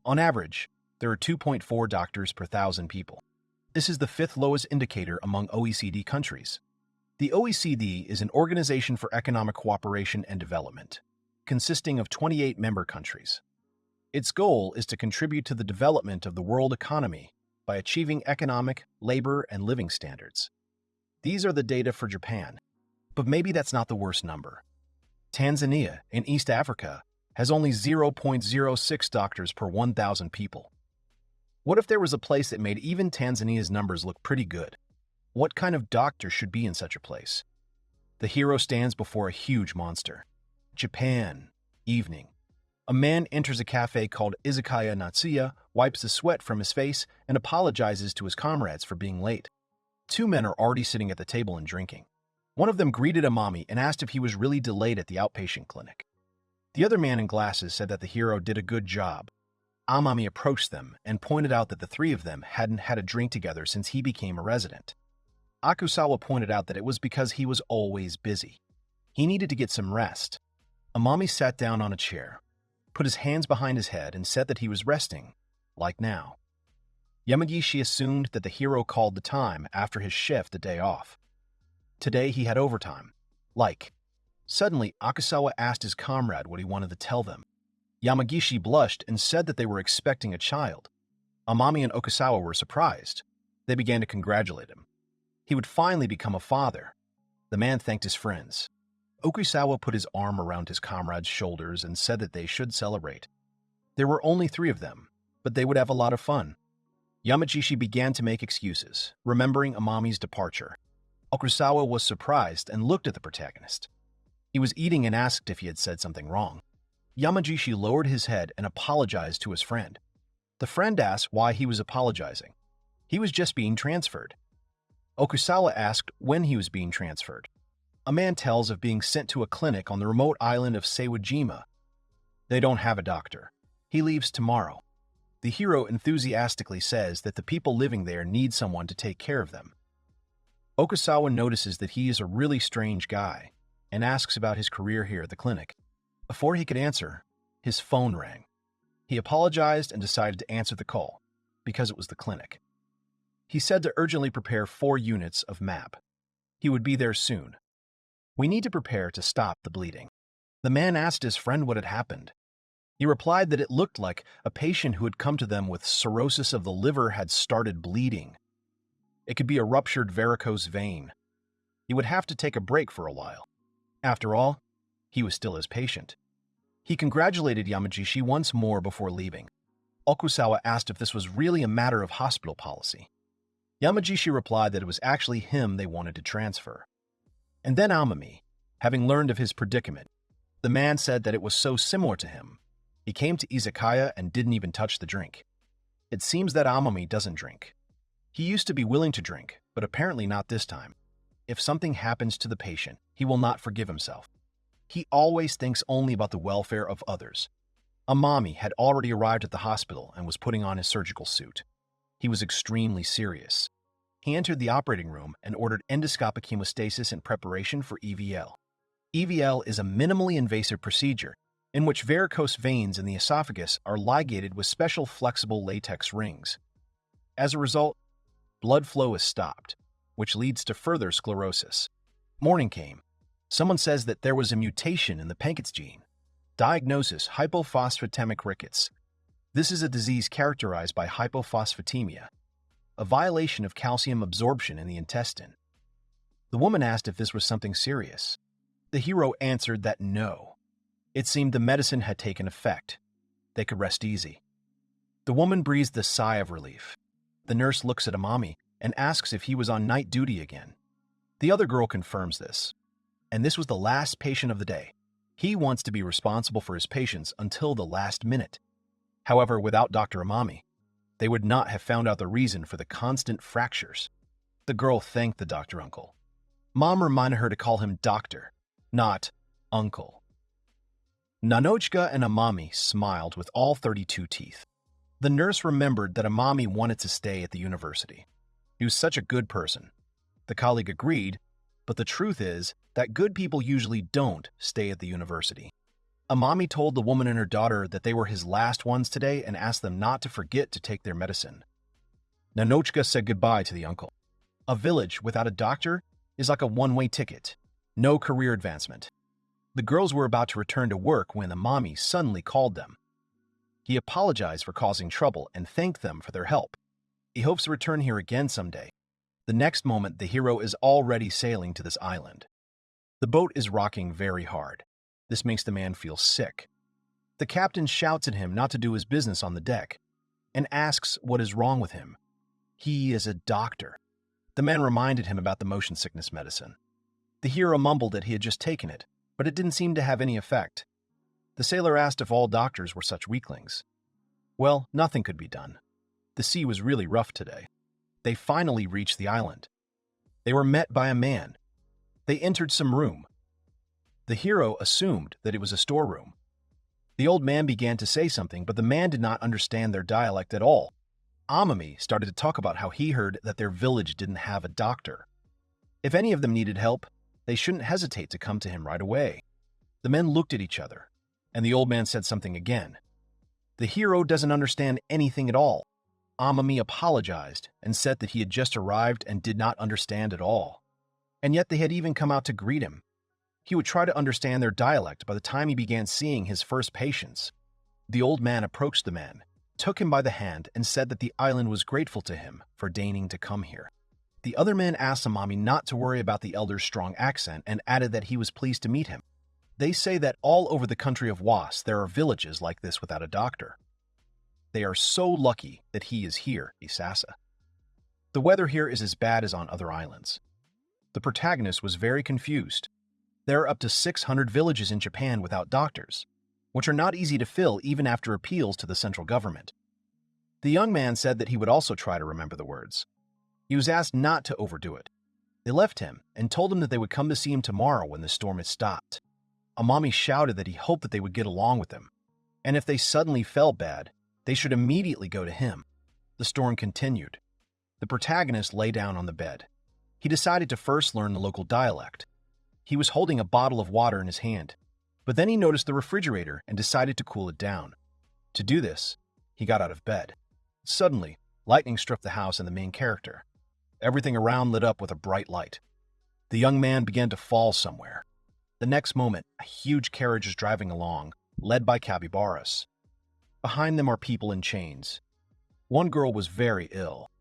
On average, there are 2.4 doctors per 1,000 people. This is the fifth lowest indicator among OECD countries. The OECD is an organization for economic cooperation and development, consisting of 28 member countries. Its goal is to contribute to the development of the world economy by achieving economic, labor, and living standards. These are the data for Japan, but maybe that's not the worst number. Tanzania, in East Africa, has only 0.06 doctors per 1,000 people. What if there was a place that made even Tanzania's numbers look pretty good? What kind of doctor should be in such a place? The hero stands before a huge monster. Japan. Evening. A man enters a cafe called Isekai Natsuya, wipes the sweat from his face, and apologizes to his comrades for being late. Two men are already sitting at the table and drinking. One of them greeted Amami and asked if he was really delayed at the outpatient clinic. The other man in glasses said that the hero did a good job. Amami approached them and pointed out that the three of them hadn't had a drink together since he became a resident. Akusawa pointed out that it was because he was always busy. He needed to get some rest. Amami sat down on a chair, put his hands behind his head, and said that he was resting, like now. Yamagishi assumed that the hero called the time after his shift a day off. Today he had overtime. Suddenly, Akusawa asked his comrade what he wanted to tell them. Yamagishi blushed and said that they were expecting a child. Amami and Okusawa were surprised. They began to congratulate him. He would finally become a father. The man thanked his friends. Okusawa put his arm around his comrade's shoulders and said that they should celebrate. There were only three of them, but they would have a lot of fun. Yamagishi began to make excuses, remembering Amami's departure. Okusawa was surprised and looked at the protagonist. He was eating and asked if he had said something wrong. Yamagishi lowered his head and apologized to his friend. The friend asked why he was apologizing. He was just being transferred. Okusawa asked when he was being transferred. A man tells of being sent to a clinic on the remote island of Seiwajima. They don't have a doctor. He leaves tomorrow. The hero enthusiastically says that the people living there need someone to take care of them. Okusawa notices that he is a really strange guy and asks about his career here at the clinic. Before he could answer, his phone rang. He apologized and decided to answer the call, because it was the clinic. He said to urgently prepare 4 units of MAP. He would be there soon. We need to prepare to stop the bleeding. The man asked his friend what had happened. He replied that it looked like a patient who had come to them with cirrhosis of the liver had started bleeding. It could be a ruptured varicose vein. He would have to take a break for a while. After all, he was still his patient. He congratulated Yamagishi once more before leaving. Okusawa asked if this was really a matter of hospital policy. Yamagishi replied that it was actually him they wanted to transfer. And then Amami, having learned of his predicament, the man said that it was so similar to him. He came to Izakaya and didn't even touch the drink. It seems that Amami doesn't drink. He used to be willing to drink, but apparently not this time. If something happens to the patient, he will not forgive himself. He always thinks only about the welfare of others. Amami had already arrived at the hospital and was putting on his surgical suit. He was extremely serious. He entered the operating room and ordered endoscopic hemostasis in preparation for EVL. EVL is a minimally invasive procedure in which varicose veins in the esophagus are ligated with special flexible latex rings. As a result, blood flow is stopped, which leads to further sclerosis. Morning came. Someone says that there was a mutation in the pancreas gene. Diagnosis: hypophosphatemic rickets. This is a disease characterized by hypophosphatemia, a violation of calcium absorption in the intestine. The woman asked if this was something serious. The hero answered that no. It seemed the medicine had taken effect. They could rest easy. The woman breathed a sigh of relief. The nurse looks at Amami and asks if he was on night duty again. The other girl confirms this. And this was the last patient of the day. He wants to be responsible for his patients until the last minute. However, without Dr. Amami, they would not have found out the reason for the constant fractures. The girl thanked the doctor uncle. Mom reminded her to call him doctor, not uncle. Nanochika and Amami smiled with all 32 teeth. The nurse remembered that Amami wanted to stay at the university. He was such a good person. The colleague agreed, but the truth is that good people usually don't stay at the university. Amami told the woman and her daughter that they were his last ones today and asked them not to forget to take their medicine. Nanochka said goodbye to the uncle. A village without a doctor is like a one-way ticket. No career advancement. The girls were about to return to work when Amami suddenly called them. He apologized for causing trouble and thanked them for their help. He hopes to return here again someday. The next moment, the hero is already sailing to this island. The boat is rocking very hard. This makes the man feel sick. The captain shouts at him not to do his business on the deck and asks what is wrong with him. He is a doctor. The man reminded him about the motion sickness medicine. The hero mumbled that he had just taken it, but it didn't seem to have any effect. The sailor asked if all doctors were such weaklings. Well, nothing could be done. The sea was really rough today. They finally reached the island. They were met by a man. They entered some room. The hero assumed that it was a storeroom. The old man began to say something, but the man did not understand their dialect at all. Amami started to talk about how he heard that their village didn't have a doctor. If any of them needed help, they shouldn't hesitate to come to him right away. The men looked at each other, and the old man said something again. The hero doesn't understand anything at all. Amami apologized and said that he had just arrived and did not understand at all. And yet they had even come out to greet him. He would try to understand their dialect by the time he began seeing his first patients. The old man approached the man, took him by the hand, and said that the island was grateful to him for deigning to come here. The other man asked Amami not to worry about the elder's strong accent and added that he was pleased to meet him. They say that all over the country of Was there are villages like this without a doctor. They are so lucky that he is here, Isasa. The weather here is as bad as on other islands. The protagonist was very confused. There are up to 600 villages in Japan without doctors, which are not easy to fill even after appeals to the central government. The young man said that he would also try to remember the words. He was asked not to overdo it. They left him and told him that they would come to see him tomorrow when the storm had stopped. Amami shouted that he hoped that they would get along with him, and if they suddenly fell bad, they should immediately go to him. The storm continued. The protagonist lay down on the bed. He decided to first learn the local dialect. He was holding a bottle of water in his hand, but then he noticed the refrigerator and decided to cool it down. To do this, he got out of bed. Suddenly, lightning struck the house and the main character. Everything around lit up with a bright light. The young man began to fall somewhere. The next moment, a huge carriage is driving along, led by capybaras. Behind them are people in chains. One girl was very ill.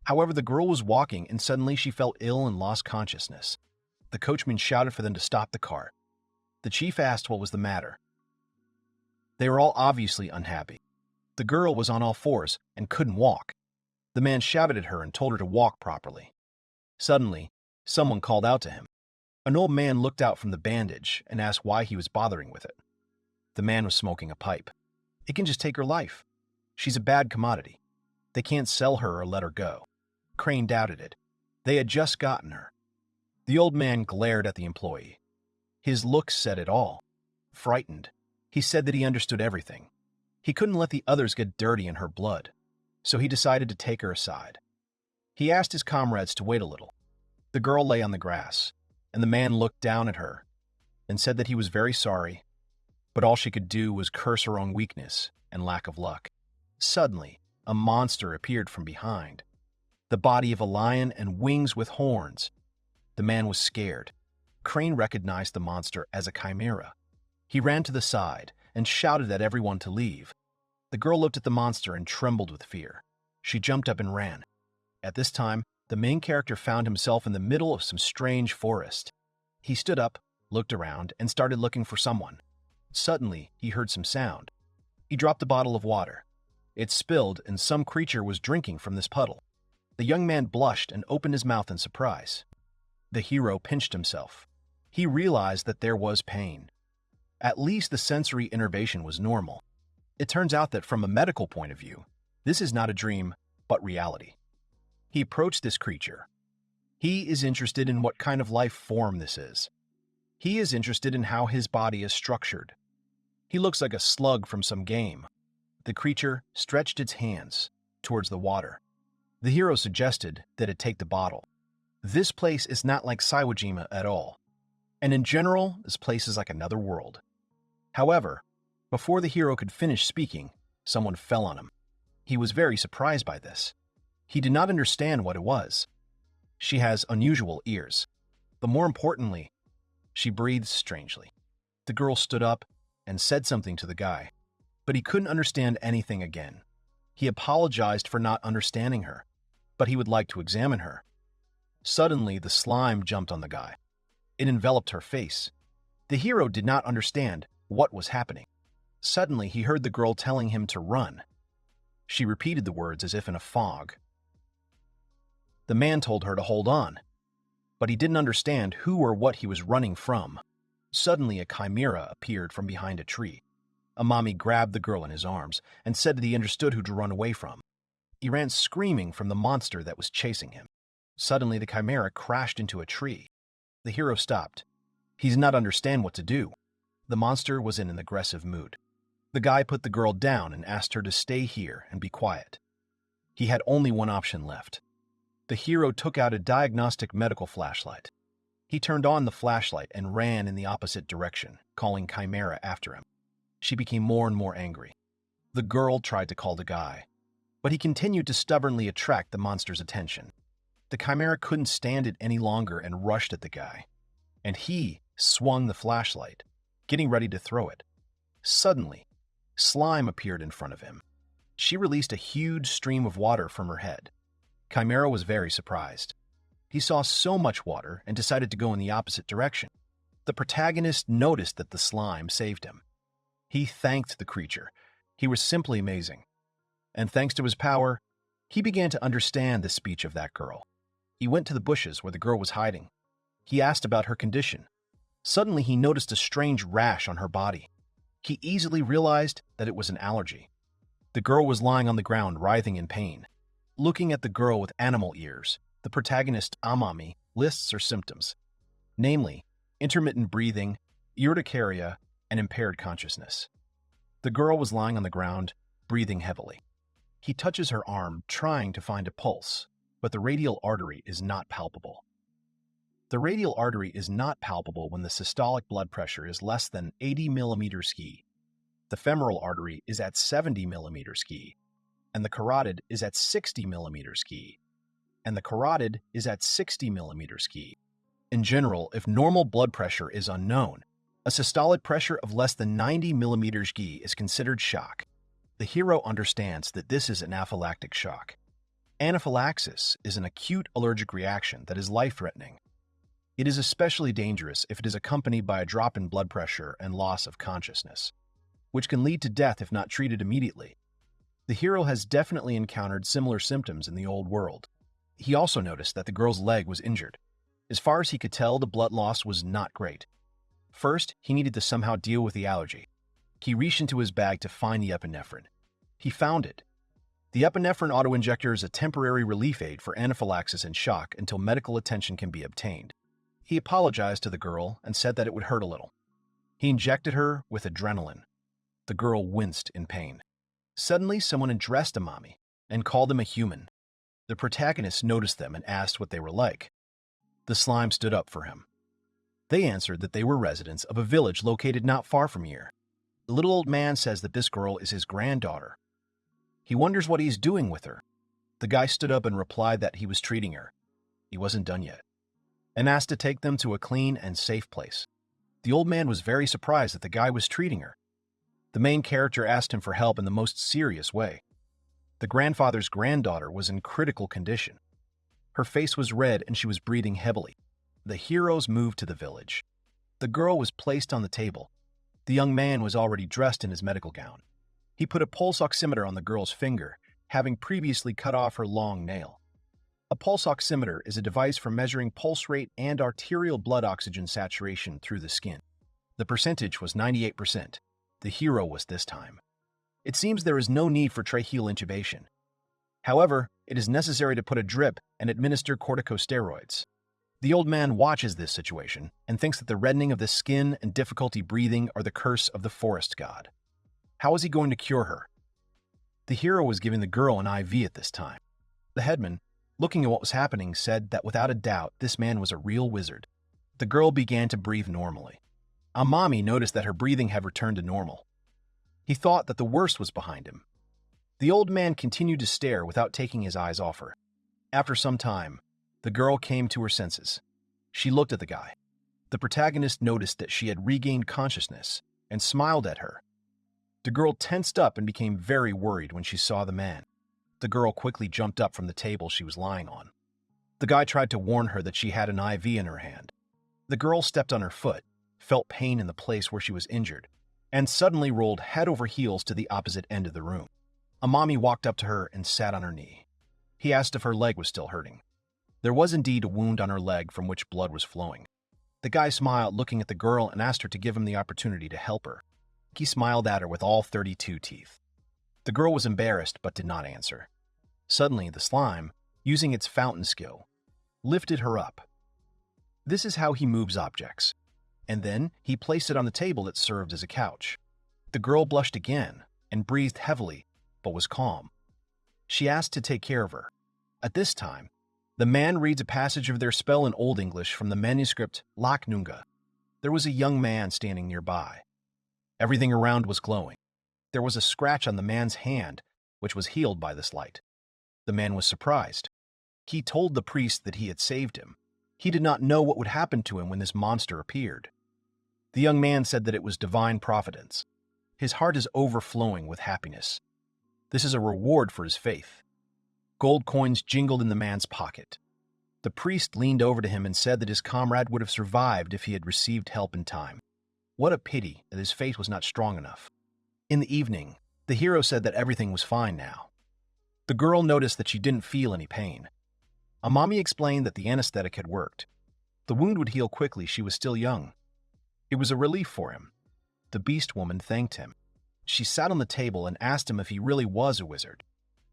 However, the girl was walking and suddenly she felt ill and lost consciousness. The coachman shouted for them to stop the car. The chief asked what was the matter. They were all obviously unhappy. The girl was on all fours and couldn't walk. The man shouted at her and told her to walk properly. Suddenly, someone called out to him. An old man looked out from the bandage and asked why he was bothering with it. The man was smoking a pipe. It can just take her life. She's a bad commodity. They can't sell her or let her go. Crane doubted it. They had just gotten her. The old man glared at the employee. His look said it all. Frightened, he said that he understood everything. He couldn't let the others get dirty in her blood, so he decided to take her aside. He asked his comrades to wait a little. The girl lay on the grass, and the man looked down at her and said that he was very sorry, but all she could do was curse her own weakness and lack of luck. Suddenly, a monster appeared from behind. The body of a lion and wings with horns. The man was scared. Crane recognized the monster as a chimera. He ran to the side and shouted at everyone to leave. The girl looked at the monster and trembled with fear. She jumped up and ran. At this time, the main character found himself in the middle of some strange forest. He stood up, looked around, and started looking for someone. Suddenly, he heard some sound. He dropped a bottle of water. It spilled, and some creature was drinking from this puddle. The young man blushed and opened his mouth in surprise. The hero pinched himself. He realized that there was pain. At least the sensory innervation was normal. It turns out that from a medical point of view, this is not a dream, but reality. He approached this creature. He is interested in what kind of life form this is. He is interested in how his body is structured. He looks like a slug from some game. The creature stretched its hands towards the water. The hero suggested that it take the bottle. This place is not like Saiwajima at all, and in general, this place is like another world. However, Before the hero could finish speaking, someone fell on him. He was very surprised by this. He did not understand what it was. She has unusual ears, but more importantly, she breathes strangely. The girl stood up and said something to the guy, but he couldn't understand anything again. He apologized for not understanding her, but he would like to examine her. Suddenly, the slime jumped on the guy. It enveloped her face. The hero did not understand what was happening. Suddenly, he heard the girl telling him to run. She repeated the words as if in a fog. The man told her to hold on, but he didn't understand who or what he was running from. Suddenly, a chimera appeared from behind a tree. Amami grabbed the girl in his arms and said that he understood who to run away from. He ran screaming from the monster that was chasing him. Suddenly, the chimera crashed into a tree. The hero stopped. He did not understand what to do. The monster was in an aggressive mood. The guy put the girl down and asked her to stay here and be quiet. He had only one option left. The hero took out a diagnostic medical flashlight. He turned on the flashlight and ran in the opposite direction, calling Chimera after him. She became more and more angry. The girl tried to call the guy, but he continued to stubbornly attract the monster's attention. The Chimera couldn't stand it any longer and rushed at the guy, and he swung the flashlight, getting ready to throw it. Suddenly, slime appeared in front of him. She released a huge stream of water from her head. Chimera was very surprised. He saw so much water and decided to go in the opposite direction. The protagonist noticed that the slime saved him. He thanked the creature. He was simply amazing. And thanks to his power, he began to understand the speech of that girl. He went to the bushes where the girl was hiding. He asked about her condition. Suddenly, he noticed a strange rash on her body. He easily realized that it was an allergy. The girl was lying on the ground, writhing in pain. Looking at the girl with animal ears, the protagonist, Amami, lists her symptoms, namely, intermittent breathing, urticaria, and impaired consciousness. The girl was lying on the ground, breathing heavily. He touches her arm, trying to find a pulse, but the radial artery is not palpable. The radial artery is not palpable when the systolic blood pressure is less than 80 mm Ski. The femoral artery is at 70 mm Ski, and the carotid is at 60 mm Ski, and the carotid is at 60 mm Ski. In general, if normal blood pressure is unknown, a systolic pressure of less than 90 mm Ski is considered shock. The hero understands that this is an anaphylactic shock. Anaphylaxis is an acute allergic reaction that is life-threatening. It is especially dangerous if it is accompanied by a drop in blood pressure and loss of consciousness, which can lead to death if not treated immediately. The hero has definitely encountered similar symptoms in the old world. He also noticed that the girl's leg was injured. As far as he could tell, the blood loss was not great. First, he needed to somehow deal with the allergy. He reached into his bag to find the epinephrine. He found it. The epinephrine autoinjector is a temporary relief aid for anaphylaxis and shock until medical attention can be obtained. He apologized to the girl and said that it would hurt a little. He injected her with adrenaline. The girl winced in pain. Suddenly, someone addressed Amami and called him a human. The protagonist noticed them and asked what they were like. The slime stood up for him. They answered that they were residents of a village located not far from here. The little old man says that this girl is his granddaughter. He wonders what he's doing with her. The guy stood up and replied that he was treating her. He wasn't done yet, and asked to take them to a clean and safe place. The old man was very surprised that the guy was treating her. The main character asked him for help in the most serious way. The grandfather's granddaughter was in critical condition. Her face was red and she was breathing heavily. The heroes moved to the village. The girl was placed on the table. The young man was already dressed in his medical gown. He put a pulse oximeter on the girl's finger, having previously cut off her long nail. A pulse oximeter is a device for measuring pulse rate and arterial blood oxygen saturation through the skin. The percentage was 98%. The hero was this time. It seems there is no need for tracheal intubation. However, it is necessary to put a drip and administer corticosteroids. The old man watches this situation and thinks that the reddening of the skin and difficulty breathing are the curse of the forest god. How is he going to cure her? The hero was giving the girl an IV at this time. The headman, looking at what was happening, said that without a doubt this man was a real wizard. The girl began to breathe normally. Amami noticed that her breathing had returned to normal. He thought that the worst was behind him. The old man continued to stare without taking his eyes off her. After some time, the girl came to her senses. She looked at the guy. The protagonist noticed that she had regained consciousness and smiled at her. The girl tensed up and became very worried when she saw the man. The girl quickly jumped up from the table she was lying on. The guy tried to warn her that she had an IV in her hand. The girl stepped on her foot, felt pain in the place where she was injured, and suddenly rolled head over heels to the opposite end of the room. Amami walked up to her and sat on her knee. He asked if her leg was still hurting. There was indeed a wound on her leg from which blood was flowing. The guy smiled, looking at the girl, and asked her to give him the opportunity to help her. He smiled at her with all 32 teeth. The girl was embarrassed but did not answer. Suddenly, the slime, using its fountain skill, lifted her up. This is how he moves objects. And then he placed it on the table that served as a couch. The girl blushed again and breathed heavily, but was calm. She asked to take care of her. At this time, the man reads a passage of their spell in Old English from the manuscript Laknunga. There was a young man standing nearby. Everything around was glowing. There was a scratch on the man's hand, which was healed by this light. The man was surprised. He told the priest that he had saved him. He did not know what would happen to him when this monster appeared. The young man said that it was divine providence. His heart is overflowing with happiness. This is a reward for his faith. Gold coins jingled in the man's pocket. The priest leaned over to him and said that his comrade would have survived if he had received help in time. What a pity that his faith was not strong enough. In the evening, the hero said that everything was fine now. The girl noticed that she didn't feel any pain. Amami explained that the anesthetic had worked. The wound would heal quickly, she was still young. It was a relief for him. The beast woman thanked him. She sat on the table and asked him if he really was a wizard.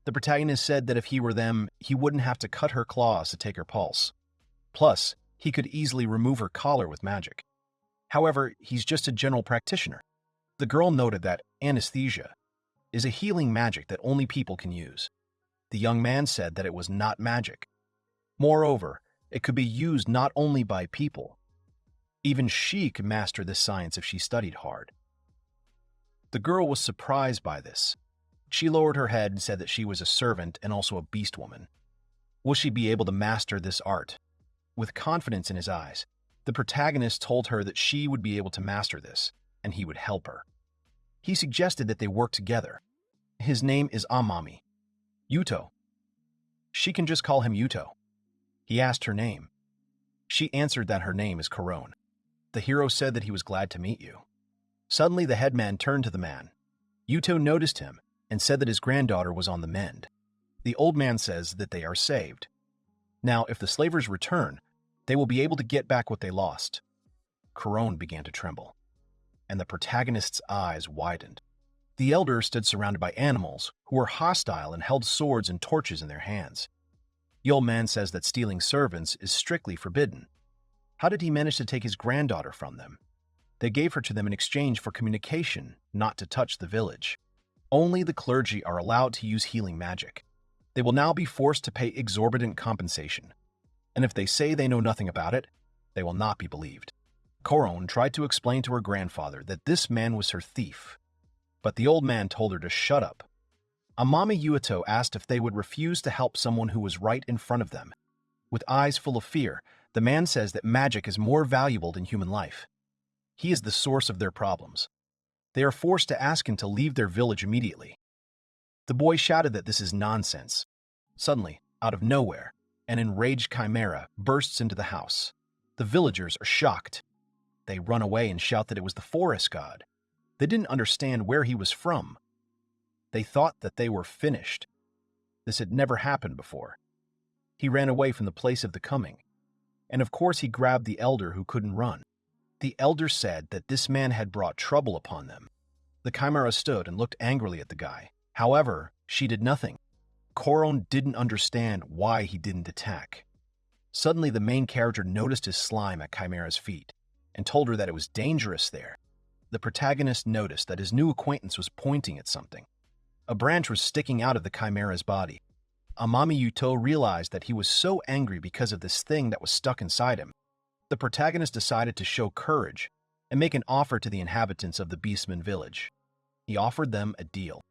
The protagonist said that if he were them, he wouldn't have to cut her claws to take her pulse. Plus, he could easily remove her collar with magic. However, he's just a general practitioner. The girl noted that anesthesia is a healing magic that only people can use. The young man said that it was not magic. Moreover, it could be used not only by people. Even she could master this science if she studied hard. The girl was surprised by this. She lowered her head and said that she was a servant and also a beast woman. Will she be able to master this art? With confidence in his eyes, the protagonist told her that she would be able to master this, and he would help her. He suggested that they work together. His name is Amami. Yuito. She can just call him Yuito. He asked her name. She answered that her name is Corone. The hero said that he was glad to meet you. Suddenly, the headman turned to the man. Yuito noticed him and said that his granddaughter was on the mend. The old man says that they are saved. Now, if the slavers return, they will be able to get back what they lost. Corone began to tremble, and the protagonist's eyes widened. The elders stood surrounded by animals who were hostile and held swords and torches in their hands. The old man says that stealing servants is strictly forbidden. How did he manage to take his granddaughter from them? They gave her to them in exchange for communication, not to touch the village. Only the clergy are allowed to use healing magic. They will now be forced to pay exorbitant compensation. And if they say they know nothing about it, they will not be believed. Corone tried to explain to her grandfather that this man was her thief, but the old man told her to shut up. Amami Yuito asked if they would refuse to help someone who was right in front of them. With eyes full of fear, the man says that magic is more valuable than human life. He is the source of their problems. They are forced to ask him to leave their village immediately. The boy shouted that this is nonsense. Suddenly, out of nowhere, an enraged chimera bursts into the house. The villagers are shocked. They run away and shout that it was the forest god. They didn't understand where he was from. They thought that they were finished. This had never happened before. He ran away from the place of the coming. And of course he grabbed the elder who couldn't run. The elder said that this man had brought trouble upon them. The chimera stood and looked angrily at the guy. However, she did nothing. Corone didn't understand why he didn't attack. Suddenly, the main character noticed his slime at Chimera's feet and told her that it was dangerous there. The protagonist noticed that his new acquaintance was pointing at something. A branch was sticking out of the Chimera's body. Amami Yuito realized that he was so angry because of this thing that was stuck inside him. The protagonist decided to show courage and make an offer to the inhabitants of the Beastman village. He offered them a deal.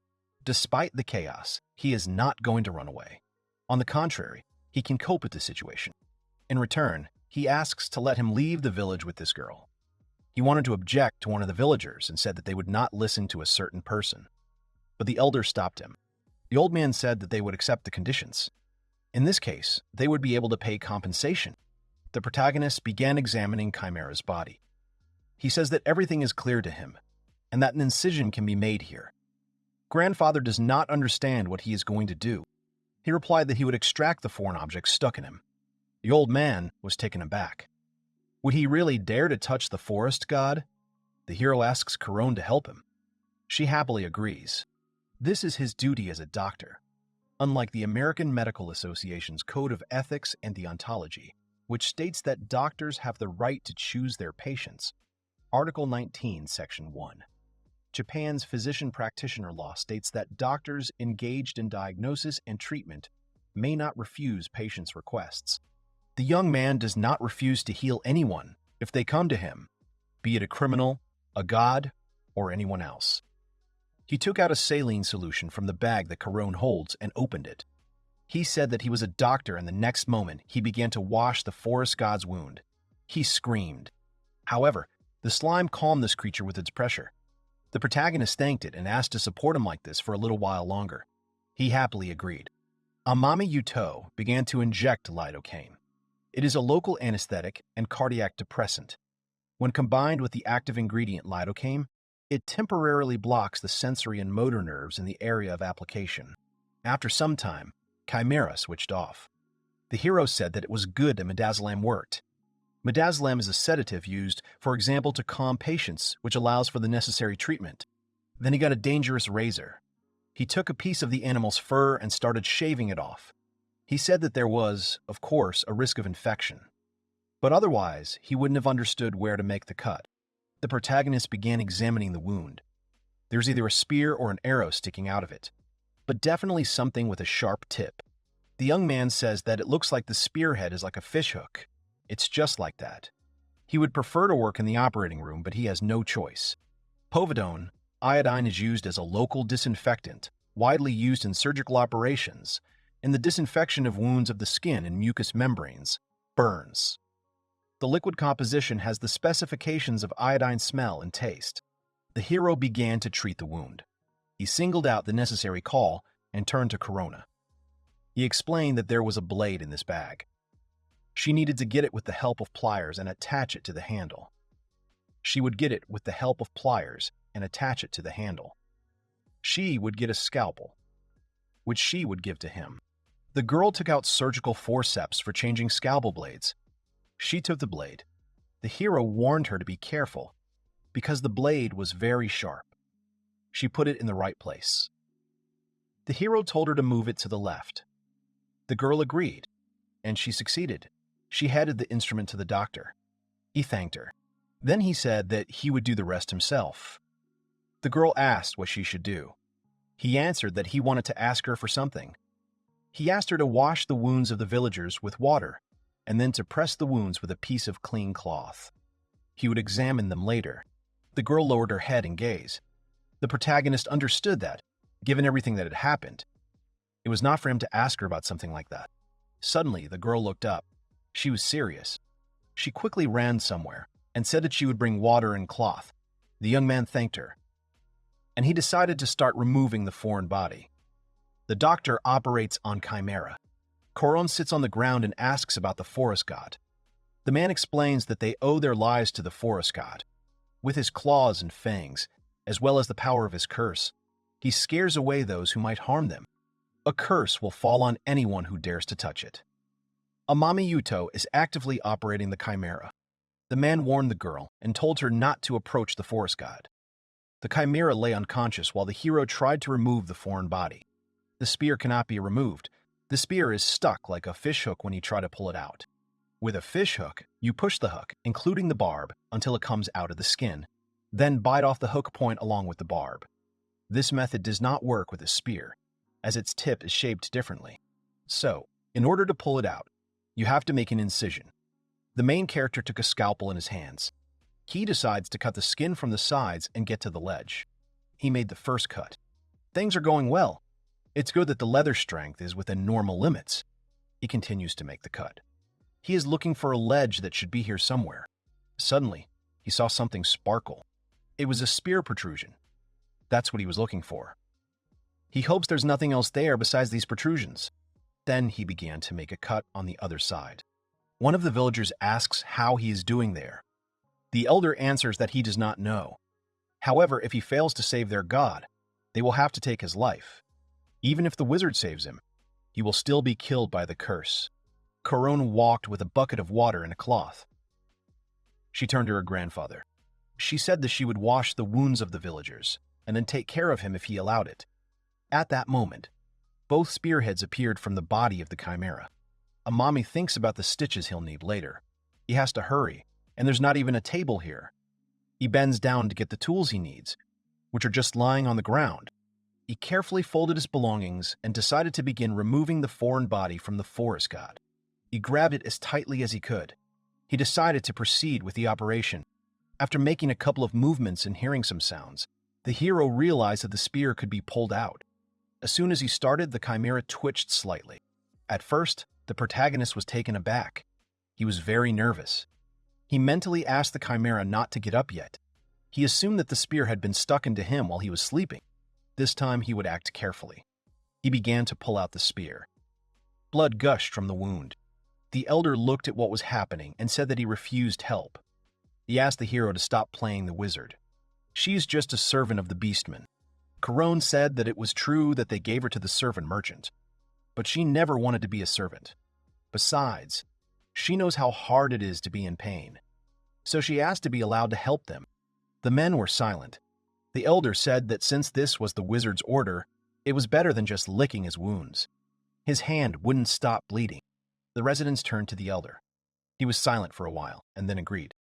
Despite the chaos, he is not going to run away. On the contrary, he can cope with the situation. In return, he asks to let him leave the village with this girl. He wanted to object to one of the villagers and said that they would not listen to a certain person. But the elder stopped him. The old man said that they would accept the conditions. In this case, they would be able to pay compensation. The protagonist began examining Chimera's body. He says that everything is clear to him, and that an incision can be made here. Grandfather does not understand what he is going to do. He replied that he would extract the foreign object stuck in him. The old man was taken aback. Would he really dare to touch the forest god? The hero asks Corone to help him. She happily agrees. This is his duty as a doctor. Unlike the American Medical Association's Code of Ethics and Deontology, which states that doctors have the right to choose their patients, Article 19, Section 1. Japan's physician practitioner law states that doctors engaged in diagnosis and treatment may not refuse patients' requests. The young man does not refuse to heal anyone if they come to him, be it a criminal, a god, or anyone else. He took out a saline solution from the bag that Corone holds and opened it. He said that he was a doctor, and the next moment he began to wash the forest god's wound. He screamed. However, the slime calmed this creature with its pressure. The protagonist thanked it and asked to support him like this for a little while longer. He happily agreed. Amino Yuito began to inject lidocaine. It is a local anesthetic and cardiac depressant. When combined with the active ingredient lidocaine, it temporarily blocks the sensory and motor nerves in the area of application. After some time, Chimera switched off. The hero said that it was good that midazolam worked. Midazolam is a sedative used, for example, to calm patients, which allows for the necessary treatment. Then he got a dangerous razor. He took a piece of the animal's fur and started shaving it off. He said that there was, of course, a risk of infection. But otherwise, he wouldn't have understood where to make the cut. The protagonist began examining the wound. There's either a spear or an arrow sticking out of it, but definitely something with a sharp tip. The young man says that it looks like the spearhead is like a fishhook. It's just like that. He would prefer to work in the operating room, but he has no choice. Povidone, iodine, is used as a local disinfectant, widely used in surgical operations, in the disinfection of wounds of the skin and mucous membranes, burns. The liquid composition has the specifications of iodine smell and taste. The hero began to treat the wound. He singled out the necessary call and turned to Corona. He explained that there was a blade in this bag. She needed to get it with the help of pliers and attach it to the handle. She would get it with the help of pliers and attach it to the handle. She would get a scalpel, which she would give to him. The girl took out surgical forceps for changing scalpel blades. She took the blade. The hero warned her to be careful, because the blade was very sharp. She put it in the right place. The hero told her to move it to the left. The girl agreed, and she succeeded. She handed the instrument to the doctor. He thanked her. Then he said that he would do the rest himself. The girl asked what she should do. He answered that he wanted to ask her for something. He asked her to wash the wounds of the villagers with water, and then to press the wounds with a piece of clean cloth. He would examine them later. The girl lowered her head and gazed. The protagonist understood that, given everything that had happened, it was not for him to ask her about something like that. Suddenly, the girl looked up. She was serious. She quickly ran somewhere and said that she would bring water and cloth. The young man thanked her, and he decided to start removing the foreign body. The doctor operates on Chimera. Corone sits on the ground and asks about the forest god. The man explains that they owe their lives to the forest god. With his claws and fangs, as well as the power of his curse, he scares away those who might harm them. A curse will fall on anyone who dares to touch it. Amino Yuito is actively operating the Chimera. The man warned the girl and told her not to approach the forest god. The Chimera lay unconscious while the hero tried to remove the foreign body. The spear cannot be removed. The spear is stuck like a fishhook when you try to pull it out. With a fishhook, you push the hook, including the barb, until it comes out of the skin, then bite off the hook point along with the barb. This method does not work with a spear, as its tip is shaped differently. So, in order to pull it out, you have to make an incision. The main character took a scalpel in his hands. He decides to cut the skin from the sides and get to the ledge. He made the first cut. Things are going well. It's good that the leather strength is within normal limits. He continues to make the cut. He is looking for a ledge that should be here somewhere. Suddenly, he saw something sparkle. It was a spear protrusion. That's what he was looking for. He hopes there's nothing else there besides these protrusions. Then he began to make a cut on the other side. One of the villagers asks how he is doing there. The elder answers that he does not know. However, if he fails to save their god, they will have to take his life. Even if the wizard saves him, he will still be killed by the curse. Corone walked with a bucket of water and a cloth. She turned to her grandfather. She said that she would wash the wounds of the villagers and then take care of him if he allowed it. At that moment, both spearheads appeared from the body of the chimera. Amami thinks about the stitches he'll need later. He has to hurry, and there's not even a table here. He bends down to get the tools he needs, which are just lying on the ground. He carefully folded his belongings and decided to begin removing the foreign body from the forest god. He grabbed it as tightly as he could. He decided to proceed with the operation. After making a couple of movements and hearing some sounds, the hero realized that the spear could be pulled out. As soon as he started, the chimera twitched slightly. At first, the protagonist was taken aback. He was very nervous. He mentally asked the chimera not to get up yet. He assumed that the spear had been stuck into him while he was sleeping. This time he would act carefully. He began to pull out the spear. Blood gushed from the wound. The elder looked at what was happening and said that he refused help. He asked the hero to stop playing the wizard. She's just a servant of the beastman. Corone said that it was true that they gave her to the servant merchant, but she never wanted to be a servant. Besides, she knows how hard it is to be in pain. So she asked to be allowed to help them. The men were silent. The elder said that since this was the wizard's order, it was better than just licking his wounds. His hand wouldn't stop bleeding. The residents turned to the elder. He was silent for a while and then agreed.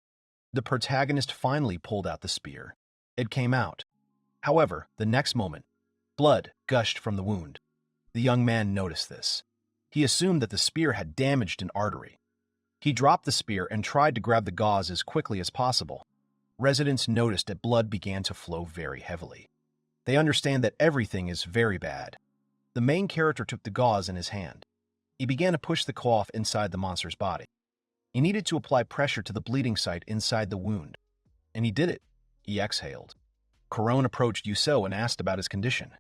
The protagonist finally pulled out the spear. It came out. However, the next moment, blood gushed from the wound. The young man noticed this. He assumed that the spear had damaged an artery. He dropped the spear and tried to grab the gauze as quickly as possible. Residents noticed that blood began to flow very heavily. They understand that everything is very bad. The main character took the gauze in his hand. He began to push the cloth inside the monster's body. He needed to apply pressure to the bleeding site inside the wound. And he did it. He exhaled. Corone approached Yuso and asked about his condition.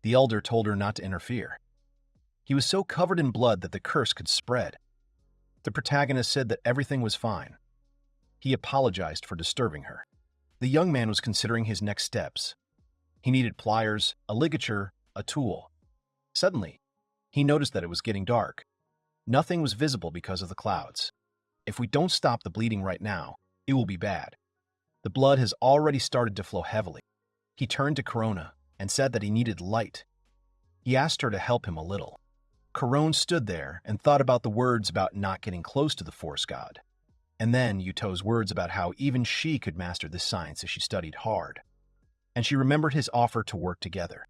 The elder told her not to interfere. He was so covered in blood that the curse could spread. The protagonist said that everything was fine. He apologized for disturbing her. The young man was considering his next steps. He needed pliers, a ligature, a tool. Suddenly, he noticed that it was getting dark. Nothing was visible because of the clouds. If we don't stop the bleeding right now, it will be bad. The blood has already started to flow heavily. He turned to Corona and said that he needed light. He asked her to help him a little. Corone stood there and thought about the words about not getting close to the forest god. And then Yuto's words about how even she could master this science if she studied hard. And she remembered his offer to work together.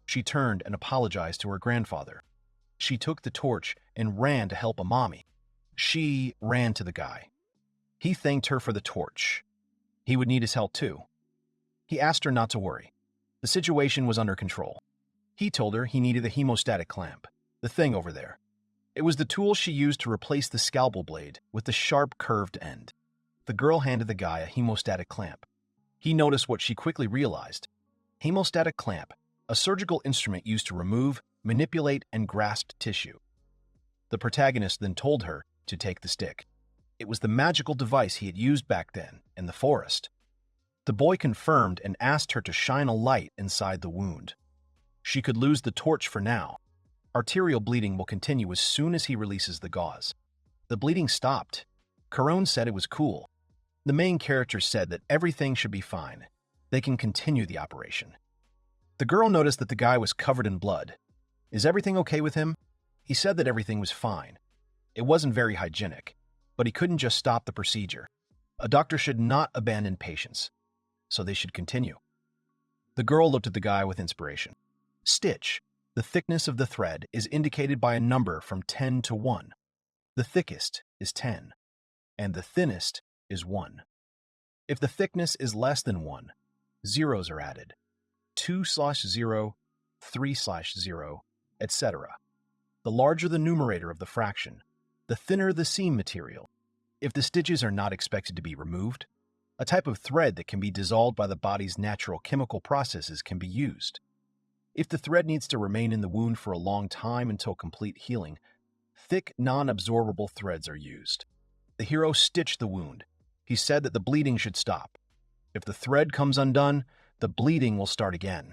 She turned and apologized to her grandfather. She took the torch and ran to help Amami. She ran to the guy. He thanked her for the torch. He would need his help too. He asked her not to worry. The situation was under control. He told her he needed a hemostatic clamp, the thing over there. It was the tool she used to replace the scalpel blade with the sharp curved end. The girl handed the guy a hemostatic clamp. He noticed what she quickly realized. Hemostatic clamp, a surgical instrument used to remove, manipulate, and grasp tissue. The protagonist then told her to take the stick. It was the magical device he had used back then in the forest. The boy confirmed and asked her to shine a light inside the wound. She could lose the torch for now. Arterial bleeding will continue as soon as he releases the gauze. The bleeding stopped. Corone said it was cool. The main character said that everything should be fine. They can continue the operation. The girl noticed that the guy was covered in blood. Is everything okay with him? He said that everything was fine. It wasn't very hygienic, but he couldn't just stop the procedure. A doctor should not abandon patients, so they should continue. The girl looked at the guy with inspiration. Stitch. The thickness of the thread is indicated by a number from 10 to 1. The thickest is 10, and the thinnest is 1. If the thickness is less than 1, zeros are added. 2/0, 3/0, etc. The larger the numerator of the fraction, the thinner the seam material. If the stitches are not expected to be removed, a type of thread that can be dissolved by the body's natural chemical processes can be used. If the thread needs to remain in the wound for a long time until complete healing, thick, non-absorbable threads are used. The hero stitched the wound. He said that the bleeding should stop. If the thread comes undone, the bleeding will start again.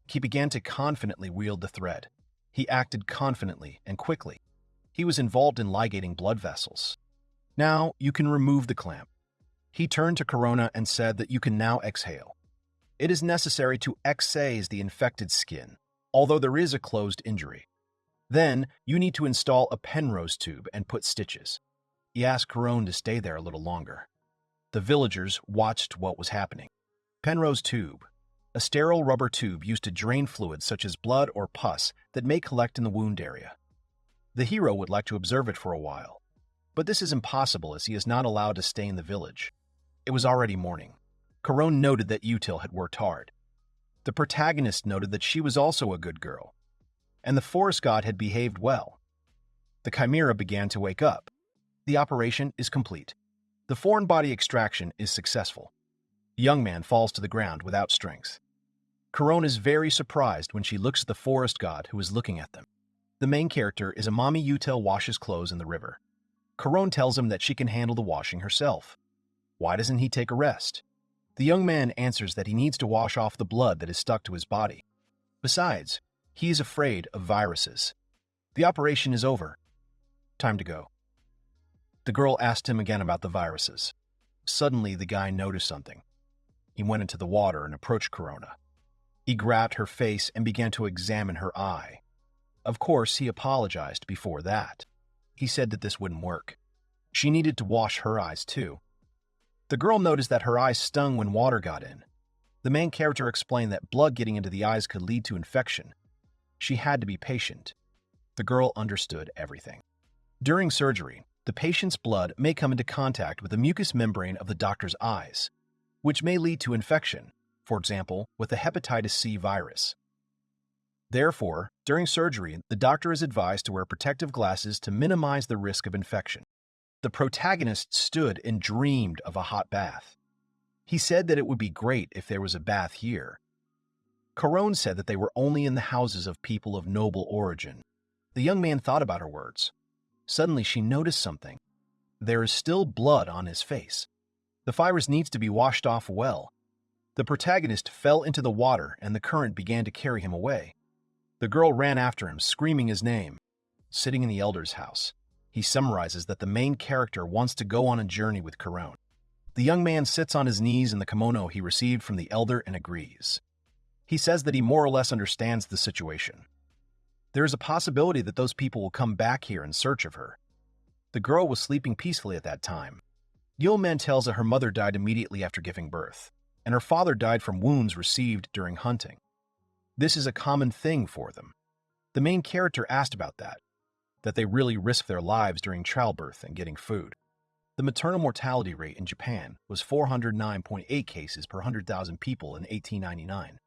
He began to confidently wield the thread. He acted confidently and quickly. He was involved in ligating blood vessels. Now you can remove the clamp. He turned to Corona and said that you can now exhale. It is necessary to excise the infected skin, although there is a closed injury. Then you need to install a Penrose tube and put stitches. He asked Corona to stay there a little longer. The villagers watched what was happening. Penrose tube, a sterile rubber tube used to drain fluids such as blood or pus that may collect in the wound area. The hero would like to observe it for a while, but this is impossible as he is not allowed to stay in the village. It was already morning. Corona noted that Util had worked hard. The protagonist noted that she was also a good girl, and the forest god had behaved well. The chimera began to wake up. The operation is complete. The foreign body extraction is successful. The young man falls to the ground without strength. Corona is very surprised when she looks at the forest god who is looking at them. The main character is a mommy Util washes clothes in the river. Corona tells him that she can handle the washing herself. Why doesn't he take a rest? The young man answers that he needs to wash off the blood that is stuck to his body. Besides, he is afraid of viruses. The operation is over. Time to go. The girl asked him again about the viruses. Suddenly, the guy noticed something. He went into the water and approached Corona. He grabbed her face and began to examine her eye. Of course, he apologized before that. He said that this wouldn't work. She needed to wash her eyes too. The girl noticed that her eyes stung when water got in. The main character explained that blood getting into the eyes could lead to infection. She had to be patient. The girl understood everything. During surgery, the patient's blood may come into contact with the mucous membrane of the doctor's eyes, which may lead to infection, for example, with the hepatitis C virus. Therefore, during surgery, the doctor is advised to wear protective glasses to minimize the risk of infection. The protagonist stood and dreamed of a hot bath. He said that it would be great if there was a bath here. Corona said that they were only in the houses of people of noble origin. The young man thought about her words. Suddenly, she noticed something. There is still blood on his face. The virus needs to be washed off well. The protagonist fell into the water and the current began to carry him away. The girl ran after him, screaming his name. Sitting in the elder's house, he summarizes that the main character wants to go on a journey with Corona. The young man sits on his knees in the kimono he received from the elder and agrees. He says that he more or less understands the situation. There is a possibility that those people will come back here in search of her. The girl was sleeping peacefully at that time. The old man tells that her mother died immediately after giving birth, and her father died from wounds received during hunting. This is a common thing for them. The main character asked about that they really risk their lives during childbirth and getting food. The maternal mortality rate in Japan was 409.8 cases per 100,000 people in 1899.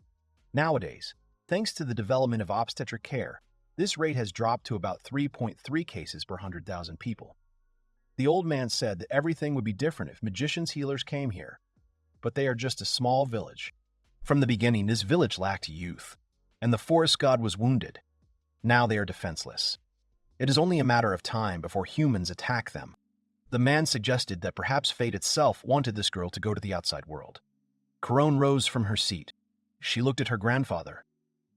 Nowadays, thanks to the development of obstetric care, this rate has dropped to about 3.3 cases per 100,000 people. The old man said that everything would be different if magicians healers came here, but they are just a small village. From the beginning, this village lacked youth, and the forest god was wounded. Now they are defenseless. It is only a matter of time before humans attack them. The man suggested that perhaps fate itself wanted this girl to go to the outside world. Corona rose from her seat. She looked at her grandfather.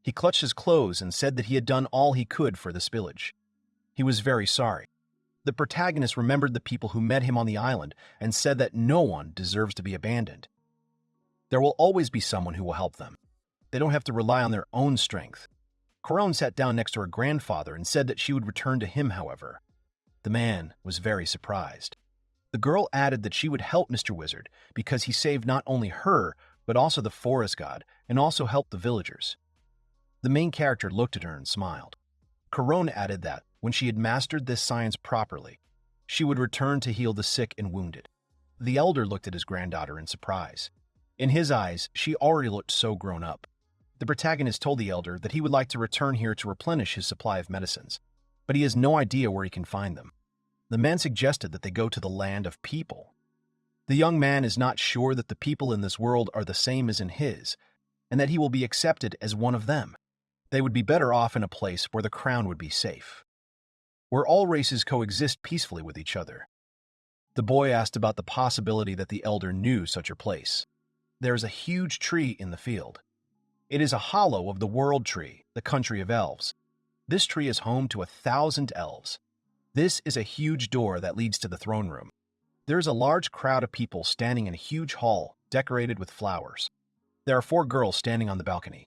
He clutched his clothes and said that he had done all he could for this village. He was very sorry. The protagonist remembered the people who met him on the island and said that no one deserves to be abandoned. There will always be someone who will help them. They don't have to rely on their own strength. Corona sat down next to her grandfather and said that she would return to him, however. The man was very surprised. The girl added that she would help Mr. Wizard because he saved not only her, but also the forest god, and also helped the villagers. The main character looked at her and smiled. Corona added that, when she had mastered this science properly, she would return to heal the sick and wounded. The elder looked at his granddaughter in surprise. In his eyes, she already looked so grown up. The protagonist told the elder that he would like to return here to replenish his supply of medicines, but he has no idea where he can find them. The man suggested that they go to the land of people. The young man is not sure that the people in this world are the same as in his, and that he will be accepted as one of them. They would be better off in a place where the crown would be safe, where all races coexist peacefully with each other. The boy asked about the possibility that the elder knew such a place. There is a huge tree in the field. It is a hollow of the world tree, the country of elves. This tree is home to 1,000 elves. This is a huge door that leads to the throne room. There is a large crowd of people standing in a huge hall decorated with flowers. There are 4 girls standing on the balcony.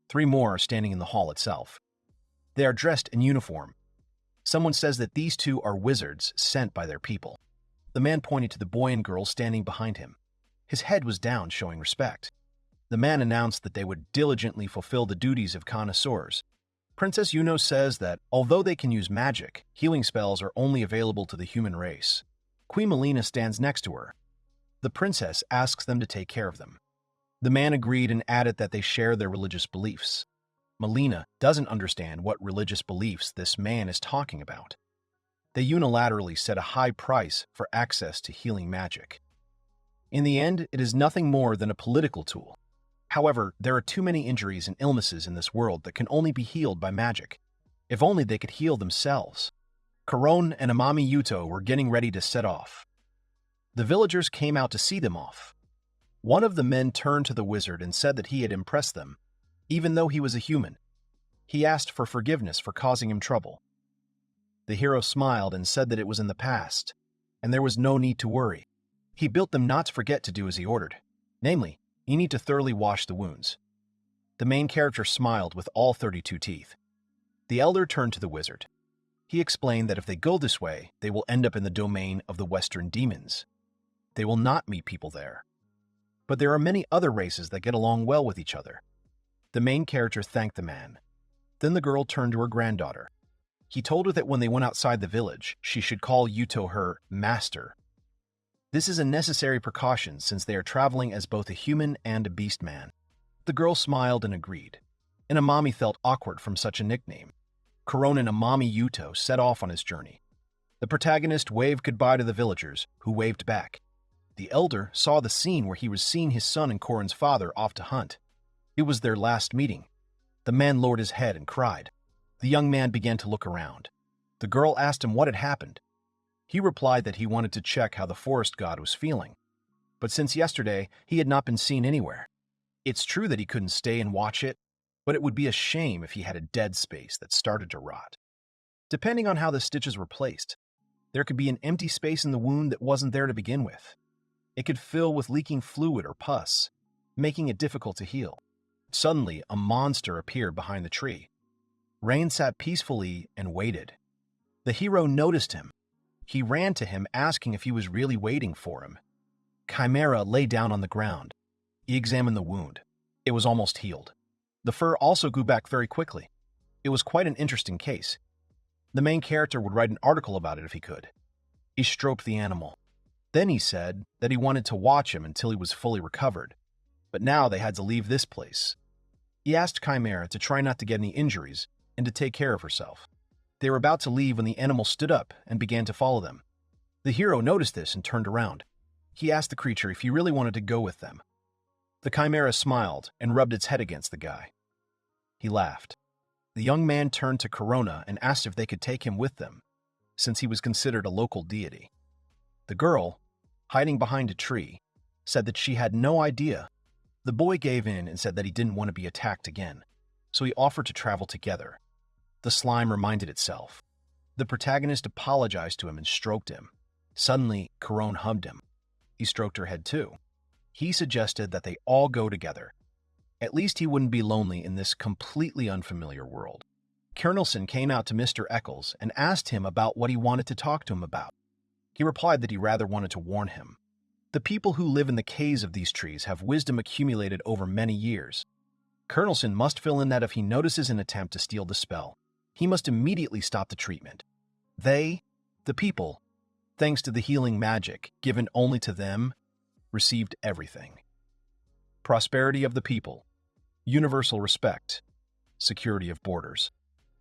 3 more are standing in the hall itself. They are dressed in uniform. Someone says that these 2 are wizards sent by their people. The man pointed to the boy and girl standing behind him. His head was down, showing respect. The man announced that they would diligently fulfill the duties of connoisseurs. Princess Yuno says that, although they can use magic, healing spells are only available to the human race. Queen Melina stands next to her. The princess asks them to take care of them. The man agreed and added that they share their religious beliefs. Melina doesn't understand what religious beliefs this man is talking about. They unilaterally set a high price for access to healing magic. In the end, it is nothing more than a political tool. However, there are too many injuries and illnesses in this world that can only be healed by magic. If only they could heal themselves. Koudo and Amino Yuito were getting ready to set off. The villagers came out to see them off. One of the men turned to the wizard and said that he had impressed them, even though he was a human. He asked for forgiveness for causing him trouble. The hero smiled and said that it was in the past, and there was no need to worry. He built them not to forget to do as he ordered. Namely, you need to thoroughly wash the wounds. The main character smiled with all 32 teeth. The elder turned to the wizard. He explained that if they go this way, they will end up in the domain of the Western demons. They will not meet people there. But there are many other races that get along well with each other. The main character thanked the man. Then the girl turned to her granddaughter. He told her that when they went outside the village, she should call Yuito her master. This is a necessary precaution since they are traveling as both a human and a beast man. The girl smiled and agreed, and Amami felt awkward from such a nickname. Koudo and Amino Yuito set off on his journey. The protagonist waved goodbye to the villagers, who waved back. The elder saw the scene where he was seeing his son and Korin's father off to hunt. It was their last meeting. The man lowered his head and cried. The young man began to look around. The girl asked him what had happened. He replied that he wanted to check how the forest god was feeling. But since yesterday, he had not been seen anywhere. It's true that he couldn't stay and watch it, but it would be a shame if he had a dead space that started to rot. Depending on how the stitches were placed, there could be an empty space in the wound that wasn't there to begin with. It could fill with leaking fluid or pus, making it difficult to heal. Suddenly, a monster appeared behind the tree. Rain sat peacefully and waited. The hero noticed him. He ran to him, asking if he was really waiting for him. Chimera lay down on the ground. He examined the wound. It was almost healed. The fur also grew back very quickly. It was quite an interesting case. The main character would write an article about it if he could. He stroked the animal. Then he said that he wanted to watch him until he was fully recovered. But now they had to leave this place. He asked Chimera to try not to get any injuries and to take care of herself. They were about to leave when the animal stood up and began to follow them. The hero noticed this and turned around. He asked the creature if he really wanted to go with them. The chimera smiled and rubbed its head against the guy. He laughed. The young man turned to Corona and asked if they could take him with them, since he was considered a local deity. The girl, hiding behind a tree, said that she had no idea. The boy gave in and said that he didn't want to be attacked again, so he offered to travel together. The slime reminded itself. The protagonist apologized to him and stroked him. Suddenly, Corona hugged him. He stroked her head too. He suggested that they all go together. At least he wouldn't be lonely in this completely unfamiliar world. Kernelson came out to Mr. Eccles and asked him about what he wanted to talk to him about. He replied that he rather wanted to warn him. The people who live in the caves of these trees have wisdom accumulated over many years. Kernelson must fill in that if he notices an attempt to steal the spell, he must immediately stop the treatment. They, the people, thanks to the healing magic given only to them, received everything. Prosperity of the people. Universal respect. Security of borders.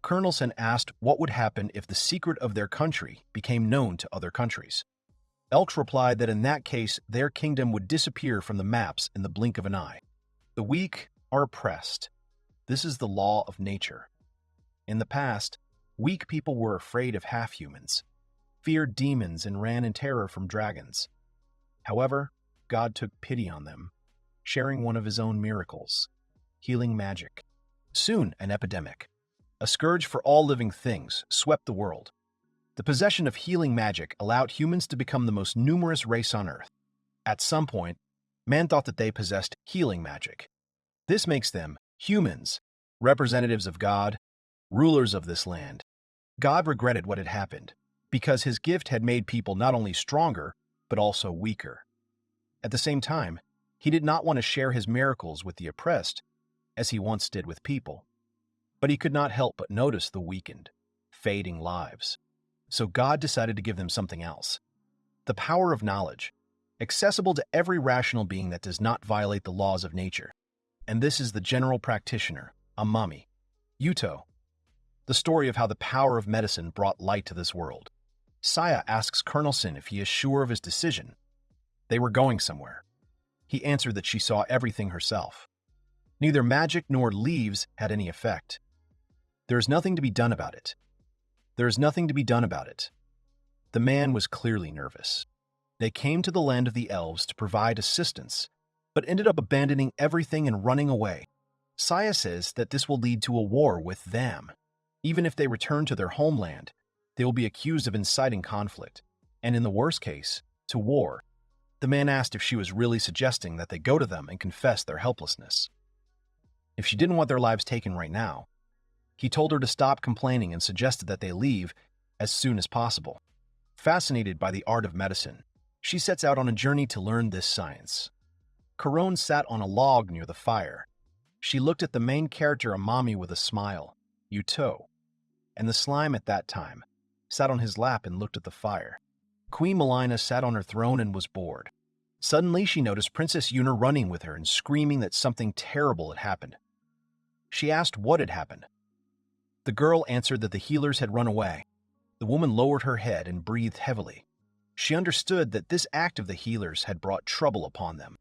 Colonel Sen asked what would happen if the secret of their country became known to other countries. Elks replied that in that case, their kingdom would disappear from the maps in the blink of an eye. The weak are oppressed. This is the law of nature. In the past, weak people were afraid of half-humans, feared demons, and ran in terror from dragons. However, God took pity on them, sharing one of his own miracles, healing magic. Soon, an epidemic, a scourge for all living things, swept the world. The possession of healing magic allowed humans to become the most numerous race on Earth. At some point, man thought that they possessed healing magic. This makes them humans, representatives of God, rulers of this land. God regretted what had happened, because his gift had made people not only stronger, but also weaker. At the same time, he did not want to share his miracles with the oppressed, as he once did with people. But he could not help but notice the weakened, fading lives. So God decided to give them something else. The power of knowledge, accessible to every rational being that does not violate the laws of nature. And this is the general practitioner, Amino Yuito. The story of how the power of medicine brought light to this world. Saya asks Colonel Sin if he is sure of his decision. They were going somewhere. He answered that she saw everything herself. Neither magic nor leaves had any effect. There is nothing to be done about it. There is nothing to be done about it. The man was clearly nervous. They came to the land of the elves to provide assistance, but ended up abandoning everything and running away. Saya says that this will lead to a war with them. Even if they return to their homeland, they will be accused of inciting conflict, and in the worst case, to war. The man asked if she was really suggesting that they go to them and confess their helplessness. If she didn't want their lives taken right now, he told her to stop complaining and suggested that they leave as soon as possible. Fascinated by the art of medicine, she sets out on a journey to learn this science. Corone sat on a log near the fire. She looked at the main character Amami with a smile, Yuto, and the slime at that time sat on his lap and looked at the fire. Queen Melina sat on her throne and was bored. Suddenly, she noticed Princess Yuna running with her and screaming that something terrible had happened. She asked what had happened. The girl answered that the healers had run away. The woman lowered her head and breathed heavily. She understood that this act of the healers had brought trouble upon them.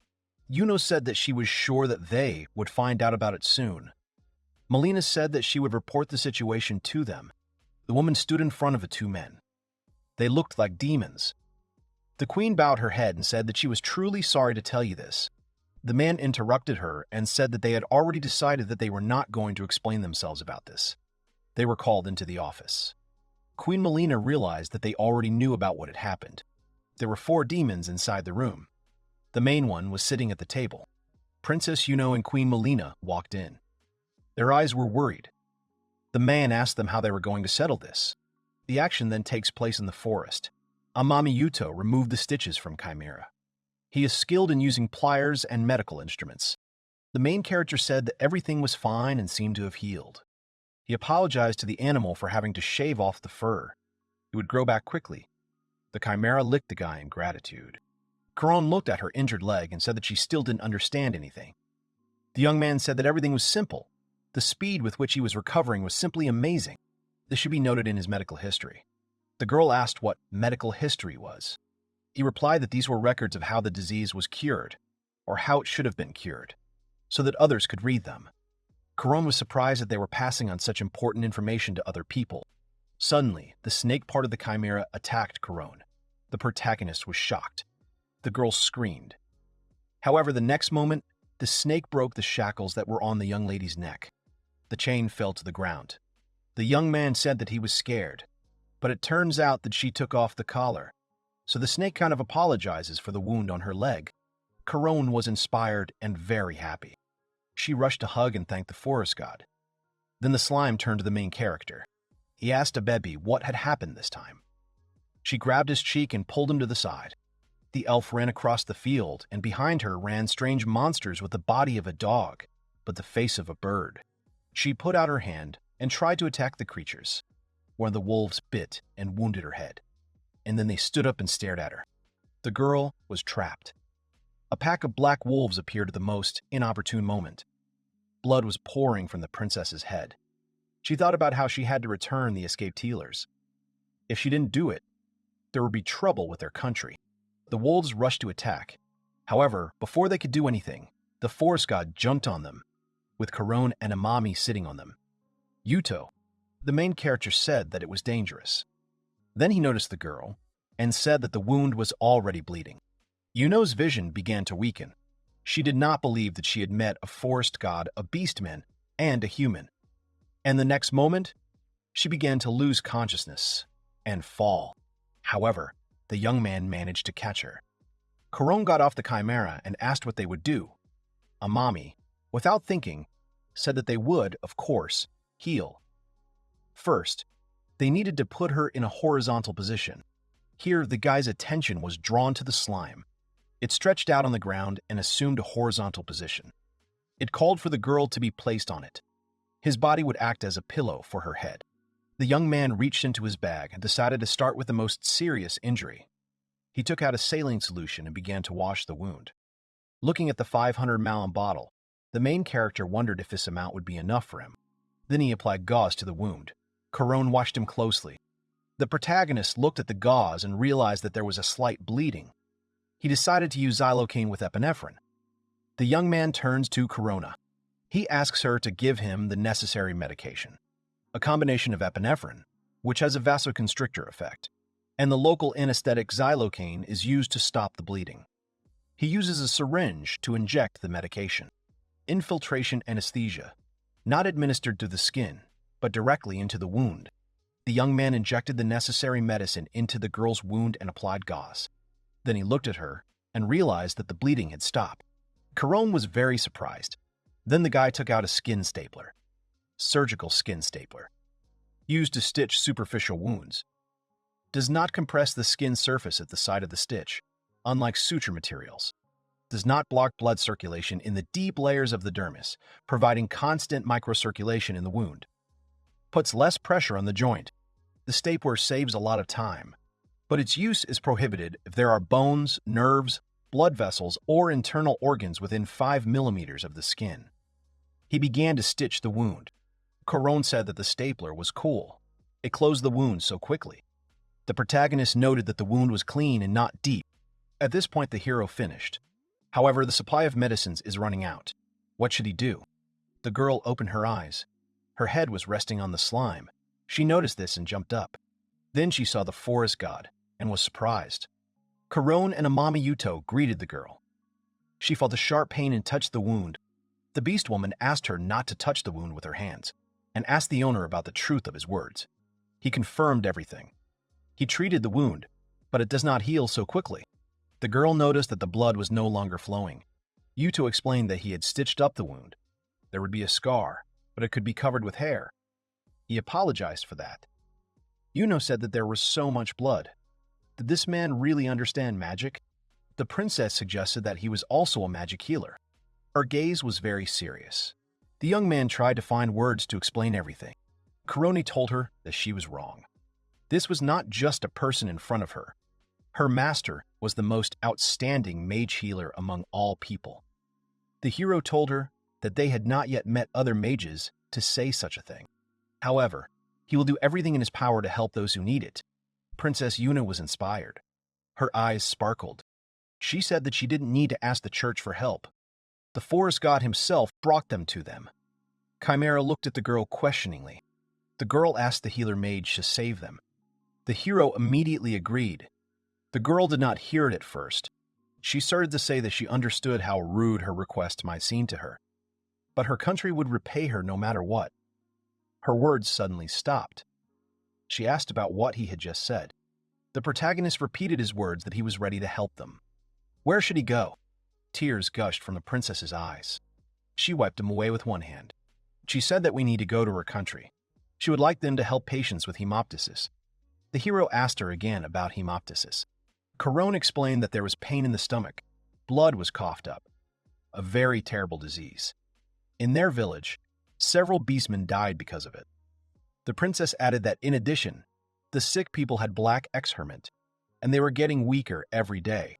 Yuno said that she was sure that they would find out about it soon. Melina said that she would report the situation to them. The woman stood in front of the two men. They looked like demons. The queen bowed her head and said that she was truly sorry to tell you this. The man interrupted her and said that they had already decided that they were not going to explain themselves about this. They were called into the office. Queen Melina realized that they already knew about what had happened. There were 4 demons inside the room. The main one was sitting at the table. Princess Yuno and Queen Melina walked in. Their eyes were worried. The man asked them how they were going to settle this. The action then takes place in the forest. Amino Yuito removed the stitches from Chimera. He is skilled in using pliers and medical instruments. The main character said that everything was fine and seemed to have healed. He apologized to the animal for having to shave off the fur. It would grow back quickly. The Chimera licked the guy in gratitude. Caron looked at her injured leg and said that she still didn't understand anything. The young man said that everything was simple. The speed with which he was recovering was simply amazing. This should be noted in his medical history. The girl asked what medical history was. He replied that these were records of how the disease was cured, or how it should have been cured, so that others could read them. Caron was surprised that they were passing on such important information to other people. Suddenly, the snake part of the Chimera attacked Caron. The protagonist was shocked. The girl screamed. However, the next moment, the snake broke the shackles that were on the young lady's neck. The chain fell to the ground. The young man said that he was scared, but it turns out that she took off the collar. So the snake kind of apologizes for the wound on her leg. Caron was inspired and very happy. She rushed to hug and thank the forest god. Then the slime turned to the main character. He asked Abebi what had happened this time. She grabbed his cheek and pulled him to the side. The elf ran across the field, and behind her ran strange monsters with the body of a dog, but the face of a bird. She put out her hand and tried to attack the creatures. One of the wolves bit and wounded her head, and then they stood up and stared at her. The girl was trapped. A pack of black wolves appeared at the most inopportune moment. Blood was pouring from the princess's head. She thought about how she had to return the escaped healers. If she didn't do it, there would be trouble with their country. The wolves rushed to attack. However, before they could do anything, the forest god jumped on them, with Korone and Amami sitting on them. Yuito, the main character, said that it was dangerous. Then he noticed the girl and said that the wound was already bleeding. Yuno's vision began to weaken. She did not believe that she had met a forest god, a beastman, and a human. And the next moment, she began to lose consciousness and fall. However, the young man managed to catch her. Korone got off the chimera and asked what they would do. Amami, without thinking, said that they would, of course, heal. First, they needed to put her in a horizontal position. Here, the guy's attention was drawn to the slime. It stretched out on the ground and assumed a horizontal position. It called for the girl to be placed on it. His body would act as a pillow for her head. The young man reached into his bag and decided to start with the most serious injury. He took out a saline solution and began to wash the wound. Looking at the 500 ml bottle, the main character wondered if this amount would be enough for him. Then he applied gauze to the wound. Korone watched him closely. The protagonist looked at the gauze and realized that there was a slight bleeding. He decided to use xylocaine with epinephrine. The young man turns to Korone. He asks her to give him the necessary medication, a combination of epinephrine, which has a vasoconstrictor effect, and the local anesthetic xylocaine is used to stop the bleeding. He uses a syringe to inject the medication. Infiltration anesthesia, not administered to the skin, but directly into the wound. The young man injected the necessary medicine into the girl's wound and applied gauze. Then he looked at her and realized that the bleeding had stopped. Korone was very surprised. Then the guy took out a skin stapler, surgical skin stapler, used to stitch superficial wounds. Does not compress the skin surface at the side of the stitch, unlike suture materials. Does not block blood circulation in the deep layers of the dermis, providing constant microcirculation in the wound. Puts less pressure on the joint. The stapler saves a lot of time, but its use is prohibited if there are bones, nerves, blood vessels, or internal organs within 5 millimeters of the skin. He began to stitch the wound. Korone said that the stapler was cool. It closed the wound so quickly. The protagonist noted that the wound was clean and not deep. At this point, the hero finished. However, the supply of medicines is running out. What should he do? The girl opened her eyes. Her head was resting on the slime. She noticed this and jumped up. Then she saw the forest god and was surprised. Korone and Amino Yuito greeted the girl. She felt a sharp pain and touched the wound. The beast woman asked her not to touch the wound with her hands and asked the owner about the truth of his words. He confirmed everything. He treated the wound, but it does not heal so quickly. The girl noticed that the blood was no longer flowing. Yuito explained that he had stitched up the wound. There would be a scar, but it could be covered with hair. He apologized for that. Yuno said that there was so much blood. Did this man really understand magic? The princess suggested that he was also a magic healer. Her gaze was very serious. The young man tried to find words to explain everything. Korone told her that she was wrong. This was not just a person in front of her. Her master was the most outstanding mage healer among all people. The hero told her that they had not yet met other mages to say such a thing. However, he will do everything in his power to help those who need it. Princess Yuna was inspired. Her eyes sparkled. She said that she didn't need to ask the church for help. The forest god himself brought them to them. Chimera looked at the girl questioningly. The girl asked the healer mage to save them. The hero immediately agreed. The girl did not hear it at first. She started to say that she understood how rude her request might seem to her, but her country would repay her no matter what. Her words suddenly stopped. She asked about what he had just said. The protagonist repeated his words that he was ready to help them. Where should he go? Tears gushed from the princess's eyes. She wiped them away with one hand. She said that we need to go to her country. She would like them to help patients with hemoptysis. The hero asked her again about hemoptysis. Korone explained that there was pain in the stomach. Blood was coughed up. A very terrible disease. In their village, several beastmen died because of it. The princess added that in addition, the sick people had black excrement, and they were getting weaker every day.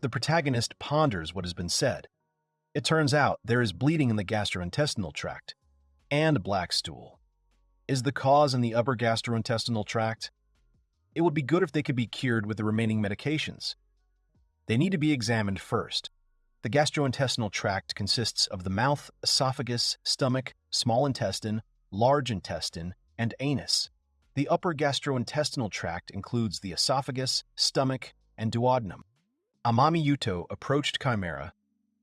The protagonist ponders what has been said. It turns out there is bleeding in the gastrointestinal tract and black stool. Is the cause in the upper gastrointestinal tract? It would be good if they could be cured with the remaining medications. They need to be examined first. The gastrointestinal tract consists of the mouth, esophagus, stomach, small intestine, large intestine, and anus. The upper gastrointestinal tract includes the esophagus, stomach, and duodenum. Amino Yuito approached Chimera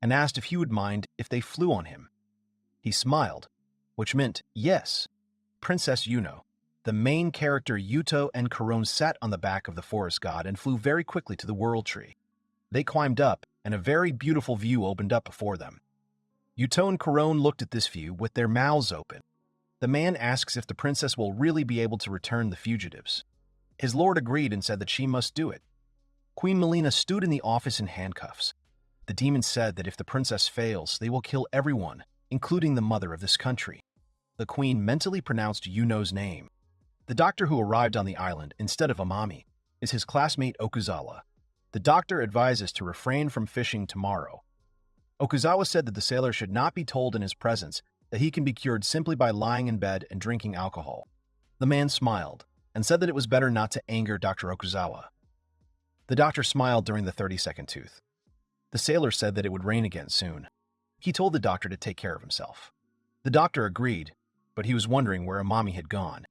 and asked if he would mind if they flew on him. He smiled, which meant yes. Princess Yuno, the main character Yuto and Corone sat on the back of the forest god and flew very quickly to the world tree. They climbed up, and a very beautiful view opened up before them. Yuto and Corone looked at this view with their mouths open. The man asks if the princess will really be able to return the fugitives. His lord agreed and said that she must do it. Queen Melina stood in the office in handcuffs. The demon said that if the princess fails, they will kill everyone, including the mother of this country. The queen mentally pronounced Yuno's name. The doctor who arrived on the island instead of Amami is his classmate Okuzawa. The doctor advises to refrain from fishing tomorrow. Okuzawa said that the sailor should not be told in his presence that he can be cured simply by lying in bed and drinking alcohol. The man smiled and said that it was better not to anger Dr. Okuzawa. The doctor smiled during the 30-second tooth. The sailor said that it would rain again soon. He told the doctor to take care of himself. The doctor agreed, but he was wondering where Amami had gone.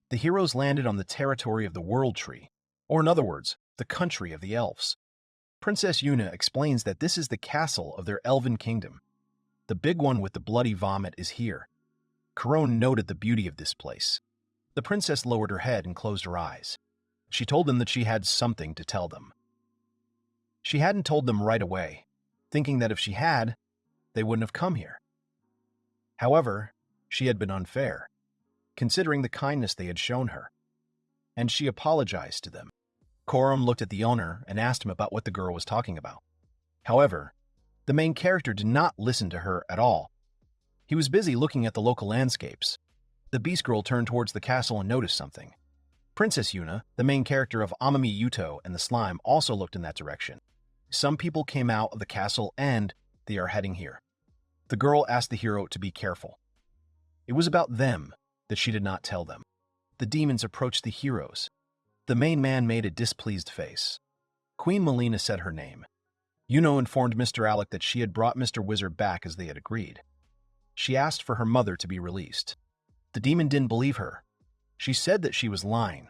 The heroes landed on the territory of the World Tree, or in other words, the country of the elves. Princess Yuna explains that this is the castle of their elven kingdom. The big one with the bloody vomit is here. Corone noted the beauty of this place. The princess lowered her head and closed her eyes. She told them that she had something to tell them. She hadn't told them right away, thinking that if she had, they wouldn't have come here. However, she had been unfair, considering the kindness they had shown her, and she apologized to them. Coram looked at the owner and asked him about what the girl was talking about. However, the main character did not listen to her at all. He was busy looking at the local landscapes. The beast girl turned towards the castle and noticed something. Princess Yuna, the main character of Amami Yuto and the slime, also looked in that direction. Some people came out of the castle and they are heading here. The girl asked the hero to be careful. It was about them that she did not tell them. The demons approached the heroes. The main man made a displeased face. Queen Melina said her name. Yuno informed Mr. Alec that she had brought Mr. Wizard back as they had agreed. She asked for her mother to be released. The demon didn't believe her. She said that she was lying,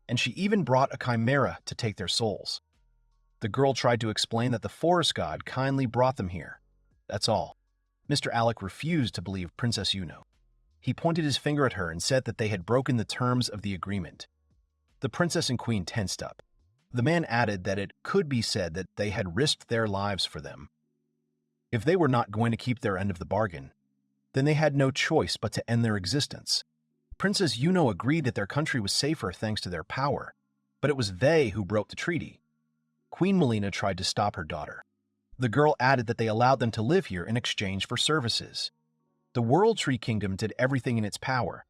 and she even brought a chimera to take their souls. The girl tried to explain that the forest god kindly brought them here. That's all. Mr. Alec refused to believe Princess Yuno. He pointed his finger at her and said that they had broken the terms of the agreement. The princess and queen tensed up. The man added that it could be said that they had risked their lives for them. If they were not going to keep their end of the bargain, then they had no choice but to end their existence. Princess Yuno agreed that their country was safer thanks to their power, but it was they who broke the treaty. Queen Melina tried to stop her daughter. The girl added that they allowed them to live here in exchange for services. The World Tree Kingdom did everything in its power.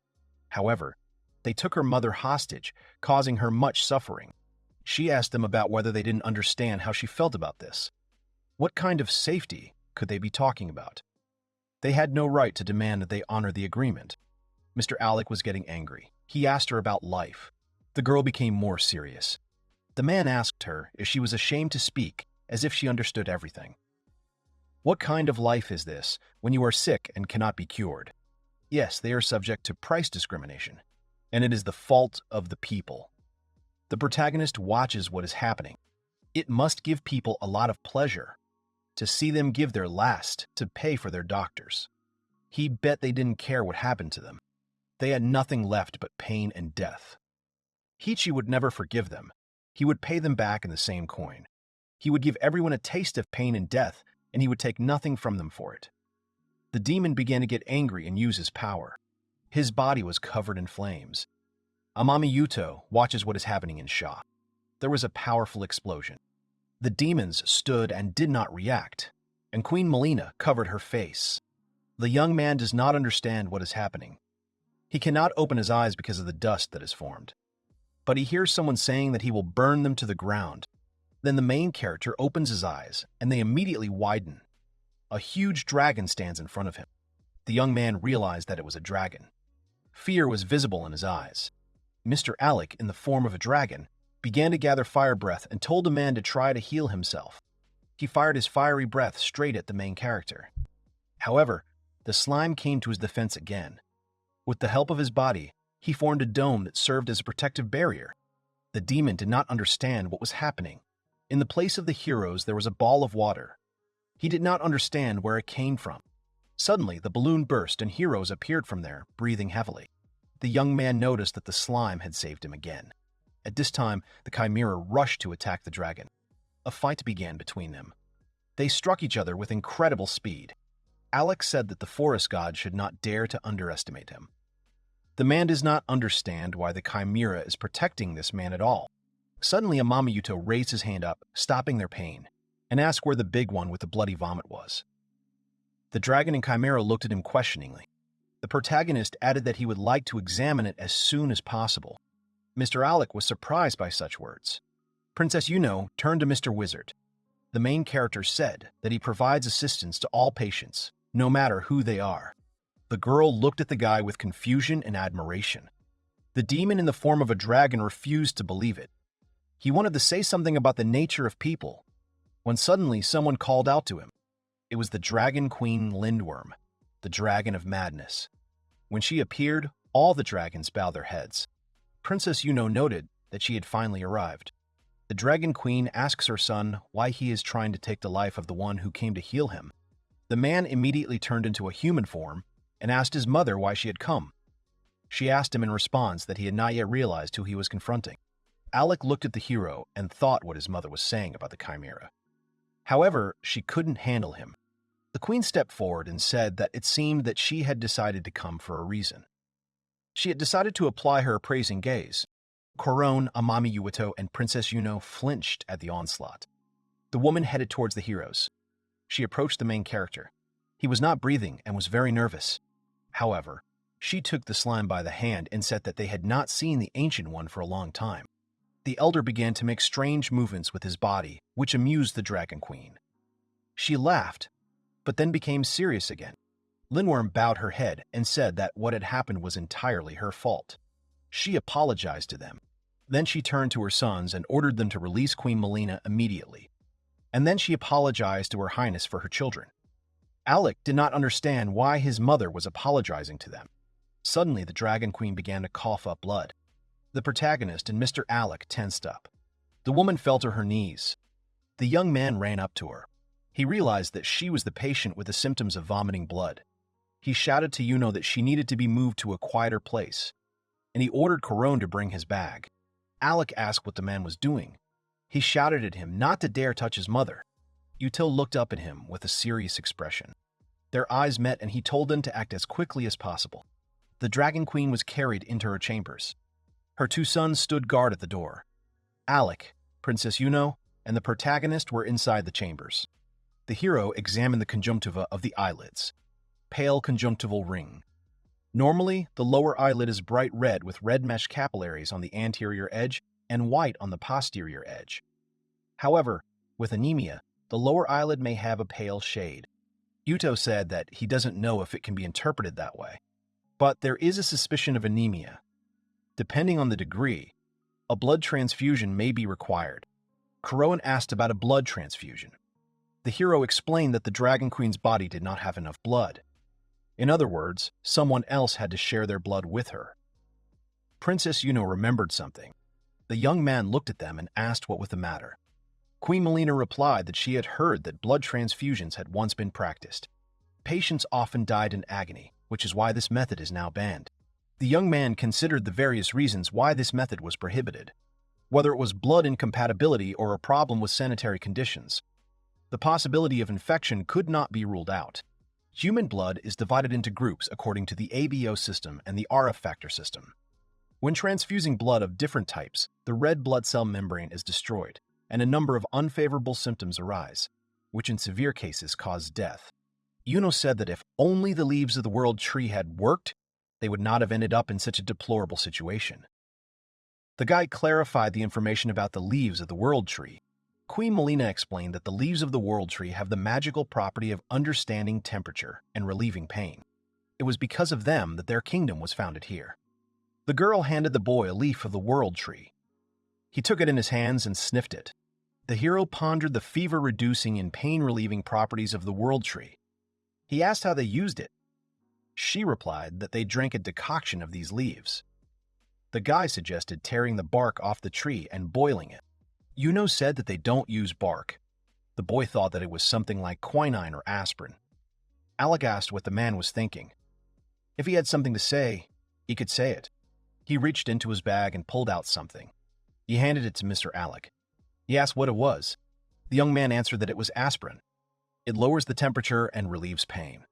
However, they took her mother hostage, causing her much suffering. She asked them about whether they didn't understand how she felt about this. What kind of safety could they be talking about? They had no right to demand that they honor the agreement. Mr. Alec was getting angry. He asked her about life. The girl became more serious. The man asked her if she was ashamed to speak, as if she understood everything. What kind of life is this when you are sick and cannot be cured? Yes, they are subject to price discrimination, and it is the fault of the people. The protagonist watches what is happening. It must give people a lot of pleasure to see them give their last to pay for their doctors. He bet they didn't care what happened to them. They had nothing left but pain and death. Hichi would never forgive them. He would pay them back in the same coin. He would give everyone a taste of pain and death, and he would take nothing from them for it. The demon began to get angry and use his power. His body was covered in flames. Amami Yuto watches what is happening in shock. There was a powerful explosion. The demons stood and did not react, and Queen Melina covered her face. The young man does not understand what is happening. He cannot open his eyes because of the dust that is formed. But he hears someone saying that he will burn them to the ground. Then the main character opens his eyes, and they immediately widen. A huge dragon stands in front of him. The young man realized that it was a dragon. Fear was visible in his eyes. Mr. Alec, in the form of a dragon, began to gather fire breath and told the man to try to heal himself. He fired his fiery breath straight at the main character. However, the slime came to his defense again. With the help of his body, he formed a dome that served as a protective barrier. The demon did not understand what was happening. In the place of the heroes, there was a ball of water. He did not understand where it came from. Suddenly, the balloon burst and heroes appeared from there, breathing heavily. The young man noticed that the slime had saved him again. At this time, the Chimera rushed to attack the dragon. A fight began between them. They struck each other with incredible speed. Alex said that the forest god should not dare to underestimate him. The man does not understand why the Chimera is protecting this man at all. Suddenly, Amino Yuito raised his hand up, stopping their pain, and asked where the big one with the bloody vomit was. The dragon and Chimera looked at him questioningly. The protagonist added that he would like to examine it as soon as possible. Mr. Alec was surprised by such words. Princess Yuno turned to Mr. Wizard. The main character said that he provides assistance to all patients, no matter who they are. The girl looked at the guy with confusion and admiration. The demon in the form of a dragon refused to believe it. He wanted to say something about the nature of people, when suddenly someone called out to him. It was the Dragon Queen Lindworm, the Dragon of Madness. When she appeared, all the dragons bowed their heads. Princess Yuno noted that she had finally arrived. The Dragon Queen asks her son why he is trying to take the life of the one who came to heal him. The man immediately turned into a human form and asked his mother why she had come. She asked him in response that he had not yet realized who he was confronting. Alec looked at the hero and thought what his mother was saying about the Chimera. However, she couldn't handle him. The queen stepped forward and said that it seemed that she had decided to come for a reason. She had decided to apply her appraising gaze. Corone, Amino Yuito, and Princess Yuno flinched at the onslaught. The woman headed towards the heroes. She approached the main character. He was not breathing and was very nervous. However, she took the slime by the hand and said that they had not seen the Ancient One for a long time. The elder began to make strange movements with his body, which amused the Dragon Queen. She laughed, but then became serious again. Lindworm bowed her head and said that what had happened was entirely her fault. She apologized to them. Then she turned to her sons and ordered them to release Queen Melina immediately. And then she apologized to Her Highness for her children. Alec did not understand why his mother was apologizing to them. Suddenly, the Dragon Queen began to cough up blood. The protagonist and Mr. Alec tensed up. The woman fell to her knees. The young man ran up to her. He realized that she was the patient with the symptoms of vomiting blood. He shouted to Yuno that she needed to be moved to a quieter place, and he ordered Corone to bring his bag. Alec asked what the man was doing. He shouted at him not to dare touch his mother. Yuto looked up at him with a serious expression. Their eyes met and he told them to act as quickly as possible. The Dragon Queen was carried into her chambers. Her two sons stood guard at the door. Alec, Princess Yuno, and the protagonist were inside the chambers. The hero examined the conjunctiva of the eyelids. Pale conjunctival ring. Normally, the lower eyelid is bright red with red mesh capillaries on the anterior edge and white on the posterior edge. However, with anemia, the lower eyelid may have a pale shade. Yuto said that he doesn't know if it can be interpreted that way, but there is a suspicion of anemia. Depending on the degree, a blood transfusion may be required. Corone asked about a blood transfusion. The hero explained that the Dragon Queen's body did not have enough blood. In other words, someone else had to share their blood with her. Princess Yuno remembered something. The young man looked at them and asked what was the matter. Queen Melina replied that she had heard that blood transfusions had once been practiced. Patients often died in agony, which is why this method is now banned. The young man considered the various reasons why this method was prohibited, whether it was blood incompatibility or a problem with sanitary conditions. The possibility of infection could not be ruled out. Human blood is divided into groups according to the ABO system and the RF factor system. When transfusing blood of different types, the red blood cell membrane is destroyed, and a number of unfavorable symptoms arise, which in severe cases cause death. Yuno said that if only the leaves of the world tree had worked, they would not have ended up in such a deplorable situation. The guy clarified the information about the leaves of the world tree. Queen Melina explained that the leaves of the World Tree have the magical property of understanding temperature and relieving pain. It was because of them that their kingdom was founded here. The girl handed the boy a leaf of the World Tree. He took it in his hands and sniffed it. The hero pondered the fever-reducing and pain-relieving properties of the World Tree. He asked how they used it. She replied that they drank a decoction of these leaves. The guy suggested tearing the bark off the tree and boiling it. Yuno said that they don't use bark. The boy thought that it was something like quinine or aspirin. Alec asked what the man was thinking. If he had something to say, he could say it. He reached into his bag and pulled out something. He handed it to Mr. Alec. He asked what it was. The young man answered that it was aspirin. It lowers the temperature and relieves pain.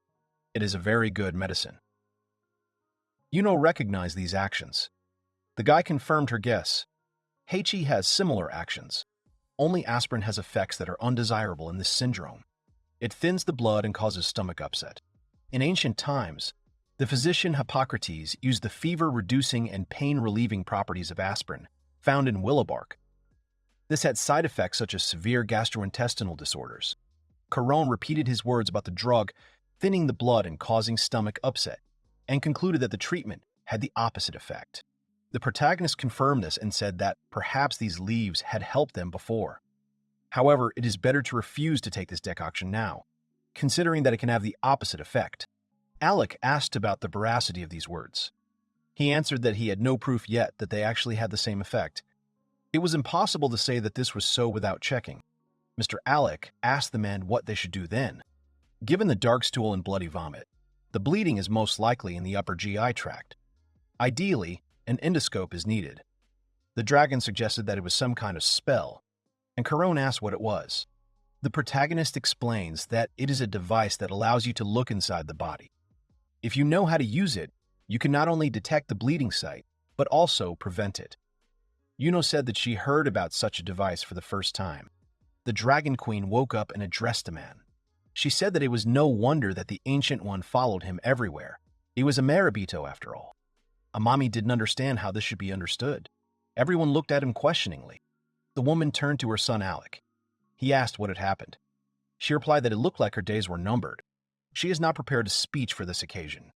It is a very good medicine. Yuno recognized these actions. The guy confirmed her guess. Heichi has similar actions. Only aspirin has effects that are undesirable in this syndrome. It thins the blood and causes stomach upset. In ancient times, the physician Hippocrates used the fever-reducing and pain-relieving properties of aspirin, found in willow bark. This had side effects such as severe gastrointestinal disorders. Caron repeated his words about the drug thinning the blood and causing stomach upset, and concluded that the treatment had the opposite effect. The protagonist confirmed this and said that perhaps these leaves had helped them before. However, it is better to refuse to take this decoction now, considering that it can have the opposite effect. Alec asked about the veracity of these words. He answered that he had no proof yet that they actually had the same effect. It was impossible to say that this was so without checking. Mr. Alec asked the man what they should do then. Given the dark stool and bloody vomit, the bleeding is most likely in the upper GI tract. Ideally, an endoscope is needed. The dragon suggested that it was some kind of spell, and Caron asked what it was. The protagonist explains that it is a device that allows you to look inside the body. If you know how to use it, you can not only detect the bleeding site, but also prevent it. Yuno said that she heard about such a device for the first time. The Dragon Queen woke up and addressed the man. She said that it was no wonder that the Ancient One followed him everywhere. He was a Marabito after all. Amami didn't understand how this should be understood. Everyone looked at him questioningly. The woman turned to her son Alec. He asked what had happened. She replied that it looked like her days were numbered. She is not prepared to speech for this occasion.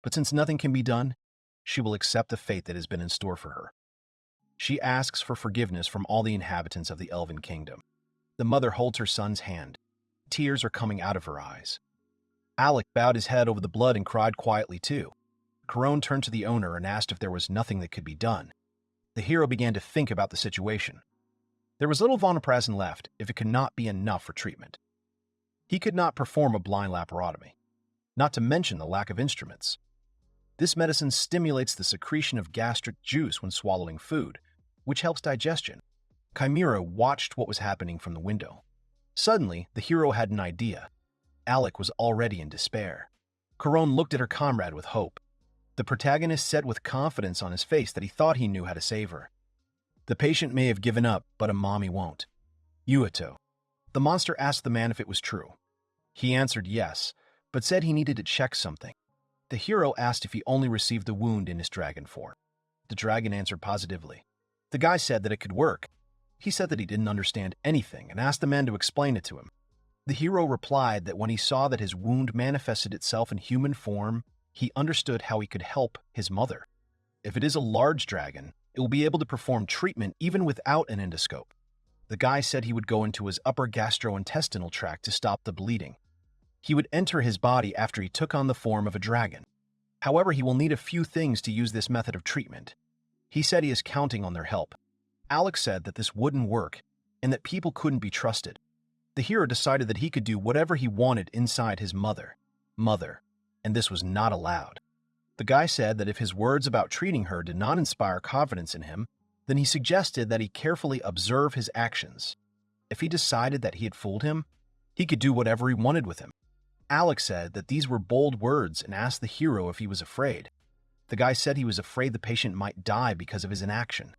But since nothing can be done, she will accept the fate that has been in store for her. She asks for forgiveness from all the inhabitants of the Elven Kingdom. The mother holds her son's hand. Tears are coming out of her eyes. Alec bowed his head over the blood and cried quietly too. Caron turned to the owner and asked if there was nothing that could be done. The hero began to think about the situation. There was little vonoprazan left if it could not be enough for treatment. He could not perform a blind laparotomy, not to mention the lack of instruments. This medicine stimulates the secretion of gastric juice when swallowing food, which helps digestion. Chimera watched what was happening from the window. Suddenly, the hero had an idea. Alec was already in despair. Caron looked at her comrade with hope. The protagonist said with confidence on his face that he thought he knew how to save her. The patient may have given up, but Amami won't. Yuito. The monster asked the man if it was true. He answered yes, but said he needed to check something. The hero asked if he only received the wound in his dragon form. The dragon answered positively. The guy said that it could work. He said that he didn't understand anything and asked the man to explain it to him. The hero replied that when he saw that his wound manifested itself in human form, he understood how he could help his mother. If it is a large dragon, it will be able to perform treatment even without an endoscope. The guy said he would go into his upper gastrointestinal tract to stop the bleeding. He would enter his body after he took on the form of a dragon. However, he will need a few things to use this method of treatment. He said he is counting on their help. Alex said that this wouldn't work and that people couldn't be trusted. The hero decided that he could do whatever he wanted inside his mother, and this was not allowed. The guy said that if his words about treating her did not inspire confidence in him, then he suggested that he carefully observe his actions. If he decided that he had fooled him, he could do whatever he wanted with him. Alex said that these were bold words and asked the hero if he was afraid. The guy said he was afraid the patient might die because of his inaction.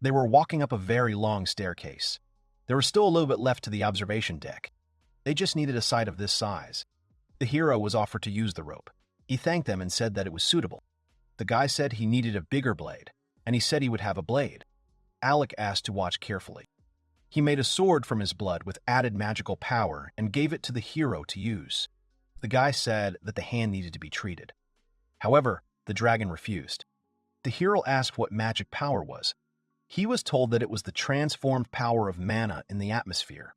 They were walking up a very long staircase. There was still a little bit left to the observation deck. They just needed a site of this size. The hero was offered to use the rope. He thanked them and said that it was suitable. The guy said he needed a bigger blade, and he said he would have a blade. Alec asked to watch carefully. He made a sword from his blood with added magical power and gave it to the hero to use. The guy said that the hand needed to be treated. However, the dragon refused. The hero asked what magic power was. He was told that it was the transformed power of mana in the atmosphere.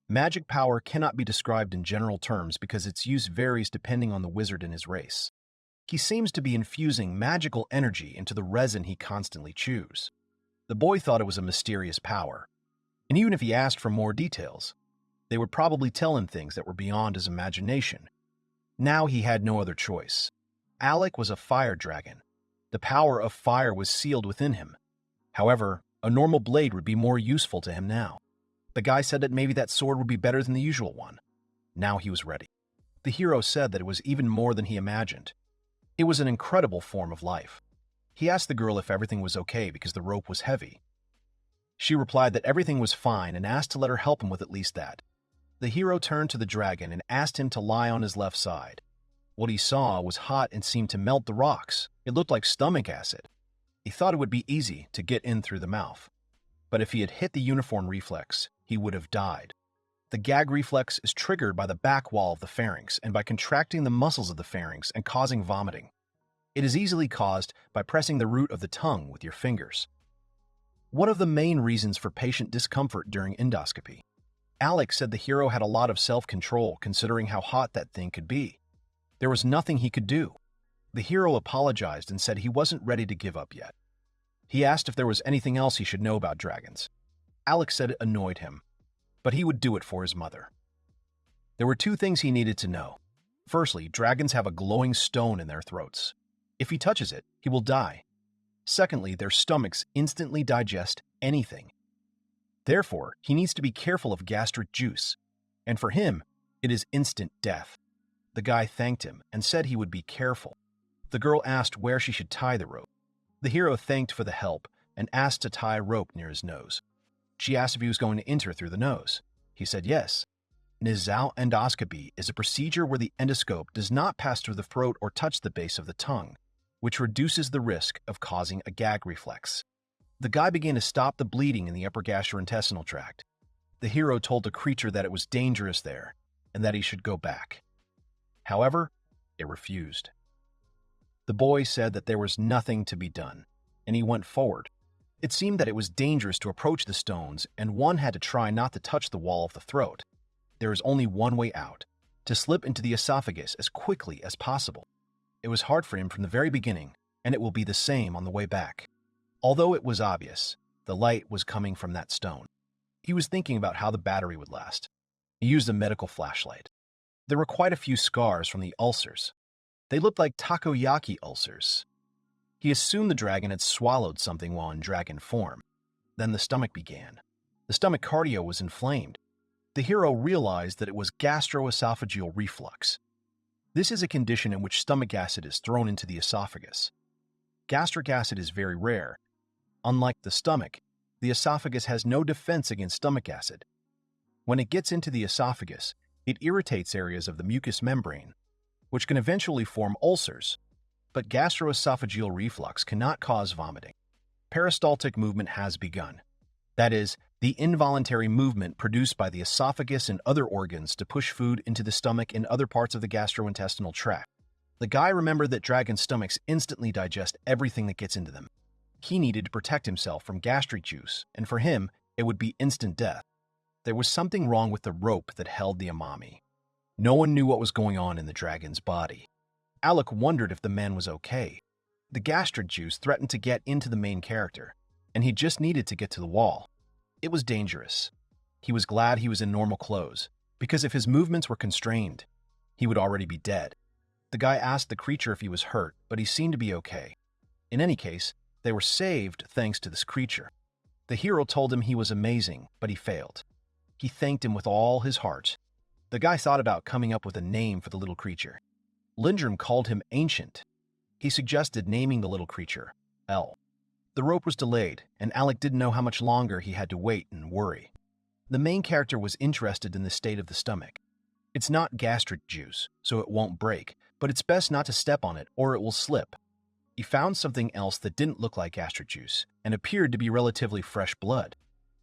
Magic power cannot be described in general terms because its use varies depending on the wizard and his race. He seems to be infusing magical energy into the resin he constantly chews. The boy thought it was a mysterious power, and even if he asked for more details, they would probably tell him things that were beyond his imagination. Now he had no other choice. Alec was a fire dragon. The power of fire was sealed within him. However, a normal blade would be more useful to him now. The guy said that maybe that sword would be better than the usual one. Now he was ready. The hero said that it was even more than he imagined. It was an incredible form of life. He asked the girl if everything was okay because the rope was heavy. She replied that everything was fine and asked to let her help him with at least that. The hero turned to the dragon and asked him to lie on his left side. What he saw was hot and seemed to melt the rocks. It looked like stomach acid. He thought it would be easy to get in through the mouth. But if he had hit the uniform reflex, he would have died. The gag reflex is triggered by the back wall of the pharynx and by contracting the muscles of the pharynx and causing vomiting. It is easily caused by pressing the root of the tongue with your fingers. One of the main reasons for patient discomfort during endoscopy. Alex said the hero had a lot of self-control considering how hot that thing could be. There was nothing he could do. The hero apologized and said he wasn't ready to give up yet. He asked if there was anything else he should know about dragons. Alex said it annoyed him, but he would do it for his mother. There were two things he needed to know. Firstly, dragons have a glowing stone in their throats. If he touches it, he will die. Secondly, their stomachs instantly digest anything. Therefore, he needs to be careful of gastric juice, and for him, it is instant death. The guy thanked him and said he would be careful. The girl asked where she should tie the rope. The hero thanked for the help and asked to tie a rope near his nose. She asked if he was going to enter through the nose. He said yes. Nasal endoscopy is a procedure where the endoscope does not pass through the throat or touch the base of the tongue, which reduces the risk of causing a gag reflex. The guy began to stop the bleeding in the upper gastrointestinal tract. The hero told the creature that it was dangerous there and that he should go back. However, it refused. The boy said that there was nothing to be done, and he went forward. It seemed that it was dangerous to approach the stones, and one had to try not to touch the wall of the throat. There is only one way out, to slip into the esophagus as quickly as possible. It was hard for him from the very beginning, and it will be the same on the way back. Although it was obvious, the light was coming from that stone. He was thinking about how the battery would last. He used a medical flashlight. There were quite a few scars from the ulcers. They looked like takoyaki ulcers. He assumed the dragon had swallowed something while in dragon form. Then the stomach began. The stomach cardio was inflamed. The hero realized that it was gastroesophageal reflux. This is a condition in which stomach acid is thrown into the esophagus. Gastric acid is very rare. Unlike the stomach, the esophagus has no defense against stomach acid. When it gets into the esophagus, it irritates areas of the mucous membrane, which can eventually form ulcers. But gastroesophageal reflux cannot cause vomiting. Peristaltic movement has begun. That is, the involuntary movement produced by the esophagus and other organs to push food into the stomach and other parts of the gastrointestinal tract. The guy remembered that dragon stomachs instantly digest everything that gets into them. He needed to protect himself from gastric juice, and for him, it would be instant death. There was something wrong with the rope that held the amami. No one knew what was going on in the dragon's body. Alec wondered if the man was okay. The gastric juice threatened to get into the main character, and he just needed to get to the wall. It was dangerous. He was glad he was in normal clothes, because if his movements were constrained, he would already be dead. The guy asked the creature if he was hurt, but he seemed to be okay. In any case, they were saved thanks to this creature. The hero told him he was amazing, but he failed. He thanked him with all his heart. The guy thought about coming up with a name for the little creature. Lindrum called him Ancient. He suggested naming the little creature L. The rope was delayed, and Alec didn't know how much longer he had to wait and worry. The main character was interested in the state of the stomach. It's not gastric juice, so it won't break, but it's best not to step on it or it will slip. He found something else that didn't look like gastric juice and appeared to be relatively fresh blood.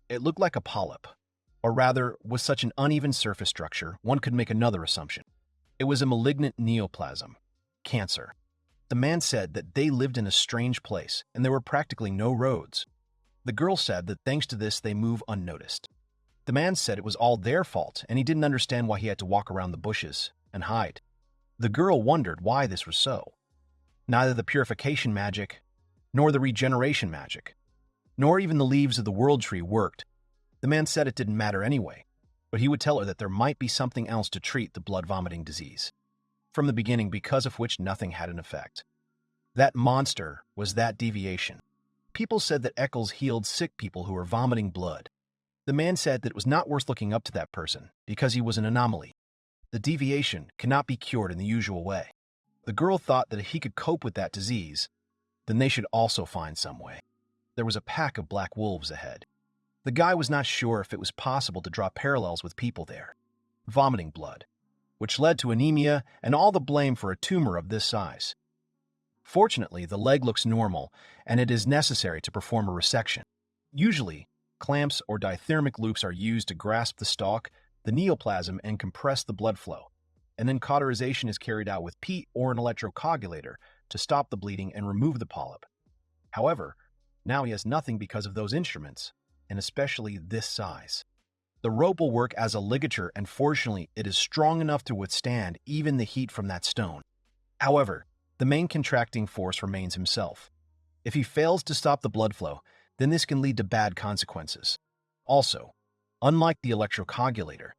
It looked like a polyp, or rather, with such an uneven surface structure, one could make another assumption. It was a malignant neoplasm, cancer. The man said that they lived in a strange place, and there were practically no roads. The girl said that thanks to this they move unnoticed. The man said it was all their fault, and he didn't understand why he had to walk around the bushes and hide. The girl wondered why this was so. Neither the purification magic, nor the regeneration magic, nor even the leaves of the world tree worked. The man said it didn't matter anyway, but he would tell her that there might be something else to treat the blood-vomiting disease, from the beginning because of which nothing had an effect. That monster was that deviation. People said that Eccles healed sick people who were vomiting blood. The man said that it was not worth looking up to that person because he was an anomaly. The deviation cannot be cured in the usual way. The girl thought that if he could cope with that disease, then they should also find some way. There was a pack of black wolves ahead. The guy was not sure if it was possible to draw parallels with people there. Vomiting blood, which led to anemia and all the blame for a tumor of this size. Fortunately, the leg looks normal, and it is necessary to perform a resection. Usually, clamps or dithyrambic loops are used to grasp the stalk, the neoplasm, and compress the blood flow. And then cauterization is carried out with peat or an electrocoagulator to stop the bleeding and remove the polyp. However, now he has nothing because of those instruments, and especially this size. The rope will work as a ligature, and fortunately, it is strong enough to withstand even the heat from that stone. However, the main contracting force remains himself. If he fails to stop the blood flow, then this can lead to bad consequences. Also, unlike the electrocoagulator,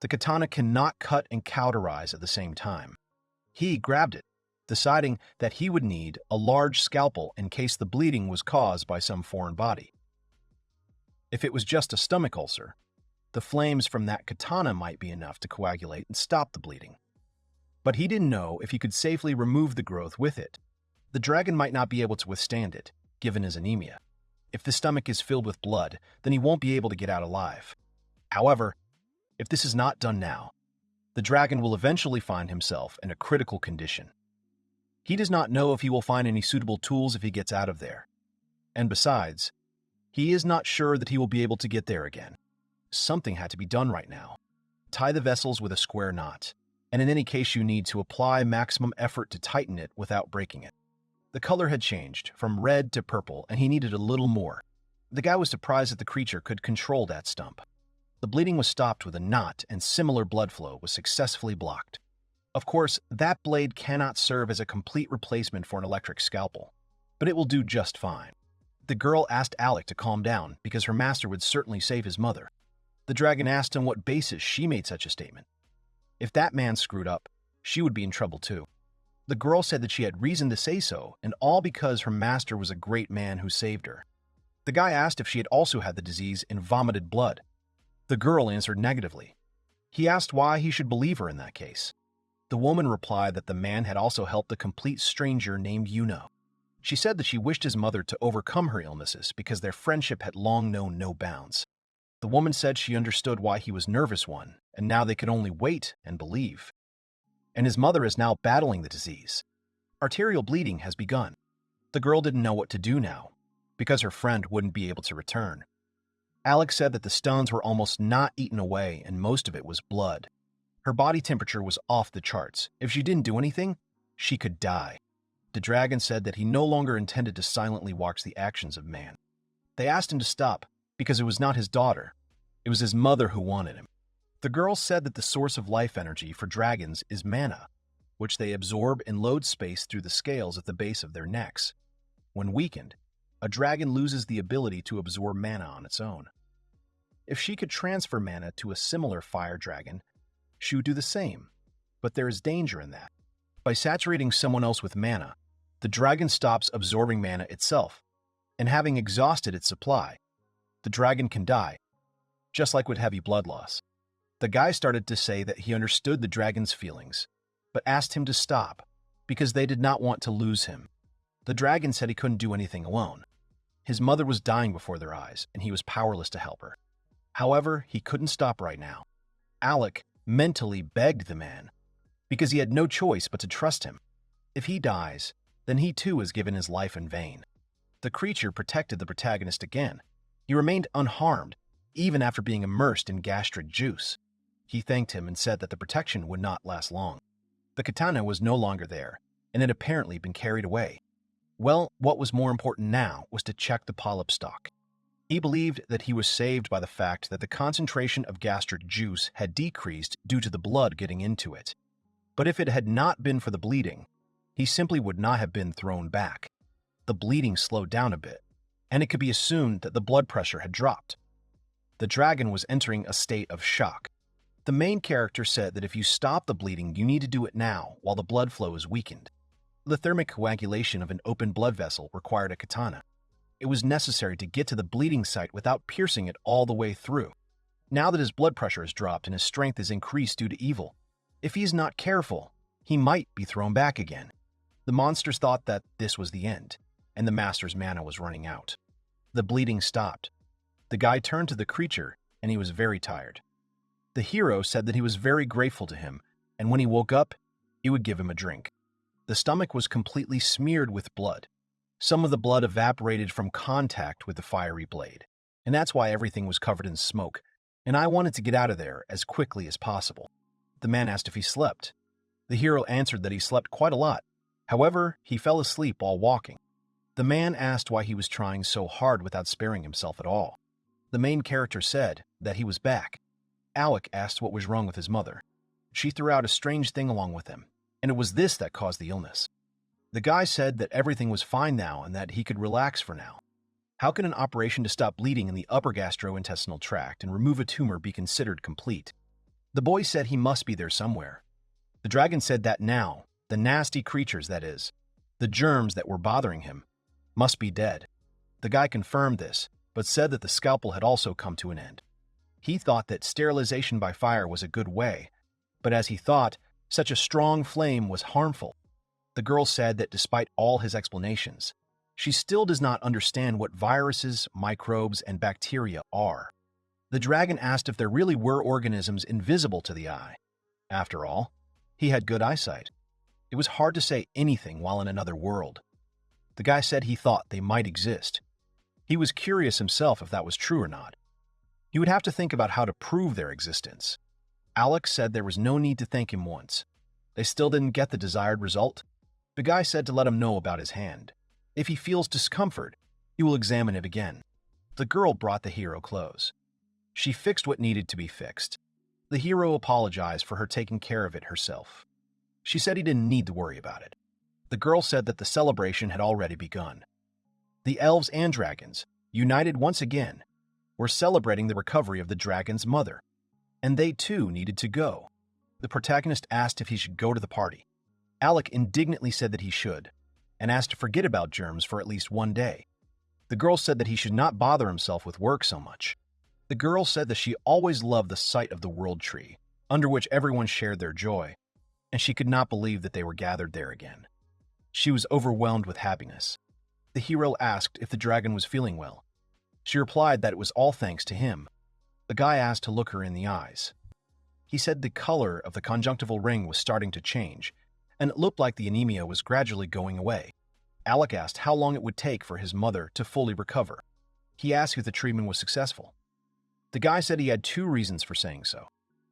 the katana cannot cut and cauterize at the same time. He grabbed it, deciding that he would need a large scalpel in case the bleeding was caused by some foreign body. If it was just a stomach ulcer, the flames from that katana might be enough to coagulate and stop the bleeding. But he didn't know if he could safely remove the growth with it. The dragon might not be able to withstand it, given his anemia. If the stomach is filled with blood, then he won't be able to get out alive. However, if this is not done now, the dragon will eventually find himself in a critical condition. He does not know if he will find any suitable tools if he gets out of there. And besides, he is not sure that he will be able to get there again. Something had to be done right now. Tie the vessels with a square knot, and in any case you need to apply maximum effort to tighten it without breaking it. The color had changed from red to purple, and he needed a little more. The guy was surprised that the creature could control that stump. The bleeding was stopped with a knot, and similar blood flow was successfully blocked. Of course, that blade cannot serve as a complete replacement for an electric scalpel, but it will do just fine. The girl asked Alec to calm down because her master would certainly save his mother. The dragon asked on what basis she made such a statement. If that man screwed up, she would be in trouble too. The girl said that she had reason to say so, and all because her master was a great man who saved her. The guy asked if she had also had the disease and vomited blood. The girl answered negatively. He asked why he should believe her in that case. The woman replied that the man had also helped a complete stranger named Yuno. She said that she wished his mother to overcome her illnesses because their friendship had long known no bounds. The woman said she understood why he was nervous one, and now they could only wait and believe. And his mother is now battling the disease. Arterial bleeding has begun. The girl didn't know what to do now, because her friend wouldn't be able to return. Alex said that the stones were almost not eaten away and most of it was blood. Her body temperature was off the charts. If she didn't do anything, she could die. The dragon said that he no longer intended to silently watch the actions of man. They asked him to stop because it was not his daughter. It was his mother who wanted him. The girl said that the source of life energy for dragons is mana, which they absorb and load space through the scales at the base of their necks. When weakened, a dragon loses the ability to absorb mana on its own. If she could transfer mana to a similar fire dragon, she would do the same, but there is danger in that. By saturating someone else with mana, the dragon stops absorbing mana itself, and having exhausted its supply, the dragon can die, just like with heavy blood loss. The guy started to say that he understood the dragon's feelings, but asked him to stop because they did not want to lose him. The dragon said he couldn't do anything alone. His mother was dying before their eyes, and he was powerless to help her. However, he couldn't stop right now. Alec mentally begged the man, because he had no choice but to trust him. If he dies, then he too is given his life in vain. The creature protected the protagonist again. He remained unharmed, even after being immersed in gastric juice. He thanked him and said that the protection would not last long. The katana was no longer there, and had apparently been carried away. Well, what was more important now was to check the polyp stock. He believed that he was saved by the fact that the concentration of gastric juice had decreased due to the blood getting into it. But if it had not been for the bleeding, he simply would not have been thrown back. The bleeding slowed down a bit, and it could be assumed that the blood pressure had dropped. The dragon was entering a state of shock. The main character said that if you stop the bleeding, you need to do it now while the blood flow is weakened. The thermic coagulation of an open blood vessel required a katana. It was necessary to get to the bleeding site without piercing it all the way through. Now that his blood pressure has dropped and his strength is increased due to evil, if he's not careful, he might be thrown back again. The monsters thought that this was the end, and the master's mana was running out. The bleeding stopped. The guy turned to the creature, and he was very tired. The hero said that he was very grateful to him, and when he woke up, he would give him a drink. The stomach was completely smeared with blood. Some of the blood evaporated from contact with the fiery blade, and that's why everything was covered in smoke, and I wanted to get out of there as quickly as possible. The man asked if he slept. The hero answered that he slept quite a lot. However, he fell asleep while walking. The man asked why he was trying so hard without sparing himself at all. The main character said that he was back. Alec asked what was wrong with his mother. She threw out a strange thing along with him, and it was this that caused the illness. The guy said that everything was fine now and that he could relax for now. How can an operation to stop bleeding in the upper gastrointestinal tract and remove a tumor be considered complete? The boy said he must be there somewhere. The dragon said that now, the nasty creatures, that is, the germs that were bothering him, must be dead. The guy confirmed this, but said that the scalpel had also come to an end. He thought that sterilization by fire was a good way, but as he thought, such a strong flame was harmful. The girl said that despite all his explanations, she still does not understand what viruses, microbes, and bacteria are. The dragon asked if there really were organisms invisible to the eye. After all, he had good eyesight. It was hard to say anything while in another world. The guy said he thought they might exist. He was curious himself if that was true or not. He would have to think about how to prove their existence. Alex said there was no need to thank him once. They still didn't get the desired result. The guy said to let him know about his hand. If he feels discomfort, he will examine it again. The girl brought the hero clothes. She fixed what needed to be fixed. The hero apologized for her taking care of it herself. She said he didn't need to worry about it. The girl said that the celebration had already begun. The elves and dragons, united once again, were celebrating the recovery of the dragon's mother, and they too needed to go. The protagonist asked if he should go to the party. Alec indignantly said that he should, and asked to forget about germs for at least one day. The girl said that he should not bother himself with work so much. The girl said that she always loved the sight of the world tree, under which everyone shared their joy, and she could not believe that they were gathered there again. She was overwhelmed with happiness. The hero asked if the dragon was feeling well. She replied that it was all thanks to him. The guy asked to look her in the eyes. He said the color of the conjunctival ring was starting to change, and it looked like the anemia was gradually going away. Alec asked how long it would take for his mother to fully recover. He asked if the treatment was successful. The guy said he had two reasons for saying so.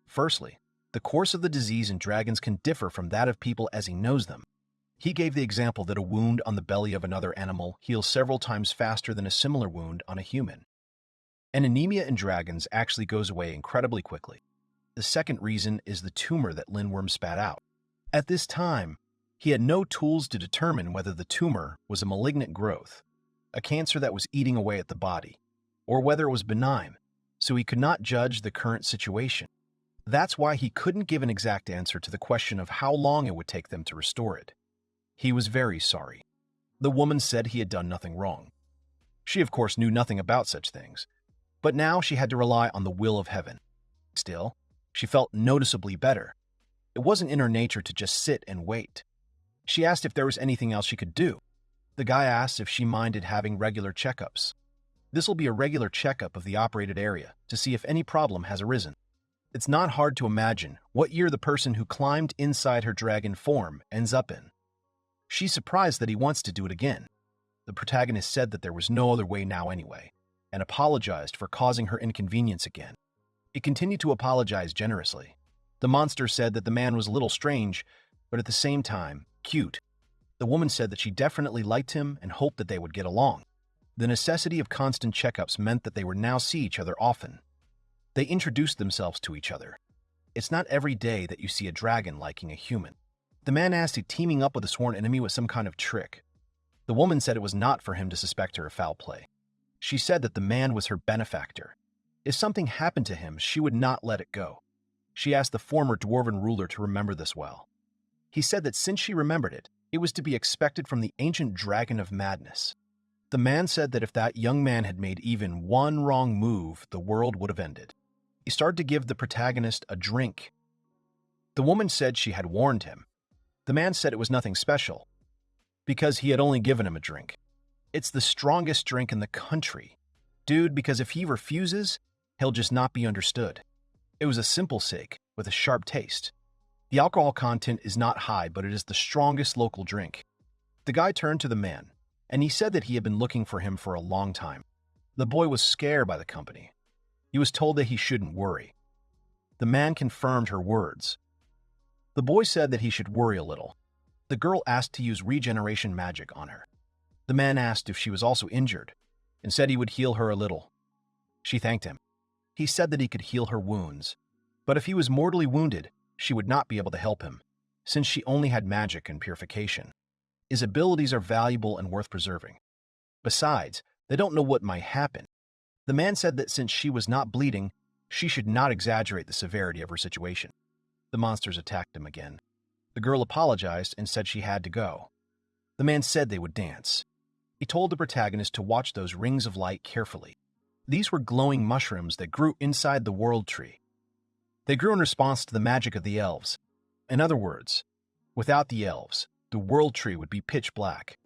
Firstly, the course of the disease in dragons can differ from that of people as he knows them. He gave the example that a wound on the belly of another animal heals several times faster than a similar wound on a human. And anemia in dragons actually goes away incredibly quickly. The second reason is the tumor that Lindworm spat out. At this time, he had no tools to determine whether the tumor was a malignant growth, a cancer that was eating away at the body, or whether it was benign, so he could not judge the current situation. That's why he couldn't give an exact answer to the question of how long it would take them to restore it. He was very sorry. The woman said he had done nothing wrong. She, of course, knew nothing about such things, but now she had to rely on the will of heaven. Still, she felt noticeably better. It wasn't in her nature to just sit and wait. She asked if there was anything else she could do. The guy asked if she minded having regular checkups. This will be a regular checkup of the operated area to see if any problem has arisen. It's not hard to imagine what year the person who climbed inside her dragon form ends up in. She's surprised that he wants to do it again. The protagonist said that there was no other way now anyway. and apologized for causing her inconvenience again. It continued to apologize generously. The monster said that the man was a little strange, but at the same time, cute. The woman said that she definitely liked him and hoped that they would get along. The necessity of constant checkups meant that they would now see each other often. They introduced themselves to each other. It's not every day that you see a dragon liking a human. The man asked if teaming up with a sworn enemy was some kind of trick. The woman said it was not for him to suspect her of foul play. She said that the man was her benefactor. If something happened to him, she would not let it go. She asked the former dwarven ruler to remember this well. He said that since she remembered it, it was to be expected from the ancient dragon of madness. The man said that if that young man had made even one wrong move, the world would have ended. He started to give the protagonist a drink. The woman said she had warned him. The man said it was nothing special, because he had only given him a drink. It's the strongest drink in the country. Dude, because if he refuses, he'll just not be understood. It was a simple sake, with a sharp taste. The alcohol content is not high, but it is the strongest local drink. The guy turned to the man, and he said that he had been looking for him for a long time. The boy was scared by the company. He was told that he shouldn't worry. The man confirmed her words. The boy said that he should worry a little. The girl asked to use regeneration magic on her. The man asked if she was also injured, and said he would heal her a little. She thanked him. He said that he could heal her wounds, but if he was mortally wounded, she would not be able to help him, since she only had magic and purification. His abilities are valuable and worth preserving. Besides, they don't know what might happen. The man said that since she was not bleeding, she should not exaggerate the severity of her situation. The monsters attacked him again. The girl apologized and said she had to go. The man said they would dance. He told the protagonist to watch those rings of light carefully. These were glowing mushrooms that grew inside the world tree. They grew in response to the magic of the elves. In other words, without the elves, the world tree would be pitch black.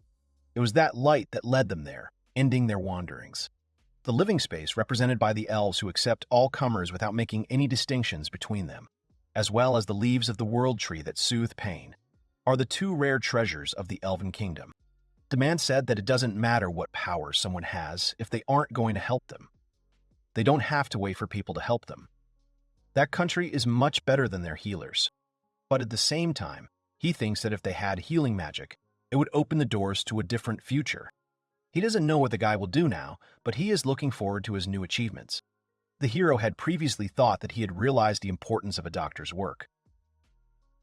It was that light that led them there, ending their wanderings. The living space, represented by the elves who accept all comers without making any distinctions between them, as well as the leaves of the world tree that soothe pain, are the two rare treasures of the elven kingdom. The man said that it doesn't matter what power someone has if they aren't going to help them. They don't have to wait for people to help them. That country is much better than their healers. But at the same time, he thinks that if they had healing magic, it would open the doors to a different future. He doesn't know what the guy will do now, but he is looking forward to his new achievements. The hero had previously thought that he had realized the importance of a doctor's work.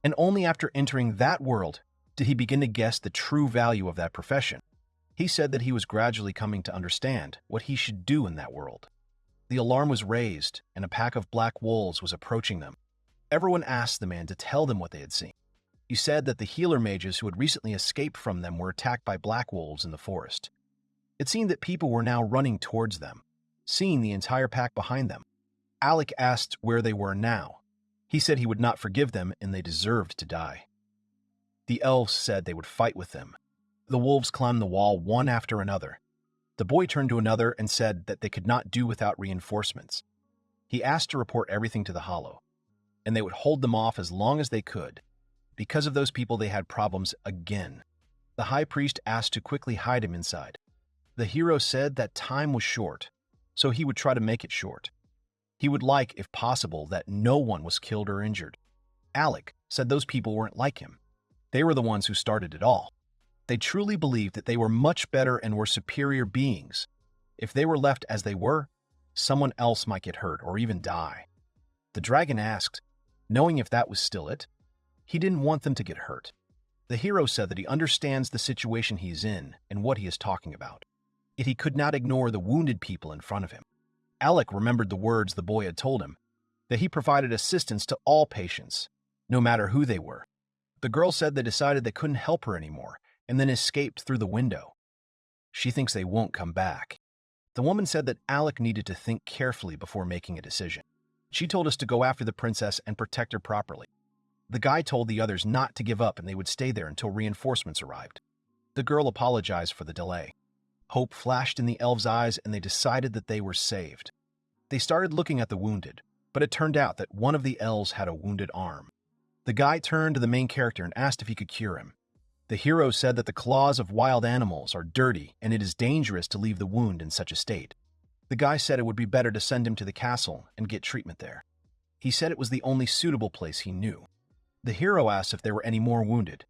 And only after entering that world did he begin to guess the true value of that profession. He said that he was gradually coming to understand what he should do in that world. The alarm was raised, and a pack of black wolves was approaching them. Everyone asked the man to tell them what they had seen. He said that the healer mages who had recently escaped from them were attacked by black wolves in the forest. It seemed that people were now running towards them, seeing the entire pack behind them. Alec asked where they were now. He said he would not forgive them and they deserved to die. The elves said they would fight with them. The wolves climbed the wall one after another. The boy turned to another and said that they could not do without reinforcements. He asked to report everything to the Hollow, and they would hold them off as long as they could. Because of those people, they had problems again. The high priest asked to quickly hide him inside. The hero said that time was short, so he would try to make it short. He would like, if possible, that no one was killed or injured. Alec said those people weren't like him. They were the ones who started it all. They truly believed that they were much better and were superior beings. If they were left as they were, someone else might get hurt or even die. The dragon asked, knowing if that was still it. He didn't want them to get hurt. The hero said that he understands the situation he's in and what he is talking about. Yet he could not ignore the wounded people in front of him. Alec remembered the words the boy had told him, that he provided assistance to all patients, no matter who they were. The girl said they decided they couldn't help her anymore and then escaped through the window. She thinks they won't come back. The woman said that Alec needed to think carefully before making a decision. She told us to go after the princess and protect her properly. The guy told the others not to give up and they would stay there until reinforcements arrived. The girl apologized for the delay. Hope flashed in the elves' eyes and they decided that they were saved. They started looking at the wounded, but it turned out that one of the elves had a wounded arm. The guy turned to the main character and asked if he could cure him. The hero said that the claws of wild animals are dirty and it is dangerous to leave the wound in such a state. The guy said it would be better to send him to the castle and get treatment there. He said it was the only suitable place he knew. The hero asked if there were any more wounded.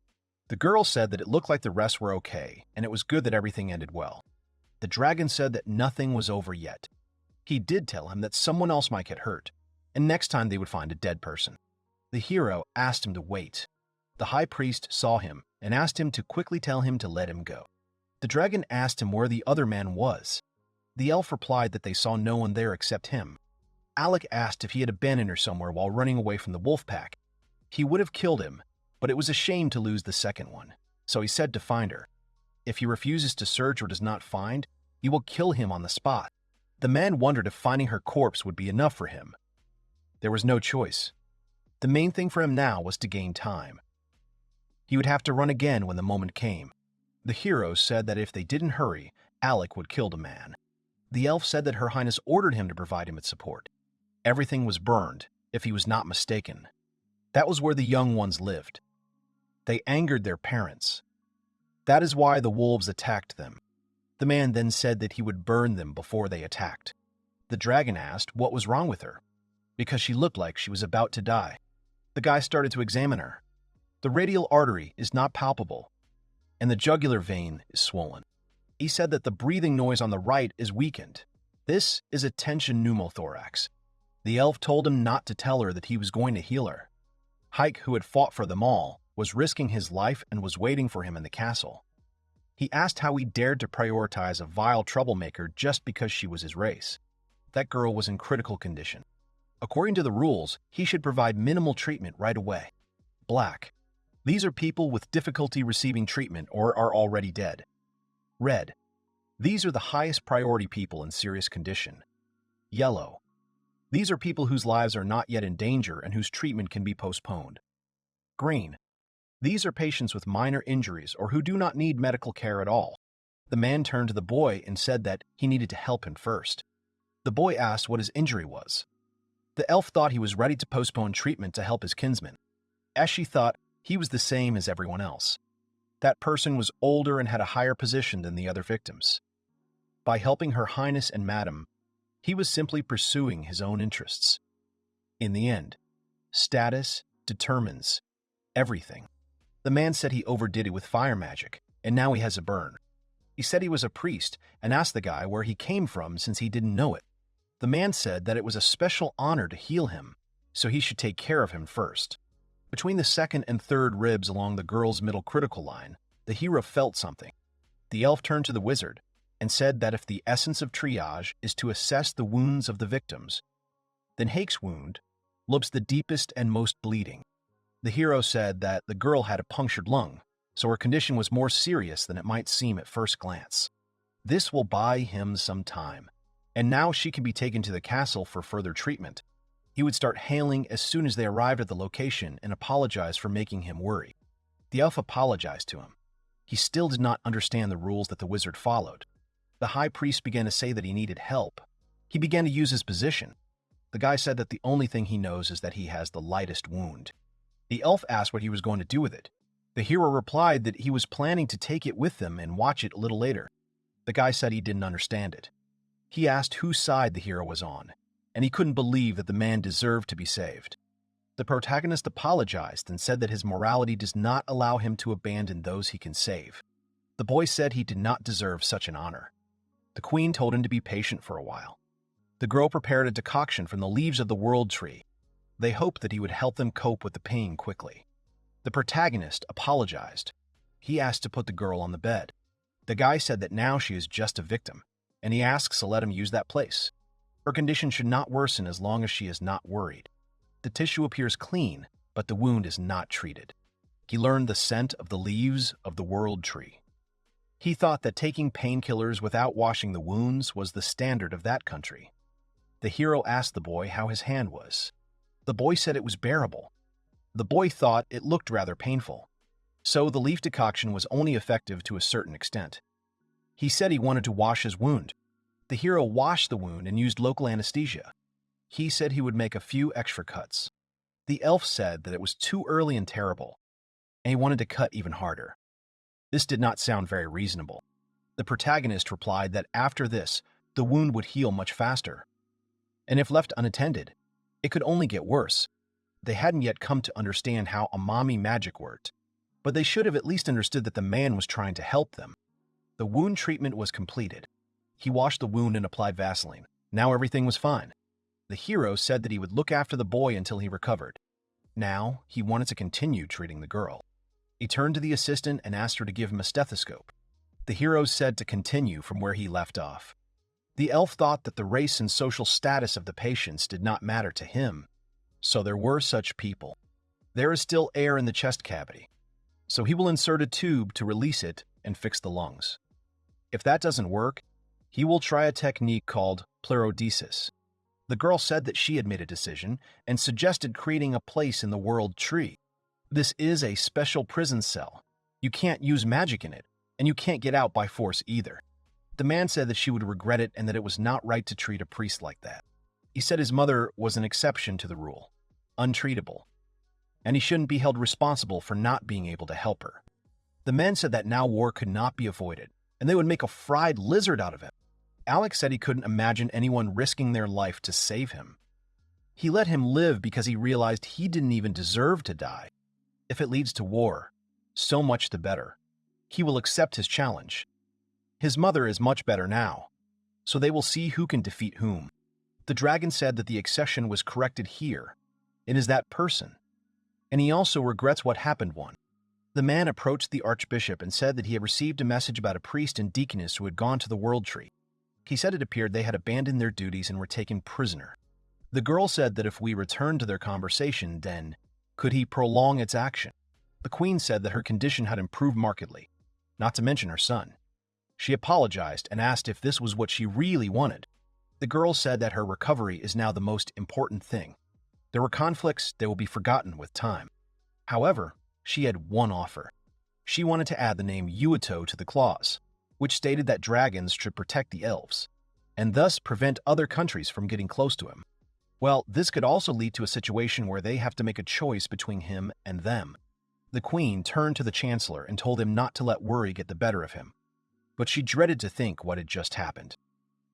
The girl said that it looked like the rest were okay, and it was good that everything ended well. The dragon said that nothing was over yet. He did tell him that someone else might get hurt, and next time they would find a dead person. The hero asked him to wait. The high priest saw him and asked him to quickly tell him to let him go. The dragon asked him where the other man was. The elf replied that they saw no one there except him. Alec asked if he had abandoned her somewhere while running away from the wolf pack. He would have killed him, but it was a shame to lose the second one, so he said to find her. If he refuses to search or does not find, he will kill him on the spot. The man wondered if finding her corpse would be enough for him. There was no choice. The main thing for him now was to gain time. He would have to run again when the moment came. The hero said that if they didn't hurry, Alec would kill the man. The elf said that Her Highness ordered him to provide him with support. Everything was burned, if he was not mistaken. That was where the young ones lived. They angered their parents. That is why the wolves attacked them. The man then said that he would burn them before they attacked. The dragon asked what was wrong with her, because she looked like she was about to die. The guy started to examine her. The radial artery is not palpable, and the jugular vein is swollen. He said that the breathing noise on the right is weakened. This is a tension pneumothorax. The elf told him not to tell her that he was going to heal her. Hike, who had fought for them all, was risking his life and was waiting for him in the castle. He asked how he dared to prioritize a vile troublemaker just because she was his race. That girl was in critical condition. According to the rules, he should provide minimal treatment right away. Black. These are people with difficulty receiving treatment or are already dead. Red. These are the highest priority people in serious condition. Yellow. These are people whose lives are not yet in danger and whose treatment can be postponed. Green. These are patients with minor injuries or who do not need medical care at all. The man turned to the boy and said that he needed to help him first. The boy asked what his injury was. The elf thought he was ready to postpone treatment to help his kinsman. As she thought, he was the same as everyone else. That person was older and had a higher position than the other victims. By helping Her Highness and Madam, he was simply pursuing his own interests. In the end, status determines everything. The man said he overdid it with fire magic, and now he has a burn. He said he was a priest and asked the guy where he came from since he didn't know it. The man said that it was a special honor to heal him, so he should take care of him first. Between the second and third ribs along the girl's middle critical line, the hero felt something. The elf turned to the wizard and said that if the essence of triage is to assess the wounds of the victims, then Hake's wound looks the deepest and most bleeding. The hero said that the girl had a punctured lung, so her condition was more serious than it might seem at first glance. This will buy him some time, and now she can be taken to the castle for further treatment. He would start hailing as soon as they arrived at the location and apologize for making him worry. The elf apologized to him. He still did not understand the rules that the wizard followed. The high priest began to say that he needed help. He began to use his position. The guy said that the only thing he knows is that he has the lightest wound. The elf asked what he was going to do with it. The hero replied that he was planning to take it with them and watch it a little later. The guy said he didn't understand it. He asked whose side the hero was on, and he couldn't believe that the man deserved to be saved. The protagonist apologized and said that his morality does not allow him to abandon those he can save. The boy said he did not deserve such an honor. The queen told him to be patient for a while. The girl prepared a decoction from the leaves of the world tree. They hoped that he would help them cope with the pain quickly. The protagonist apologized. He asked to put the girl on the bed. The guy said that now she is just a victim, and he asks to let him use that place. Her condition should not worsen as long as she is not worried. The tissue appears clean, but the wound is not treated. He learned the scent of the leaves of the world tree. He thought that taking painkillers without washing the wounds was the standard of that country. The hero asked the boy how his hand was. The boy said it was bearable. The boy thought it looked rather painful, so the leaf decoction was only effective to a certain extent. He said he wanted to wash his wound. The hero washed the wound and used local anesthesia. He said he would make a few extra cuts. The elf said that it was too early and terrible, and he wanted to cut even harder. This did not sound very reasonable. The protagonist replied that after this, the wound would heal much faster. And if left unattended, it could only get worse. They hadn't yet come to understand how amami magic worked, but they should have at least understood that the man was trying to help them. The wound treatment was completed. He washed the wound and applied Vaseline. Now everything was fine. The hero said that he would look after the boy until he recovered. Now, he wanted to continue treating the girl. He turned to the assistant and asked her to give him a stethoscope. The hero said to continue from where he left off. The elf thought that the race and social status of the patients did not matter to him, so there were such people. There is still air in the chest cavity, so he will insert a tube to release it and fix the lungs. If that doesn't work, he will try a technique called pleurodesis. The girl said that she had made a decision and suggested creating a place in the world tree. This is a special prison cell. You can't use magic in it, and you can't get out by force either. The man said that she would regret it and that it was not right to treat a priest like that. He said his mother was an exception to the rule, untreatable, and he shouldn't be held responsible for not being able to help her. The men said that now war could not be avoided, and they would make a fried lizard out of him. Alex said he couldn't imagine anyone risking their life to save him. He let him live because he realized he didn't even deserve to die. If it leads to war, so much the better. He will accept his challenge. His mother is much better now, so they will see who can defeat whom. The dragon said that the accession was corrected here. It is that person. And he also regrets what happened one. The man approached the archbishop and said that he had received a message about a priest and deaconess who had gone to the world tree. He said it appeared they had abandoned their duties and were taken prisoner. The girl said that if we returned to their conversation, then could he prolong its action? The queen said that her condition had improved markedly, not to mention her son. She apologized and asked if this was what she really wanted. The girl said that her recovery is now the most important thing. There were conflicts that will be forgotten with time. However, she had one offer. She wanted to add the name Yuito to the clause, which stated that dragons should protect the elves, and thus prevent other countries from getting close to him. Well, this could also lead to a situation where they have to make a choice between him and them. The queen turned to the chancellor and told him not to let worry get the better of him, but she dreaded to think what had just happened.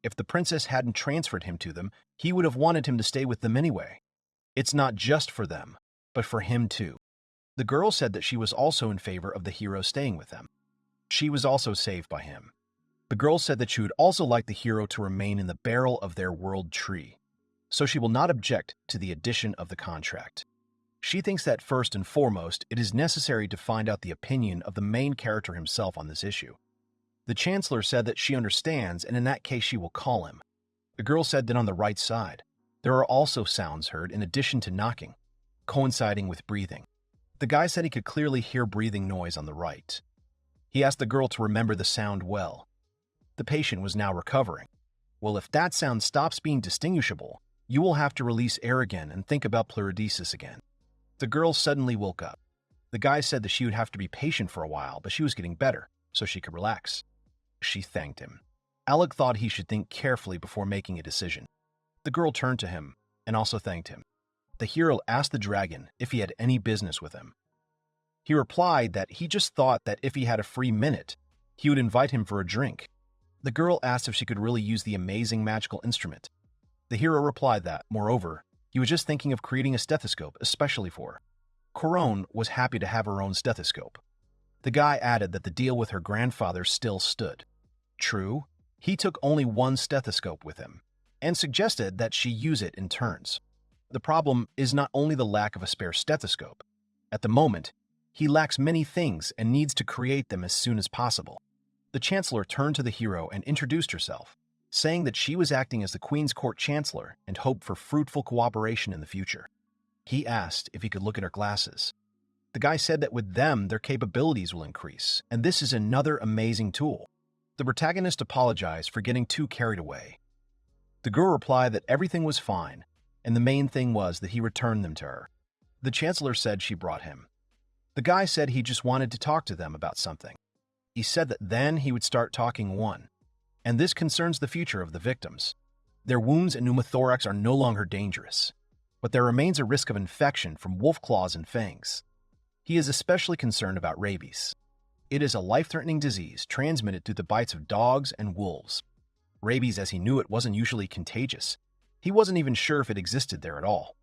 If the princess hadn't transferred him to them, he would have wanted him to stay with them anyway. It's not just for them, but for him too. The girl said that she was also in favor of the hero staying with them. She was also saved by him. The girl said that she would also like the hero to remain in the barrel of their world tree, so she will not object to the addition of the contract. She thinks that first and foremost, it is necessary to find out the opinion of the main character himself on this issue. The chancellor said that she understands, and in that case she will call him. The girl said that on the right side, there are also sounds heard in addition to knocking, coinciding with breathing. The guy said he could clearly hear breathing noise on the right. He asked the girl to remember the sound well. The patient was now recovering. Well, if that sound stops being distinguishable, you will have to release air again and think about pleurodesis again. The girl suddenly woke up. The guy said that she would have to be patient for a while, but she was getting better, so she could relax. She thanked him. Alec thought he should think carefully before making a decision. The girl turned to him and also thanked him. The hero asked the dragon if he had any business with him. He replied that he just thought that if he had a free minute, he would invite him for a drink. The girl asked if she could really use the amazing magical instrument. The hero replied that, moreover, he was just thinking of creating a stethoscope especially for her. Corone was happy to have her own stethoscope. The guy added that the deal with her grandfather still stood. True, he took only one stethoscope with him, and suggested that she use it in turns. The problem is not only the lack of a spare stethoscope. At the moment, he lacks many things and needs to create them as soon as possible. The chancellor turned to the hero and introduced herself, saying that she was acting as the Queen's Court Chancellor and hoped for fruitful cooperation in the future. He asked if he could look at her glasses. The guy said that with them, their capabilities will increase, and this is another amazing tool. The protagonist apologized for getting too carried away. The girl replied that everything was fine, and the main thing was that he returned them to her. The chancellor said she brought him. The guy said he just wanted to talk to them about something. He said that then he would start talking one, and this concerns the future of the victims. Their wounds and pneumothorax are no longer dangerous, but there remains a risk of infection from wolf claws and fangs. He is especially concerned about rabies. It is a life-threatening disease transmitted through the bites of dogs and wolves. Rabies, as he knew it, wasn't usually contagious. He wasn't even sure if it existed there at all.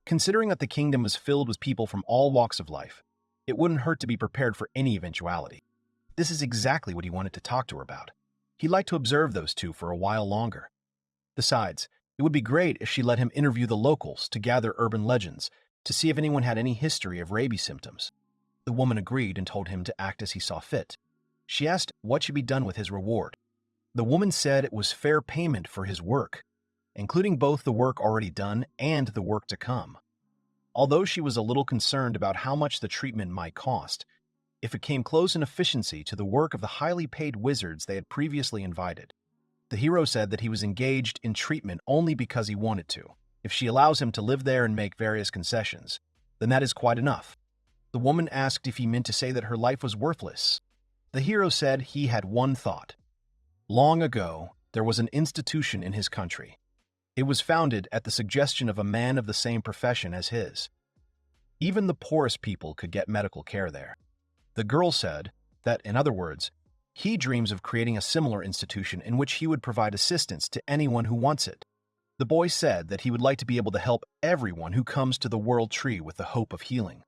Considering that the kingdom was filled with people from all walks of life, it wouldn't hurt to be prepared for any eventuality. This is exactly what he wanted to talk to her about. He'd like to observe those two for a while longer. Besides, it would be great if she let him interview the locals to gather urban legends to see if anyone had any history of rabies symptoms. The woman agreed and told him to act as he saw fit. She asked what should be done with his reward. The woman said it was fair payment for his work, including both the work already done and the work to come. Although she was a little concerned about how much the treatment might cost, if it came close in efficiency to the work of the highly paid wizards they had previously invited. The hero said that he was engaged in treatment only because he wanted to. If she allows him to live there and make various concessions, then that is quite enough. The woman asked if he meant to say that her life was worthless. The hero said he had one thought. Long ago, there was an institution in his country. It was founded at the suggestion of a man of the same profession as his. Even the poorest people could get medical care there. The girl said that, in other words, he dreams of creating a similar institution in which he would provide assistance to anyone who wants it. The boy said that he would like to be able to help everyone who comes to the world tree with the hope of healing.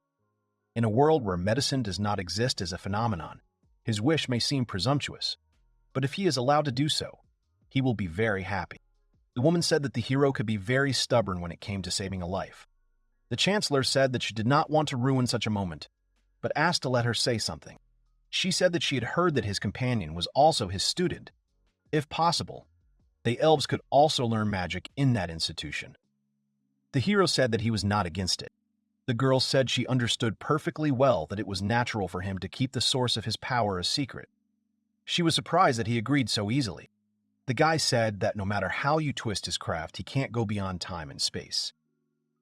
In a world where medicine does not exist as a phenomenon, his wish may seem presumptuous, but if he is allowed to do so, he will be very happy. The woman said that the hero could be very stubborn when it came to saving a life. The Chancellor said that she did not want to ruin such a moment, but asked to let her say something. She said that she had heard that his companion was also his student. If possible, the elves could also learn magic in that institution. The hero said that he was not against it. The girl said she understood perfectly well that it was natural for him to keep the source of his power a secret. She was surprised that he agreed so easily. The guy said that no matter how you twist his craft, he can't go beyond time and space.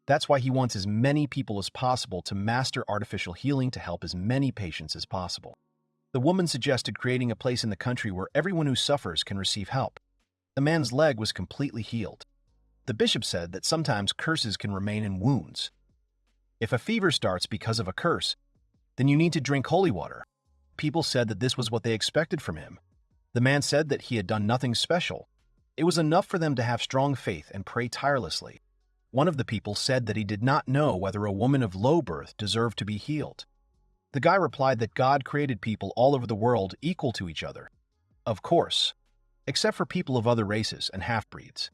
That's why he wants as many people as possible to master artificial healing to help as many patients as possible. The woman suggested creating a place in the country where everyone who suffers can receive help. The man's leg was completely healed. The bishop said that sometimes curses can remain in wounds. If a fever starts because of a curse, then you need to drink holy water. People said that this was what they expected from him. The man said that he had done nothing special. It was enough for them to have strong faith and pray tirelessly. One of the people said that he did not know whether a woman of low birth deserved to be healed. The guy replied that God created people all over the world equal to each other. Of course, except for people of other races and half-breeds.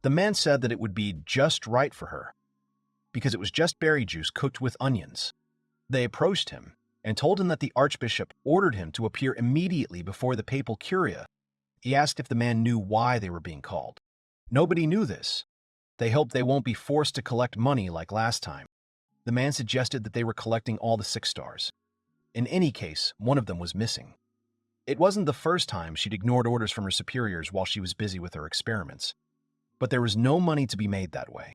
The man said that it would be just right for her, because it was just berry juice cooked with onions. They approached him and told him that the archbishop ordered him to appear immediately before the papal curia. He asked if the man knew why they were being called. Nobody knew this. They hoped they won't be forced to collect money like last time. The man suggested that they were collecting all the 6 stars. In any case, one of them was missing. It wasn't the first time she'd ignored orders from her superiors while she was busy with her experiments. But there was no money to be made that way.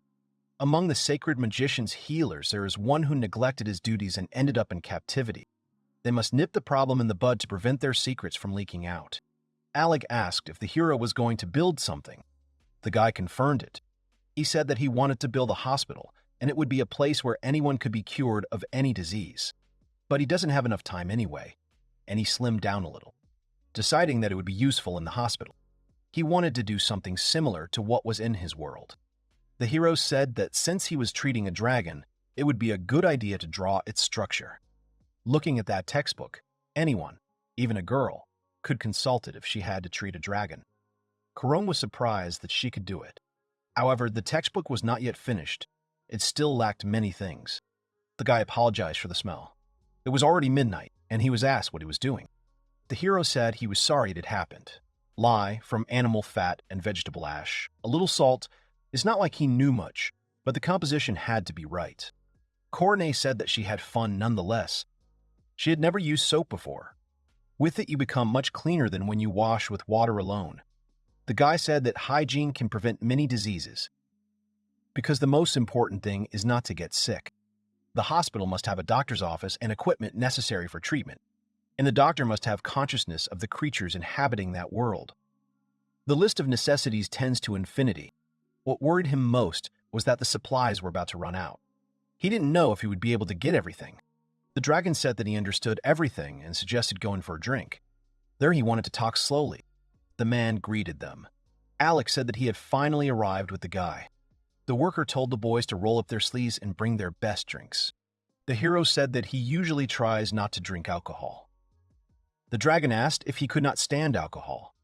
Among the sacred magician's healers, there is one who neglected his duties and ended up in captivity. They must nip the problem in the bud to prevent their secrets from leaking out. Alec asked if the hero was going to build something. The guy confirmed it. He said that he wanted to build a hospital, and it would be a place where anyone could be cured of any disease. But he doesn't have enough time anyway, and he slimmed down a little, deciding that it would be useful in the hospital. He wanted to do something similar to what was in his world. The hero said that since he was treating a dragon, it would be a good idea to draw its structure. Looking at that textbook, anyone, even a girl, could consult it if she had to treat a dragon. Kurong was surprised that she could do it. However, the textbook was not yet finished. It still lacked many things. The guy apologized for the smell. It was already midnight, and he was asked what he was doing. The hero said he was sorry it had happened. Lye from animal fat and vegetable ash, a little salt. It's not like he knew much, but the composition had to be right. Cornet said that she had fun nonetheless. She had never used soap before. With it, you become much cleaner than when you wash with water alone. The guy said that hygiene can prevent many diseases, because the most important thing is not to get sick. The hospital must have a doctor's office and equipment necessary for treatment, and the doctor must have consciousness of the creatures inhabiting that world. The list of necessities tends to infinity. What worried him most was that the supplies were about to run out. He didn't know if he would be able to get everything. The dragon said that he understood everything and suggested going for a drink. There he wanted to talk slowly. The man greeted them. Alex said that he had finally arrived with the guy. The worker told the boys to roll up their sleeves and bring their best drinks. The hero said that he usually tries not to drink alcohol. The dragon asked if he could not stand alcohol.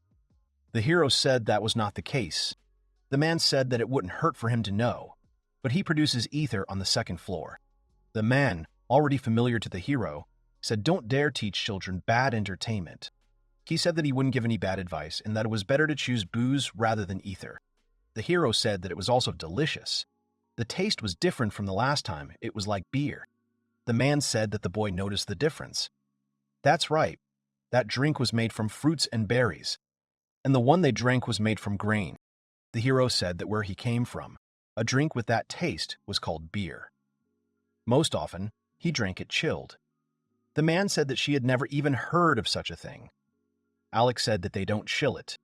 The hero said that was not the case. The man said that it wouldn't hurt for him to know, but he produces ether on the second floor. The man, already familiar to the hero, said don't dare teach children bad entertainment. He said that he wouldn't give any bad advice and that it was better to choose booze rather than ether. The hero said that it was also delicious. The taste was different from the last time, it was like beer. The man said that the boy noticed the difference. That's right, that drink was made from fruits and berries, and the one they drank was made from grain. The hero said that where he came from, a drink with that taste was called beer. Most often, he drank it chilled. The man said that she had never even heard of such a thing. Alex said that they don't chill it.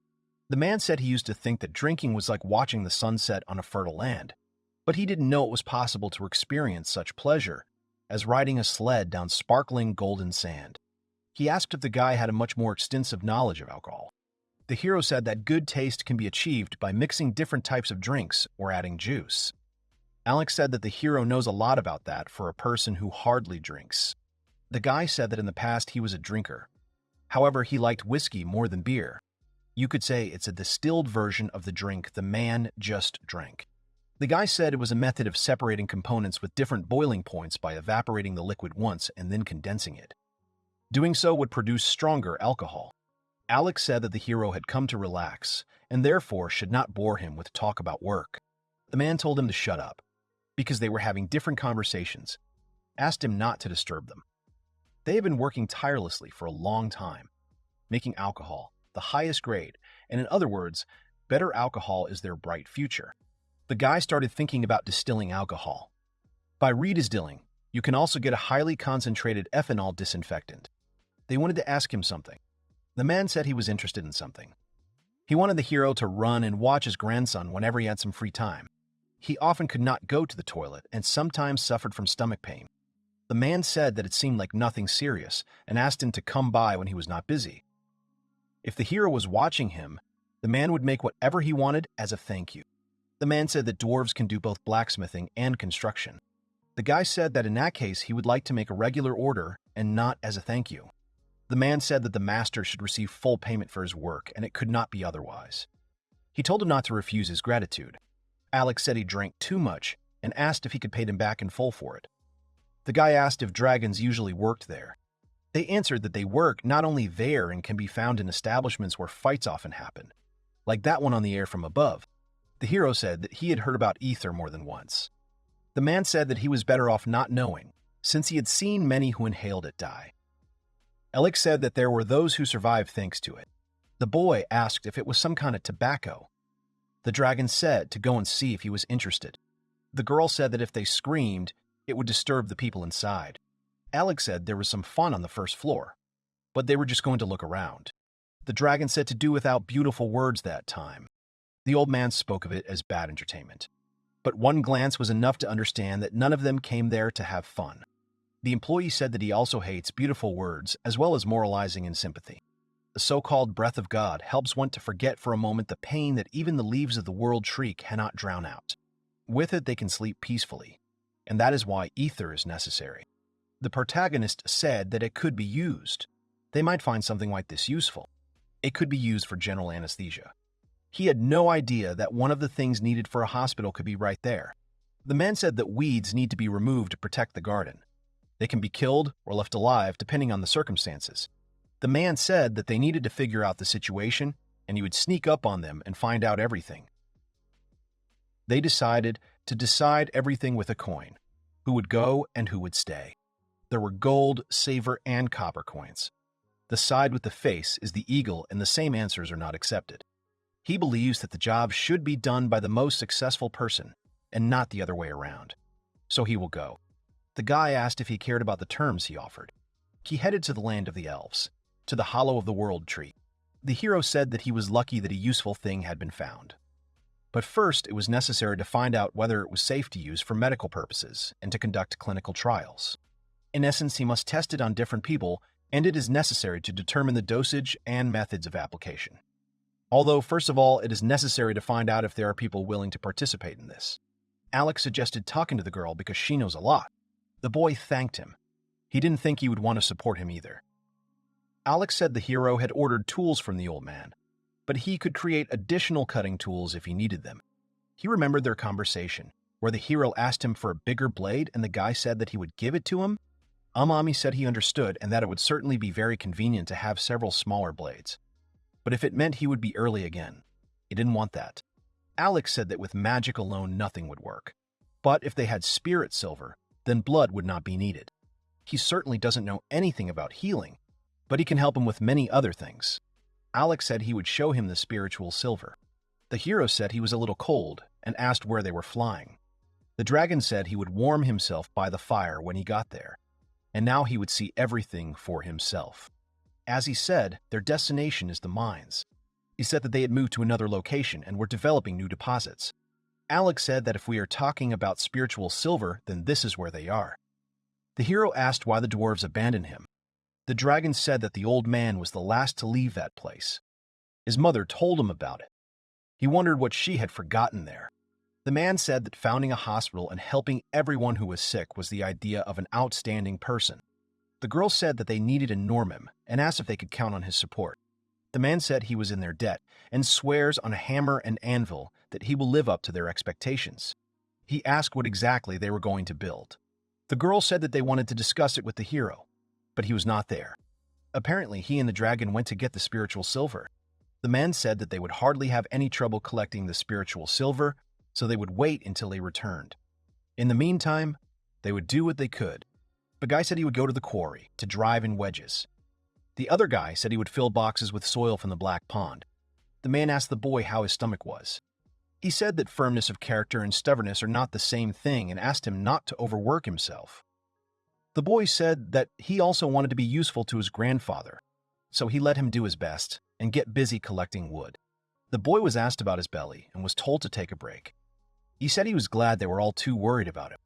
The man said he used to think that drinking was like watching the sunset on a fertile land, but he didn't know it was possible to experience such pleasure as riding a sled down sparkling golden sand. He asked if the guy had a much more extensive knowledge of alcohol. The hero said that good taste can be achieved by mixing different types of drinks or adding juice. Alex said that the hero knows a lot about that for a person who hardly drinks. The guy said that in the past he was a drinker. However, he liked whiskey more than beer. You could say it's a distilled version of the drink the man just drank. The guy said it was a method of separating components with different boiling points by evaporating the liquid once and then condensing it. Doing so would produce stronger alcohol. Alex said that the hero had come to relax and therefore should not bore him with talk about work. The man told him to shut up because they were having different conversations, asked him not to disturb them. They had been working tirelessly for a long time, making alcohol the highest grade, and in other words, better alcohol is their bright future. The guy started thinking about distilling alcohol. By redistilling, you can also get a highly concentrated ethanol disinfectant. They wanted to ask him something. The man said he was interested in something. He wanted the hero to run and watch his grandson whenever he had some free time. He often could not go to the toilet and sometimes suffered from stomach pain. The man said that it seemed like nothing serious and asked him to come by when he was not busy. If the hero was watching him, the man would make whatever he wanted as a thank you. The man said that dwarves can do both blacksmithing and construction. The guy said that in that case he would like to make a regular order and not as a thank you. The man said that the master should receive full payment for his work and it could not be otherwise. He told him not to refuse his gratitude. Alex said he drank too much and asked if he could pay him back in full for it. The guy asked if dragons usually worked there. They answered that they work not only there and can be found in establishments where fights often happen, like that one on the air from above. The hero said that he had heard about ether more than once. The man said that he was better off not knowing, since he had seen many who inhaled it die. Alex said that there were those who survived thanks to it. The boy asked if it was some kind of tobacco. The dragon said to go and see if he was interested. The girl said that if they screamed, it would disturb the people inside. Alex said there was some fun on the first floor, but they were just going to look around. The dragon said to do without beautiful words that time. The old man spoke of it as bad entertainment. But one glance was enough to understand that none of them came there to have fun. The employee said that he also hates beautiful words as well as moralizing and sympathy. The so-called breath of God helps one to forget for a moment the pain that even the leaves of the world tree cannot drown out. With it they can sleep peacefully, and that is why ether is necessary. The protagonist said that it could be used. They might find something like this useful. It could be used for general anesthesia. He had no idea that one of the things needed for a hospital could be right there. The man said that weeds need to be removed to protect the garden. They can be killed or left alive depending on the circumstances. The man said that they needed to figure out the situation and he would sneak up on them and find out everything. They decided to decide everything with a coin, who would go and who would stay. There were gold, silver, and copper coins. The side with the face is the eagle and the same answers are not accepted. He believes that the job should be done by the most successful person and not the other way around. So he will go. The guy asked if he cared about the terms he offered. He headed to the land of the elves, to the hollow of the world tree. The hero said that he was lucky that a useful thing had been found. But first, it was necessary to find out whether it was safe to use for medical purposes and to conduct clinical trials. In essence, he must test it on different people, and it is necessary to determine the dosage and methods of application. Although, first of all, it is necessary to find out if there are people willing to participate in this. Alex suggested talking to the girl because she knows a lot. The boy thanked him. He didn't think he would want to support him either. Alex said the hero had ordered tools from the old man, but he could create additional cutting tools if he needed them. He remembered their conversation, where the hero asked him for a bigger blade and the guy said that he would give it to him. Amami said he understood and that it would certainly be very convenient to have several smaller blades. But if it meant he would be early again, he didn't want that. Alex said that with magic alone nothing would work. But if they had spirit silver, then blood would not be needed. He certainly doesn't know anything about healing, but he can help him with many other things. Alex said he would show him the spiritual silver. The hero said he was a little cold and asked where they were flying. The dragon said he would warm himself by the fire when he got there, and now he would see everything for himself. As he said, their destination is the mines. He said that they had moved to another location and were developing new deposits. Alex said that if we are talking about spiritual silver, then this is where they are. The hero asked why the dwarves abandoned him. The dragon said that the old man was the last to leave that place. His mother told him about it. He wondered what she had forgotten there. The man said that founding a hospital and helping everyone who was sick was the idea of an outstanding person. The girl said that they needed a Normum and asked if they could count on his support. The man said he was in their debt and swears on a hammer and anvil that he will live up to their expectations. He asked what exactly they were going to build. The girl said that they wanted to discuss it with the hero, but he was not there. Apparently, he and the dragon went to get the spiritual silver. The man said that they would hardly have any trouble collecting the spiritual silver, so they would wait until they returned. In the meantime, they would do what they could. The guy said he would go to the quarry to drive in wedges. The other guy said he would fill boxes with soil from the Black Pond. The man asked the boy how his stomach was. He said that firmness of character and stubbornness are not the same thing and asked him not to overwork himself. The boy said that he also wanted to be useful to his grandfather, so he let him do his best and get busy collecting wood. The boy was asked about his belly and was told to take a break. He said he was glad they were all too worried about him.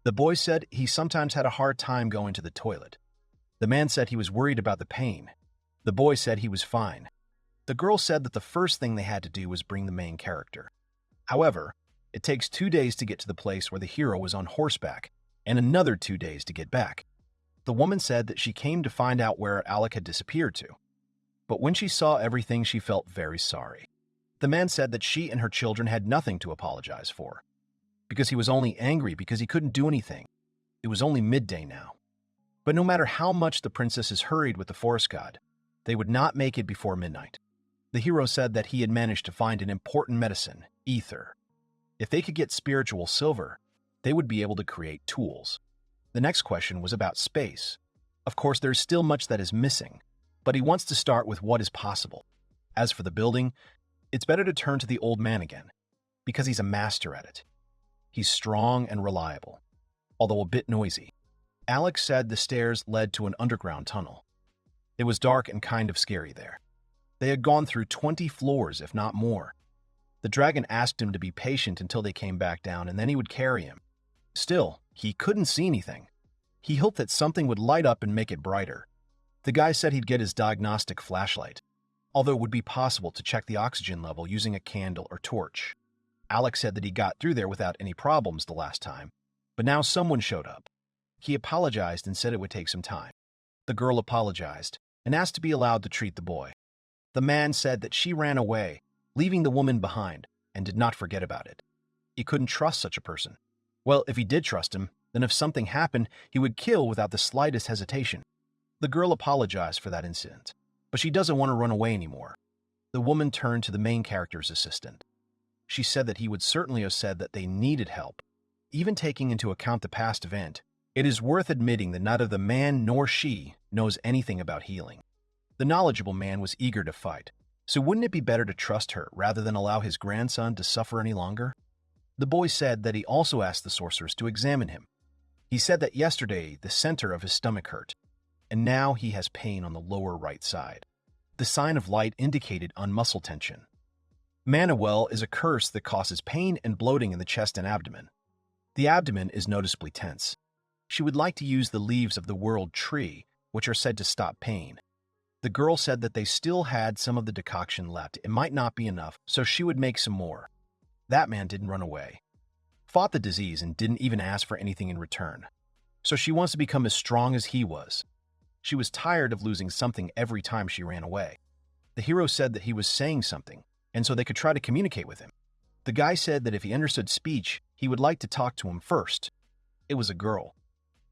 The boy said he sometimes had a hard time going to the toilet. The man said he was worried about the pain. The boy said he was fine. The girl said that the first thing they had to do was bring the main character. However, it takes 2 days to get to the place where the hero was on horseback, and another 2 days to get back. The woman said that she came to find out where Alec had disappeared to. But when she saw everything, she felt very sorry. The man said that she and her children had nothing to apologize for, because he was only angry because he couldn't do anything. It was only midday now. But no matter how much the princesses hurried with the forest god, they would not make it before midnight. The hero said that he had managed to find an important medicine, ether. If they could get spiritual silver, they would be able to create tools. The next question was about space. Of course, there's still much that is missing, but he wants to start with what is possible. As for the building, it's better to turn to the old man again, because he's a master at it. He's strong and reliable, although a bit noisy. Alex said the stairs led to an underground tunnel. It was dark and kind of scary there. They had gone through 20 floors, if not more. The dragon asked him to be patient until they came back down, and then he would carry him. Still, he couldn't see anything. He hoped that something would light up and make it brighter. The guy said he'd get his diagnostic flashlight, although it would be possible to check the oxygen level using a candle or torch. Alex said that he got through there without any problems the last time, but now someone showed up. He apologized and said it would take some time. The girl apologized and asked to be allowed to treat the boy. The man said that she ran away, leaving the woman behind, and did not forget about it. He couldn't trust such a person. Well, if he did trust him, then if something happened, he would kill without the slightest hesitation. The girl apologized for that incident, but she doesn't want to run away anymore. The woman turned to the main character's assistant. She said that he would certainly have said that they needed help. Even taking into account the past event, it is worth admitting that neither the man nor she knows anything about healing. The knowledgeable man was eager to fight, so wouldn't it be better to trust her rather than allow his grandson to suffer any longer? The boy said that he also asked the sorceress to examine him. He said that yesterday the center of his stomach hurt, and now he has pain on the lower right side. The sign of light indicated on muscle tension. Manhwa is a curse that causes pain and bloating in the chest and abdomen. The abdomen is noticeably tense. She would like to use the leaves of the world tree, which are said to stop pain. The girl said that they still had some of the decoction left. It might not be enough, so she would make some more. That man didn't run away, fought the disease, and didn't even ask for anything in return. So she wants to become as strong as he was. She was tired of losing something every time she ran away. The hero said that he was saying something, and so they could try to communicate with him. The guy said that if he understood speech, he would like to talk to him first. It was a girl.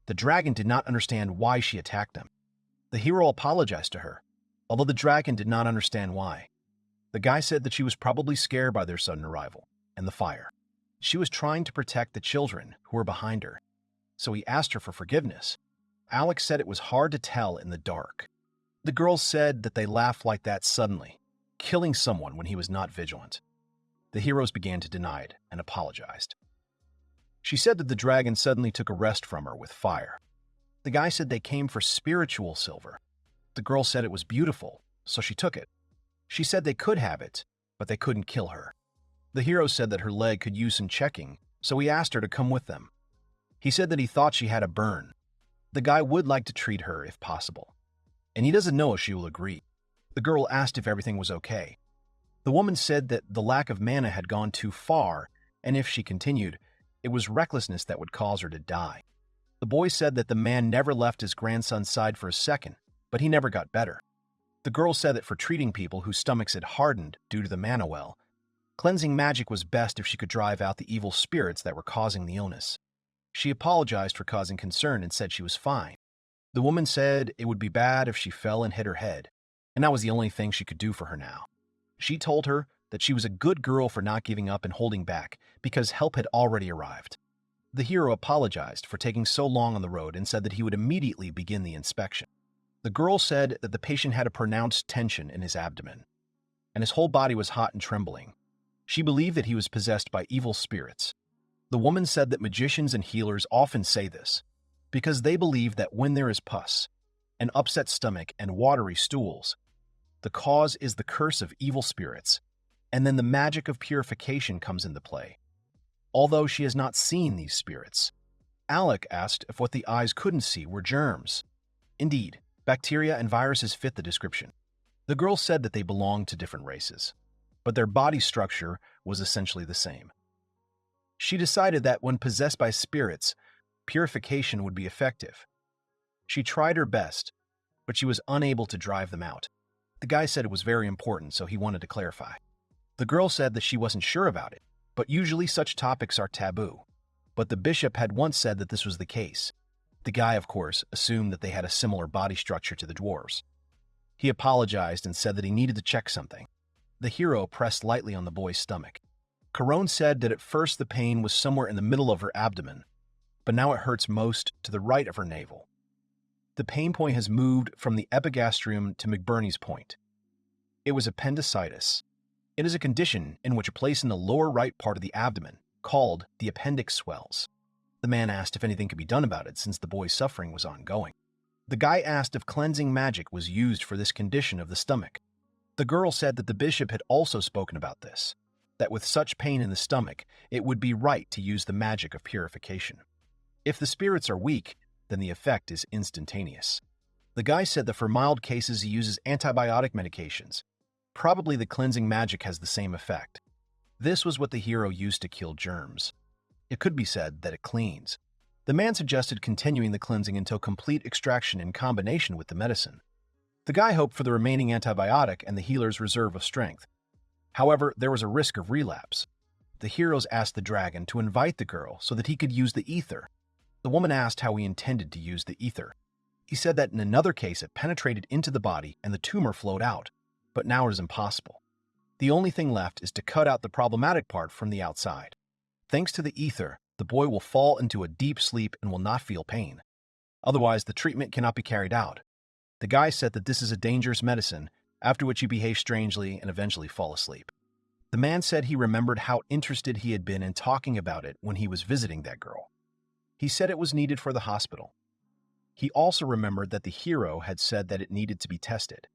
The dragon did not understand why she attacked him. The hero apologized to her, although the dragon did not understand why. The guy said that she was probably scared by their sudden arrival and the fire. She was trying to protect the children who were behind her, so he asked her for forgiveness. Alex said it was hard to tell in the dark. The girl said that they laughed like that suddenly, killing someone when he was not vigilant. The heroes began to deny it and apologized. She said that the dragon suddenly took a rest from her with fire. The guy said they came for spiritual silver. The girl said it was beautiful, so she took it. She said they could have it, but they couldn't kill her. The hero said that her leg could use some checking, so he asked her to come with them. He said that he thought she had a burn. The guy would like to treat her if possible, and he doesn't know if she will agree. The girl asked if everything was okay. The woman said that the lack of mana had gone too far, and if she continued, it was recklessness that would cause her to die. The boy said that the man never left his grandson's side for a second, but he never got better. The girl said that for treating people whose stomachs had hardened due to the mana well, cleansing magic was best if she could drive out the evil spirits that were causing the illness. She apologized for causing concern and said she was fine. The woman said it would be bad if she fell and hit her head, and that was the only thing she could do for her now. She told her that she was a good girl for not giving up and holding back because help had already arrived. The hero apologized for taking so long on the road and said that he would immediately begin the inspection. The girl said that the patient had a pronounced tension in his abdomen, and his whole body was hot and trembling. She believed that he was possessed by evil spirits. The woman said that magicians and healers often say this because they believe that when there is pus, an upset stomach, and watery stools, the cause is the curse of evil spirits, and then the magic of purification comes into play. Although she has not seen these spirits, Alec asked if what the eyes couldn't see were germs. Indeed, bacteria and viruses fit the description. The girl said that they belonged to different races, but their body structure was essentially the same. She decided that when possessed by spirits, purification would be effective. She tried her best, but she was unable to drive them out. The guy said it was very important, so he wanted to clarify. The girl said that she wasn't sure about it, but usually such topics are taboo. But the bishop had once said that this was the case. The guy, of course, assumed that they had a similar body structure to the dwarves. He apologized and said that he needed to check something. The hero pressed lightly on the boy's stomach. Corone said that at first the pain was somewhere in the middle of her abdomen, but now it hurts most to the right of her navel. The pain point has moved from the epigastrium to McBurney's point. It was appendicitis. It is a condition in which a place in the lower right part of the abdomen, called the appendix, swells. The man asked if anything could be done about it since the boy's suffering was ongoing. The guy asked if cleansing magic was used for this condition of the stomach. The girl said that the bishop had also spoken about this, that with such pain in the stomach, it would be right to use the magic of purification. If the spirits are weak, then the effect is instantaneous. The guy said that for mild cases he uses antibiotic medications. Probably the cleansing magic has the same effect. This was what the hero used to kill germs. It could be said that it cleans. The man suggested continuing the cleansing until complete extraction in combination with the medicine. The guy hoped for the remaining antibiotic and the healer's reserve of strength. However, there was a risk of relapse. The heroes asked the dragon to invite the girl so that he could use the ether. The woman asked how he intended to use the ether. He said that in another case it penetrated into the body and the tumor flowed out, but now it is impossible. The only thing left is to cut out the problematic part from the outside. Thanks to the ether, the boy will fall into a deep sleep and will not feel pain. Otherwise, the treatment cannot be carried out. The guy said that this is a dangerous medicine, after which he behaved strangely and eventually fall asleep. The man said he remembered how interested he had been in talking about it when he was visiting that girl. He said it was needed for the hospital. He also remembered that the hero had said that it needed to be tested.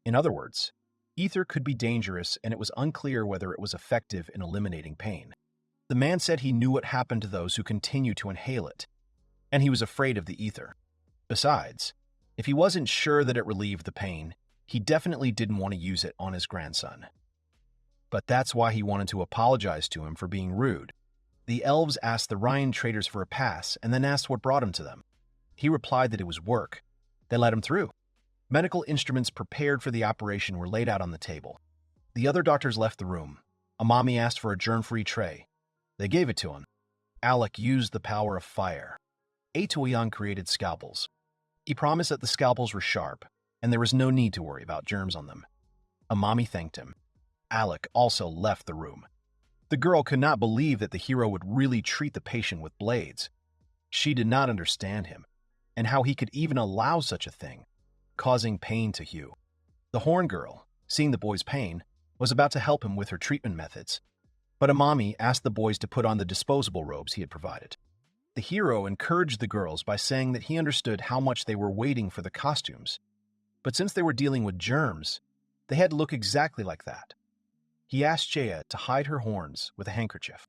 In other words, ether could be dangerous and it was unclear whether it was effective in eliminating pain. The man said he knew what happened to those who continue to inhale it, and he was afraid of the ether. Besides, if he wasn't sure that it relieved the pain, He definitely didn't want to use it on his grandson. But that's why he wanted to apologize to him for being rude. The elves asked the Ryan traders for a pass and then asked what brought him to them. He replied that it was work. They let him through. Medical instruments prepared for the operation were laid out on the table. The other doctors left the room. Amami asked for a germ-free tray. They gave it to him. Alec used the power of fire. Atoyan created scalpels. He promised that the scalpels were sharp, and there was no need to worry about germs on them. Amami thanked him. Alec also left the room. The girl could not believe that the hero would really treat the patient with blades. She did not understand him, and how he could even allow such a thing, causing pain to Hugh. The horn girl, seeing the boy's pain, was about to help him with her treatment methods, but Amami asked the boys to put on the disposable robes he had provided. The hero encouraged the girls by saying that he understood how much they were waiting for the costumes, but since they were dealing with germs, they had to look exactly like that. He asked Shea to hide her horns with a handkerchief.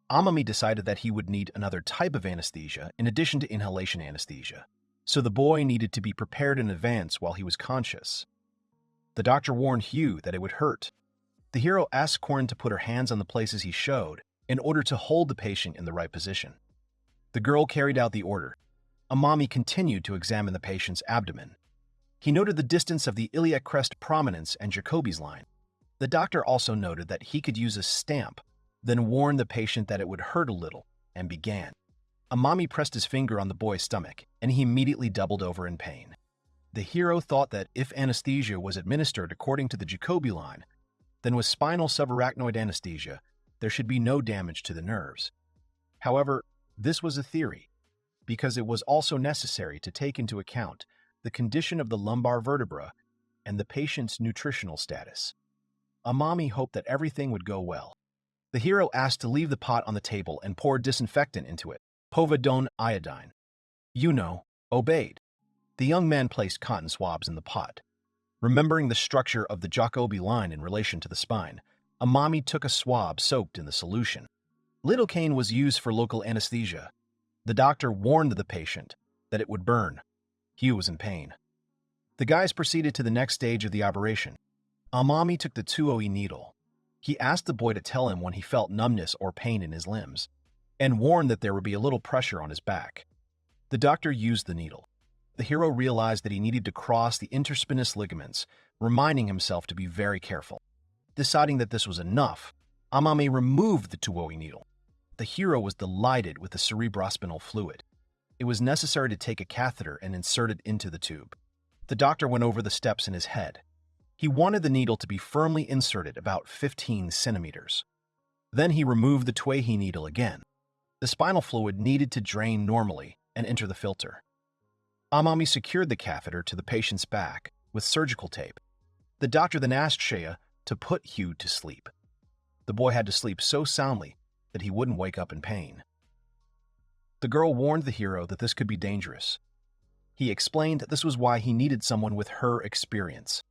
Amami decided that he would need another type of anesthesia in addition to inhalation anesthesia, so the boy needed to be prepared in advance while he was conscious. The doctor warned Hugh that it would hurt. The hero asked Corin to put her hands on the places he showed in order to hold the patient in the right position. The girl carried out the order. Amami continued to examine the patient's abdomen. He noted the distance of the iliac crest prominence and Jacobi's line. The doctor also noted that he could use a stamp, then warned the patient that it would hurt a little, and began. Amami pressed his finger on the boy's stomach, and he immediately doubled over in pain. The hero thought that if anesthesia was administered according to the Jacobi line, then with spinal subarachnoid anesthesia, there should be no damage to the nerves. However, this was a theory, because it was also necessary to take into account the condition of the lumbar vertebra and the patient's nutritional status. Amami hoped that everything would go well. The hero asked to leave the pot on the table and pour disinfectant into it, povidone iodine. Yuno obeyed. The young man placed cotton swabs in the pot. Remembering the structure of the Jacobi line in relation to the spine, Amami took a swab soaked in the solution. Lidocaine was used for local anesthesia. The doctor warned the patient that it would burn. Hugh was in pain. The guys proceeded to the next stage of the operation. Amami took the 2OE needle. He asked the boy to tell him when he felt numbness or pain in his limbs, and warned that there would be a little pressure on his back. The doctor used the needle. The hero realized that he needed to cross the interspinous ligaments, reminding himself to be very careful. Deciding that this was enough, Amami removed the 2OE needle. The hero was delighted with the cerebrospinal fluid. It was necessary to take a catheter and insert it into the tube. The doctor went over the steps in his head. He wanted the needle to be firmly inserted about 15 centimeters. Then he removed the 2OE needle again. The spinal fluid needed to drain normally and enter the filter. Amami secured the catheter to the patient's back with surgical tape. The doctor then asked Shea to put Hugh to sleep. The boy had to sleep so soundly that he wouldn't wake up in pain. The girl warned the hero that this could be dangerous. He explained that this was why he needed someone with her experience.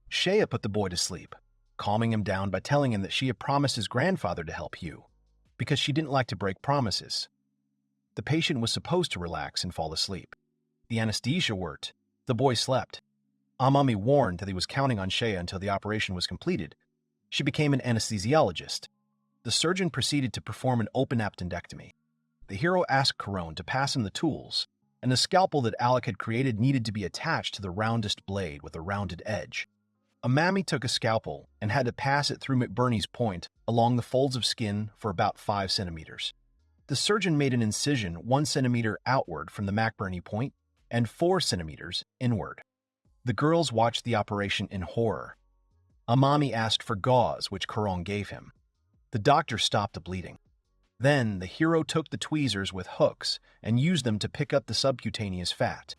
Shea put the boy to sleep, calming him down by telling him that she had promised his grandfather to help Hugh, because she didn't like to break promises. The patient was supposed to relax and fall asleep. The anesthesia worked. The boy slept. Amami warned that he was counting on Shea until the operation was completed. She became an anesthesiologist. The surgeon proceeded to perform an open appendectomy. The hero asked Corone to pass him the tools, and the scalpel that Alec had created needed to be attached to the roundest blade with a rounded edge. Amami took a scalpel and had to pass it through McBurney's point along the folds of skin for about 5 centimeters. The surgeon made an incision 1 centimeter outward from the McBurney point and 4 centimeters inward. The girls watched the operation in horror. Amami asked for gauze, which Corone gave him. The doctor stopped the bleeding. Then the hero took the tweezers with hooks and used them to pick up the subcutaneous fat.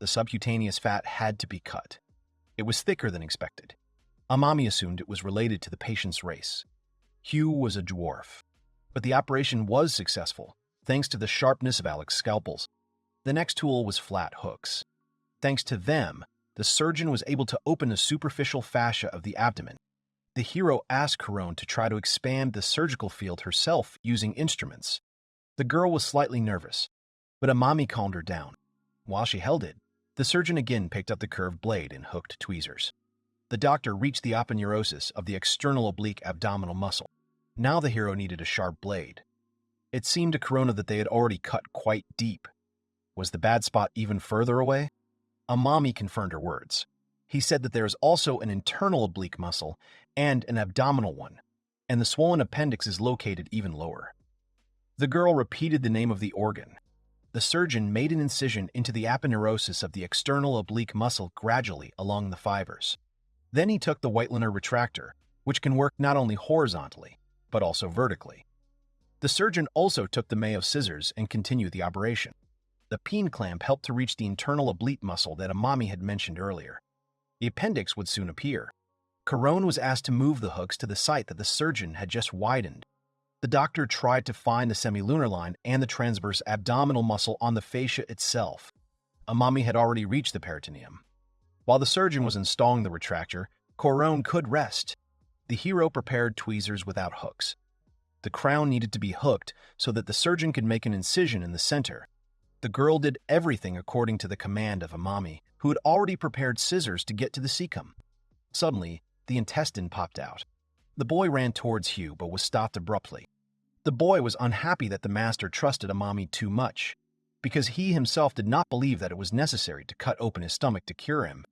The subcutaneous fat had to be cut. It was thicker than expected. Amami assumed it was related to the patient's race. Hugh was a dwarf. But the operation was successful, thanks to the sharpness of Alec's scalpels. The next tool was flat hooks. Thanks to them, the surgeon was able to open the superficial fascia of the abdomen. The hero asked Corone to try to expand the surgical field herself using instruments. The girl was slightly nervous, but Amami calmed her down. While she held it, the surgeon again picked up the curved blade and hooked tweezers. The doctor reached the aponeurosis of the external oblique abdominal muscle. Now the hero needed a sharp blade. It seemed to Corona that they had already cut quite deep. Was the bad spot even further away? Amami confirmed her words. He said that there is also an internal oblique muscle and an abdominal one, and the swollen appendix is located even lower. The girl repeated the name of the organ. The surgeon made an incision into the aponeurosis of the external oblique muscle gradually along the fibers. Then he took the white liner retractor, which can work not only horizontally, but also vertically. The surgeon also took the Mahou scissors and continued the operation. The peen clamp helped to reach the internal oblique muscle that Amami had mentioned earlier. The appendix would soon appear. Corone was asked to move the hooks to the site that the surgeon had just widened. The doctor tried to find the semilunar line and the transverse abdominal muscle on the fascia itself. Amami had already reached the peritoneum. While the surgeon was installing the retractor, Corone could rest. The hero prepared tweezers without hooks. The crown needed to be hooked so that the surgeon could make an incision in the center. The girl did everything according to the command of Amami, who had already prepared scissors to get to the cecum. Suddenly, the intestine popped out. The boy ran towards Hugh but was stopped abruptly. The boy was unhappy that the master trusted Amami too much, because he himself did not believe that it was necessary to cut open his stomach to cure him.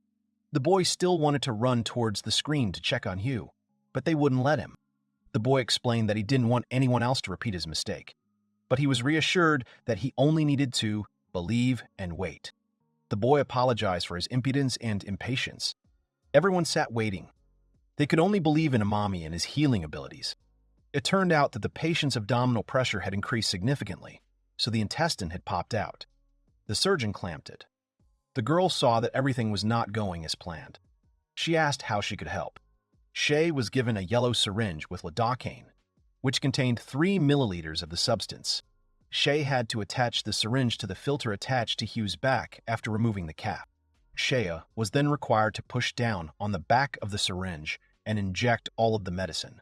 The boy still wanted to run towards the screen to check on Hugh, but they wouldn't let him. The boy explained that he didn't want anyone else to repeat his mistake, but he was reassured that he only needed to believe and wait. The boy apologized for his impudence and impatience. Everyone sat waiting. They could only believe in Amami and his healing abilities. It turned out that the patient's abdominal pressure had increased significantly, so the intestine had popped out. The surgeon clamped it. The girl saw that everything was not going as planned. She asked how she could help. Shay was given a yellow syringe with lidocaine, which contained 3 milliliters of the substance. Shay had to attach the syringe to the filter attached to Hugh's back after removing the cap. Shea was then required to push down on the back of the syringe and inject all of the medicine.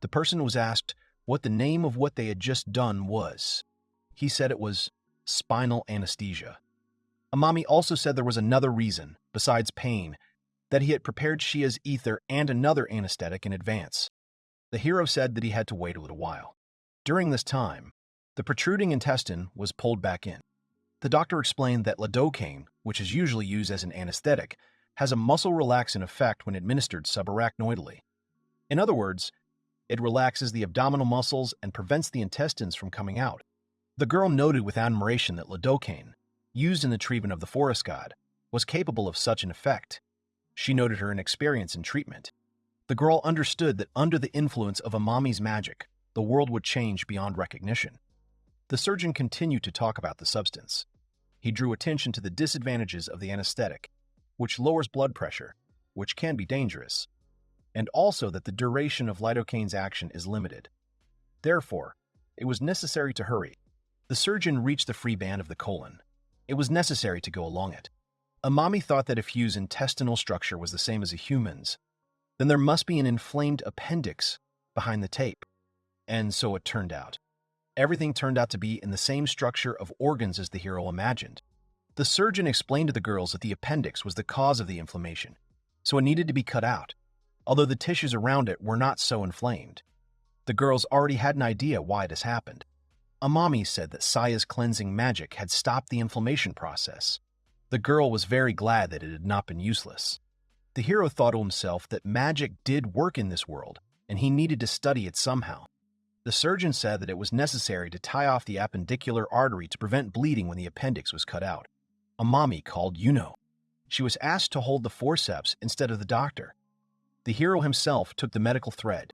The person was asked what the name of what they had just done was. He said it was spinal anesthesia. Amami also said there was another reason, besides pain, that he had prepared Shia's ether and another anesthetic in advance. The hero said that he had to wait a little while. During this time, the protruding intestine was pulled back in. The doctor explained that lidocaine, which is usually used as an anesthetic, has a muscle relaxant effect when administered subarachnoidally. In other words, it relaxes the abdominal muscles and prevents the intestines from coming out. The girl noted with admiration that lidocaine, used in the treatment of the forest god, was capable of such an effect. She noted her inexperience in treatment. The girl understood that under the influence of Amami's magic, the world would change beyond recognition. The surgeon continued to talk about the substance. He drew attention to the disadvantages of the anesthetic, which lowers blood pressure, which can be dangerous, and also that the duration of lidocaine's action is limited. Therefore, it was necessary to hurry. The surgeon reached the free band of the colon. It was necessary to go along it. Amami thought that if Hugh's intestinal structure was the same as a human's, then there must be an inflamed appendix behind the tape. And so it turned out. Everything turned out to be in the same structure of organs as the hero imagined. The surgeon explained to the girls that the appendix was the cause of the inflammation, so it needed to be cut out, although the tissues around it were not so inflamed. The girls already had an idea why this happened. Amami said that Saya's cleansing magic had stopped the inflammation process. The girl was very glad that it had not been useless. The hero thought to himself that magic did work in this world, and he needed to study it somehow. The surgeon said that it was necessary to tie off the appendicular artery to prevent bleeding when the appendix was cut out. Amami called Yuno. She was asked to hold the forceps instead of the doctor. The hero himself took the medical thread.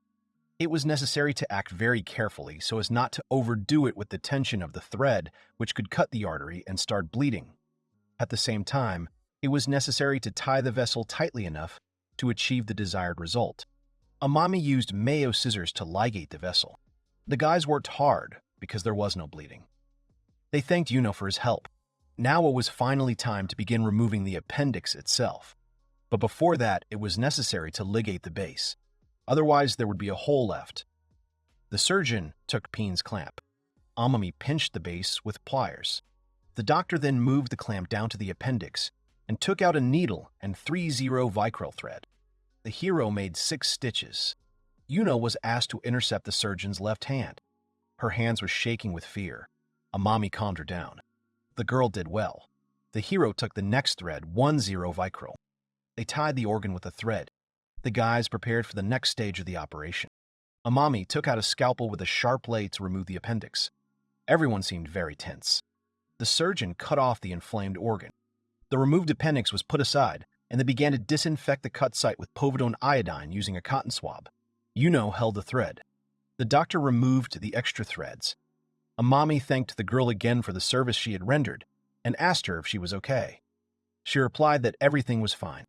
It was necessary to act very carefully so as not to overdo it with the tension of the thread, which could cut the artery and start bleeding. At the same time, it was necessary to tie the vessel tightly enough to achieve the desired result. Amami used Mahou scissors to ligate the vessel. The guys worked hard because there was no bleeding. They thanked Yuno for his help. Now it was finally time to begin removing the appendix itself. But before that, it was necessary to ligate the base. Otherwise, there would be a hole left. The surgeon took Peen's clamp. Amami pinched the base with pliers. The doctor then moved the clamp down to the appendix and took out a needle and 3-0 Vicryl thread. The hero made 6 stitches. Yuno was asked to intercept the surgeon's left hand. Her hands were shaking with fear. Amami calmed her down. The girl did well. The hero took the next thread, 10 vicryl. They tied the organ with a thread. The guys prepared for the next stage of the operation. Amami took out a scalpel with a sharp blade to remove the appendix. Everyone seemed very tense. The surgeon cut off the inflamed organ. The removed appendix was put aside, and they began to disinfect the cut site with povidone iodine using a cotton swab. Yuno held the thread. The doctor removed the extra threads. Amami thanked the girl again for the service she had rendered and asked her if she was okay. She replied that everything was fine.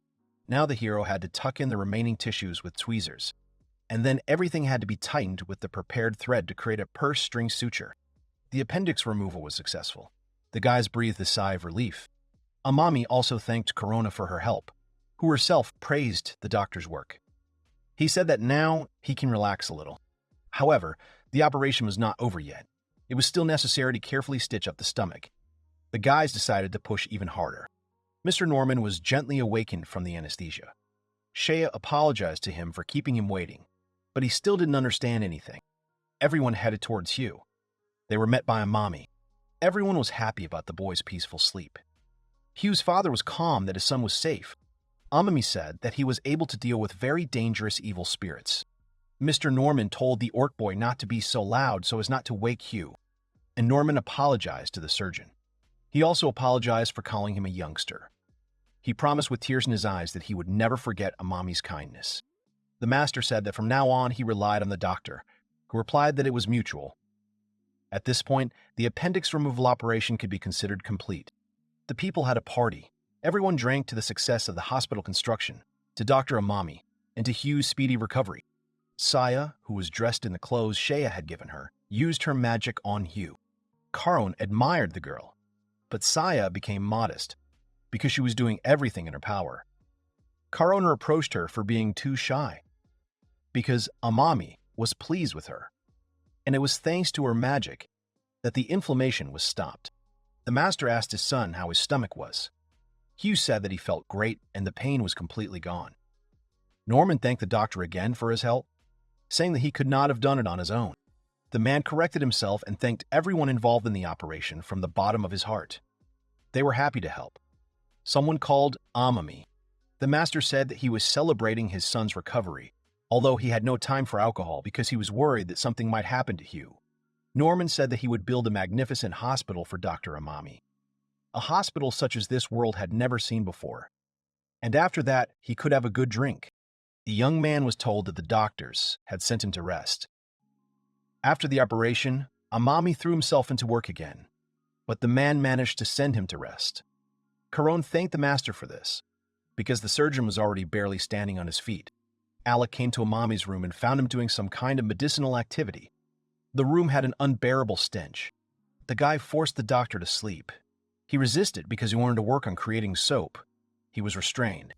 Now the hero had to tuck in the remaining tissues with tweezers, and then everything had to be tightened with the prepared thread to create a purse string suture. The appendix removal was successful. The guys breathed a sigh of relief. Amami also thanked Corona for her help, who herself praised the doctor's work. He said that now he can relax a little. However, the operation was not over yet. It was still necessary to carefully stitch up the stomach. The guys decided to push even harder. Mr. Norman was gently awakened from the anesthesia. Shea apologized to him for keeping him waiting, but he still didn't understand anything. Everyone headed towards Hugh. They were met by Amami. Everyone was happy about the boy's peaceful sleep. Hugh's father was calm that his son was safe. Amami said that he was able to deal with very dangerous evil spirits. Mr. Norman told the orc boy not to be so loud so as not to wake Hugh, and Norman apologized to the surgeon. He also apologized for calling him a youngster. He promised with tears in his eyes that he would never forget Amami's kindness. The master said that from now on he relied on the doctor, who replied that it was mutual. At this point, the appendix removal operation could be considered complete. The people had a party. Everyone drank to the success of the hospital construction, to Dr. Amami, and to Hugh's speedy recovery. Saya, who was dressed in the clothes Shea had given her, used her magic on Hugh. Karon admired the girl, but Saya became modest because she was doing everything in her power. Karon reproached her for being too shy because Amami was pleased with her, and it was thanks to her magic that the inflammation was stopped. The master asked his son how his stomach was. Hugh said that he felt great and the pain was completely gone. Norman thanked the doctor again for his help, saying that he could not have done it on his own. The man corrected himself and thanked everyone involved in the operation from the bottom of his heart. They were happy to help. Someone called Amami. The master said that he was celebrating his son's recovery, although he had no time for alcohol because he was worried that something might happen to Hugh. Norman said that he would build a magnificent hospital for Dr. Amami, a hospital such as this world had never seen before. And after that, he could have a good drink. The young man was told that the doctors had sent him to rest. After the operation, Amami threw himself into work again, but the man managed to send him to rest. Karon thanked the master for this, because the surgeon was already barely standing on his feet. Alec came to Amami's room and found him doing some kind of medicinal activity. The room had an unbearable stench. The guy forced the doctor to sleep. He resisted because he wanted to work on creating soap. He was restrained.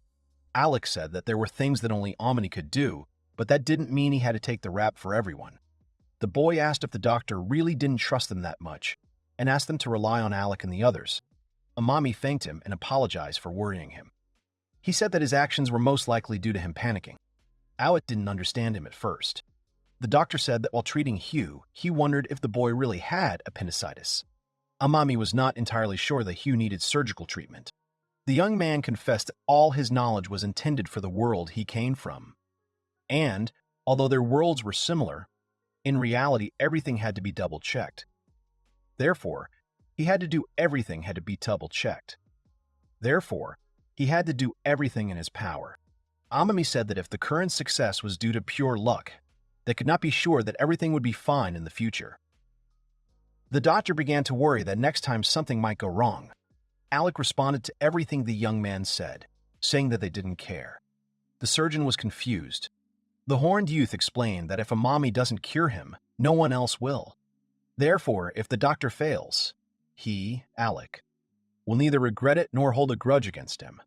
Alec said that there were things that only Amani could do, but that didn't mean he had to take the rap for everyone. The boy asked if the doctor really didn't trust them that much, and asked them to rely on Alec and the others. Amami thanked him and apologized for worrying him. He said that his actions were most likely due to him panicking. Alec didn't understand him at first. The doctor said that while treating Hugh, he wondered if the boy really had appendicitis. Amami was not entirely sure that Hugh needed surgical treatment. The young man confessed that all his knowledge was intended for the world he came from. And, although their worlds were similar, in reality everything had to be double-checked. Therefore, he had to do everything had to be double-checked. Therefore, he had to do everything in his power. Amami said that if the current success was due to pure luck, they could not be sure that everything would be fine in the future. The doctor began to worry that next time something might go wrong. Alec responded to everything the young man said, saying that they didn't care. The surgeon was confused. The horned youth explained that if Amami doesn't cure him, no one else will. Therefore, if the doctor fails, he, Alec, will neither regret it nor hold a grudge against him.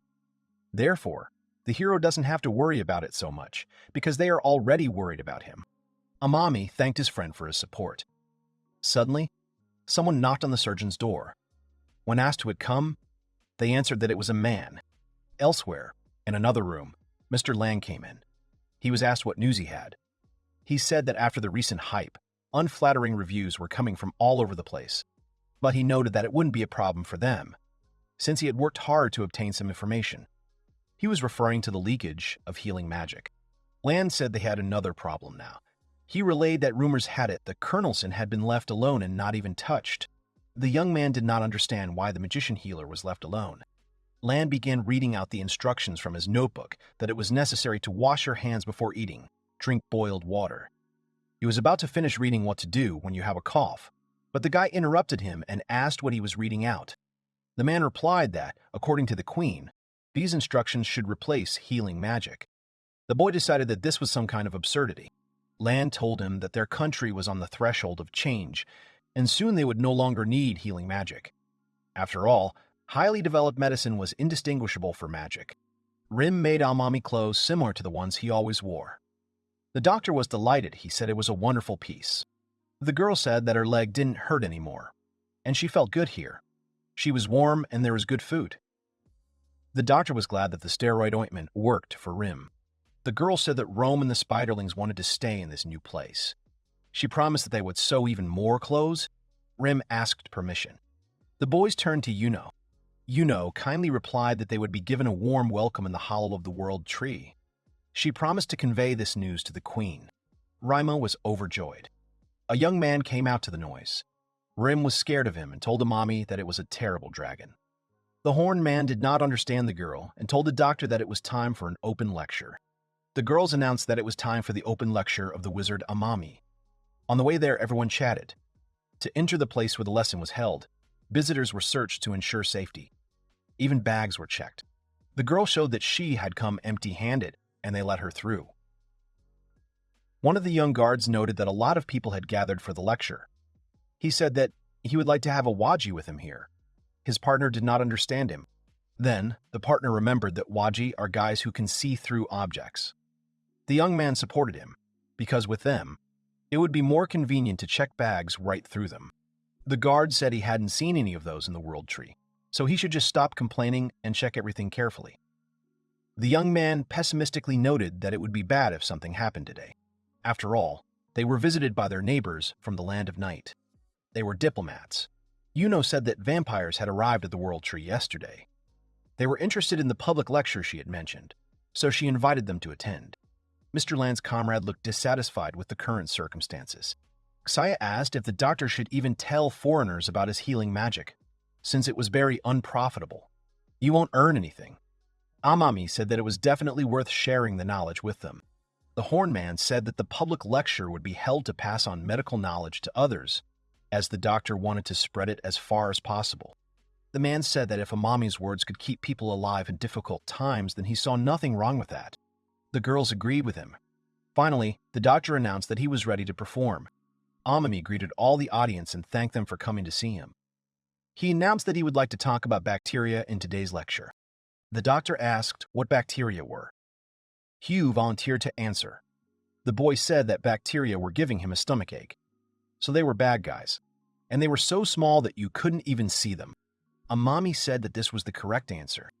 Therefore, the hero doesn't have to worry about it so much, because they are already worried about him. Amami thanked his friend for his support. Suddenly, someone knocked on the surgeon's door. When asked who had come, they answered that it was a man. Elsewhere, in another room, Mr. Lang came in. He was asked what news he had. He said that after the recent hype, unflattering reviews were coming from all over the place, but he noted that it wouldn't be a problem for them, since he had worked hard to obtain some information. He was referring to the leakage of healing magic. Land said they had another problem now. He relayed that rumors had it that Colonelson had been left alone and not even touched. The young man did not understand why the magician healer was left alone. Land began reading out the instructions from his notebook that it was necessary to wash your hands before eating, drink boiled water. He was about to finish reading what to do when you have a cough, but the guy interrupted him and asked what he was reading out. The man replied that, according to the queen, these instructions should replace healing magic. The boy decided that this was some kind of absurdity. Land told him that their country was on the threshold of change, and soon they would no longer need healing magic. After all, highly developed medicine was indistinguishable for magic. Rim made Amami clothes similar to the ones he always wore. The doctor was delighted. He said it was a wonderful piece. The girl said that her leg didn't hurt anymore, and she felt good here. She was warm and there was good food. The doctor was glad that the steroid ointment worked for Rim. The girl said that Rome and the Spiderlings wanted to stay in this new place. She promised that they would sew even more clothes. Rim asked permission. The boys turned to Yuno. Yuno kindly replied that they would be given a warm welcome in the hollow of the world tree. She promised to convey this news to the queen. Raima was overjoyed. A young man came out to the noise. Rim was scared of him and told Amami that it was a terrible dragon. The horned man did not understand the girl and told the doctor that it was time for an open lecture. The girls announced that it was time for the open lecture of the wizard Amami. On the way there, everyone chatted. To enter the place where the lesson was held, visitors were searched to ensure safety. Even bags were checked. The girl showed that she had come empty-handed, and they let her through. One of the young guards noted that a lot of people had gathered for the lecture. He said that he would like to have a waji with him here. His partner did not understand him. Then, the partner remembered that waji are guys who can see through objects. The young man supported him, because with them, it would be more convenient to check bags right through them. The guard said he hadn't seen any of those in the world tree, so he should just stop complaining and check everything carefully. The young man pessimistically noted that it would be bad if something happened today. After all, they were visited by their neighbors from the land of night. They were diplomats. Yuno said that vampires had arrived at the world tree yesterday. They were interested in the public lecture she had mentioned, so she invited them to attend. Mr. Land's comrade looked dissatisfied with the current circumstances. Xia asked if the doctor should even tell foreigners about his healing magic, since it was very unprofitable. You won't earn anything. Amami said that it was definitely worth sharing the knowledge with them. The horn man said that the public lecture would be held to pass on medical knowledge to others, as the doctor wanted to spread it as far as possible. The man said that if Amami's words could keep people alive in difficult times, then he saw nothing wrong with that. The girls agreed with him. Finally, the doctor announced that he was ready to perform. Amami greeted all the audience and thanked them for coming to see him. He announced that he would like to talk about bacteria in today's lecture. The doctor asked what bacteria were. Hugh volunteered to answer. The boy said that bacteria were giving him a stomachache. So they were bad guys, and they were so small that you couldn't even see them. Amami said that this was the correct answer.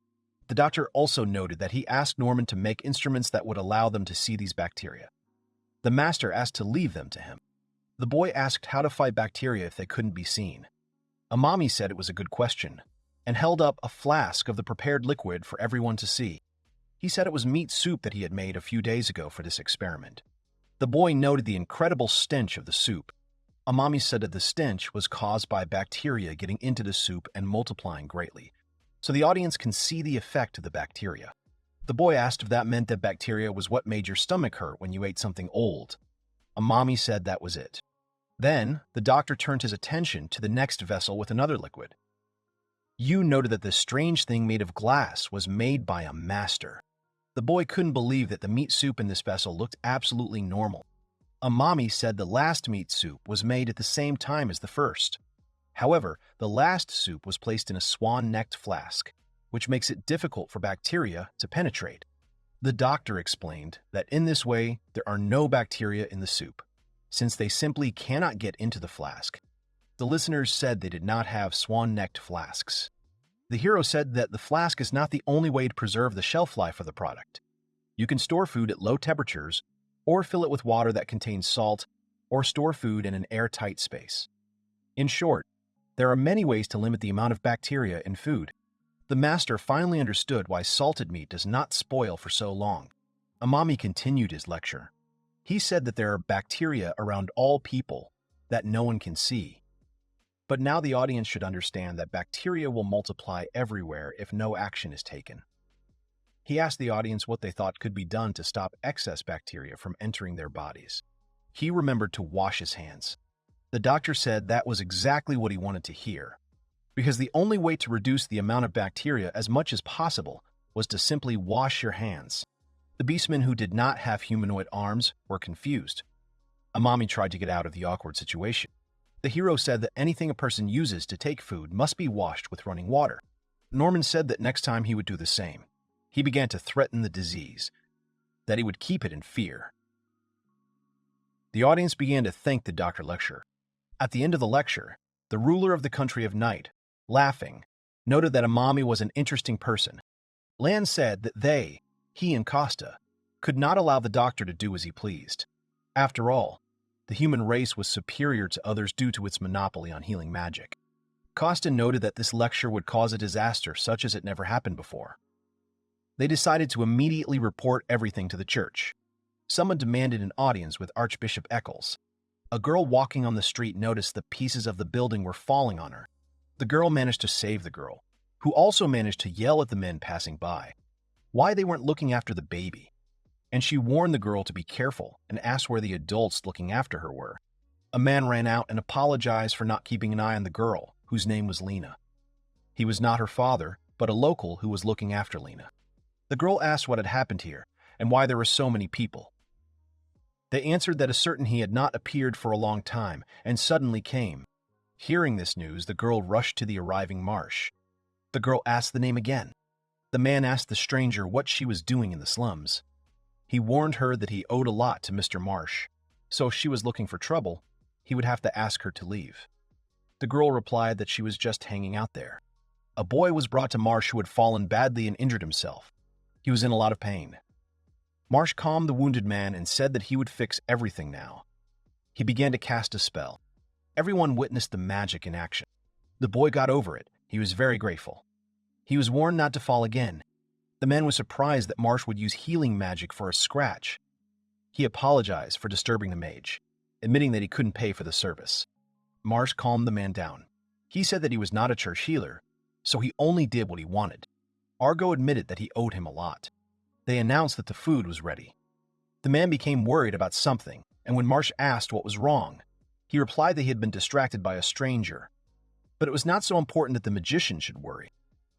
The doctor also noted that he asked Norman to make instruments that would allow them to see these bacteria. The master asked to leave them to him. The boy asked how to fight bacteria if they couldn't be seen. Amami said it was a good question, and held up a flask of the prepared liquid for everyone to see. He said it was meat soup that he had made a few days ago for this experiment. The boy noted the incredible stench of the soup. Amami said that the stench was caused by bacteria getting into the soup and multiplying greatly, so the audience can see the effect of the bacteria. The boy asked if that meant that bacteria was what made your stomach hurt when you ate something old. Amami said that was it. Then, the doctor turned his attention to the next vessel with another liquid. Yu noted that this strange thing made of glass was made by a master. The boy couldn't believe that the meat soup in this vessel looked absolutely normal. Amami said the last meat soup was made at the same time as the first. However, the last soup was placed in a swan-necked flask, which makes it difficult for bacteria to penetrate. The doctor explained that in this way, there are no bacteria in the soup, since they simply cannot get into the flask. The listeners said they did not have swan-necked flasks. The hero said that the flask is not the only way to preserve the shelf life of the product. You can store food at low temperatures, or fill it with water that contains salt, or store food in an airtight space. In short, there are many ways to limit the amount of bacteria in food. The master finally understood why salted meat does not spoil for so long. Amami continued his lecture. He said that there are bacteria around all people that no one can see. But now the audience should understand that bacteria will multiply everywhere if no action is taken. He asked the audience what they thought could be done to stop excess bacteria from entering their bodies. He remembered to wash his hands. The doctor said that was exactly what he wanted to hear, because the only way to reduce the amount of bacteria as much as possible was to simply wash your hands. The beastmen who did not have humanoid arms were confused. Amami tried to get out of the awkward situation. The hero said that anything a person uses to take food must be washed with running water. Norman said that next time he would do the same. He began to threaten the disease, that he would keep it in fear. The audience began to thank the doctor lecturer. At the end of the lecture, the ruler of the country of Night, laughing, noted that Amami was an interesting person. Lan said that he and Costa, could not allow the doctor to do as he pleased. After all, the human race was superior to others due to its monopoly on healing magic. Costa noted that this lecture would cause a disaster such as it never happened before. They decided to immediately report everything to the church. Someone demanded an audience with Archbishop Eccles. A girl walking on the street noticed the pieces of the building were falling on her. The girl managed to save the girl, who also managed to yell at the men passing by why they weren't looking after the baby. And she warned the girl to be careful and asked where the adults looking after her were. A man ran out and apologized for not keeping an eye on the girl, whose name was Lena. He was not her father, but a local who was looking after Lena. The girl asked what had happened here and why there were so many people. They answered that a certain he had not appeared for a long time and suddenly came. Hearing this news, the girl rushed to the arriving Marsh. The girl asked the name again. The man asked the stranger what she was doing in the slums. He warned her that he owed a lot to Mr. Marsh, so if she was looking for trouble, he would have to ask her to leave. The girl replied that she was just hanging out there. A boy was brought to Marsh who had fallen badly and injured himself. He was in a lot of pain. Marsh calmed the wounded man and said that he would fix everything now. He began to cast a spell. Everyone witnessed the magic in action. The boy got over it. He was very grateful. He was warned not to fall again. The man was surprised that Marsh would use healing magic for a scratch. He apologized for disturbing the mage, admitting that he couldn't pay for the service. Marsh calmed the man down. He said that he was not a church healer, so he only did what he wanted. Argo admitted that he owed him a lot. They announced that the food was ready. The man became worried about something, and when Marsh asked what was wrong, he replied that he had been distracted by a stranger. But it was not so important that the magician should worry.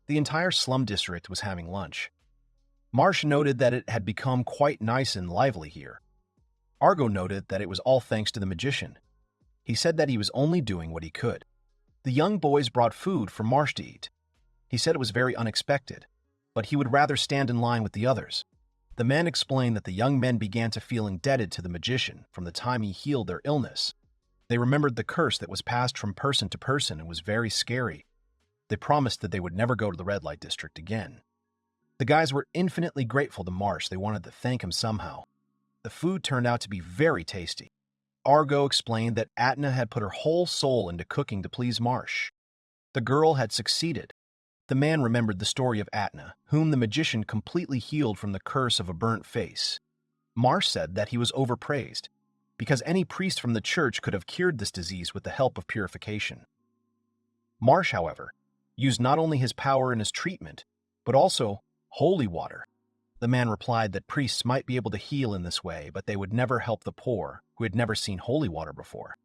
The entire slum district was having lunch. Marsh noted that it had become quite nice and lively here. Argo noted that it was all thanks to the magician. He said that he was only doing what he could. The young boys brought food for Marsh to eat. He said it was very unexpected, but he would rather stand in line with the others. The man explained that the young men began to feel indebted to the magician from the time he healed their illness. They remembered the curse that was passed from person to person and was very scary. They promised that they would never go to the red light district again. The guys were infinitely grateful to Marsh. They wanted to thank him somehow. The food turned out to be very tasty. Argo explained that Atna had put her whole soul into cooking to please Marsh. The girl had succeeded. The man remembered the story of Atna, whom the magician completely healed from the curse of a burnt face. Marsh said that he was overpraised, because any priest from the church could have cured this disease with the help of purification. Marsh, however, used not only his power in his treatment, but also holy water. The man replied that priests might be able to heal in this way, but they would never help the poor who had never seen holy water before.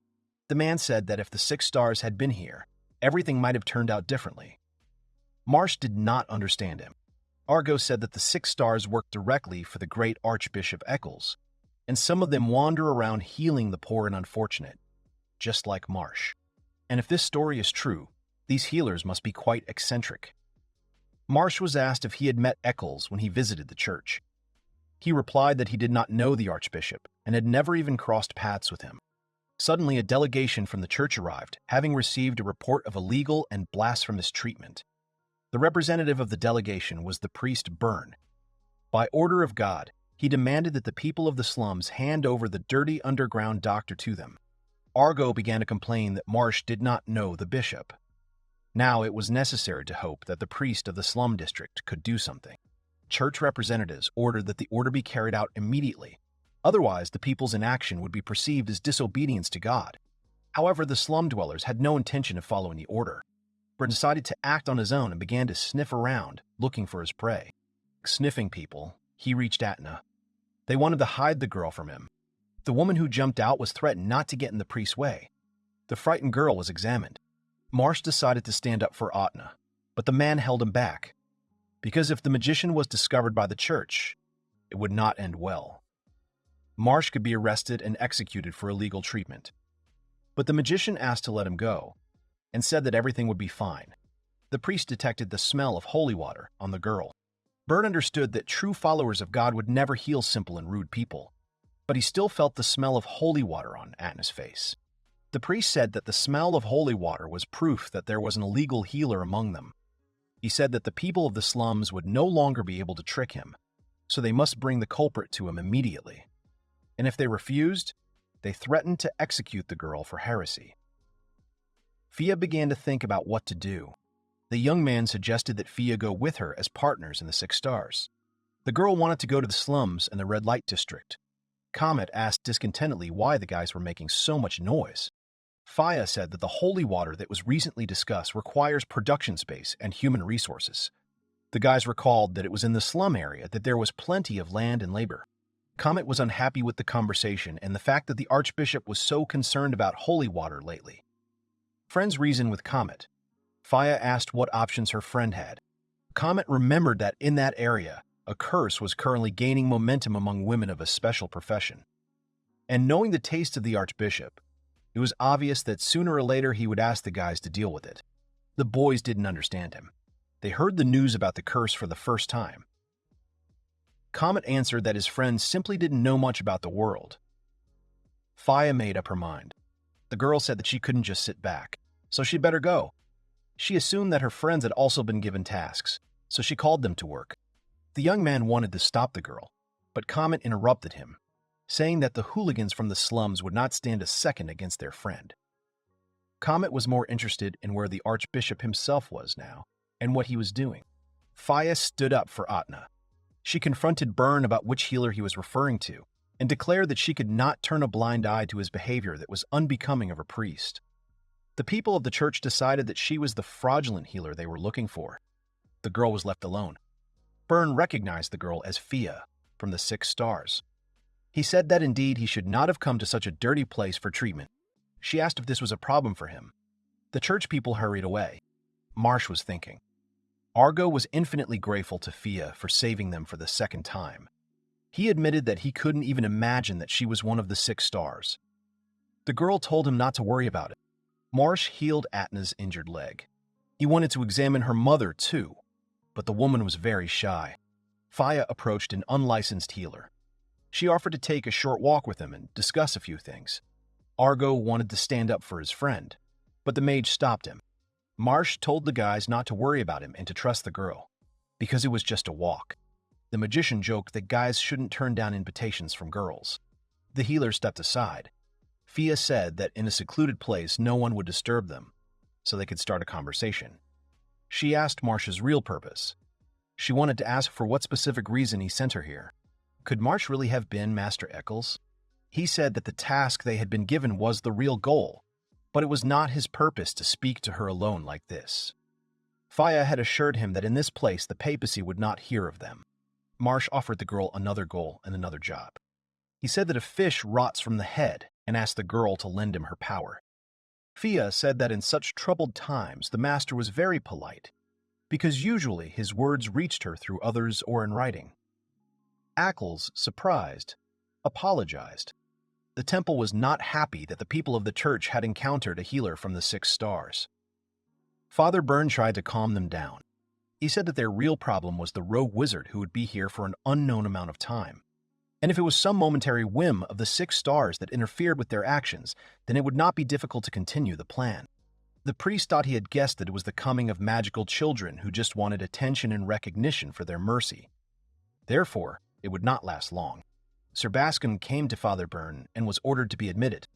The man said that if the 6 stars had been here, everything might have turned out differently. Marsh did not understand him. Argo said that the 6 stars worked directly for the great Archbishop Eccles, and some of them wander around healing the poor and unfortunate, just like Marsh. And if this story is true, these healers must be quite eccentric. Marsh was asked if he had met Eccles when he visited the church. He replied that he did not know the Archbishop and had never even crossed paths with him. Suddenly, a delegation from the church arrived, having received a report of illegal and blasphemous treatment. The representative of the delegation was the priest Byrne. By order of God, He demanded that the people of the slums hand over the dirty underground doctor to them. Argo began to complain that Marsh did not know the bishop. Now it was necessary to hope that the priest of the slum district could do something. Church representatives ordered that the order be carried out immediately. Otherwise, the people's inaction would be perceived as disobedience to God. However, the slum dwellers had no intention of following the order, but decided to act on his own and began to sniff around, looking for his prey. Sniffing people, he reached Atna. They wanted to hide the girl from him. The woman who jumped out was threatened not to get in the priest's way. The frightened girl was examined. Marsh decided to stand up for Atna, but the man held him back, because if the magician was discovered by the church, it would not end well. Marsh could be arrested and executed for illegal treatment. But the magician asked to let him go, and said that everything would be fine. The priest detected the smell of holy water on the girl. Bird understood that true followers of God would never heal simple and rude people, but he still felt the smell of holy water on Atna's face. The priest said that the smell of holy water was proof that there was an illegal healer among them. He said that the people of the slums would no longer be able to trick him, so they must bring the culprit to him immediately. And if they refused, they threatened to execute the girl for heresy. Fia began to think about what to do. The young man suggested that Fia go with her as partners in the 6 Stars. The girl wanted to go to the slums and the red light district. Comet asked discontentedly why the guys were making so much noise. Fia said that the holy water that was recently discussed requires production space and human resources. The guys recalled that it was in the slum area that there was plenty of land and labor. Comet was unhappy with the conversation and the fact that the Archbishop was so concerned about holy water lately. Friends reasoned with Comet. Fia asked what options her friend had. Comet remembered that in that area, a curse was currently gaining momentum among women of a special profession. And knowing the taste of the Archbishop, it was obvious that sooner or later he would ask the guys to deal with it. The boys didn't understand him. They heard the news about the curse for the first time. Comet answered that his friends simply didn't know much about the world. Fia made up her mind. The girl said that she couldn't just sit back, so she'd better go. She assumed that her friends had also been given tasks, so she called them to work. The young man wanted to stop the girl, but Comet interrupted him, saying that the hooligans from the slums would not stand a second against their friend. Comet was more interested in where the Archbishop himself was now and what he was doing. Fia stood up for Atna. She confronted Byrne about which healer he was referring to and declared that she could not turn a blind eye to his behavior that was unbecoming of a priest. The people of the church decided that she was the fraudulent healer they were looking for. The girl was left alone. Byrne recognized the girl as Fia from the 6 Stars. He said that indeed he should not have come to such a dirty place for treatment. She asked if this was a problem for him. The church people hurried away. Marsh was thinking. Argo was infinitely grateful to Fia for saving them for the 2nd time. He admitted that he couldn't even imagine that she was one of the 6 Stars. The girl told him not to worry about it. Marsh healed Atna's injured leg. He wanted to examine her mother too, but the woman was very shy. Fia approached an unlicensed healer. She offered to take a short walk with him and discuss a few things. Argo wanted to stand up for his friend, but the mage stopped him. Marsh told the guys not to worry about him and to trust the girl, because it was just a walk. The magician joked that guys shouldn't turn down invitations from girls. The healer stepped aside. Fia said that in a secluded place no one would disturb them, so they could start a conversation. She asked Marsh's real purpose. She wanted to ask for what specific reason he sent her here. Could Marsh really have been Master Eccles? He said that the task they had been given was the real goal, but it was not his purpose to speak to her alone like this. Fia had assured him that in this place the papacy would not hear of them. Marsh offered the girl another goal and another job. He said that a fish rots from the head and asked the girl to lend him her power. Fia said that in such troubled times the master was very polite, because usually his words reached her through others or in writing. Eccles, surprised, apologized. The temple was not happy that the people of the church had encountered a healer from the 6 Stars. Father Byrne tried to calm them down. He said that their real problem was the rogue wizard who would be here for an unknown amount of time. And if it was some momentary whim of the 6 Stars that interfered with their actions, then it would not be difficult to continue the plan. The priest thought he had guessed that it was the coming of magical children who just wanted attention and recognition for their mercy. Therefore, it would not last long. Sir Bascom came to Father Byrne and was ordered to be admitted.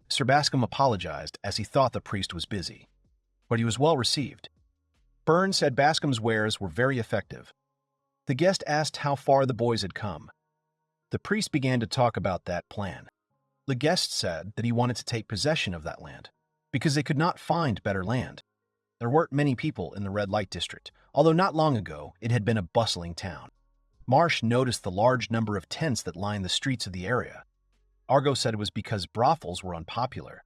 Sir Bascom apologized as he thought the priest was busy, but he was well received. Byrne said Bascom's wares were very effective. The guest asked how far the boys had come. The priest began to talk about that plan. The guest said that he wanted to take possession of that land, because they could not find better land. There weren't many people in the red light district, although not long ago it had been a bustling town. Marsh noticed the large number of tents that lined the streets of the area. Argo said it was because brothels were unpopular.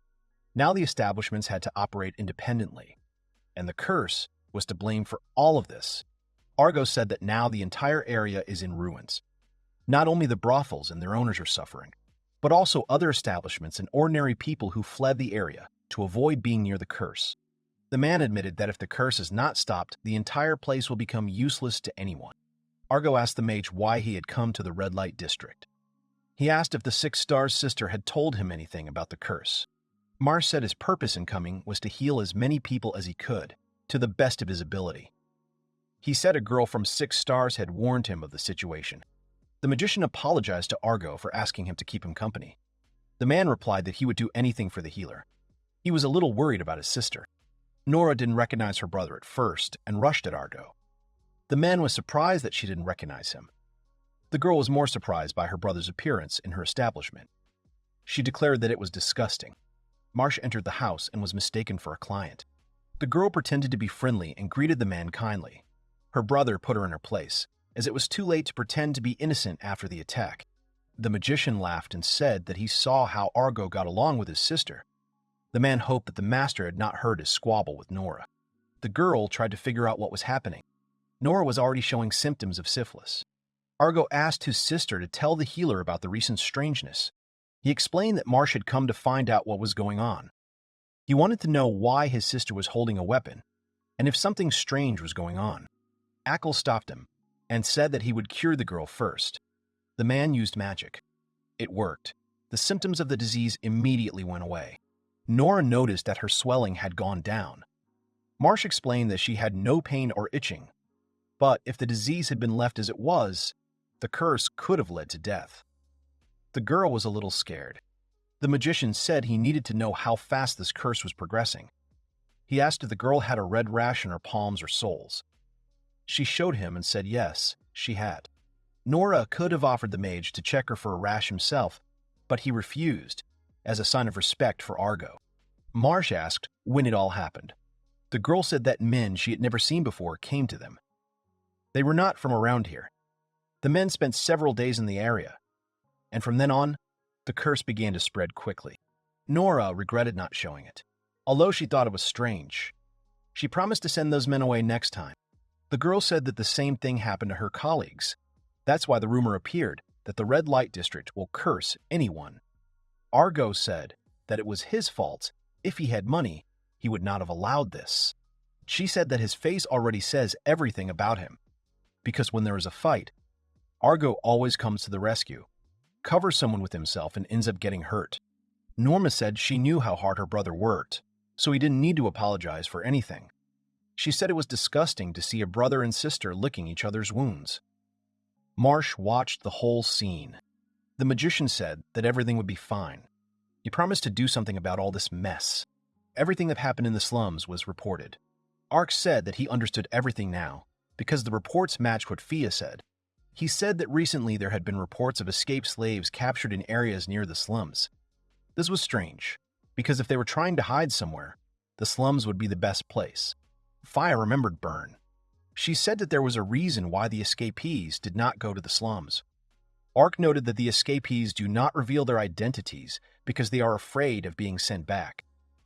Now the establishments had to operate independently, and the curse was to blame for all of this. Argo said that now the entire area is in ruins. Not only the brothels and their owners are suffering, but also other establishments and ordinary people who fled the area to avoid being near the curse. The man admitted that if the curse is not stopped, the entire place will become useless to anyone. Argo asked the mage why he had come to the red light district. He asked if the Six Stars sister had told him anything about the curse. Marsh said his purpose in coming was to heal as many people as he could, to the best of his ability. He said a girl from Six Stars had warned him of the situation. The magician apologized to Argo for asking him to keep him company. The man replied that he would do anything for the healer. He was a little worried about his sister. Nora didn't recognize her brother at first and rushed at Argo. The man was surprised that she didn't recognize him. The girl was more surprised by her brother's appearance in her establishment. She declared that it was disgusting. Marsh entered the house and was mistaken for a client. The girl pretended to be friendly and greeted the man kindly. Her brother put her in her place, as it was too late to pretend to be innocent after the attack. The magician laughed and said that he saw how Argo got along with his sister. The man hoped that the master had not heard his squabble with Nora. The girl tried to figure out what was happening. Nora was already showing symptoms of syphilis. Argo asked his sister to tell the healer about the recent strangeness. He explained that Marsh had come to find out what was going on. He wanted to know why his sister was holding a weapon, and if something strange was going on. Ackle stopped him and said that he would cure the girl first. The man used magic. It worked. The symptoms of the disease immediately went away. Nora noticed that her swelling had gone down. Marsh explained that she had no pain or itching, but if the disease had been left as it was, the curse could have led to death. The girl was a little scared. The magician said he needed to know how fast this curse was progressing. He asked if the girl had a red rash on her palms or soles. She showed him and said yes, she had. Nora could have offered the mage to check her for a rash himself, but he refused, as a sign of respect for Argo. Marsh asked when it all happened. The girl said that men she had never seen before came to them. They were not from around here. The men spent several days in the area, and from then on, the curse began to spread quickly. Nora regretted not showing it, although she thought it was strange. She promised to send those men away next time. The girl said that the same thing happened to her colleagues. That's why the rumor appeared that the red light district will curse anyone. Argo said that it was his fault. If he had money, he would not have allowed this. She said that his face already says everything about him, because when there is a fight, Argo always comes to the rescue, covers someone with himself, and ends up getting hurt. Norma said she knew how hard her brother worked, so he didn't need to apologize for anything. She said it was disgusting to see a brother and sister licking each other's wounds. Marsh watched the whole scene. The magician said that everything would be fine. He promised to do something about all this mess. Everything that happened in the slums was reported. Ark said that he understood everything now, because the reports matched what Fia said. He said that recently there had been reports of escaped slaves captured in areas near the slums. This was strange, because if they were trying to hide somewhere, the slums would be the best place. Fia remembered Byrne. She said that there was a reason why the escapees did not go to the slums. Ark noted that the escapees do not reveal their identities because they are afraid of being sent back.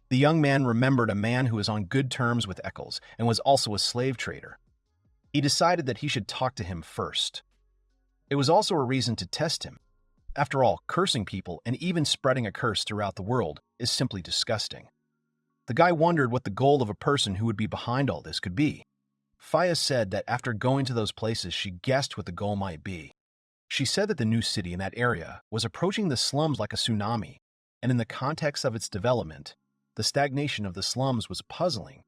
The young man remembered a man who was on good terms with Eccles and was also a slave trader. He decided that he should talk to him first. It was also a reason to test him. After all, cursing people and even spreading a curse throughout the world is simply disgusting. The guy wondered what the goal of a person who would be behind all this could be. Fia said that after going to those places, she guessed what the goal might be. She said that the new city in that area was approaching the slums like a tsunami, and in the context of its development, the stagnation of the slums was puzzling.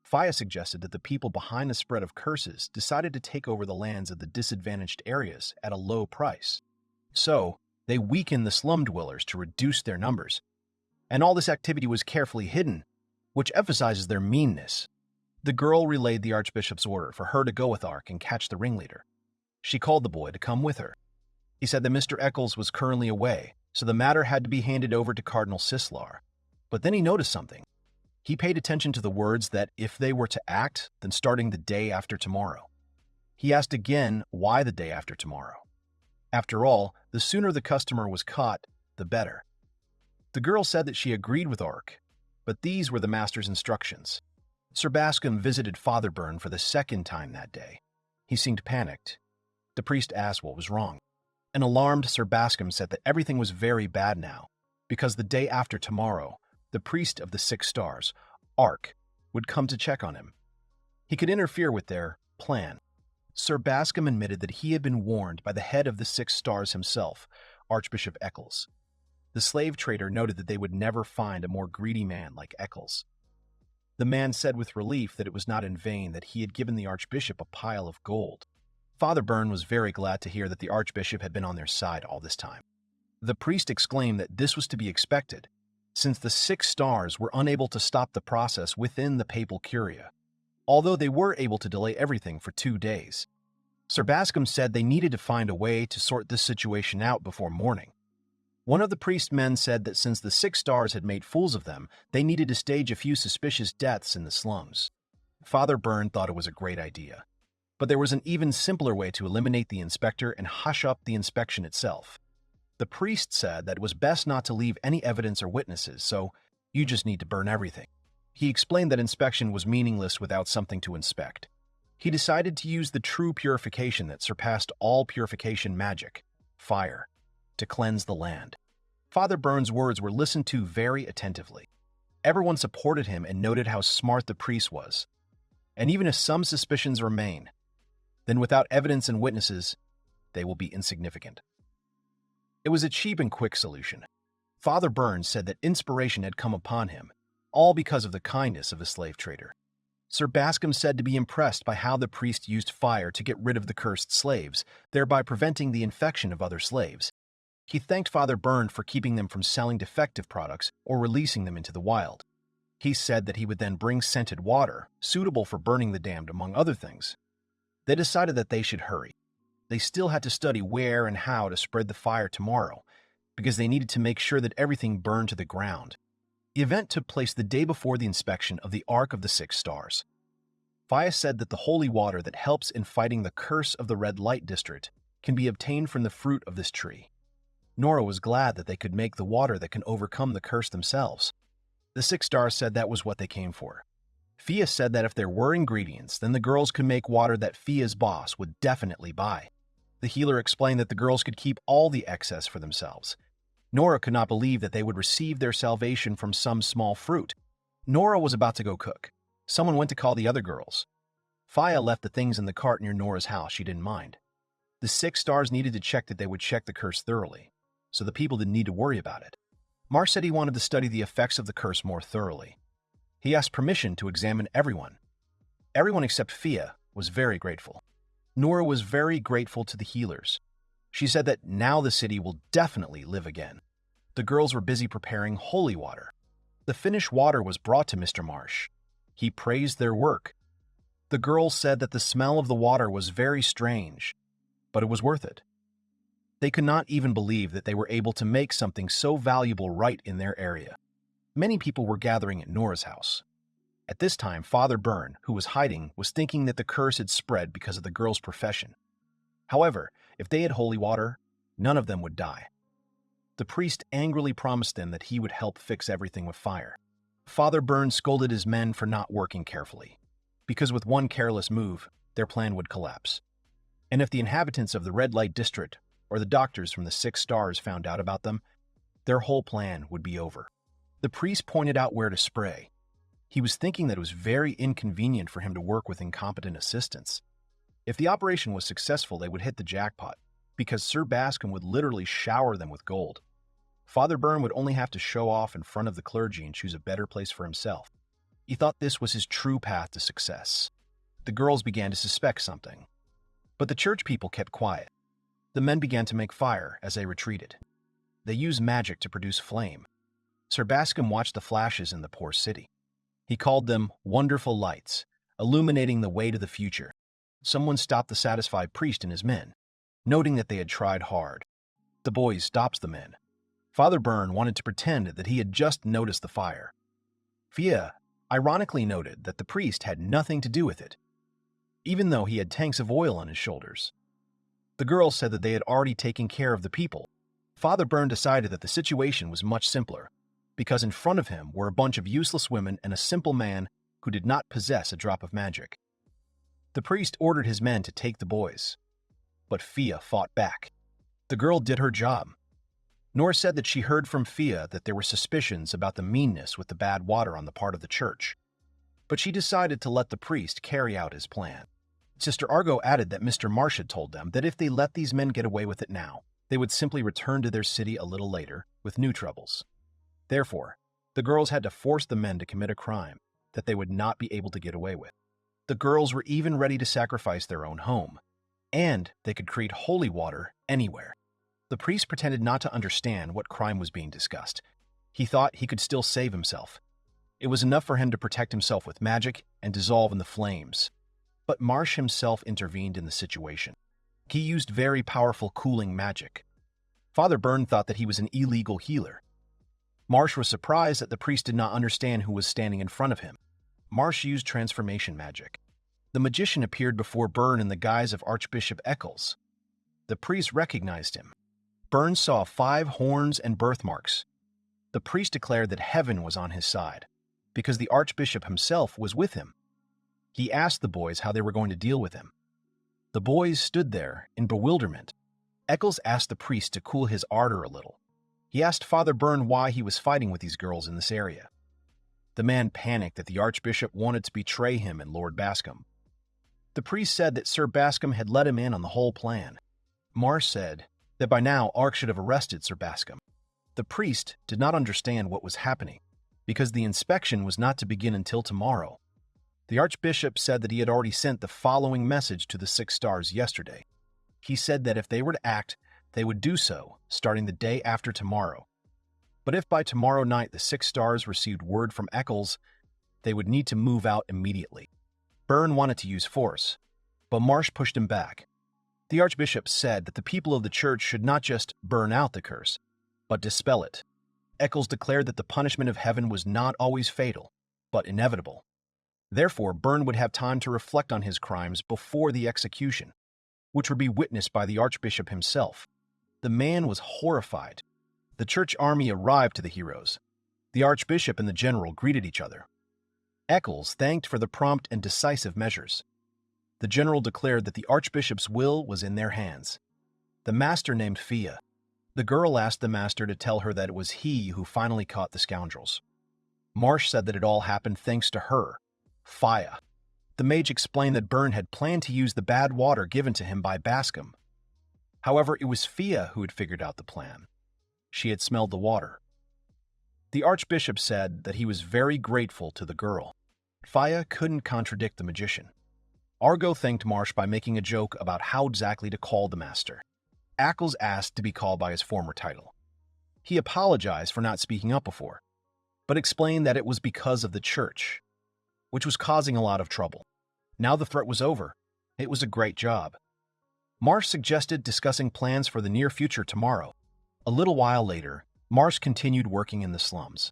Faya suggested that the people behind the spread of curses decided to take over the lands of the disadvantaged areas at a low price. So, they weakened the slum dwellers to reduce their numbers. And all this activity was carefully hidden, which emphasizes their meanness. The girl relayed the Archbishop's order for her to go with Ark and catch the ringleader. She called the boy to come with her. He said that Mr. Eccles was currently away, so the matter had to be handed over to Cardinal Sislar. But then he noticed something. He paid attention to the words that if they were to act, then starting the day after tomorrow. He asked again why the day after tomorrow. After all, the sooner the customer was caught, the better. The girl said that she agreed with Ark, but these were the master's instructions. Sir Bascom visited Father Byrne for the second time that day. He seemed panicked. The priest asked what was wrong. An alarmed Sir Bascom said that everything was very bad now, because the day after tomorrow, the priest of the 6 stars, Ark, would come to check on him. He could interfere with their plan. Sir Bascom admitted that he had been warned by the head of the 6 stars himself, Archbishop Eccles. The slave trader noted that they would never find a more greedy man like Eccles. The man said with relief that it was not in vain that he had given the Archbishop a pile of gold. Father Byrne was very glad to hear that the Archbishop had been on their side all this time. The priest exclaimed that this was to be expected, since the 6 stars were unable to stop the process within the papal curia, although they were able to delay everything for 2 days. Sir Bascom said they needed to find a way to sort this situation out before morning. One of the priest's men said that since the 6 stars had made fools of them, they needed to stage a few suspicious deaths in the slums. Father Byrne thought it was a great idea, but there was an even simpler way to eliminate the inspector and hush up the inspection itself. The priest said that it was best not to leave any evidence or witnesses, so you just need to burn everything. He explained that inspection was meaningless without something to inspect. He decided to use the true purification that surpassed all purification magic, fire, to cleanse the land. Father Byrne's words were listened to very attentively. Everyone supported him and noted how smart the priest was. And even if some suspicions remain, then without evidence and witnesses, they will be insignificant. It was a cheap and quick solution. Father Byrne said that inspiration had come upon him, all because of the kindness of the slave trader. Sir Bascom said to be impressed by how the priest used fire to get rid of the cursed slaves, thereby preventing the infection of other slaves. He thanked Father Byrne for keeping them from selling defective products or releasing them into the wild. He said that he would then bring scented water, suitable for burning the damned among other things. They decided that they should hurry. They still had to study where and how to spread the fire tomorrow, because they needed to make sure that everything burned to the ground. The event took place the day before the inspection of the Ark of the 6 Stars. Faya said that the holy water that helps in fighting the curse of the red light district can be obtained from the fruit of this tree. Nora was glad that they could make the water that can overcome the curse themselves. The 6 Stars said that was what they came for. Fia said that if there were ingredients, then the girls could make water that Fia's boss would definitely buy. The healer explained that the girls could keep all the excess for themselves. Nora could not believe that they would receive their salvation from some small fruit. Nora was about to go cook. Someone went to call the other girls. Faya left the things in the cart near Nora's house. She didn't mind. The 6 Stars needed to check that they would check the curse thoroughly, so the people didn't need to worry about it. Marsh said he wanted to study the effects of the curse more thoroughly. He asked permission to examine everyone. Everyone except Fia was very grateful. Nora was very grateful to the healers. She said that now the city will definitely live again. The girls were busy preparing holy water. The finished water was brought to Mr. Marsh. He praised their work. The girls said that the smell of the water was very strange, but it was worth it. They could not even believe that they were able to make something so valuable right in their area. Many people were gathering at Nora's house. At this time, Father Byrne, who was hiding, was thinking that the curse had spread because of the girls' profession. However, if they had holy water, none of them would die. The priest angrily promised them that he would help fix everything with fire. Father Byrne scolded his men for not working carefully, because with one careless move, their plan would collapse. And if the inhabitants of the red light district or the doctors from the 6 Stars found out about them, their whole plan would be over. The priest pointed out where to spray. He was thinking that it was very inconvenient for him to work with incompetent assistants. If the operation was successful, they would hit the jackpot, because Sir Bascom would literally shower them with gold. Father Byrne would only have to show off in front of the clergy and choose a better place for himself. He thought this was his true path to success. The girls began to suspect something. But the church people kept quiet. The men began to make fire as they retreated. They used magic to produce flame. Sir Bascom watched the flashes in the poor city. He called them wonderful lights, illuminating the way to the future. Someone stopped the satisfied priest and his men, noting that they had tried hard. The boys stopped the men. Father Byrne wanted to pretend that he had just noticed the fire. Fia ironically noted that the priest had nothing to do with it, even though he had tanks of oil on his shoulders. The girls said that they had already taken care of the people. Father Byrne decided that the situation was much simpler, because in front of him were a bunch of useless women and a simple man who did not possess a drop of magic. The priest ordered his men to take the boys, but Fia fought back. The girl did her job. Nora said that she heard from Fia that there were suspicions about the meanness with the bad water on the part of the church, but she decided to let the priest carry out his plan. Sister Argo added that Mr. Marsh had told them that if they let these men get away with it now, they would simply return to their city a little later with new troubles. Therefore, the girls had to force the men to commit a crime that they would not be able to get away with. The girls were even ready to sacrifice their own home, and they could create holy water anywhere. The priest pretended not to understand what crime was being discussed. He thought he could still save himself. It was enough for him to protect himself with magic and dissolve in the flames. But Marsh himself intervened in the situation. He used very powerful cooling magic. Father Byrne thought that he was an illegal healer. Marsh was surprised that the priest did not understand who was standing in front of him. Marsh used transformation magic. The magician appeared before Byrne in the guise of Archbishop Eccles. The priest recognized him. Byrne saw 5 horns and birthmarks. The priest declared that heaven was on his side, because the archbishop himself was with him. He asked the boys how they were going to deal with him. The boys stood there in bewilderment. Eccles asked the priest to cool his ardor a little. He asked Father Byrne why he was fighting with these girls in this area. The man panicked that the archbishop wanted to betray him and Lord Bascom. The priest said that Sir Bascom had let him in on the whole plan. Marsh said that by now Ark should have arrested Sir Bascom. The priest did not understand what was happening, because the inspection was not to begin until tomorrow. The archbishop said that he had already sent the following message to the 6 stars yesterday. He said that if they were to act, they would do so starting the day after tomorrow. But if by tomorrow night the 6 stars received word from Eccles, they would need to move out immediately. Byrne wanted to use force, but Marsh pushed him back. The archbishop said that the people of the church should not just burn out the curse, but dispel it. Eccles declared that the punishment of heaven was not always fatal, but inevitable. Therefore, Byrne would have time to reflect on his crimes before the execution, which would be witnessed by the archbishop himself. The man was horrified. The church army arrived to the heroes. The archbishop and the general greeted each other. Eccles thanked for the prompt and decisive measures. The general declared that the archbishop's will was in their hands. The master named Fia. The girl asked the master to tell her that it was he who finally caught the scoundrels. Marsh said that it all happened thanks to her, Fia. The mage explained that Byrne had planned to use the bad water given to him by Bascom. However, it was Fia who had figured out the plan. She had smelled the water. The archbishop said that he was very grateful to the girl. Fia couldn't contradict the magician. Argo thanked Marsh by making a joke about how exactly to call the master. Eccles asked to be called by his former title. He apologized for not speaking up before, but explained that it was because of the church, which was causing a lot of trouble. Now the threat was over. It was a great job. Marsh suggested discussing plans for the near future tomorrow. A little while later, Marsh continued working in the slums.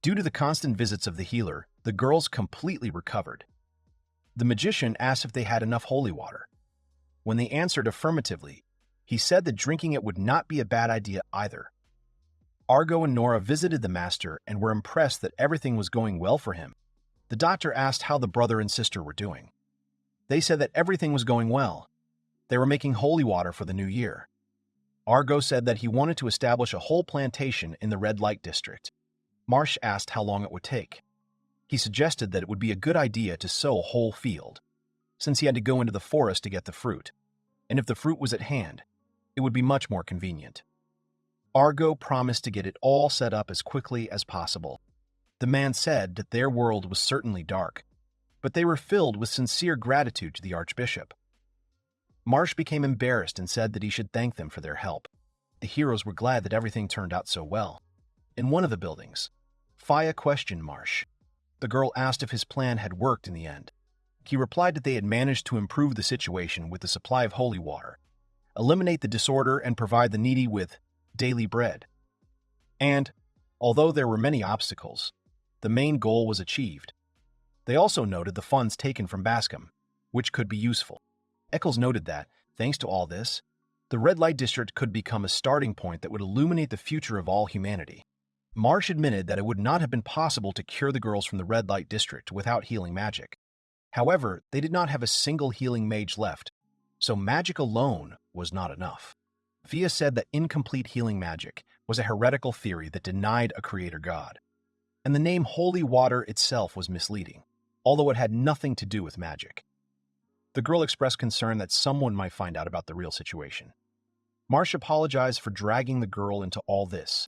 Due to the constant visits of the healer, the girls completely recovered. The magician asked if they had enough holy water. When they answered affirmatively, he said that drinking it would not be a bad idea either. Argo and Nora visited the master and were impressed that everything was going well for him. The doctor asked how the brother and sister were doing. They said that everything was going well. They were making holy water for the new year. Argo said that he wanted to establish a whole plantation in the red light district. Marsh asked how long it would take. He suggested that it would be a good idea to sow a whole field, since he had to go into the forest to get the fruit, and if the fruit was at hand, it would be much more convenient. Argo promised to get it all set up as quickly as possible. The man said that their world was certainly dark, but they were filled with sincere gratitude to the Archbishop. Marsh became embarrassed and said that he should thank them for their help. The heroes were glad that everything turned out so well. In one of the buildings, Faya questioned Marsh. The girl asked if his plan had worked in the end. He replied that they had managed to improve the situation with the supply of holy water, eliminate the disorder, and provide the needy with daily bread. And, although there were many obstacles, the main goal was achieved. They also noted the funds taken from Bascom, which could be useful. Eccles noted that, thanks to all this, the red light district could become a starting point that would illuminate the future of all humanity. Marsh admitted that it would not have been possible to cure the girls from the red light district without healing magic. However, they did not have a single healing mage left, so magic alone was not enough. Via said that incomplete healing magic was a heretical theory that denied a creator god, and the name holy water itself was misleading, although it had nothing to do with magic. The girl expressed concern that someone might find out about the real situation. Marsh apologized for dragging the girl into all this,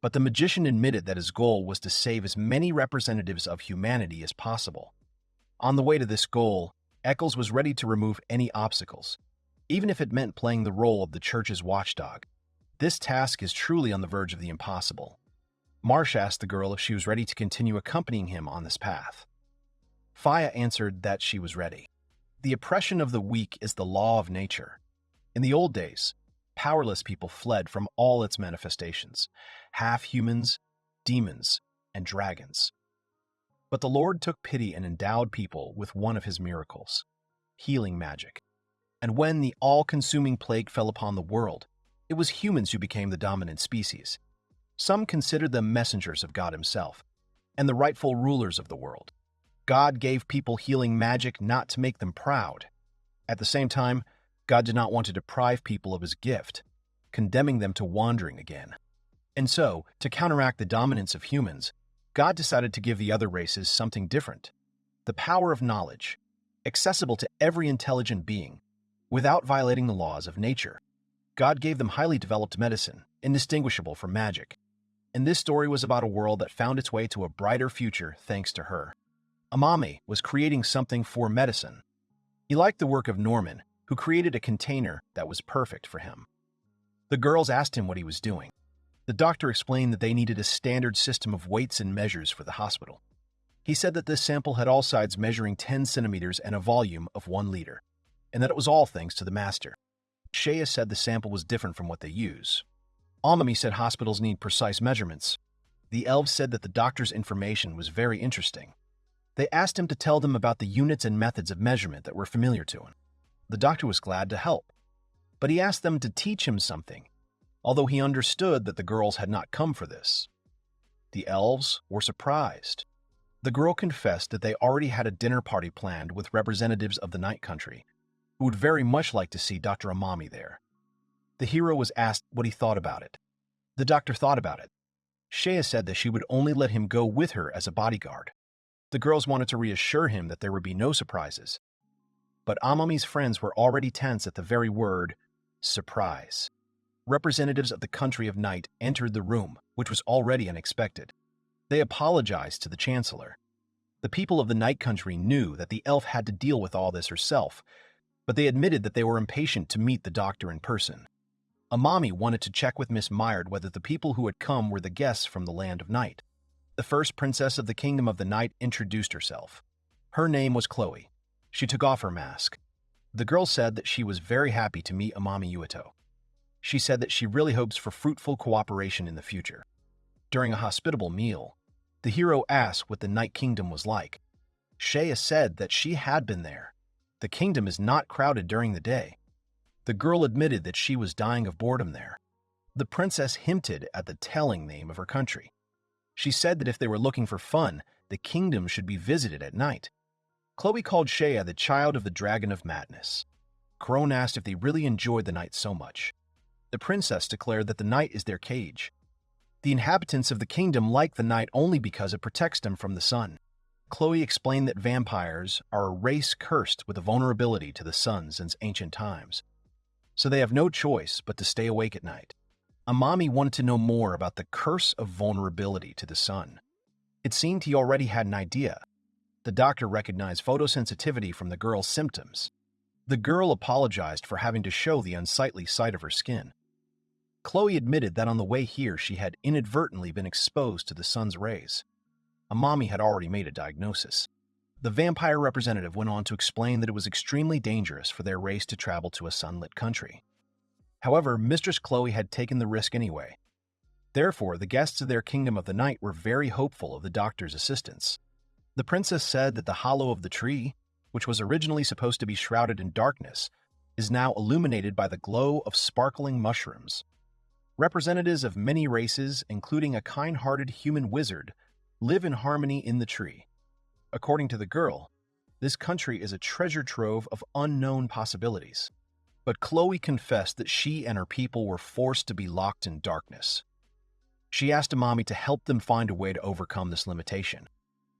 but the magician admitted that his goal was to save as many representatives of humanity as possible. On the way to this goal, Eccles was ready to remove any obstacles, even if it meant playing the role of the church's watchdog. This task is truly on the verge of the impossible. Marsh asked the girl if she was ready to continue accompanying him on this path. Faya answered that she was ready. The oppression of the weak is the law of nature. In the old days, powerless people fled from all its manifestations, half-humans, demons, and dragons. But the Lord took pity and endowed people with one of his miracles, healing magic. And when the all-consuming plague fell upon the world, it was humans who became the dominant species. Some considered them messengers of God himself, and the rightful rulers of the world. God gave people healing magic not to make them proud. At the same time, God did not want to deprive people of his gift, condemning them to wandering again. And so, to counteract the dominance of humans, God decided to give the other races something different: the power of knowledge, accessible to every intelligent being, without violating the laws of nature. God gave them highly developed medicine, indistinguishable from magic. And this story was about a world that found its way to a brighter future thanks to her. Amami was creating something for medicine. He liked the work of Norman, who created a container that was perfect for him. The girls asked him what he was doing. The doctor explained that they needed a standard system of weights and measures for the hospital. He said that this sample had all sides measuring 10 centimeters and a volume of 1 liter, and that it was all thanks to the master. Shea said the sample was different from what they use. Amami said hospitals need precise measurements. The elves said that the doctor's information was very interesting. They asked him to tell them about the units and methods of measurement that were familiar to him. The doctor was glad to help, but he asked them to teach him something, although he understood that the girls had not come for this. The elves were surprised. The girl confessed that they already had a dinner party planned with representatives of the Night Country, who would very much like to see Dr. Amami there. The hero was asked what he thought about it. The doctor thought about it. Shea said that she would only let him go with her as a bodyguard. The girls wanted to reassure him that there would be no surprises. But Amami's friends were already tense at the very word, surprise. Representatives of the country of night entered the room, which was already unexpected. They apologized to the chancellor. The people of the Night Country knew that the elf had to deal with all this herself, but they admitted that they were impatient to meet the doctor in person. Amami wanted to check with Miss Myard whether the people who had come were the guests from the Land of Night. The first princess of the Kingdom of the Night introduced herself. Her name was Chloe. She took off her mask. The girl said that she was very happy to meet Amino Yuito. She said that she really hopes for fruitful cooperation in the future. During a hospitable meal, the hero asked what the Night Kingdom was like. Shea said that she had been there. The kingdom is not crowded during the day. The girl admitted that she was dying of boredom there. The princess hinted at the telling name of her country. She said that if they were looking for fun, the kingdom should be visited at night. Chloe called Shea the child of the Dragon of Madness. Crone asked if they really enjoyed the night so much. The princess declared that the night is their cage. The inhabitants of the kingdom like the night only because it protects them from the sun. Chloe explained that vampires are a race cursed with a vulnerability to the sun since ancient times, so they have no choice but to stay awake at night. Amami wanted to know more about the curse of vulnerability to the sun. It seemed he already had an idea. The doctor recognized photosensitivity from the girl's symptoms. The girl apologized for having to show the unsightly side of her skin. Chloe admitted that on the way here she had inadvertently been exposed to the sun's rays. Amami had already made a diagnosis. The vampire representative went on to explain that it was extremely dangerous for their race to travel to a sunlit country. However, Mistress Chloe had taken the risk anyway. Therefore, the guests of their kingdom of the night were very hopeful of the doctor's assistance. The princess said that the hollow of the tree, which was originally supposed to be shrouded in darkness, is now illuminated by the glow of sparkling mushrooms. Representatives of many races, including a kind-hearted human wizard, live in harmony in the tree. According to the girl, this country is a treasure trove of unknown possibilities. But Chloe confessed that she and her people were forced to be locked in darkness. She asked Amami to help them find a way to overcome this limitation.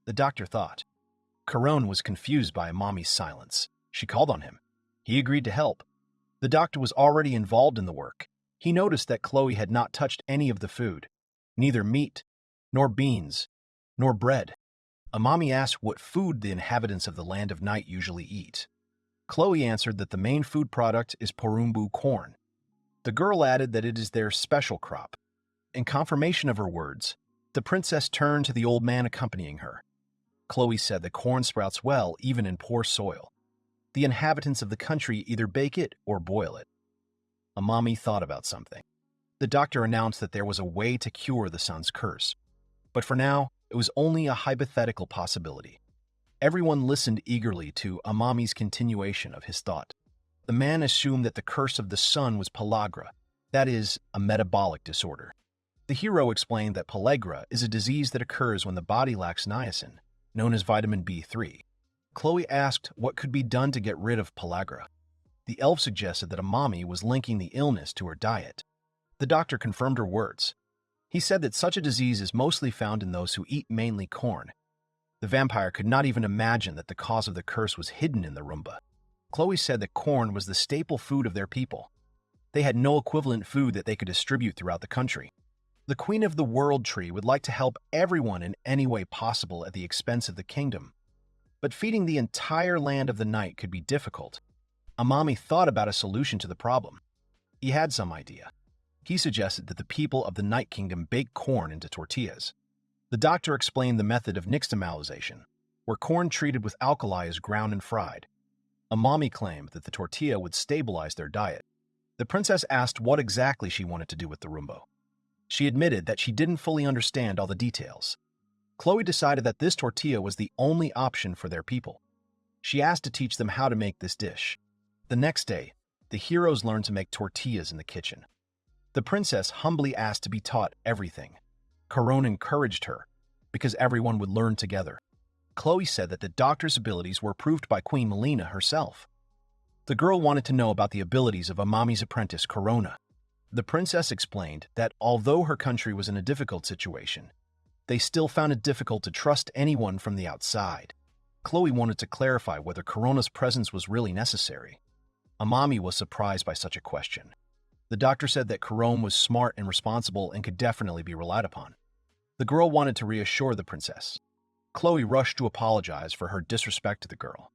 The doctor thought. Corone was confused by Amami's silence. She called on him. He agreed to help. The doctor was already involved in the work. He noticed that Chloe had not touched any of the food, neither meat, nor beans, nor bread. Amami asked what food the inhabitants of the Land of Night usually eat. Chloe answered that the main food product is porumbu corn. The girl added that it is their special crop. In confirmation of her words, the princess turned to the old man accompanying her. Chloe said that corn sprouts well even in poor soil. The inhabitants of the country either bake it or boil it. Amami thought about something. The doctor announced that there was a way to cure the sun's curse. But for now, it was only a hypothetical possibility. Everyone listened eagerly to Amami's continuation of his thought. The man assumed that the curse of the sun was pellagra, that is, a metabolic disorder. The hero explained that pellagra is a disease that occurs when the body lacks niacin, known as vitamin B3. Chloe asked what could be done to get rid of pellagra. The elf suggested that Amami was linking the illness to her diet. The doctor confirmed her words. He said that such a disease is mostly found in those who eat mainly corn. The vampire could not even imagine that the cause of the curse was hidden in the Roomba. Chloe said that corn was the staple food of their people. They had no equivalent food that they could distribute throughout the country. The Queen of the World Tree would like to help everyone in any way possible at the expense of the kingdom. But feeding the entire Land of the Night could be difficult. Amami thought about a solution to the problem. He had some idea. He suggested that the people of the Night Kingdom bake corn into tortillas. The doctor explained the method of nixtamalization, where corn treated with alkali is ground and fried. Amami claimed that the tortilla would stabilize their diet. The princess asked what exactly she wanted to do with the rumbo. She admitted that she didn't fully understand all the details. Chloe decided that this tortilla was the only option for their people. She asked to teach them how to make this dish. The next day, the heroes learned to make tortillas in the kitchen. The princess humbly asked to be taught everything. Corone encouraged her, because everyone would learn together. Chloe said that the doctor's abilities were proved by Queen Melina herself. The girl wanted to know about the abilities of Amami's apprentice, Corona. The princess explained that although her country was in a difficult situation, they still found it difficult to trust anyone from the outside. Chloe wanted to clarify whether Corona's presence was really necessary. Amami was surprised by such a question. The doctor said that Corone was smart and responsible and could definitely be relied upon. The girl wanted to reassure the princess. Chloe rushed to apologize for her disrespect to the girl.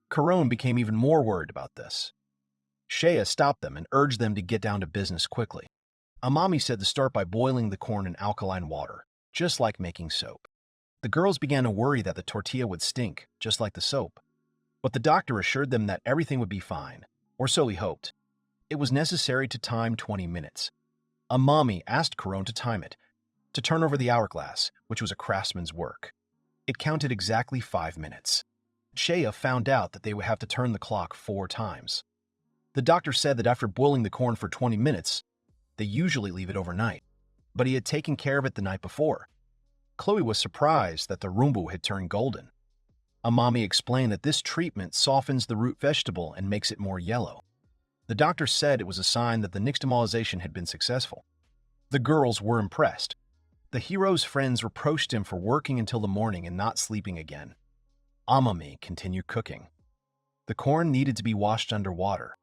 Corone became even more worried about this. Shea stopped them and urged them to get down to business quickly. Amami said to start by boiling the corn in alkaline water, just like making soap. The girls began to worry that the tortilla would stink, just like the soap. But the doctor assured them that everything would be fine, or so he hoped. It was necessary to time 20 minutes. Amami asked Corone to time it, to turn over the hourglass, which was a craftsman's work. It counted exactly 5 minutes. Shea found out that they would have to turn the clock 4 times. The doctor said that after boiling the corn for 20 minutes, they usually leave it overnight, but he had taken care of it the night before. Chloe was surprised that the rumbu had turned golden. Amami explained that this treatment softens the root vegetable and makes it more yellow. The doctor said it was a sign that the nixtamalization had been successful. The girls were impressed. The hero's friends reproached him for working until the morning and not sleeping again. Amami continued cooking. The corn needed to be washed under water.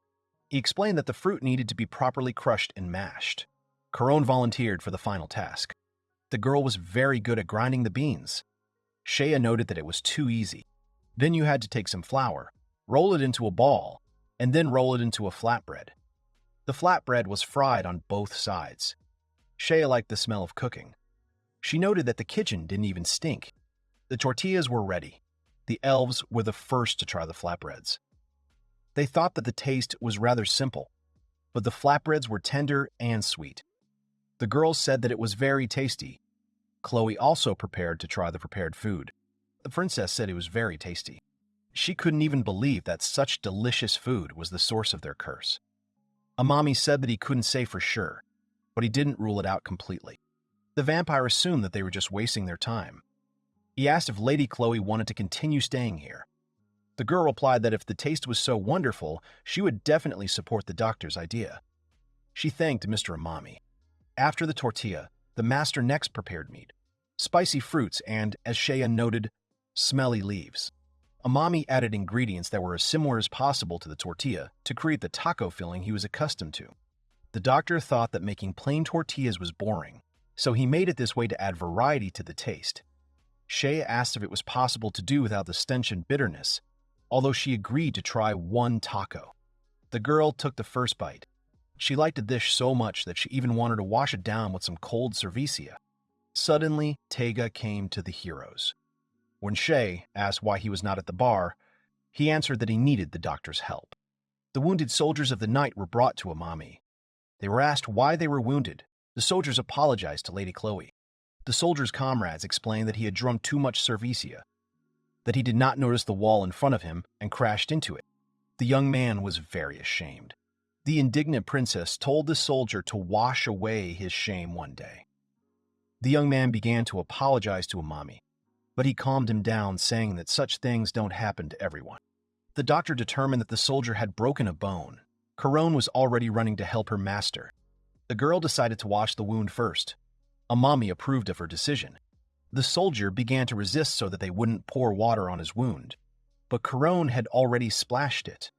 He explained that the fruit needed to be properly crushed and mashed. Corone volunteered for the final task. The girl was very good at grinding the beans. Shea noted that it was too easy. Then you had to take some flour, roll it into a ball, and then roll it into a flatbread. The flatbread was fried on both sides. Shea liked the smell of cooking. She noted that the kitchen didn't even stink. The tortillas were ready. The elves were the first to try the flatbreads. They thought that the taste was rather simple, but the flatbreads were tender and sweet. The girls said that it was very tasty. Chloe also prepared to try the prepared food. The princess said it was very tasty. She couldn't even believe that such delicious food was the source of their curse. Amami said that he couldn't say for sure, but he didn't rule it out completely. The vampire assumed that they were just wasting their time. He asked if Lady Chloe wanted to continue staying here. The girl replied that if the taste was so wonderful, she would definitely support the doctor's idea. She thanked Mr. Amami. After the tortilla, the master next prepared meat, spicy fruits, and, as Shea noted, smelly leaves. Amami added ingredients that were as similar as possible to the tortilla to create the taco filling he was accustomed to. The doctor thought that making plain tortillas was boring, so he made it this way to add variety to the taste. Shea asked if it was possible to do without the stench and bitterness, although she agreed to try one taco. The girl took the first bite. She liked the dish so much that she even wanted to wash it down with some cold cervisia. Suddenly, Tega came to the heroes. When Shea asked why he was not at the bar, he answered that he needed the doctor's help. The wounded soldiers of the night were brought to Amami. They were asked why they were wounded. The soldiers apologized to Lady Chloe. The soldiers' comrades explained that he had drunk too much cervisia, that he did not notice the wall in front of him and crashed into it. The young man was very ashamed. The indignant princess told the soldier to wash away his shame one day. The young man began to apologize to Amami, but he calmed him down, saying that such things don't happen to everyone. The doctor determined that the soldier had broken a bone. Corone was already running to help her master. The girl decided to wash the wound first. Amami approved of her decision. The soldier began to resist so that they wouldn't pour water on his wound, but Corone had already splashed it.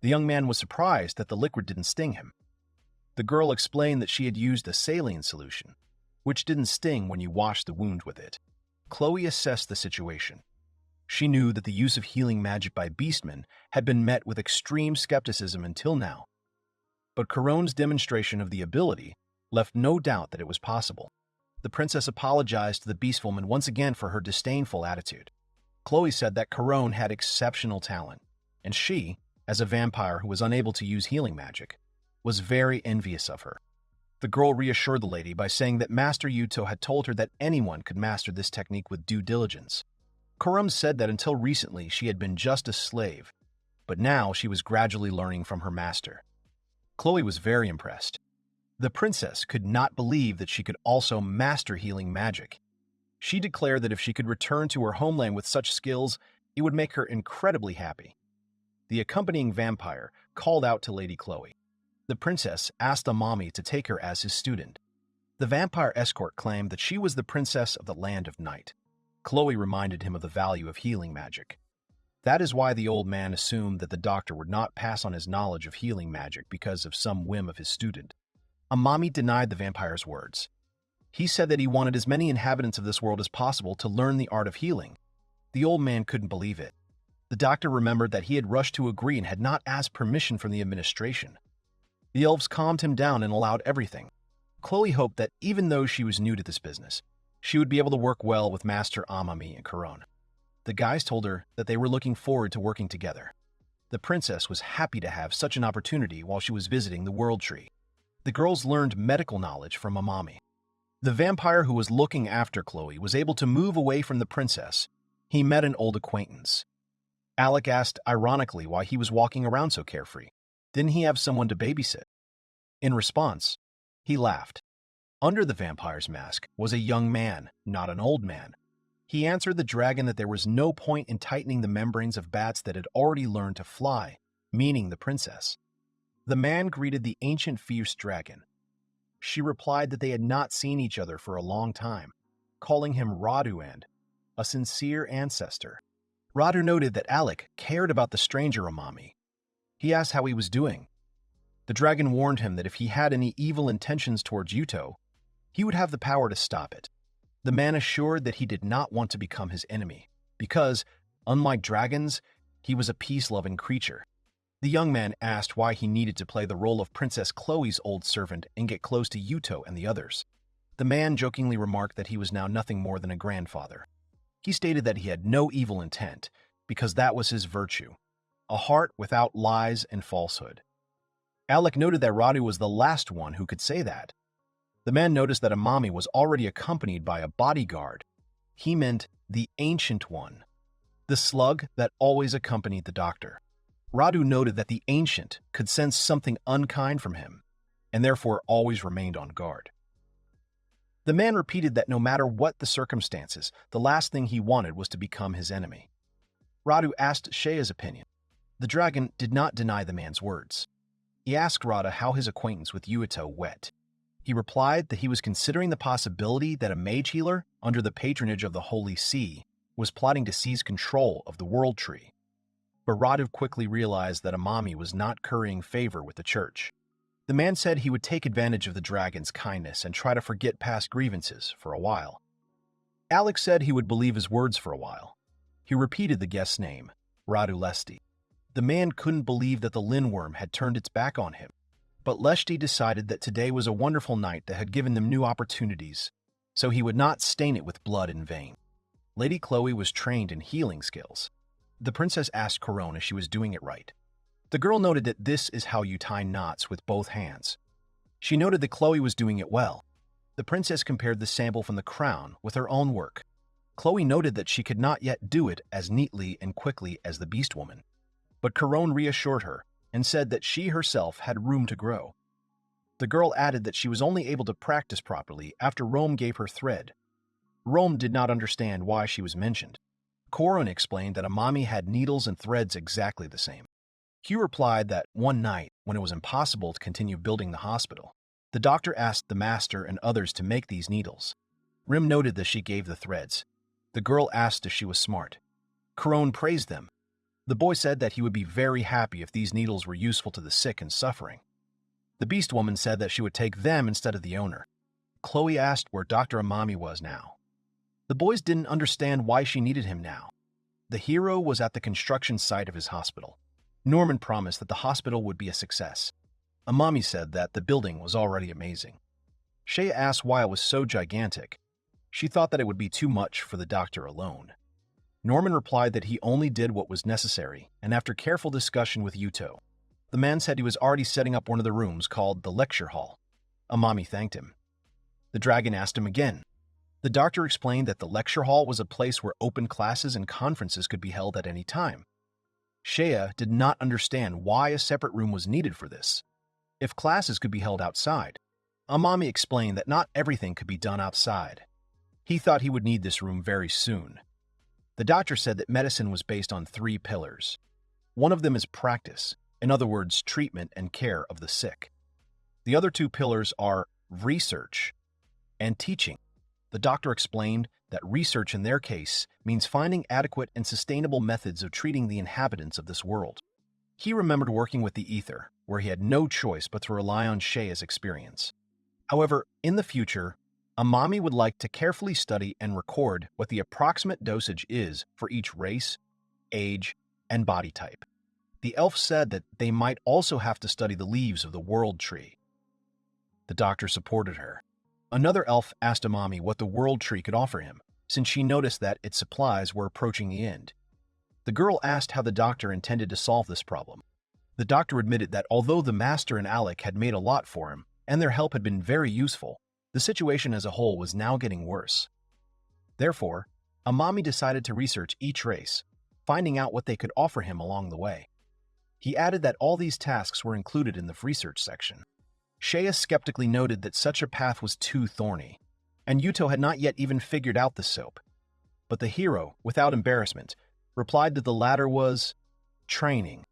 The young man was surprised that the liquid didn't sting him. The girl explained that she had used a saline solution, which didn't sting when you washed the wound with it. Chloe assessed the situation. She knew that the use of healing magic by beastmen had been met with extreme skepticism until now, but Corone's demonstration of the ability left no doubt that it was possible. The princess apologized to the beastwoman once again for her disdainful attitude. Chloe said that Corone had exceptional talent, and she, as a vampire who was unable to use healing magic, was very envious of her. The girl reassured the lady by saying that Master Yuito had told her that anyone could master this technique with due diligence. Corone said that until recently she had been just a slave, but now she was gradually learning from her master. Chloe was very impressed. The princess could not believe that she could also master healing magic. She declared that if she could return to her homeland with such skills, it would make her incredibly happy. The accompanying vampire called out to Lady Chloe. The princess asked Amami to take her as his student. The vampire escort claimed that she was the princess of the Land of Night. Chloe reminded him of the value of healing magic. That is why the old man assumed that the doctor would not pass on his knowledge of healing magic because of some whim of his student. Amami denied the vampire's words. He said that he wanted as many inhabitants of this world as possible to learn the art of healing. The old man couldn't believe it. The doctor remembered that he had rushed to agree and had not asked permission from the administration. The elves calmed him down and allowed everything. Chloe hoped that even though she was new to this business, she would be able to work well with Master Amami and Corone. The guys told her that they were looking forward to working together. The princess was happy to have such an opportunity while she was visiting the World Tree. The girls learned medical knowledge from Amami. The vampire who was looking after Chloe was able to move away from the princess. He met an old acquaintance. Alec asked ironically why he was walking around so carefree. Didn't he have someone to babysit? In response, he laughed. Under the vampire's mask was a young man, not an old man. He answered the dragon that there was no point in tightening the membranes of bats that had already learned to fly, meaning the princess. The man greeted the ancient fierce dragon. She replied that they had not seen each other for a long time, calling him Radu and a sincere ancestor. Radu noted that Alec cared about the stranger Amami. He asked how he was doing. The dragon warned him that if he had any evil intentions towards Yuito, he would have the power to stop it. The man assured that he did not want to become his enemy, because, unlike dragons, he was a peace-loving creature. The young man asked why he needed to play the role of Princess Chloe's old servant and get close to Yuto and the others. The man jokingly remarked that he was now nothing more than a grandfather. He stated that he had no evil intent, because that was his virtue, a heart without lies and falsehood. Alec noted that Radu was the last one who could say that. The man noticed that Amami was already accompanied by a bodyguard. He meant the Ancient One, the slug that always accompanied the doctor. Radu noted that the Ancient could sense something unkind from him, and therefore always remained on guard. The man repeated that no matter what the circumstances, the last thing he wanted was to become his enemy. Radu asked Shea's opinion. The dragon did not deny the man's words. He asked Rada how his acquaintance with Yuito went. He replied that he was considering the possibility that a mage healer, under the patronage of the Holy See, was plotting to seize control of the World Tree. But Radu quickly realized that Amami was not currying favor with the church. The man said he would take advantage of the dragon's kindness and try to forget past grievances for a while. Alex said he would believe his words for a while. He repeated the guest's name, Radu Lesti. The man couldn't believe that the Linworm had turned its back on him. But Leshti decided that today was a wonderful night that had given them new opportunities, so he would not stain it with blood in vain. Lady Chloe was trained in healing skills. The princess asked Corone if she was doing it right. The girl noted that this is how you tie knots with both hands. She noted that Chloe was doing it well. The princess compared the sample from the crown with her own work. Chloe noted that she could not yet do it as neatly and quickly as the Beast Woman. But Corone reassured her and said that she herself had room to grow. The girl added that she was only able to practice properly after Rome gave her thread. Rome did not understand why she was mentioned. Corone explained that Amami had needles and threads exactly the same. Hugh replied that one night, when it was impossible to continue building the hospital, the doctor asked the master and others to make these needles. Rim noted that she gave the threads. The girl asked if she was smart. Corone praised them. The boy said that he would be very happy if these needles were useful to the sick and suffering. The Beast Woman said that she would take them instead of the owner. Chloe asked where Dr. Amami was now. The boys didn't understand why she needed him now. The hero was at the construction site of his hospital. Norman promised that the hospital would be a success. Amami said that the building was already amazing. Shea asked why it was so gigantic. She thought that it would be too much for the doctor alone. Norman replied that he only did what was necessary, and after careful discussion with Yuto, the man said he was already setting up one of the rooms called the lecture hall. Amami thanked him. The dragon asked him again. The doctor explained that the lecture hall was a place where open classes and conferences could be held at any time. Shea did not understand why a separate room was needed for this. If classes could be held outside, Amami explained that not everything could be done outside. He thought he would need this room very soon. The doctor said that medicine was based on 3 pillars. One of them is practice, in other words, treatment and care of the sick. The other 2 pillars are research and teaching. The doctor explained that research in their case means finding adequate and sustainable methods of treating the inhabitants of this world. He remembered working with the ether, where he had no choice but to rely on Shea's experience. However, in the future, Amami would like to carefully study and record what the approximate dosage is for each race, age, and body type. The elf said that they might also have to study the leaves of the World Tree. The doctor supported her. Another elf asked Amami what the World Tree could offer him, since she noticed that its supplies were approaching the end. The girl asked how the doctor intended to solve this problem. The doctor admitted that although the master and Alec had made a lot for him, and their help had been very useful, the situation as a whole was now getting worse. Therefore, Amami decided to research each race, finding out what they could offer him along the way. He added that all these tasks were included in the research section. Shea skeptically noted that such a path was too thorny, and Yuto had not yet even figured out the soap. But the hero, without embarrassment, replied that the latter was training.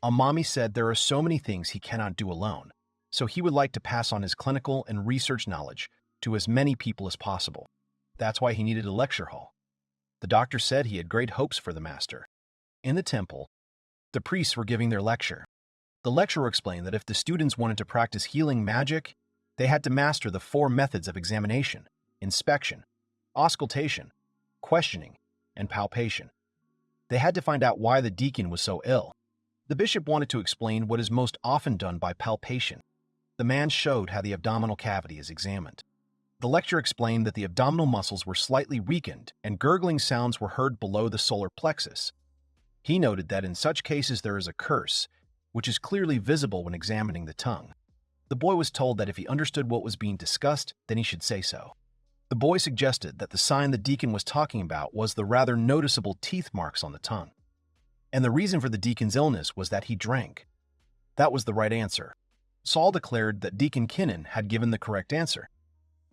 Amami said there are so many things he cannot do alone, so he would like to pass on his clinical and research knowledge to as many people as possible. That's why he needed a lecture hall. The doctor said he had great hopes for the master. In the temple, the priests were giving their lecture. The lecturer explained that if the students wanted to practice healing magic, they had to master the 4 methods of examination, inspection, auscultation, questioning, and palpation. They had to find out why the deacon was so ill. The bishop wanted to explain what is most often done by palpation. The man showed how the abdominal cavity is examined. The lecturer explained that the abdominal muscles were slightly weakened and gurgling sounds were heard below the solar plexus. He noted that in such cases there is a curse, which is clearly visible when examining the tongue. The boy was told that if he understood what was being discussed, then he should say so. The boy suggested that the sign the deacon was talking about was the rather noticeable teeth marks on the tongue. And the reason for the deacon's illness was that he drank. That was the right answer. Saul declared that Deacon Kinnan had given the correct answer.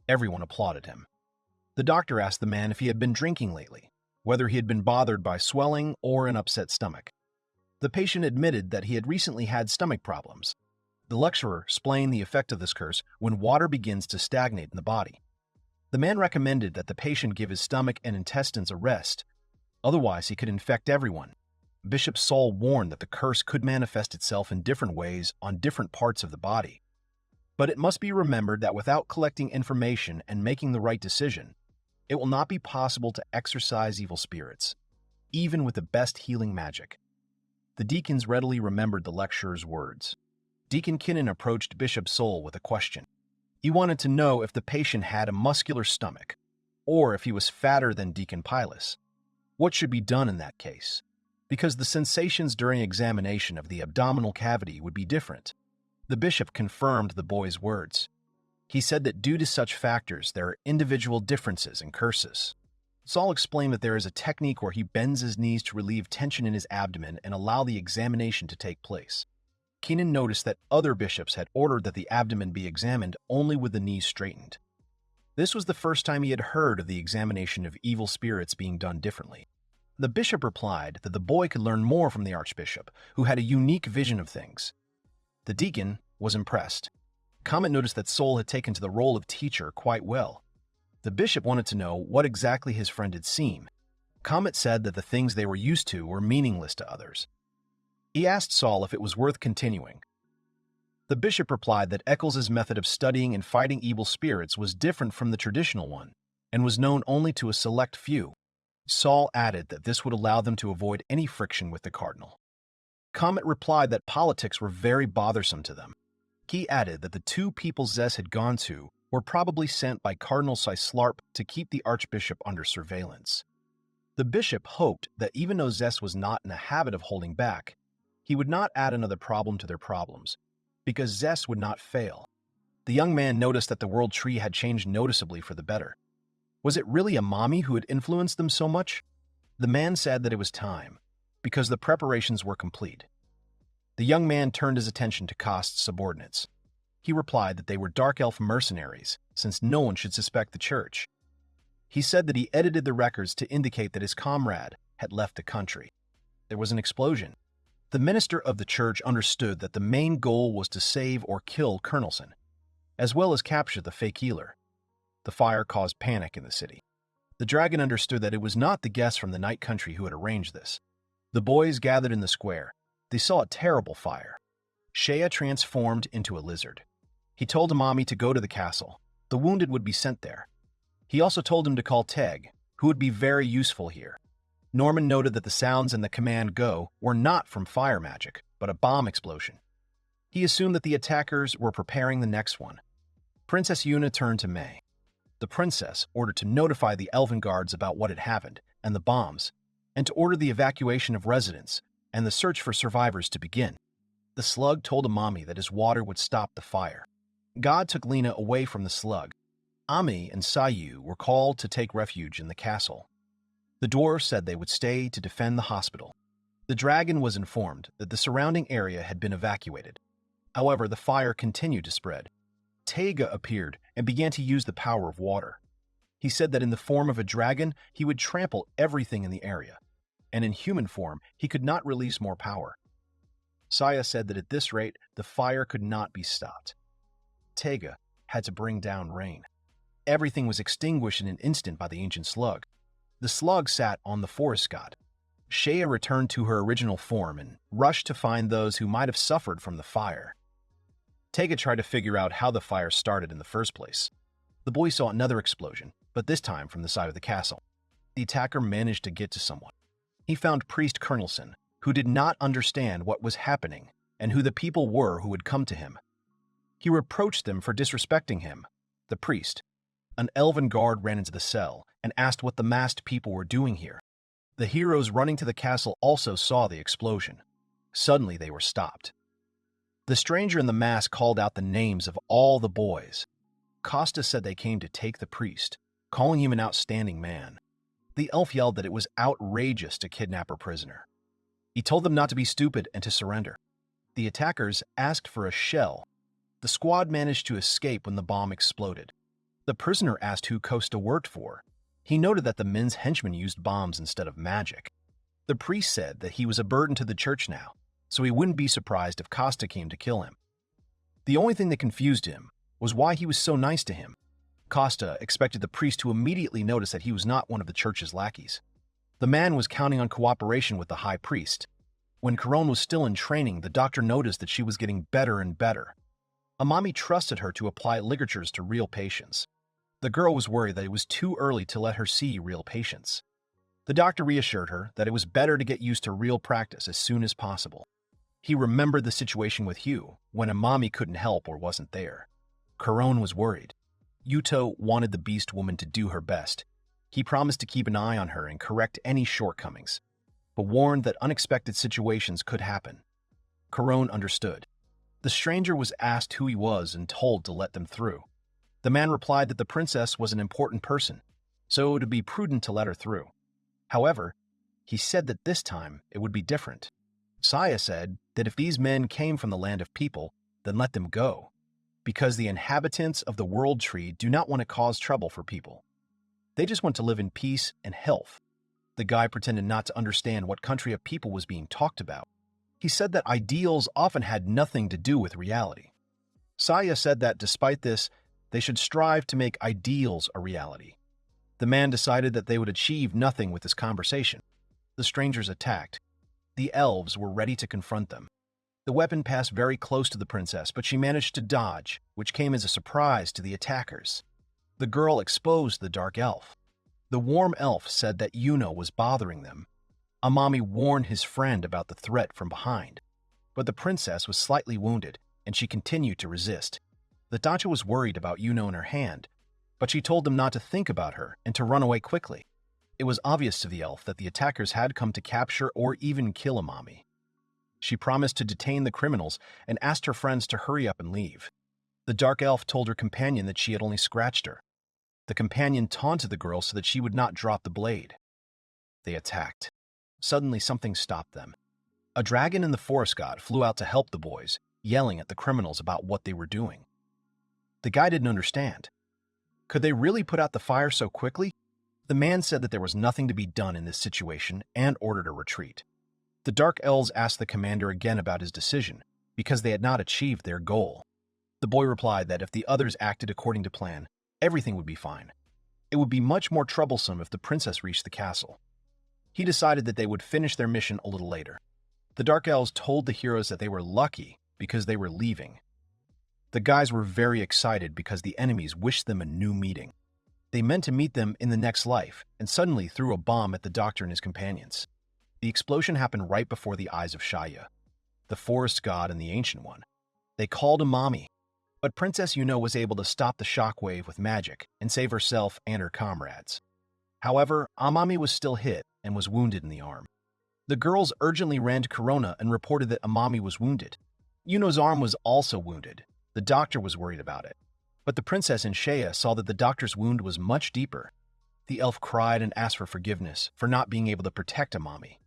Everyone applauded him. The doctor asked the man if he had been drinking lately, whether he had been bothered by swelling or an upset stomach. The patient admitted that he had recently had stomach problems. The lecturer explained the effect of this curse when water begins to stagnate in the body. The man recommended that the patient give his stomach and intestines a rest, otherwise he could infect everyone. Bishop Saul warned that the curse could manifest itself in different ways on different parts of the body. But it must be remembered that without collecting information and making the right decision, it will not be possible to exorcise evil spirits, even with the best healing magic. The deacons readily remembered the lecturer's words. Deacon Kinnan approached Bishop Saul with a question. He wanted to know if the patient had a muscular stomach, or if he was fatter than Deacon Pilus. What should be done in that case? Because the sensations during examination of the abdominal cavity would be different. The bishop confirmed the boy's words. He said that due to such factors, there are individual differences in curses. Saul explained that there is a technique where he bends his knees to relieve tension in his abdomen and allow the examination to take place. Keenan noticed that other bishops had ordered that the abdomen be examined only with the knees straightened. This was the first time he had heard of the examination of evil spirits being done differently. The bishop replied that the boy could learn more from the archbishop, who had a unique vision of things. The deacon was impressed. Comet noticed that Saul had taken to the role of teacher quite well. The bishop wanted to know what exactly his friend had seen. Comet said that the things they were used to were meaningless to others. He asked Saul if it was worth continuing. The bishop replied that Eccles's method of studying and fighting evil spirits was different from the traditional one, and was known only to a select few. Saul added that this would allow them to avoid any friction with the cardinal. Comet replied that politics were very bothersome to them. He added that the two people Zess had gone to were probably sent by Cardinal Sislarp to keep the archbishop under surveillance. The bishop hoped that even though Zess was not in a habit of holding back, he would not add another problem to their problems, because Zess would not fail. The young man noticed that the world tree had changed noticeably for the better. Was it really a mommy who had influenced them so much? The man said that it was time, because the preparations were complete. The young man turned his attention to Kost's subordinates. He replied that they were dark elf mercenaries, since no one should suspect the church. He said that he edited the records to indicate that his comrade had left the country. There was an explosion. The minister of the church understood that the main goal was to save or kill Colonelson, as well as capture the fake healer. The fire caused panic in the city. The dragon understood that it was not the guests from the night country who had arranged this. The boys gathered in the square. They saw a terrible fire. Shea transformed into a lizard. He told Amami to go to the castle. The wounded would be sent there. He also told him to call Teg, who would be very useful here. Norman noted that the sounds in the command go were not from fire magic, but a bomb explosion. He assumed that the attackers were preparing the next one. Princess Yuna turned to May. The princess ordered to notify the elven guards about what had happened and the bombs, and to order the evacuation of residents and the search for survivors to begin. The slug told Amami that his water would stop the fire. God took Lena away from the slug. Ami and Sayu were called to take refuge in the castle. The dwarves said they would stay to defend the hospital. The dragon was informed that the surrounding area had been evacuated. However, the fire continued to spread. Tega appeared and began to use the power of water. He said that in the form of a dragon, he would trample everything in the area, and in human form, he could not release more power. Saya said that at this rate, the fire could not be stopped. Tega had to bring down rain. Everything was extinguished in an instant by the ancient slug. The slug sat on the forest god. Shea returned to her original form and rushed to find those who might have suffered from the fire. Tega tried to figure out how the fire started in the first place. The boy saw another explosion, but this time from the side of the castle. The attacker managed to get to someone. He found Priest Colonelson, who did not understand what was happening and who the people were who had come to him. He reproached them for disrespecting him. The priest, an elven guard, ran into the cell and asked what the masked people were doing here. The heroes running to the castle also saw the explosion. Suddenly they were stopped. The stranger in the mask called out the names of all the boys. Costa said they came to take the priest, calling him an outstanding man. The elf yelled that it was outrageous to kidnap her prisoner. He told them not to be stupid and to surrender. The attackers asked for a shell. The squad managed to escape when the bomb exploded. The prisoner asked who Costa worked for. He noted that the men's henchmen used bombs instead of magic. The priest said that he was a burden to the church now, so he wouldn't be surprised if Costa came to kill him. The only thing that confused him was why he was so nice to him. Costa expected the priest to immediately notice that he was not one of the church's lackeys. The man was counting on cooperation with the high priest. When Corone was still in training, the doctor noticed that she was getting better and better. Amami trusted her to apply ligatures to real patients. The girl was worried that it was too early to let her see real patients. The doctor reassured her that it was better to get used to real practice as soon as possible. He remembered the situation with Hugh when Amami couldn't help or wasn't there. Corone was worried. Yuito wanted the beast woman to do her best. He promised to keep an eye on her and correct any shortcomings, but warned that unexpected situations could happen. Corone understood. The stranger was asked who he was and told to let them through. The man replied that the princess was an important person, so it would be prudent to let her through. However, he said that this time it would be different. Saya said that if these men came from the land of people, then let them go, because the inhabitants of the world tree do not want to cause trouble for people. They just want to live in peace and health. The guy pretended not to understand what country of people was being talked about. He said that ideals often had nothing to do with reality. Saya said that despite this, they should strive to make ideals a reality. The man decided that they would achieve nothing with this conversation. The strangers attacked. The elves were ready to confront them. The weapon passed very close to the princess, but she managed to dodge, which came as a surprise to the attackers. The girl exposed the dark elf. The warm elf said that Yuno was bothering them. Amami warned his friend about the threat from behind, but the princess was slightly wounded, and she continued to resist. The dacha was worried about Yuno in her hand, but she told them not to think about her and to run away quickly. It was obvious to the elf that the attackers had come to capture or even kill Amami. She promised to detain the criminals and asked her friends to hurry up and leave. The dark elf told her companion that she had only scratched her. The companion taunted the girl so that she would not drop the blade. They attacked. Suddenly something stopped them. A dragon and the forest god flew out to help the boys, yelling at the criminals about what they were doing. The guy didn't understand. Could they really put out the fire so quickly? The man said that there was nothing to be done in this situation and ordered a retreat. The Dark Elves asked the commander again about his decision, because they had not achieved their goal. The boy replied that if the others acted according to plan, everything would be fine. It would be much more troublesome if the princess reached the castle. He decided that they would finish their mission a little later. The Dark Elves told the heroes that they were lucky because they were leaving. The guys were very excited because the enemies wished them a new meeting. They meant to meet them in the next life and suddenly threw a bomb at the doctor and his companions. The explosion happened right before the eyes of Shaya, the forest god and the Ancient One. They called Amami, but Princess Yuno was able to stop the shockwave with magic and save herself and her comrades. However, Amami was still hit and was wounded in the arm. The girls urgently ran to Corona and reported that Amami was wounded. Yuno's arm was also wounded. The doctor was worried about it. But the princess and Shaya saw that the doctor's wound was much deeper. The elf cried and asked for forgiveness for not being able to protect Amami.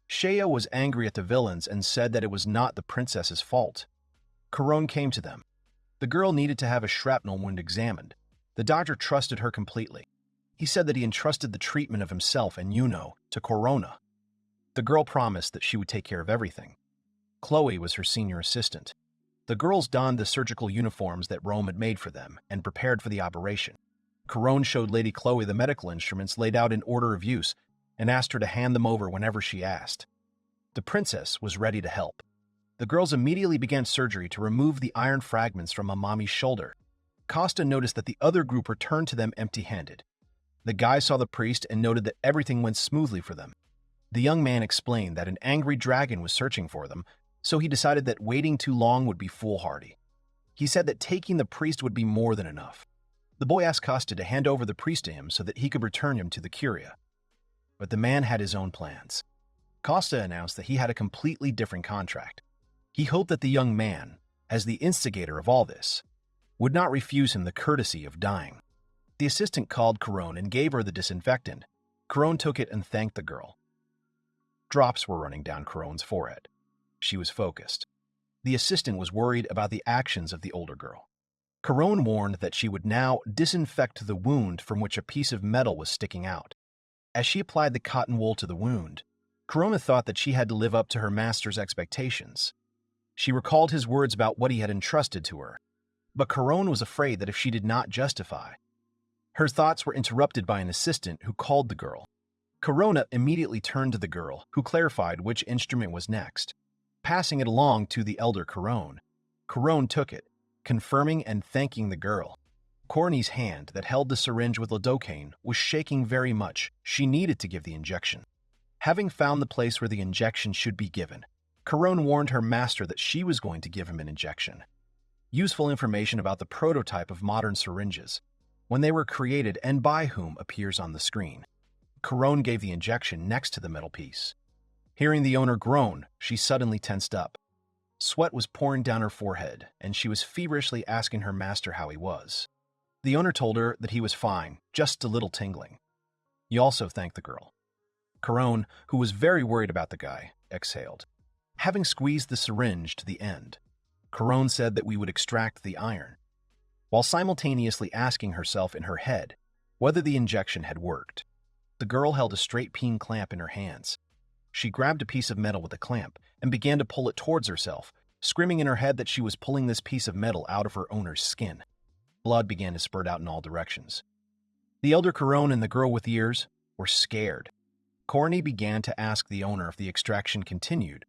Shaya was angry at the villains and said that it was not the princess's fault. Corone came to them. The girl needed to have a shrapnel wound examined. The doctor trusted her completely. He said that he entrusted the treatment of himself and Yuno to Corona. The girl promised that she would take care of everything. Chloe was her senior assistant. The girls donned the surgical uniforms that Rome had made for them and prepared for the operation. Corone showed Lady Chloe the medical instruments laid out in order of use and asked her to hand them over whenever she asked. The princess was ready to help. The girls immediately began surgery to remove the iron fragments from Amami's shoulder. Costa noticed that the other group returned to them empty-handed. The guy saw the priest and noted that everything went smoothly for them. The young man explained that an angry dragon was searching for them, so he decided that waiting too long would be foolhardy. He said that taking the priest would be more than enough. The boy asked Costa to hand over the priest to him so that he could return him to the Curia. But the man had his own plans. Costa announced that he had a completely different contract. He hoped that the young man, as the instigator of all this, would not refuse him the courtesy of dying. The assistant called Corone and gave her the disinfectant. Corone took it and thanked the girl. Drops were running down Corone's forehead. She was focused. The assistant was worried about the actions of the older girl. Corone warned that she would now disinfect the wound from which a piece of metal was sticking out. As she applied the cotton wool to the wound, Corone thought that she had to live up to her master's expectations. She recalled his words about what he had entrusted to her, but Corone was afraid that if she did not justify, her thoughts were interrupted by an assistant who called the girl. Corona immediately turned to the girl, who clarified which instrument was next. Passing it along to the elder Corone, Corone took it, confirming and thanking the girl. Corny's hand that held the syringe with lidocaine was shaking very much. She needed to give the injection. Having found the place where the injection should be given, Corone warned her master that she was going to give him an injection. Useful information about the prototype of modern syringes, when they were created and by whom, appears on the screen. Corone gave the injection next to the metal piece. Hearing the owner groan, she suddenly tensed up. Sweat was pouring down her forehead, and she was feverishly asking her master how he was. The owner told her that he was fine, just a little tingling. He also thanked the girl. Corone, who was very worried about the guy, exhaled. Having squeezed the syringe to the end, Corone said that we would extract the iron, while simultaneously asking herself in her head whether the injection had worked. The girl held a straight peen clamp in her hands. She grabbed a piece of metal with the clamp and began to pull it towards herself, screaming in her head that she was pulling this piece of metal out of her owner's skin. Blood began to spurt out in all directions. The elder Corone and the girl with ears were scared. Corny began to ask the owner if the extraction continued,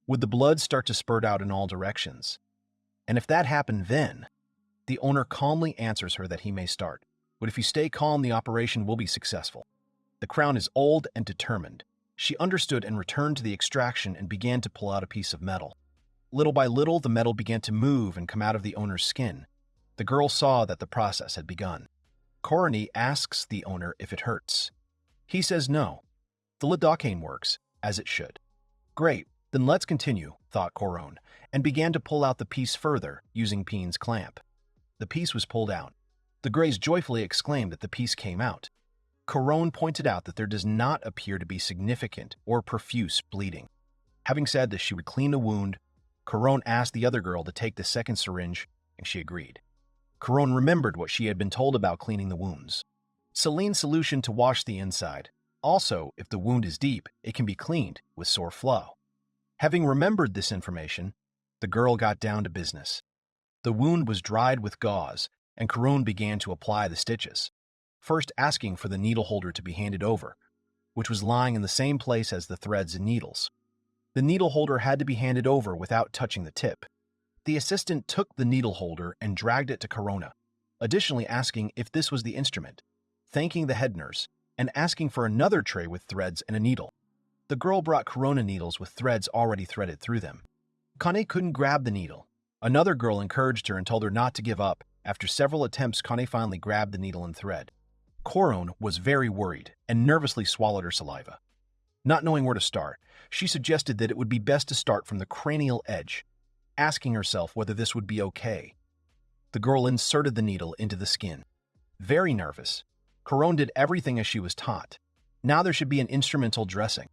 would the blood start to spurt out in all directions? And if that happened then, the owner calmly answers her that he may start, but if you stay calm, the operation will be successful. The crown is old and determined. She understood and returned to the extraction and began to pull out a piece of metal. Little by little, the metal began to move and come out of the owner's skin. The girl saw that the process had begun. Corny asks the owner if it hurts. He says no. The lidocaine works, as it should. Great, then let's continue, thought Corone, and began to pull out the piece further, using Peen's clamp. The piece was pulled out. The Greys joyfully exclaimed that the piece came out. Corone pointed out that there does not appear to be significant or profuse bleeding. Having said that she would clean the wound, Corone asked the other girl to take the second syringe, and she agreed. Corone remembered what she had been told about cleaning the wounds. Saline solution to wash the inside. Also, if the wound is deep, it can be cleaned with sore flow. Having remembered this information, the girl got down to business. The wound was dried with gauze, and Corone began to apply the stitches, first asking for the needle holder to be handed over, which was lying in the same place as the threads and needles. The needle holder had to be handed over without touching the tip. The assistant took the needle holder and dragged it to Corona, additionally asking if this was the instrument, thanking the head nurse, and asking for another tray with threads and a needle. The girl brought Corona needles with threads already threaded through them. Kane couldn't grab the needle. Another girl encouraged her and told her not to give up. After several attempts, Kane finally grabbed the needle and thread. Corone was very worried and nervously swallowed her saliva. Not knowing where to start, she suggested that it would be best to start from the cranial edge, asking herself whether this would be okay. The girl inserted the needle into the skin. Very nervous, Corone did everything as she was taught. Now there should be an instrumental dressing.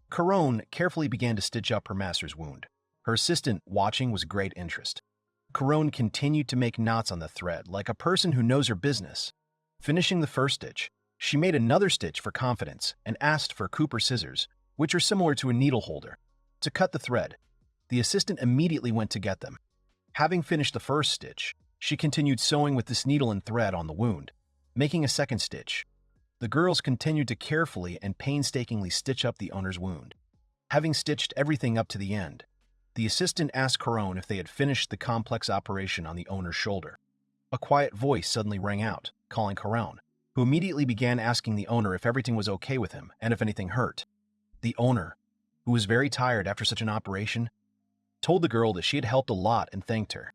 Corone carefully began to stitch up her master's wound. Her assistant, watching with great interest. Corone continued to make knots on the thread like a person who knows her business. Finishing the first stitch, she made another stitch for confidence and asked for Cooper scissors, which are similar to a needle holder, to cut the thread. The assistant immediately went to get them. Having finished the first stitch, she continued sewing with this needle and thread on the wound, making a second stitch. The girls continued to carefully and painstakingly stitch up the owner's wound. Having stitched everything up to the end, the assistant asked Corone if they had finished the complex operation on the owner's shoulder. a quiet voice suddenly rang out, calling Karon, who immediately began asking the owner if everything was okay with him and if anything hurt. The owner, who was very tired after such an operation, told the girl that she had helped a lot and thanked her.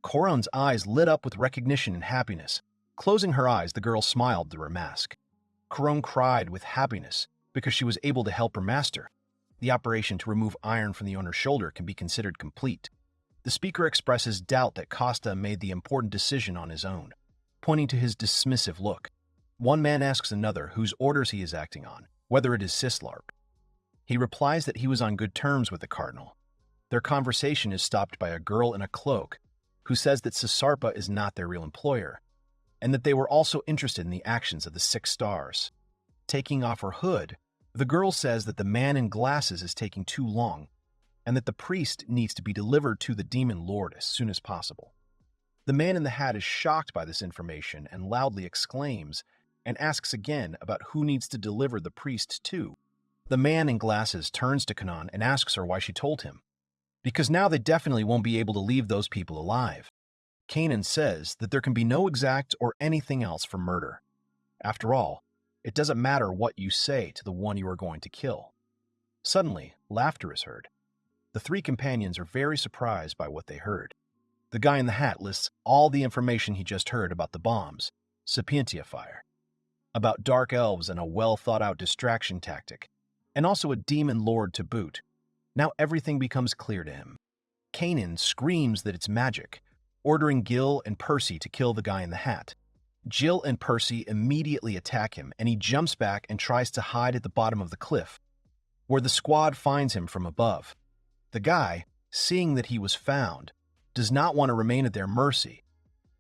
Karon's eyes lit up with recognition and happiness. Closing her eyes, the girl smiled through her mask. Karon cried with happiness because she was able to help her master. The operation to remove iron from the owner's shoulder can be considered complete. The speaker expresses doubt that Costa made the important decision on his own, pointing to his dismissive look. One man asks another whose orders he is acting on, whether it is Sislarp. He replies that he was on good terms with the cardinal. Their conversation is stopped by a girl in a cloak who says that Sisarpa is not their real employer, and that they were also interested in the actions of the 6 stars. Taking off her hood, the girl says that the man in glasses is taking too long, and that the priest needs to be delivered to the demon lord as soon as possible. The man in the hat is shocked by this information and loudly exclaims and asks again about who needs to deliver the priest to. The man in glasses turns to Kanon and asks her why she told him, because now they definitely won't be able to leave those people alive. Kanon says that there can be no exact or anything else for murder. After all, it doesn't matter what you say to the one you are going to kill. Suddenly, laughter is heard. The 3 companions are very surprised by what they heard. The guy in the hat lists all the information he just heard about the bombs, Sapientia fire, about dark elves and a well-thought-out distraction tactic, and also a demon lord to boot. Now everything becomes clear to him. Kanon screams that it's magic, ordering Gil and Percy to kill the guy in the hat. Jill and Percy immediately attack him, and he jumps back and tries to hide at the bottom of the cliff, where the squad finds him from above. The guy, seeing that he was found, does not want to remain at their mercy,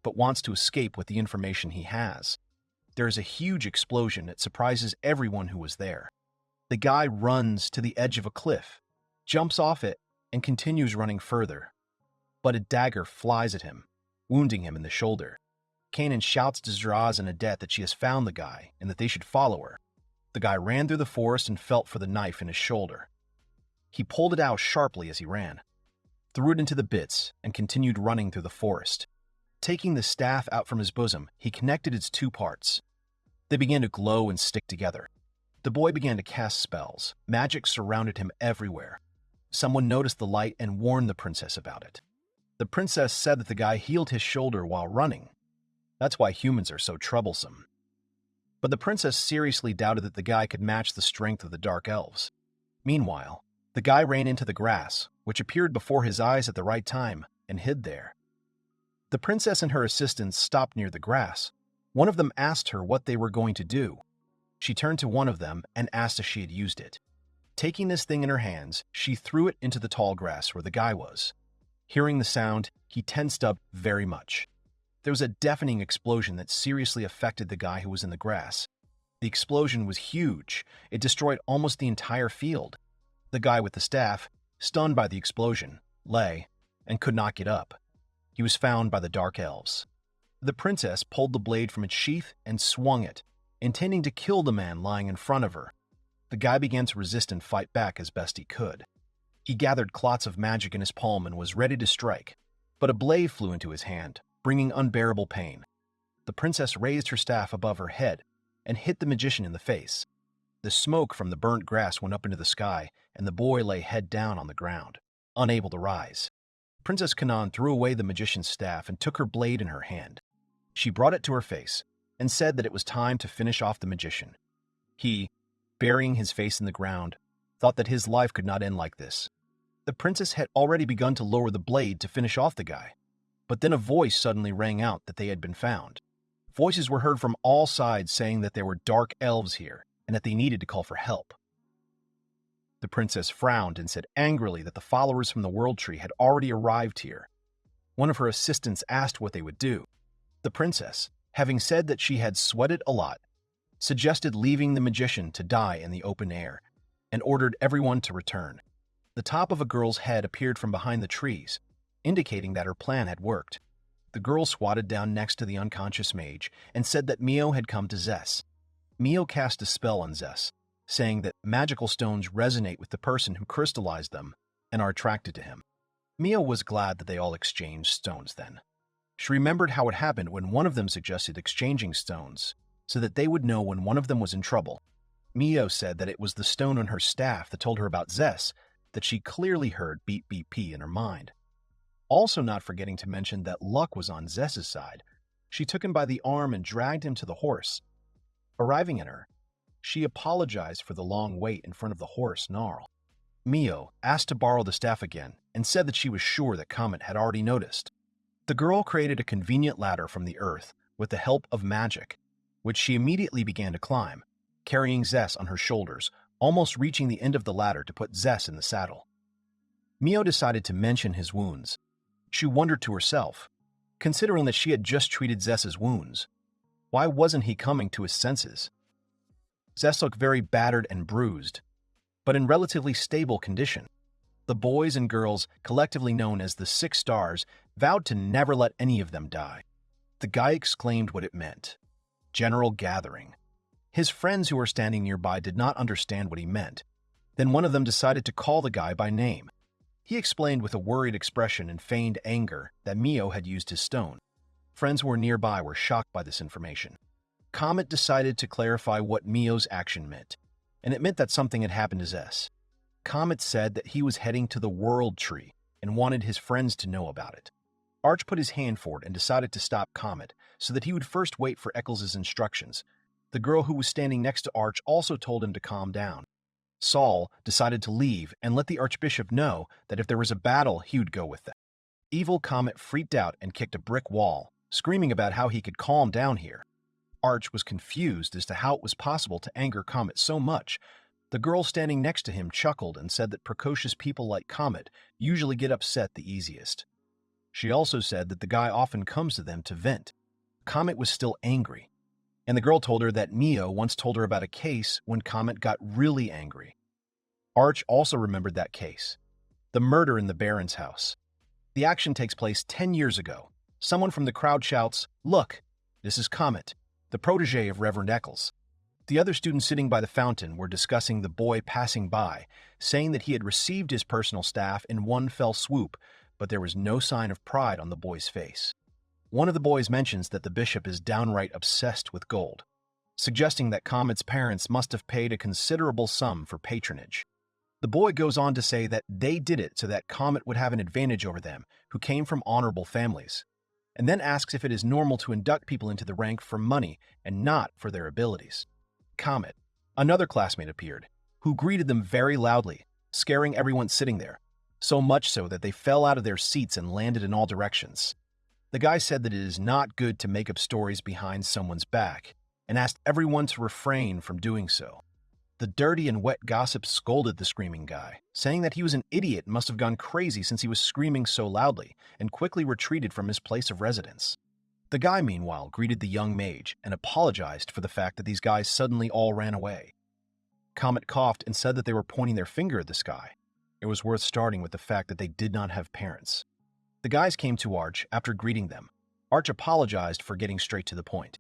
but wants to escape with the information he has. There is a huge explosion that surprises everyone who was there. The guy runs to the edge of a cliff, jumps off it, and continues running further. But a dagger flies at him, wounding him in the shoulder. Kanon shouts to Zraz and Adet that she has found the guy and that they should follow her. The guy ran through the forest and felt for the knife in his shoulder. He pulled it out sharply as he ran, threw it into the bits, and continued running through the forest. Taking the staff out from his bosom, he connected its 2 parts. They began to glow and stick together. The boy began to cast spells. Magic surrounded him everywhere. Someone noticed the light and warned the princess about it. The princess said that the guy healed his shoulder while running. That's why humans are so troublesome. But the princess seriously doubted that the guy could match the strength of the dark elves. Meanwhile, the guy ran into the grass, which appeared before his eyes at the right time, and hid there. The princess and her assistants stopped near the grass. One of them asked her what they were going to do. She turned to one of them and asked if she had used it. Taking this thing in her hands, she threw it into the tall grass where the guy was. Hearing the sound, he tensed up very much. There was a deafening explosion that seriously affected the guy who was in the grass. The explosion was huge. It destroyed almost the entire field. The guy with the staff, stunned by the explosion, lay and could not get up. He was found by the dark elves. The princess pulled the blade from its sheath and swung it, intending to kill the man lying in front of her. The guy began to resist and fight back as best he could. He gathered clots of magic in his palm and was ready to strike, but a blade flew into his hand, bringing unbearable pain. The princess raised her staff above her head and hit the magician in the face. The smoke from the burnt grass went up into the sky, and the boy lay head down on the ground, unable to rise. Princess Kanon threw away the magician's staff and took her blade in her hand. She brought it to her face and said that it was time to finish off the magician. He, burying his face in the ground, thought that his life could not end like this. The princess had already begun to lower the blade to finish off the guy, but then a voice suddenly rang out that they had been found. Voices were heard from all sides saying that there were dark elves here and that they needed to call for help. The princess frowned and said angrily that the followers from the World Tree had already arrived here. One of her assistants asked what they would do. The princess, having said that she had sweated a lot, suggested leaving the magician to die in the open air and ordered everyone to return. The top of a girl's head appeared from behind the trees, indicating that her plan had worked. The girl squatted down next to the unconscious mage and said that Mio had come to Zess. Mio cast a spell on Zess, saying that magical stones resonate with the person who crystallized them and are attracted to him. Mio was glad that they all exchanged stones then. She remembered how it happened when one of them suggested exchanging stones, so that they would know when one of them was in trouble. Mio said that it was the stone on her staff that told her about Zess, that she clearly heard beep beep p in her mind. Also not forgetting to mention that luck was on Zess's side. She took him by the arm and dragged him to the horse. Arriving at her, she apologized for the long wait in front of the horse Gnarl. Mio asked to borrow the staff again and said that she was sure that Comet had already noticed. The girl created a convenient ladder from the earth with the help of magic, which she immediately began to climb, carrying Zess on her shoulders, almost reaching the end of the ladder to put Zess in the saddle. Mio decided to mention his wounds. She wondered to herself, considering that she had just treated Zess's wounds, why wasn't he coming to his senses? Zess looked very battered and bruised, but in relatively stable condition. The boys and girls, collectively known as the 6 Stars, vowed to never let any of them die. The guy exclaimed what it meant. General gathering. His friends who were standing nearby did not understand what he meant. Then one of them decided to call the guy by name. He explained with a worried expression and feigned anger that Mio had used his stone. Friends who were nearby were shocked by this information. Comet decided to clarify what Mio's action meant, and it meant that something had happened to Zess. Comet said that he was heading to the World Tree and wanted his friends to know about it. Arch put his hand forward and decided to stop Comet so that he would first wait for Eccles' instructions. The girl who was standing next to Arch also told him to calm down. Saul decided to leave and let the Archbishop know that if there was a battle, he would go with them. Evil Comet freaked out and kicked a brick wall, screaming about how he could calm down here. Arch was confused as to how it was possible to anger Comet so much. The girl standing next to him chuckled and said that precocious people like Comet usually get upset the easiest. She also said that the guy often comes to them to vent. Comet was still angry, and the girl told her that Mio once told her about a case when Comet got really angry. Arch also remembered that case, the murder in the Baron's house. The action takes place 10 years ago. Someone from the crowd shouts, "Look, this is Comet, the protege of Reverend Eccles." The other students sitting by the fountain were discussing the boy passing by, saying that he had received his personal staff in one fell swoop, but there was no sign of pride on the boy's face. One of the boys mentions that the bishop is downright obsessed with gold, suggesting that Comet's parents must have paid a considerable sum for patronage. The boy goes on to say that they did it so that Comet would have an advantage over them, who came from honorable families, and then asks if it is normal to induct people into the rank for money and not for their abilities. Comet, another classmate, appeared, who greeted them very loudly, scaring everyone sitting there, so much so that they fell out of their seats and landed in all directions. The guy said that it is not good to make up stories behind someone's back, and asked everyone to refrain from doing so. The dirty and wet gossip scolded the screaming guy, saying that he was an idiot and must have gone crazy since he was screaming so loudly, and quickly retreated from his place of residence. The guy, meanwhile, greeted the young mage and apologized for the fact that these guys suddenly all ran away. Comet coughed and said that they were pointing their finger at this guy. It was worth starting with the fact that they did not have parents. The guys came to Arch after greeting them. Arch apologized for getting straight to the point.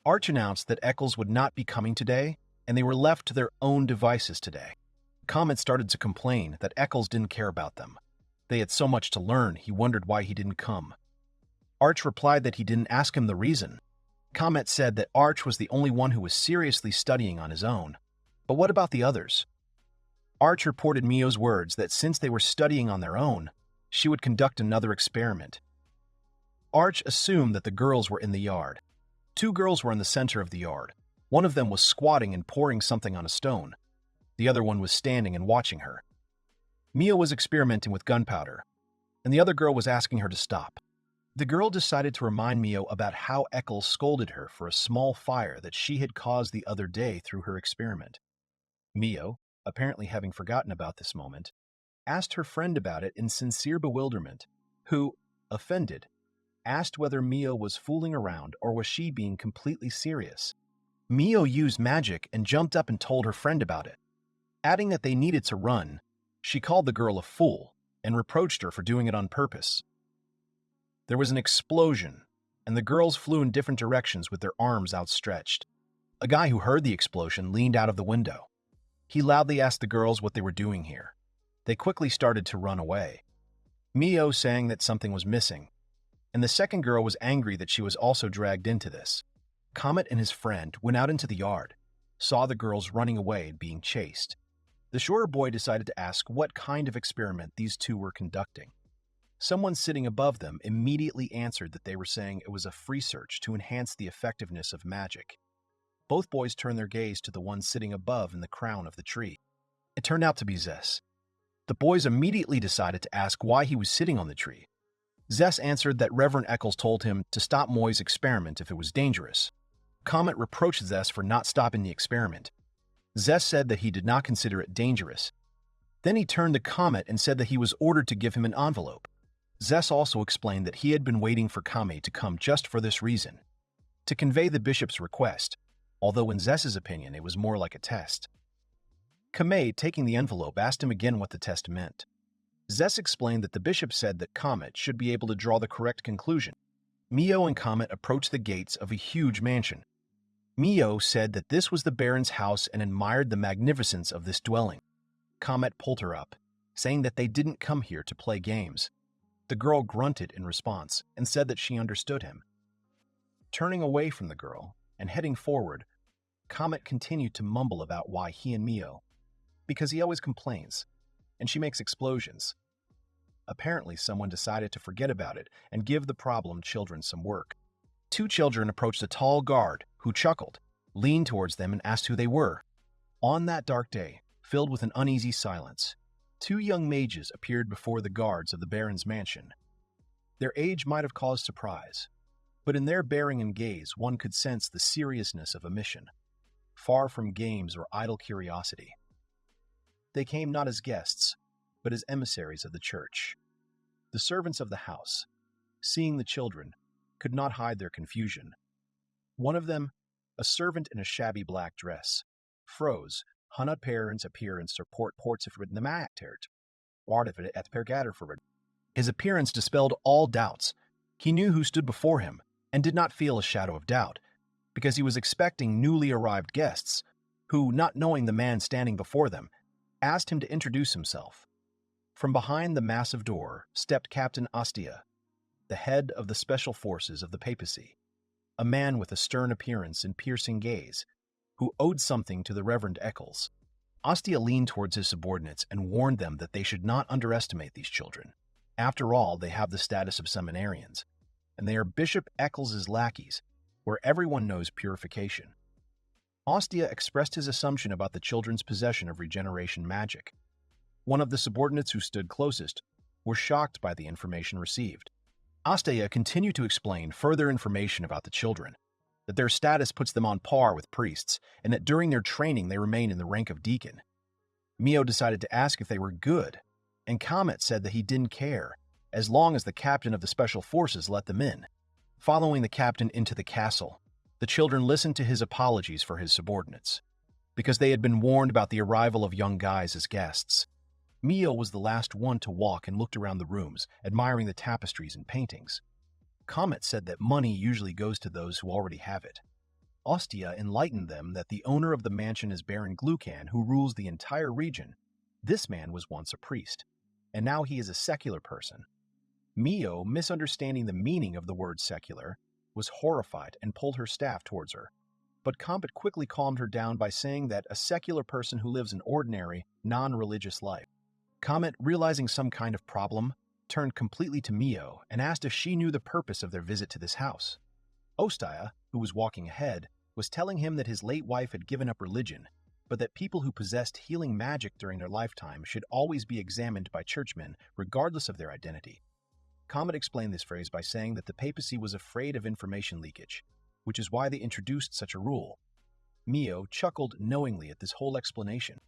Arch announced that Eccles would not be coming today, and they were left to their own devices today. Comet started to complain that Eccles didn't care about them. They had so much to learn, he wondered why he didn't come. Arch replied that he didn't ask him the reason. Comet said that Arch was the only one who was seriously studying on his own. But what about the others? Arch reported Mio's words that since they were studying on their own, she would conduct another experiment. Arch assumed that the girls were in the yard. 2 girls were in the center of the yard. One of them was squatting and pouring something on a stone. The other one was standing and watching her. Mio was experimenting with gunpowder, and the other girl was asking her to stop. The girl decided to remind Mio about how Eccles scolded her for a small fire that she had caused the other day through her experiment. Mio, apparently having forgotten about this moment, asked her friend about it in sincere bewilderment, who, offended, asked whether Mio was fooling around or was she being completely serious. Mio used magic and jumped up and told her friend about it. Adding that they needed to run, she called the girl a fool and reproached her for doing it on purpose. There was an explosion, and the girls flew in different directions with their arms outstretched. A guy who heard the explosion leaned out of the window. He loudly asked the girls what they were doing here. They quickly started to run away. Mio saying that something was missing. and the second girl was angry that she was also dragged into this. Comet and his friend went out into the yard, saw the girls running away and being chased. The shorter boy decided to ask what kind of experiment these two were conducting. Someone sitting above them immediately answered that they were saying it was a free search to enhance the effectiveness of magic. Both boys turned their gaze to the one sitting above in the crown of the tree. It turned out to be Zess. The boys immediately decided to ask why he was sitting on the tree. Zess answered that Reverend Eccles told him to stop Moy's experiment if it was dangerous. Comet reproached Zess for not stopping the experiment. Zess said that he did not consider it dangerous. Then he turned to Comet and said that he was ordered to give him an envelope. Zess also explained that he had been waiting for Kame to come just for this reason, to convey the bishop's request, although in Zess's opinion it was more like a test. Kame, taking the envelope, asked him again what the test meant. Zess explained that the bishop said that Comet should be able to draw the correct conclusion. Mio and Comet approached the gates of a huge mansion. Mio said that this was the Baron's house and admired the magnificence of this dwelling. Comet pulled her up, saying that they didn't come here to play games. The girl grunted in response and said that she understood him. Turning away from the girl and heading forward, Comet continued to mumble about why he and Mio, because he always complains, and she makes explosions. Apparently, someone decided to forget about it and give the problem children some work. Two children approached a tall guard who chuckled, leaned towards them, and asked who they were. On that dark day, filled with an uneasy silence, two young mages appeared before the guards of the Baron's mansion. Their age might have caused surprise, but in their bearing and gaze one could sense the seriousness of a mission, far from games or idle curiosity. They came not as guests, but as emissaries of the church. The servants of the house, seeing the children, could not hide their confusion. One of them, a servant in a shabby black dress, froze. Hanat parents appearance support ports of the mattert, artifact at pergaderford. His appearance dispelled all doubts. He knew who stood before him, and did not feel a shadow of doubt, because he was expecting newly arrived guests, who, not knowing the man standing before them, asked him to introduce himself. From behind the massive door stepped Captain Ostia, the head of the special forces of the papacy, a man with a stern appearance and piercing gaze, who owed something to the Reverend Eccles. Ostia leaned towards his subordinates and warned them that they should not underestimate these children. After all, they have the status of seminarians, and they are Bishop Eccles's lackeys, where everyone knows purification. Ostia expressed his assumption about the children's possession of regeneration magic. One of the subordinates who stood closest were shocked by the information received. Ostia continued to explain further information about the children, that their status puts them on par with priests, and that during their training they remain in the rank of deacon. Mio decided to ask if they were good, and Comet said that he didn't care, as long as the captain of the special forces let them in. Following the captain into the castle, the children listened to his apologies for his subordinates, because they had been warned about the arrival of young guys as guests. Mio was the last one to walk and looked around the rooms, admiring the tapestries and paintings. Comet said that money usually goes to those who already have it. Ostia enlightened them that the owner of the mansion is Baron Glucan, who rules the entire region. This man was once a priest, and now he is a secular person. Mio, misunderstanding the meaning of the word secular, was horrified and pulled her staff towards her. But Comet quickly calmed her down by saying that a secular person who lives an ordinary, non-religious life. Comet, realizing some kind of problem, turned completely to Mio and asked if she knew the purpose of their visit to this house. Ostia, who was walking ahead, was telling him that his late wife had given up religion, but that people who possessed healing magic during their lifetime should always be examined by churchmen, regardless of their identity. Comet explained this phrase by saying that the papacy was afraid of information leakage, which is why they introduced such a rule. Mio chuckled knowingly at this whole explanation.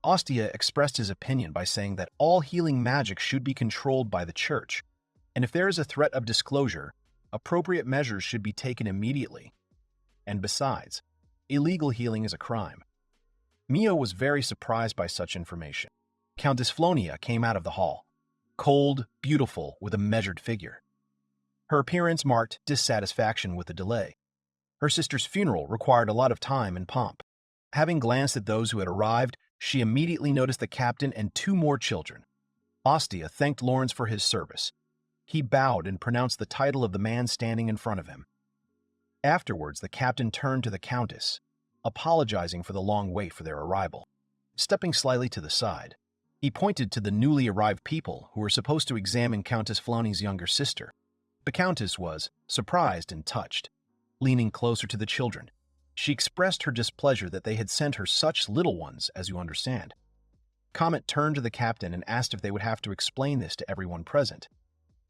Ostia expressed his opinion by saying that all healing magic should be controlled by the church, and if there is a threat of disclosure, appropriate measures should be taken immediately. And besides, illegal healing is a crime. Mio was very surprised by such information. Countess Flonia came out of the hall, cold, beautiful, with a measured figure. Her appearance marked dissatisfaction with the delay. Her sister's funeral required a lot of time and pomp. Having glanced at those who had arrived, she immediately noticed the captain and two more children. Ostia thanked Lawrence for his service, He bowed and pronounced the title of the man standing in front of him. Afterwards, the captain turned to the countess, apologizing for the long wait for their arrival. Stepping slightly to the side, he pointed to the newly arrived people who were supposed to examine Countess Floney's younger sister. The countess was surprised and touched. Leaning closer to the children, she expressed her displeasure that they had sent her such little ones, as you understand. Comet turned to the captain and asked if they would have to explain this to everyone present.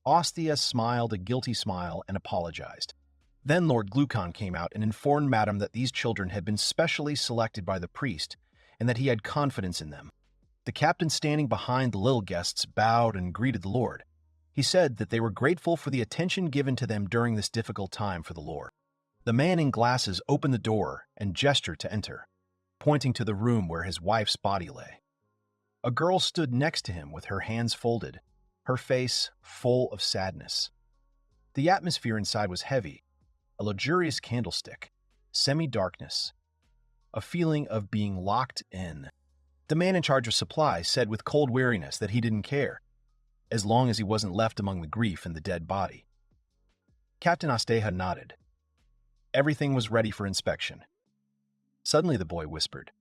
Ostia smiled a guilty smile and apologized. Then Lord Glucon came out and informed Madame that these children had been specially selected by the priest and that he had confidence in them. The captain standing behind the little guests bowed and greeted the Lord. He said that they were grateful for the attention given to them during this difficult time for the Lord. The man in glasses opened the door and gestured to enter, pointing to the room where his wife's body lay. A girl stood next to him with her hands folded, her face full of sadness. The atmosphere inside was heavy, a luxurious candlestick, semi-darkness, a feeling of being locked in. The man in charge of supply said with cold weariness that he didn't care, as long as he wasn't left among the grief and the dead body. Captain Asteja nodded. Everything was ready for inspection. Suddenly the boy whispered,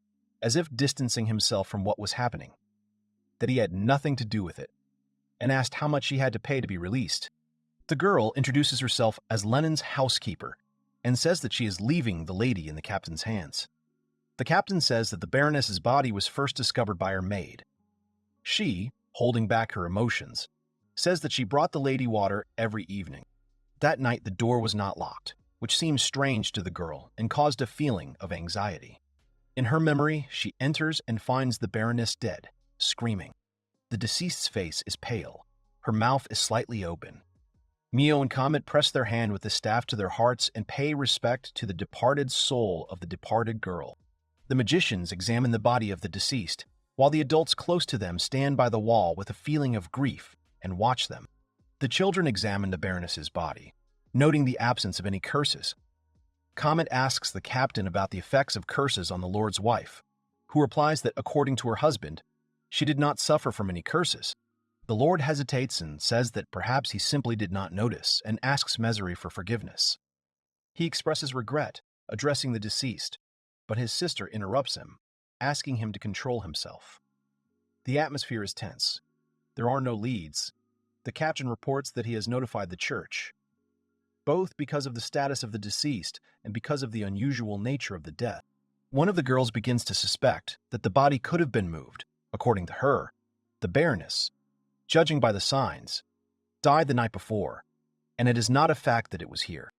as if distancing himself from what was happening, that he had nothing to do with it, and asked how much she had to pay to be released. The girl introduces herself as Lenin's housekeeper and says that she is leaving the lady in the captain's hands. The captain says that the Baroness's body was first discovered by her maid. She, holding back her emotions, says that she brought the lady water every evening. That night the door was not locked, which seemed strange to the girl and caused a feeling of anxiety. In her memory, she enters and finds the Baroness dead, screaming. The deceased's face is pale. Her mouth is slightly open. Mio and Comet press their hand with the staff to their hearts and pay respect to the departed soul of the departed girl. The magicians examine the body of the deceased, while the adults close to them stand by the wall with a feeling of grief and watch them. The children examine the Baroness's body, noting the absence of any curses. Comet asks the captain about the effects of curses on the Lord's wife, who replies that according to her husband, she did not suffer from any curses. The Lord hesitates and says that perhaps he simply did not notice and asks Meseri for forgiveness. He expresses regret, addressing the deceased, but his sister interrupts him, asking him to control himself. The atmosphere is tense. There are no leads. The captain reports that he has notified the church, both because of the status of the deceased and because of the unusual nature of the death. One of the girls begins to suspect that the body could have been moved. According to her, the Baroness, judging by the signs, died the night before, and it is not a fact that it was here.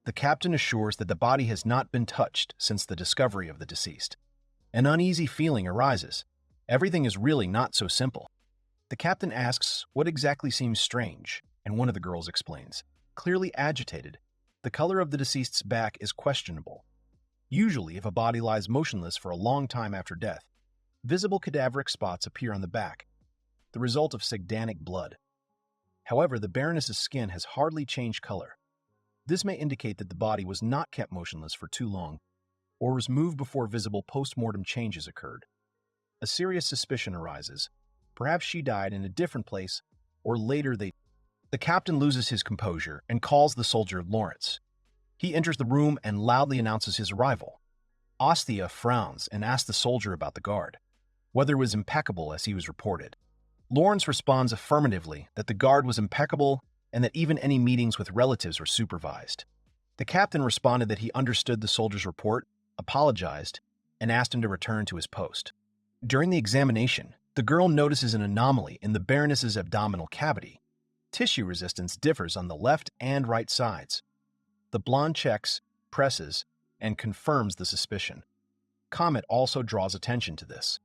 The captain assures that the body has not been touched since the discovery of the deceased. An uneasy feeling arises. Everything is really not so simple. The captain asks what exactly seems strange, and one of the girls explains. Clearly agitated, the color of the deceased's back is questionable. Usually, if a body lies motionless for a long time after death, visible cadaveric spots appear on the back, the result of sigdanic blood. However, the Baroness's skin has hardly changed color. This may indicate that the body was not kept motionless for too long, or was moved before visible post-mortem changes occurred. A serious suspicion arises. Perhaps she died in a different place, or later The captain loses his composure and calls the soldier Lawrence. He enters the room and loudly announces his arrival. Ostia frowns and asks the soldier about the guard, whether it was impeccable as he was reported. Lawrence responds affirmatively that the guard was impeccable and that even any meetings with relatives were supervised. The captain responded that he understood the soldier's report, apologized, and asked him to return to his post. During the examination, the girl notices an anomaly in the Baroness's abdominal cavity. Tissue resistance differs on the left and right sides. The blonde checks, presses, and confirms the suspicion. Comet also draws attention to this.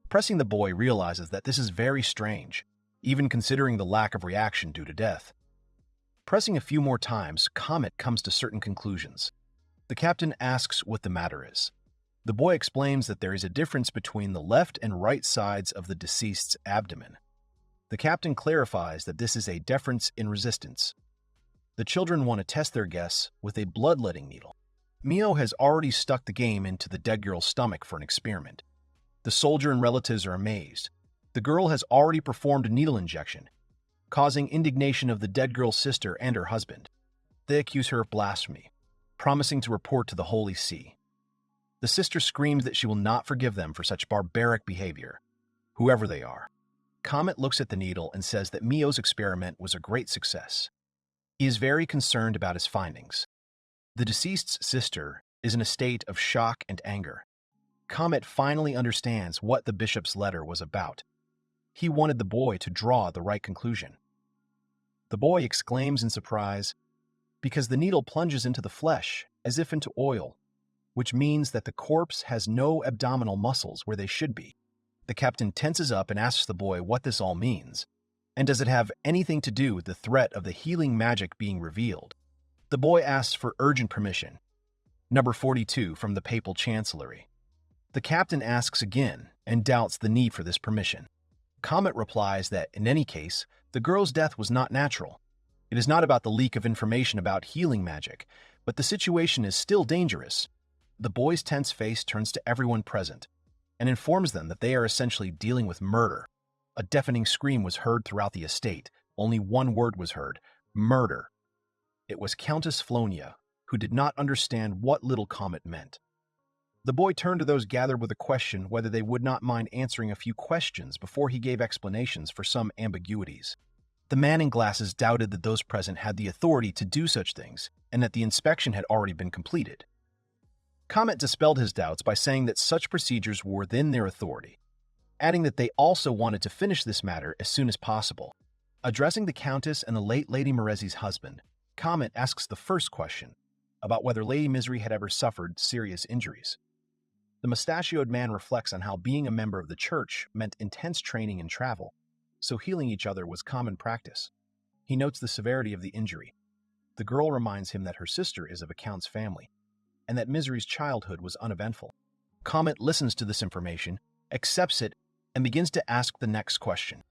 Pressing the boy realizes that this is very strange, even considering the lack of reaction due to death. Pressing a few more times, Comet comes to certain conclusions. The captain asks what the matter is. The boy explains that there is a difference between the left and right sides of the deceased's abdomen. The captain clarifies that this is a difference in resistance. The children want to test their guess with a bloodletting needle. Mio has already stuck the game into the dead girl's stomach for an experiment. The soldier and relatives are amazed. The girl has already performed a needle injection, causing indignation of the dead girl's sister and her husband. They accuse her of blasphemy, promising to report to the Holy See. The sister screams that she will not forgive them for such barbaric behavior, whoever they are. Comet looks at the needle and says that Mio's experiment was a great success. He is very concerned about his findings. The deceased's sister is in a state of shock and anger. Comet finally understands what the bishop's letter was about. He wanted the boy to draw the right conclusion. The boy exclaims in surprise, because the needle plunges into the flesh as if into oil, which means that the corpse has no abdominal muscles where they should be. The captain tenses up and asks the boy what this all means, and does it have anything to do with the threat of the healing magic being revealed. The boy asks for urgent permission, number 42 from the papal chancellery. The captain asks again and doubts the need for this permission. Comet replies that, in any case, the girl's death was not natural. It is not about the leak of information about healing magic, but the situation is still dangerous. The boy's tense face turns to everyone present and informs them that they are essentially dealing with murder. A deafening scream was heard throughout the estate. Only one word was heard: murder. It was Countess Flonia, who did not understand what little Comet meant. The boy turned to those gathered with a question whether they would not mind answering a few questions before he gave explanations for some ambiguities. The man in glasses doubted that those present had the authority to do such things, and that the inspection had already been completed. Comet dispelled his doubts by saying that such procedures were within their authority, adding that they also wanted to finish this matter as soon as possible. Addressing the Countess and the late Lady Merezzi's husband, Comet asks the first question, about whether Lady Misery had ever suffered serious injuries. The mustachioed man reflects on how being a member of the church meant intense training and travel, so healing each other was common practice. He notes the severity of the injury. The girl reminds him that her sister is of a count's family, and that Misery's childhood was uneventful. Comet listens to this information, accepts it, and begins to ask the next question.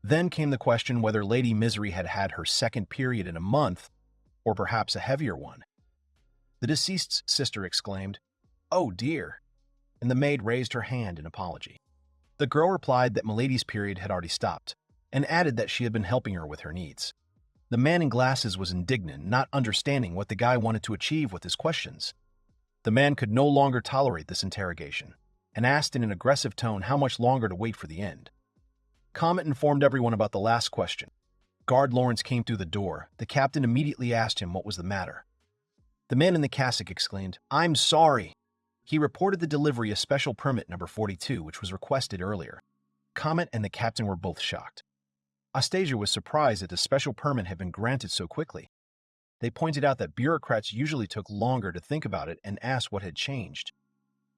Then came the question whether Lady Misery had had her second period in a month, or perhaps a heavier one. The deceased's sister exclaimed, "Oh dear," and the maid raised her hand in apology. The girl replied that Milady's period had already stopped, and added that she had been helping her with her needs. The man in glasses was indignant, not understanding what the guy wanted to achieve with his questions. The man could no longer tolerate this interrogation, and asked in an aggressive tone how much longer to wait for the end. Comet informed everyone about the last question. Guard Lawrence came through the door. The captain immediately asked him what was the matter. The man in the cassock exclaimed, "I'm sorry." He reported the delivery of special permit number 42, which was requested earlier. Comet and the captain were both shocked. Astasia was surprised that the special permit had been granted so quickly. They pointed out that bureaucrats usually took longer to think about it and asked what had changed.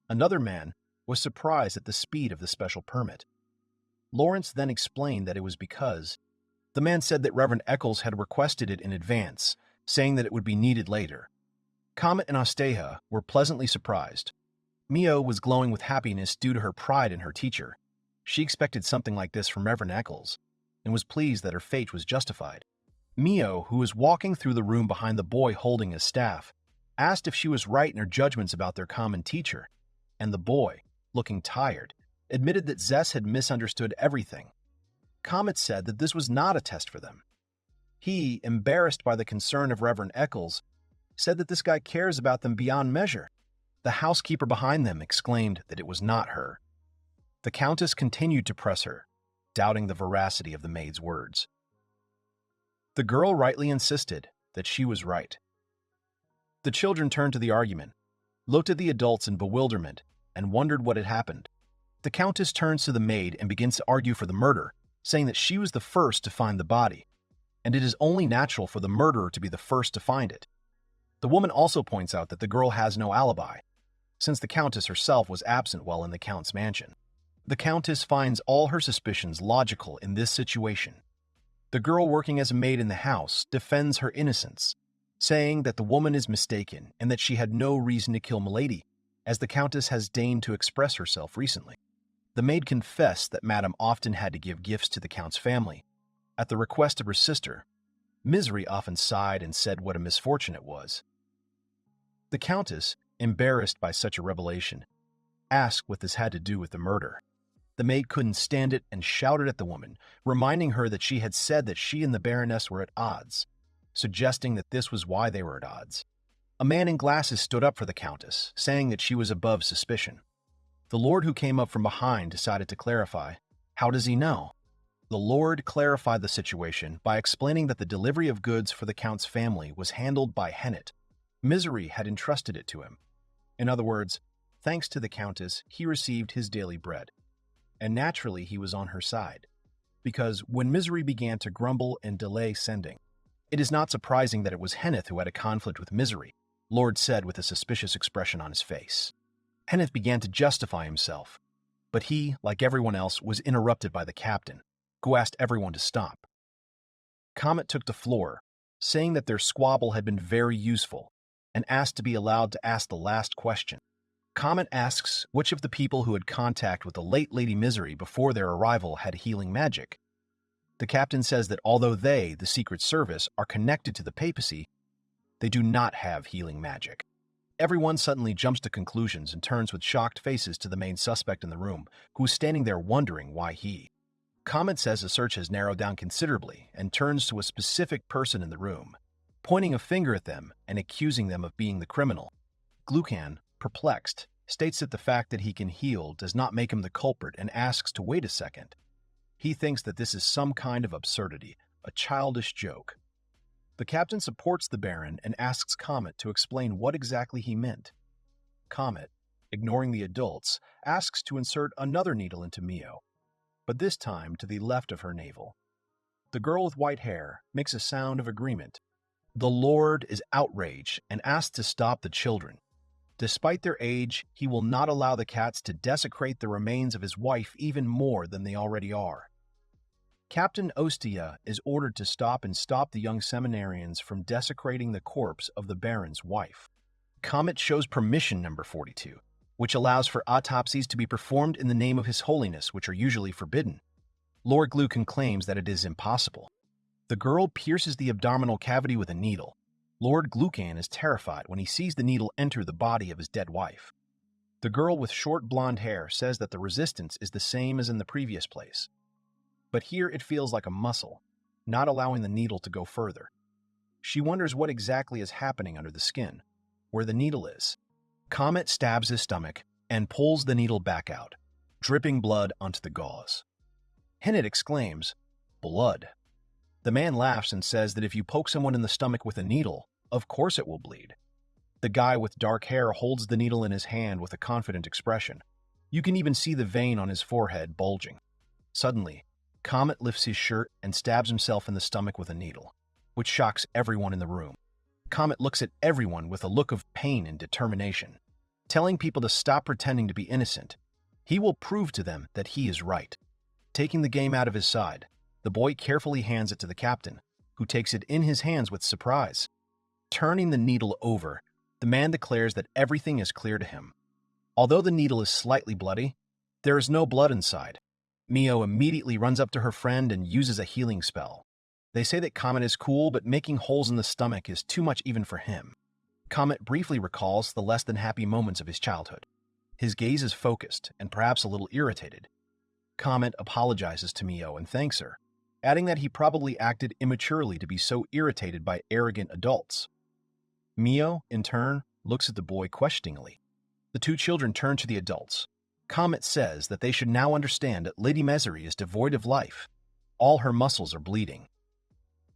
Another man was surprised at the speed of the special permit. Lawrence then explained that it was because the man said that Reverend Eccles had requested it in advance, saying that it would be needed later. Comet and Astasia were pleasantly surprised. Mio was glowing with happiness due to her pride in her teacher. She expected something like this from Reverend Eccles, and was pleased that her fate was justified. Mio, who was walking through the room behind the boy holding his staff, asked if she was right in her judgments about their common teacher, and the boy, looking tired, admitted that Zess had misunderstood everything. Comet said that this was not a test for them. He, embarrassed by the concern of Reverend Eccles, said that this guy cares about them beyond measure. The housekeeper behind them exclaimed that it was not her. The Countess continued to press her, doubting the veracity of the maid's words. The girl rightly insisted that she was right. The children turned to the argument, looked at the adults in bewilderment, and wondered what had happened. The Countess turns to the maid and begins to argue for the murder, saying that she was the first to find the body, and it is only natural for the murderer to be the first to find it. The woman also points out that the girl has no alibi, since the Countess herself was absent while in the Count's mansion. The Countess finds all her suspicions logical in this situation. The girl working as a maid in the house defends her innocence, saying that the woman is mistaken and that she had no reason to kill Milady, as the Countess has deigned to express herself recently. The maid confessed that Madame often had to give gifts to the Count's family. At the request of her sister, Misery often sighed and said what a misfortune it was. The Countess, embarrassed by such a revelation, asked what this had to do with the murder. The maid couldn't stand it and shouted at the woman, reminding her that she had said that she and the Baroness were at odds, suggesting that this was why they were at odds. A man in glasses stood up for the Countess, saying that she was above suspicion. The Lord who came up from behind decided to clarify. How does he know? The Lord clarified the situation by explaining that the delivery of goods for the Count's family was handled by Hennet. Misery had entrusted it to him. In other words, thanks to the Countess, he received his daily bread. And naturally, he was on her side. Because when Misery began to grumble and delay sending, it is not surprising that it was Henneth who had a conflict with Misery, Lord said with a suspicious expression on his face. Henneth began to justify himself, but he, like everyone else, was interrupted by the captain, who asked everyone to stop. Comet took the floor, saying that their squabble had been very useful, and asked to be allowed to ask the last question. Comet asks which of the people who had contact with the late Lady Misery before their arrival had healing magic. The captain says that although they, the Secret Service, are connected to the papacy, they do not have healing magic. Everyone suddenly jumps to conclusions and turns with shocked faces to the main suspect in the room, who is standing there wondering why he. Comet says the search has narrowed down considerably and turns to a specific person in the room, pointing a finger at them and accusing them of being the criminal. Glucan, perplexed, states that the fact that he can heal does not make him the culprit and asks to wait a second. He thinks that this is some kind of absurdity, a childish joke. The captain supports the Baron and asks Comet to explain what exactly he meant. Comet, ignoring the adults, asks to insert another needle into Mio, but this time to the left of her navel. The girl with white hair makes a sound of agreement. The Lord is outraged and asks to stop the children. Despite their age, he will not allow the cats to desecrate the remains of his wife even more than they already are. Captain Ostia is ordered to stop the young seminarians from desecrating the corpse of the Baron's wife. Comet shows permission number 42, which allows for autopsies to be performed in the name of His Holiness, which are usually forbidden. Lord Glucan claims that it is impossible. The girl pierces the abdominal cavity with a needle. Lord Glucan is terrified when he sees the needle enter the body of his dead wife. The girl with short blonde hair says that the resistance is the same as in the previous place. But here it feels like a muscle, not allowing the needle to go further. She wonders what exactly is happening under the skin, where the needle is. Comet stabs his stomach and pulls the needle back out, dripping blood onto the gauze. Hennet exclaims, "Blood." The man laughs and says that if you poke someone in the stomach with a needle, of course it will bleed. The guy with dark hair holds the needle in his hand with a confident expression. You can even see the vein on his forehead bulging. Suddenly, Comet lifts his shirt and stabs himself in the stomach with a needle, which shocks everyone in the room. Comet looks at everyone with a look of pain and determination, telling people to stop pretending to be innocent. He will prove to them that he is right. Taking the game out of his side, the boy carefully hands it to the captain, who takes it in his hands with surprise. Turning the needle over, the man declares that everything is clear to him. Although the needle is slightly bloody, there is no blood inside. Mio immediately runs up to her friend and uses a healing spell. They say that Comet is cool, but making holes in the stomach is too much even for him. Comet briefly recalls the less than happy moments of his childhood. His gaze is focused and perhaps a little irritated. Comet apologizes to Mio and thanks her, adding that he probably acted immaturely to be so irritated by arrogant adults. Mio, in turn, looks at the boy questioningly. The two children turn to the adults. Comet says that they should now understand that Lady Misery is devoid of life. All her muscles are bleeding.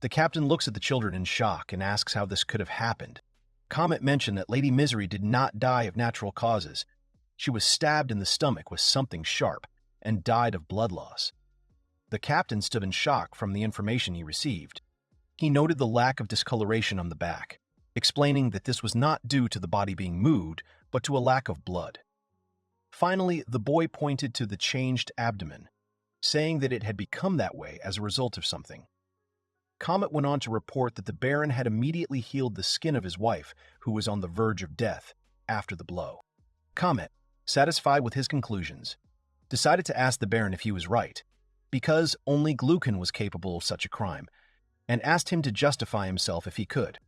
The captain looks at the children in shock and asks how this could have happened. Comet mentioned that Lady Misery did not die of natural causes. She was stabbed in the stomach with something sharp and died of blood loss. The captain stood in shock from the information he received. He noted the lack of discoloration on the back, explaining that this was not due to the body being moved, but to a lack of blood. Finally, the boy pointed to the changed abdomen, saying that it had become that way as a result of something. Comet went on to report that the Baron had immediately healed the skin of his wife, who was on the verge of death, after the blow. Comet, satisfied with his conclusions, decided to ask the Baron if he was right, because only Glucan was capable of such a crime, and asked him to justify himself if he could.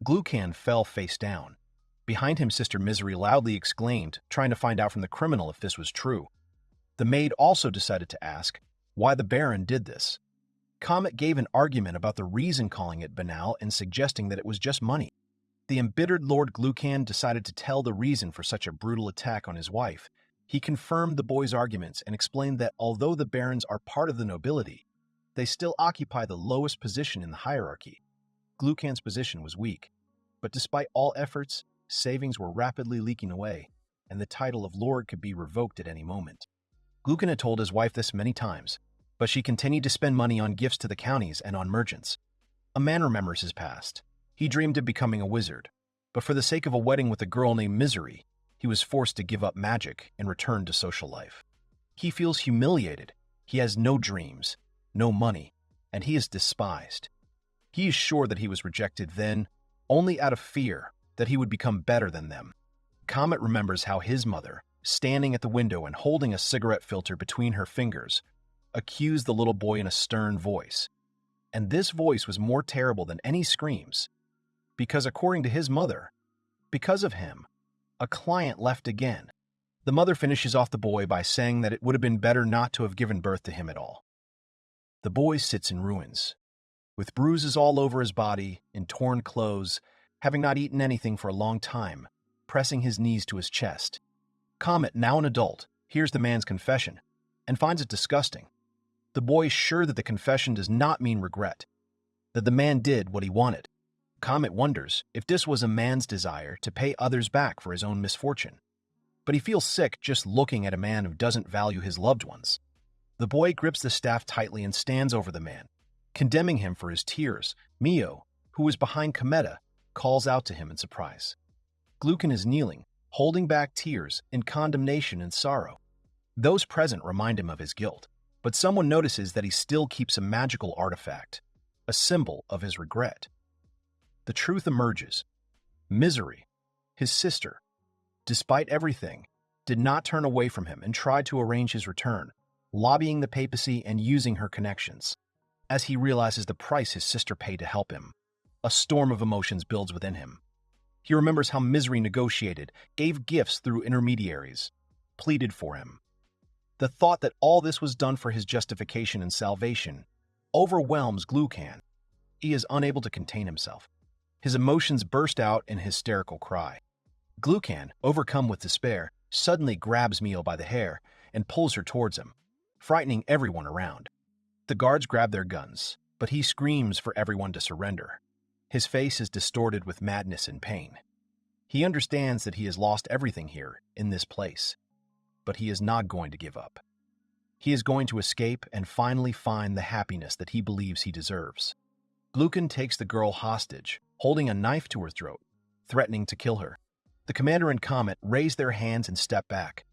Glucan fell face down. Behind him, Sister Misery loudly exclaimed, trying to find out from the criminal if this was true. The maid also decided to ask why the Baron did this. Comet gave an argument about the reason, calling it banal and suggesting that it was just money. The embittered Lord Glucan decided to tell the reason for such a brutal attack on his wife. He confirmed the boy's arguments and explained that although the barons are part of the nobility, they still occupy the lowest position in the hierarchy. Glucan's position was weak, but despite all efforts, savings were rapidly leaking away, and the title of Lord could be revoked at any moment. Glucan had told his wife this many times, but she continued to spend money on gifts to the counties and on merchants. A man remembers his past. He dreamed of becoming a wizard, but for the sake of a wedding with a girl named Misery, he was forced to give up magic and return to social life. He feels humiliated. He has no dreams, no money, and he is despised. He is sure that he was rejected then, only out of fear that he would become better than them. Comet remembers how his mother, standing at the window and holding a cigarette filter between her fingers, accused the little boy in a stern voice. And this voice was more terrible than any screams, because according to his mother, because of him, a client left again. The mother finishes off the boy by saying that it would have been better not to have given birth to him at all. The boy sits in ruins, with bruises all over his body, in torn clothes, having not eaten anything for a long time, pressing his knees to his chest. Comet, now an adult, hears the man's confession and finds it disgusting. The boy is sure that the confession does not mean regret, that the man did what he wanted. Comet wonders if this was a man's desire to pay others back for his own misfortune. But he feels sick just looking at a man who doesn't value his loved ones. The boy grips the staff tightly and stands over the man, condemning him for his tears. Mio, who is behind Kometa, calls out to him in surprise. Glucan is kneeling, holding back tears in condemnation and sorrow. Those present remind him of his guilt, but someone notices that he still keeps a magical artifact, a symbol of his regret. The truth emerges. Misery, his sister, despite everything, did not turn away from him and tried to arrange his return, lobbying the papacy and using her connections. As he realizes the price his sister paid to help him, a storm of emotions builds within him. He remembers how Misery negotiated, gave gifts through intermediaries, pleaded for him. The thought that all this was done for his justification and salvation overwhelms Glucan. He is unable to contain himself. His emotions burst out in a hysterical cry. Glucan, overcome with despair, suddenly grabs Mio by the hair and pulls her towards him, frightening everyone around. The guards grab their guns, but he screams for everyone to surrender. His face is distorted with madness and pain. He understands that he has lost everything here, in this place, but he is not going to give up. He is going to escape and finally find the happiness that he believes he deserves. Glucan takes the girl hostage, holding a knife to her throat, threatening to kill her. The commander and Comet raise their hands and step back.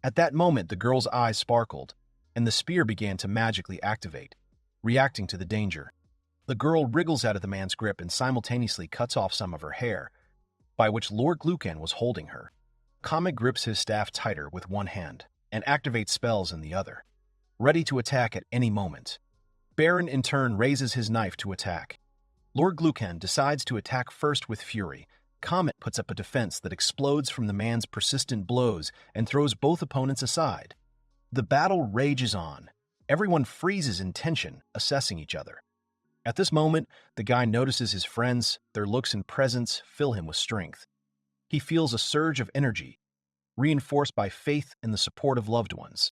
At that moment, the girl's eyes sparkled, and the spear began to magically activate, reacting to the danger. The girl wriggles out of the man's grip and simultaneously cuts off some of her hair, by which Lord Glucan was holding her. Comet grips his staff tighter with one hand and activates spells in the other, ready to attack at any moment. Baron in turn raises his knife to attack. Lord Glucan decides to attack first with fury. Comet puts up a defense that explodes from the man's persistent blows and throws both opponents aside. The battle rages on. Everyone freezes in tension, assessing each other. At this moment, the guy notices his friends, their looks and presence fill him with strength. He feels a surge of energy, reinforced by faith and the support of loved ones.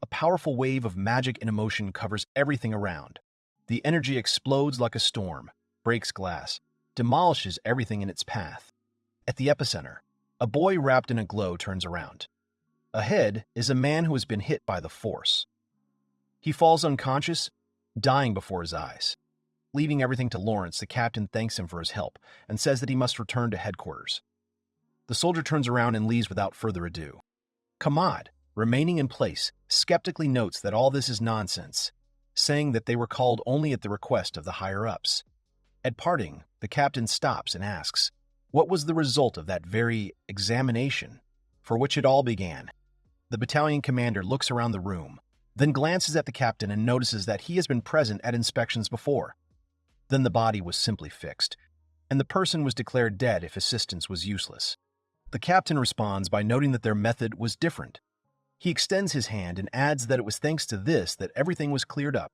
A powerful wave of magic and emotion covers everything around. The energy explodes like a storm, breaks glass, demolishes everything in its path. At the epicenter, a boy wrapped in a glow turns around. Ahead is a man who has been hit by the force. He falls unconscious, dying before his eyes. Leaving everything to Lawrence, the captain thanks him for his help and says that he must return to headquarters. The soldier turns around and leaves without further ado. Kamad, remaining in place, skeptically notes that all this is nonsense, saying that they were called only at the request of the higher-ups. At parting, the captain stops and asks, what was the result of that very examination for which it all began? The battalion commander looks around the room, then glances at the captain and notices that he has been present at inspections before. Then the body was simply fixed, and the person was declared dead if assistance was useless. The captain responds by noting that their method was different. He extends his hand and adds that it was thanks to this that everything was cleared up.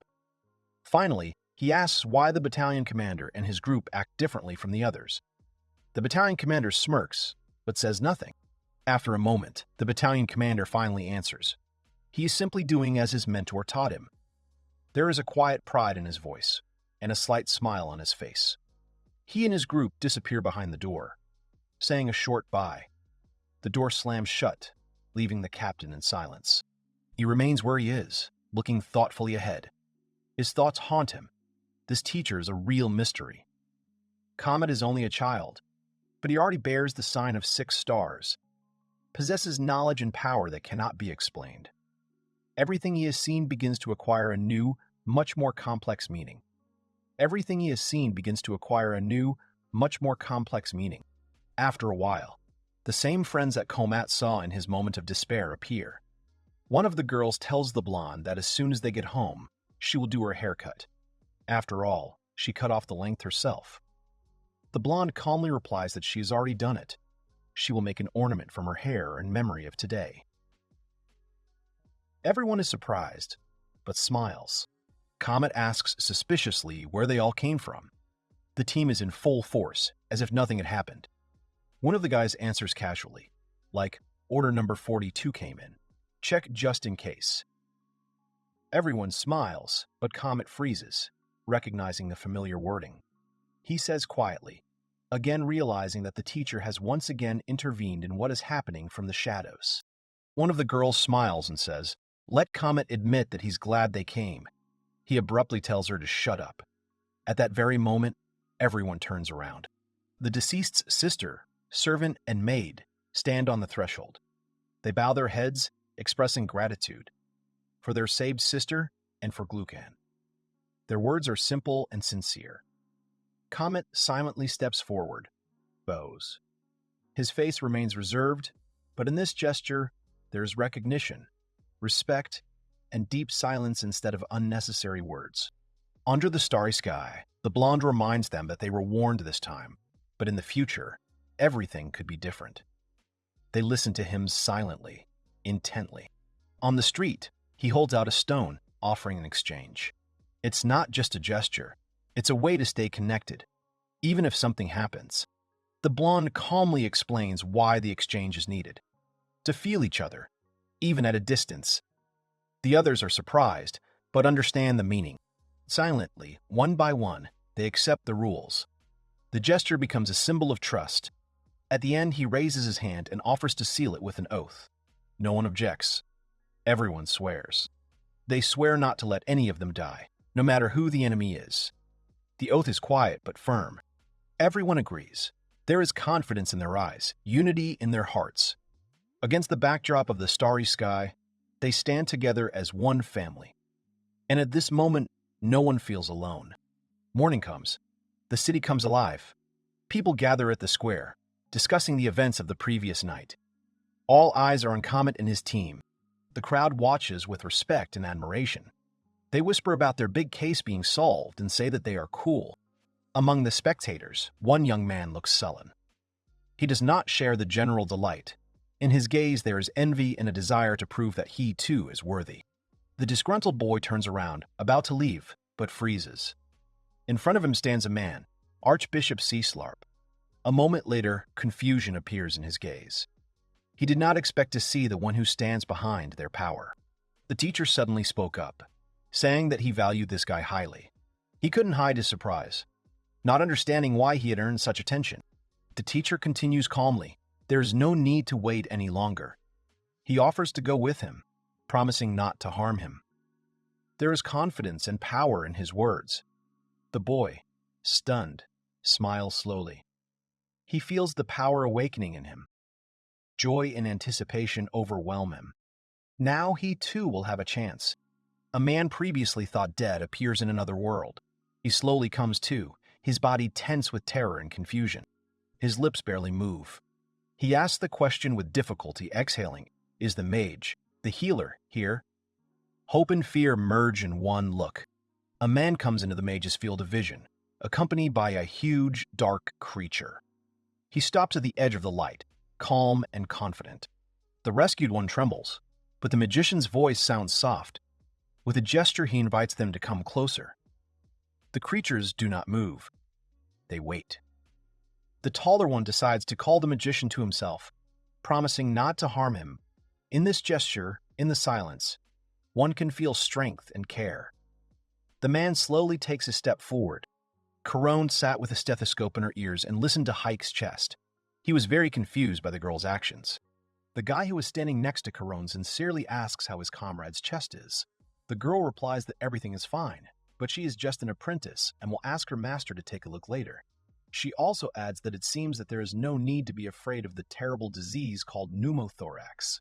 Finally, he asks why the battalion commander and his group act differently from the others. The battalion commander smirks, but says nothing. After a moment, the battalion commander finally answers. He is simply doing as his mentor taught him. There is a quiet pride in his voice, and a slight smile on his face. He and his group disappear behind the door, saying a short bye. The door slams shut, leaving the captain in silence. He remains where he is, looking thoughtfully ahead. His thoughts haunt him. This teacher is a real mystery. Comet is only a child, but he already bears the sign of 6 stars, possesses knowledge and power that cannot be explained. Everything he has seen begins to acquire a new, much more complex meaning. Everything he has seen begins to acquire a new, much more complex meaning. After a while, the same friends that Komat saw in his moment of despair appear. One of the girls tells the blonde that as soon as they get home, she will do her haircut. After all, she cut off the length herself. The blonde calmly replies that she has already done it. She will make an ornament from her hair in memory of today. Everyone is surprised, but smiles. Comet asks suspiciously where they all came from. The team is in full force, as if nothing had happened. One of the guys answers casually, like, order number 42 came in. Check just in case. Everyone smiles, but Comet freezes, recognizing the familiar wording. He says quietly, again realizing that the teacher has once again intervened in what is happening from the shadows. One of the girls smiles and says, let Comet admit that he's glad they came. He abruptly tells her to shut up. At that very moment, everyone turns around. The deceased's sister, servant, and maid stand on the threshold. They bow their heads, expressing gratitude for their saved sister and for Glucan. Their words are simple and sincere. Comet silently steps forward, bows. His face remains reserved, but in this gesture, there is recognition, respect, and deep silence instead of unnecessary words. Under the starry sky, the blonde reminds them that they were warned this time, but in the future, everything could be different. They listen to him silently, intently. On the street, he holds out a stone, offering an exchange. It's not just a gesture. It's a way to stay connected, even if something happens. The blonde calmly explains why the exchange is needed. To feel each other, even at a distance. The others are surprised, but understand the meaning. Silently, one by one, they accept the rules. The gesture becomes a symbol of trust. At the end, he raises his hand and offers to seal it with an oath. No one objects. Everyone swears. They swear not to let any of them die, no matter who the enemy is. The oath is quiet but firm. Everyone agrees. There is confidence in their eyes, unity in their hearts. Against the backdrop of the starry sky, they stand together as one family. And at this moment, no one feels alone. Morning comes. The city comes alive. People gather at the square, discussing the events of the previous night. All eyes are on Comet and his team. The crowd watches with respect and admiration. They whisper about their big case being solved and say that they are cool. Among the spectators, one young man looks sullen. He does not share the general delight. In his gaze, there is envy and a desire to prove that he, too, is worthy. The disgruntled boy turns around, about to leave, but freezes. In front of him stands a man, Archbishop Seaslarp. A moment later, confusion appears in his gaze. He did not expect to see the one who stands behind their power. The teacher suddenly spoke up, saying that he valued this guy highly. He couldn't hide his surprise, not understanding why he had earned such attention. The teacher continues calmly. There is no need to wait any longer. He offers to go with him, promising not to harm him. There is confidence and power in his words. The boy, stunned, smiles slowly. He feels the power awakening in him. Joy and anticipation overwhelm him. Now he too will have a chance. A man previously thought dead appears in another world. He slowly comes to, his body tense with terror and confusion. His lips barely move. He asks the question with difficulty, exhaling, is the mage, the healer, here? Hope and fear merge in one look. A man comes into the mage's field of vision, accompanied by a huge, dark creature. He stops at the edge of the light, calm and confident. The rescued one trembles. but the magician's voice sounds soft. With a gesture, he invites them to come closer. The creatures do not move. They wait. The taller one decides to call the magician to himself, promising not to harm him. In this gesture, in the silence, one can feel strength and care. The man slowly takes a step forward. Corone sat with a stethoscope in her ears and listened to Hike's chest. He was very confused by the girl's actions. The guy who was standing next to Corone sincerely asks how his comrade's chest is. The girl replies that everything is fine, but she is just an apprentice and will ask her master to take a look later. She also adds that it seems that there is no need to be afraid of the terrible disease called pneumothorax.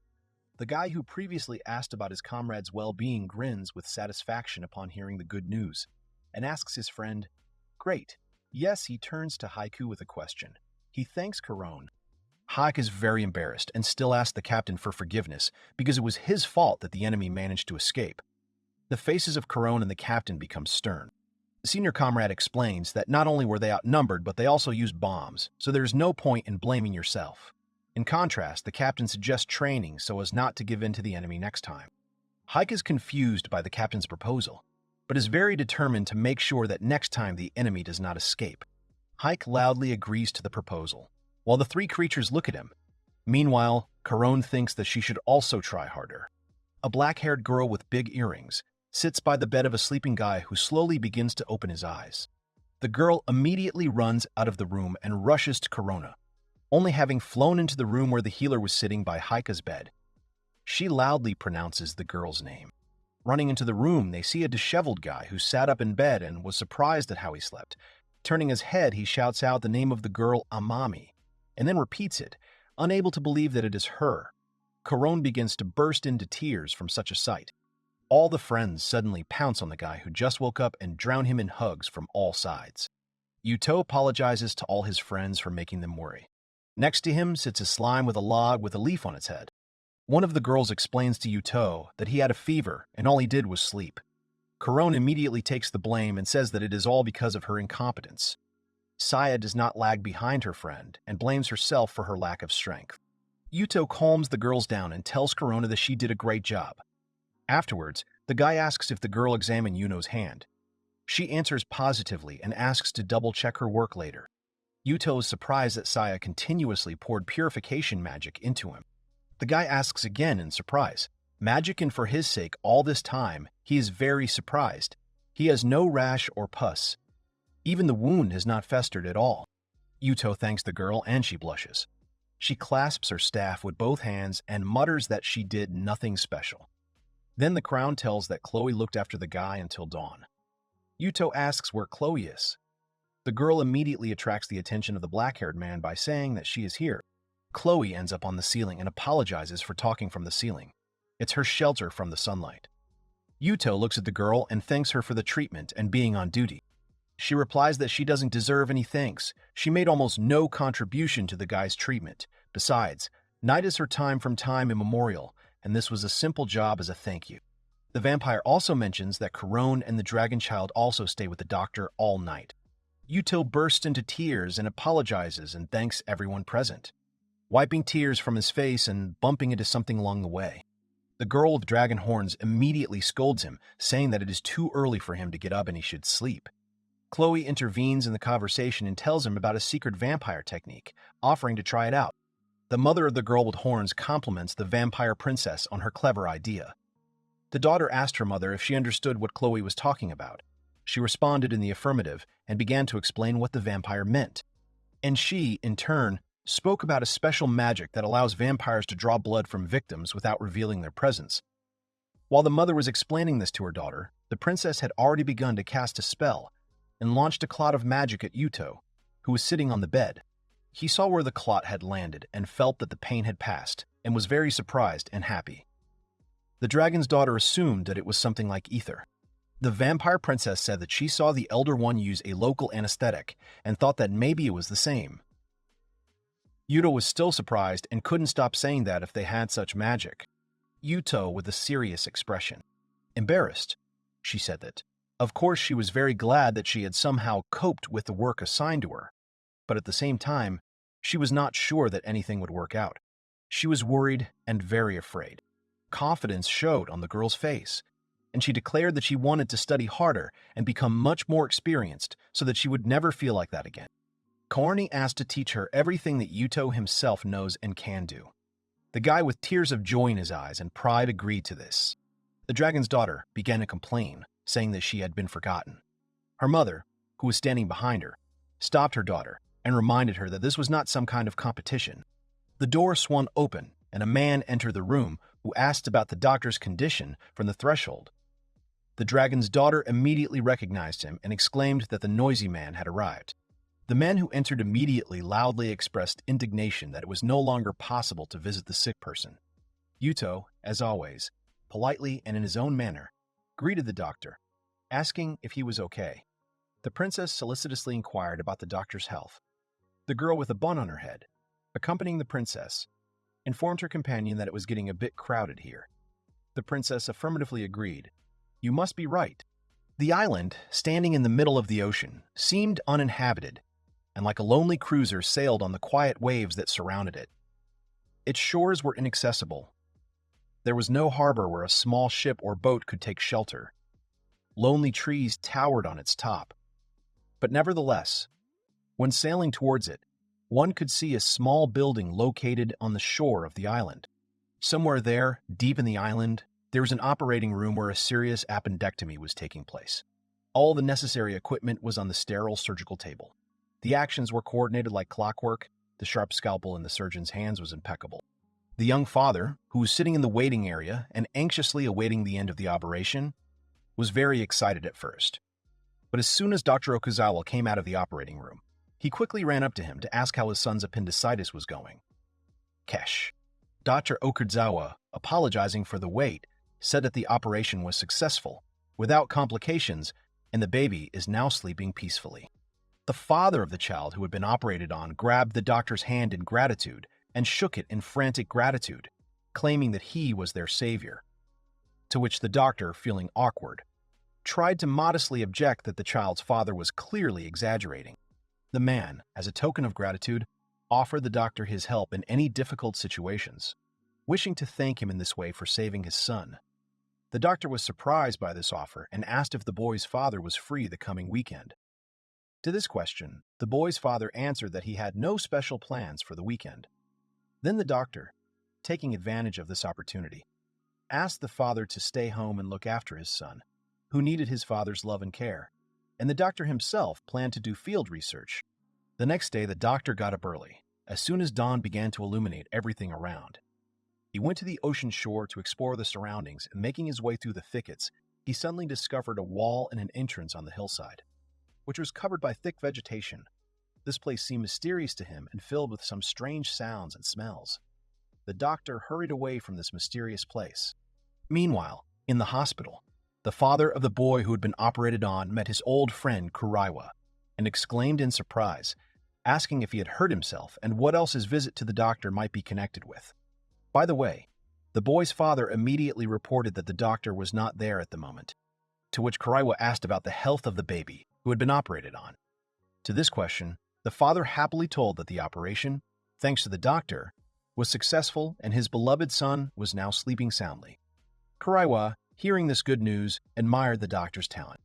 The guy who previously asked about his comrade's well-being grins with satisfaction upon hearing the good news and asks his friend, "Great." Yes, he turns to Haiku with a question. He thanks Corone. Hike is very embarrassed and still asks the captain for forgiveness because it was his fault that the enemy managed to escape. The faces of Corone and the captain become stern. The senior comrade explains that not only were they outnumbered, but they also used bombs, so there's no point in blaming yourself. In contrast, the captain suggests training so as not to give in to the enemy next time. Hike is confused by the captain's proposal, but is very determined to make sure that next time the enemy does not escape. Hike loudly agrees to the proposal, while the three creatures look at him. Meanwhile, Corone thinks that she should also try harder. A black-haired girl with big earrings sits by the bed of a sleeping guy who slowly begins to open his eyes. The girl immediately runs out of the room and rushes to Corona, only having flown into the room where the healer was sitting by Haika's bed. She loudly pronounces the girl's name. Running into the room, they see a disheveled guy who sat up in bed and was surprised at how he slept. Turning his head, he shouts out the name of the girl Amami, and then repeats it, unable to believe that it is her. Corone begins to burst into tears from such a sight. All the friends suddenly pounce on the guy who just woke up and drown him in hugs from all sides. Yuito apologizes to all his friends for making them worry. Next to him sits a slime with a log with a leaf on its head. One of the girls explains to Yuito that he had a fever and all he did was sleep. Corone immediately takes the blame and says that it is all because of her incompetence. Saya does not lag behind her friend and blames herself for her lack of strength. Yuito calms the girls down and tells Corona that she did a great job. Afterwards, the guy asks if the girl examined Yuno's hand. She answers positively and asks to double-check her work later. Yuito is surprised that Saya continuously poured purification magic into him. The guy asks again in surprise. Magic, and for his sake all this time, he is very surprised. He has no rash or pus. Even the wound has not festered at all. Yuito thanks the girl and she blushes. She clasps her staff with both hands and mutters that she did nothing special. Then the crowd tells that Chloe looked after the guy until dawn. Yuito asks where Chloe is. The girl immediately attracts the attention of the black-haired man by saying that she is here. Chloe ends up on the ceiling and apologizes for talking from the ceiling. It's her shelter from the sunlight. Yuito looks at the girl and thanks her for the treatment and being on duty. She replies that she doesn't deserve any thanks. She made almost no contribution to the guy's treatment. Besides, night is her time from time immemorial, and this was a simple job as a thank you. The vampire also mentions that Corone and the dragon child also stay with the doctor all night. Yuito bursts into tears and apologizes and thanks everyone present, wiping tears from his face and bumping into something along the way. The girl with dragon horns immediately scolds him, saying that it is too early for him to get up and he should sleep. Chloe intervenes in the conversation and tells him about a secret vampire technique, offering to try it out. The mother of the girl with horns compliments the vampire princess on her clever idea. The daughter asked her mother if she understood what Chloe was talking about. She responded in the affirmative and began to explain what the vampire meant. And she, in turn, spoke about a special magic that allows vampires to draw blood from victims without revealing their presence. While the mother was explaining this to her daughter, the princess had already begun to cast a spell and launched a clot of magic at Yuito, who was sitting on the bed. He saw where the clot had landed and felt that the pain had passed, and was very surprised and happy. The dragon's daughter assumed that it was something like ether. The vampire princess said that she saw the Elder One use a local anesthetic and thought that maybe it was the same. Yuito was still surprised and couldn't stop saying that if they had such magic. Yuito with a serious expression. Embarrassed, she said that. Of course, she was very glad that she had somehow coped with the work assigned to her, but at the same time, she was not sure that anything would work out. She was worried and very afraid. Confidence showed on the girl's face, and she declared that she wanted to study harder and become much more experienced so that she would never feel like that again. Kaorni asked to teach her everything that Yuito himself knows and can do. The guy with tears of joy in his eyes and pride agreed to this. The dragon's daughter began to complain, saying that she had been forgotten. Her mother, who was standing behind her, stopped her daughter and reminded her that this was not some kind of competition. The door swung open, and a man entered the room who asked about the doctor's condition from the threshold. The dragon's daughter immediately recognized him and exclaimed that the noisy man had arrived. The man who entered immediately loudly expressed indignation that it was no longer possible to visit the sick person. Yuito, as always, politely and in his own manner, greeted the doctor, asking if he was okay. The princess solicitously inquired about the doctor's health. The girl with a bun on her head, accompanying the princess, informed her companion that it was getting a bit crowded here. The princess affirmatively agreed. You must be right. The island, standing in the middle of the ocean, seemed uninhabited, and like a lonely cruiser sailed on the quiet waves that surrounded it. Its shores were inaccessible. There was no harbor where a small ship or boat could take shelter. Lonely trees towered on its top. But nevertheless, when sailing towards it, one could see a small building located on the shore of the island. Somewhere there, deep in the island, there was an operating room where a serious appendectomy was taking place. All the necessary equipment was on the sterile surgical table. The actions were coordinated like clockwork. The sharp scalpel in the surgeon's hands was impeccable. The young father, who was sitting in the waiting area and anxiously awaiting the end of the operation, was very excited at first. But as soon as Dr. Okuzawa came out of the operating room, he quickly ran up to him to ask how his son's appendicitis was going. Kesh. Dr. Okuzawa, apologizing for the wait, said that the operation was successful, without complications, and the baby is now sleeping peacefully. The father of the child who had been operated on grabbed the doctor's hand in gratitude and shook it in frantic gratitude, claiming that he was their savior. To which the doctor, feeling awkward, tried to modestly object that the child's father was clearly exaggerating. The man, as a token of gratitude, offered the doctor his help in any difficult situations, wishing to thank him in this way for saving his son. The doctor was surprised by this offer and asked if the boy's father was free the coming weekend. To this question, the boy's father answered that he had no special plans for the weekend. Then the doctor, taking advantage of this opportunity, asked the father to stay home and look after his son, who needed his father's love and care, and the doctor himself planned to do field research. The next day, the doctor got up early, as soon as dawn began to illuminate everything around. He went to the ocean shore to explore the surroundings, and making his way through the thickets, he suddenly discovered a wall and an entrance on the hillside, which was covered by thick vegetation. This place seemed mysterious to him and filled with some strange sounds and smells. The doctor hurried away from this mysterious place. Meanwhile, in the hospital, the father of the boy who had been operated on met his old friend Kuraiwa and exclaimed in surprise, asking if he had hurt himself and what else his visit to the doctor might be connected with. By the way, the boy's father immediately reported that the doctor was not there at the moment, to which Kuraiwa asked about the health of the baby who had been operated on. To this question, the father happily told that the operation, thanks to the doctor, was successful and his beloved son was now sleeping soundly. Kuraiwa, hearing this good news, admired the doctor's talent.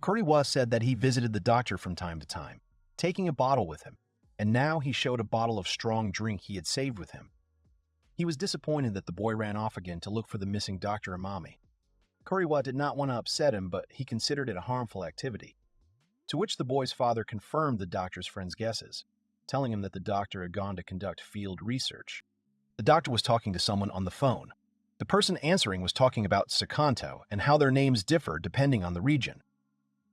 Kuraiwa said that he visited the doctor from time to time, taking a bottle with him, and now he showed a bottle of strong drink he had saved with him. He was disappointed that the boy ran off again to look for the missing Dr. Amami. Kuraiwa did not want to upset him, but he considered it a harmful activity. To which the boy's father confirmed the doctor's friend's guesses, telling him that the doctor had gone to conduct field research. The doctor was talking to someone on the phone. The person answering was talking about Tsukanai and how their names differ depending on the region.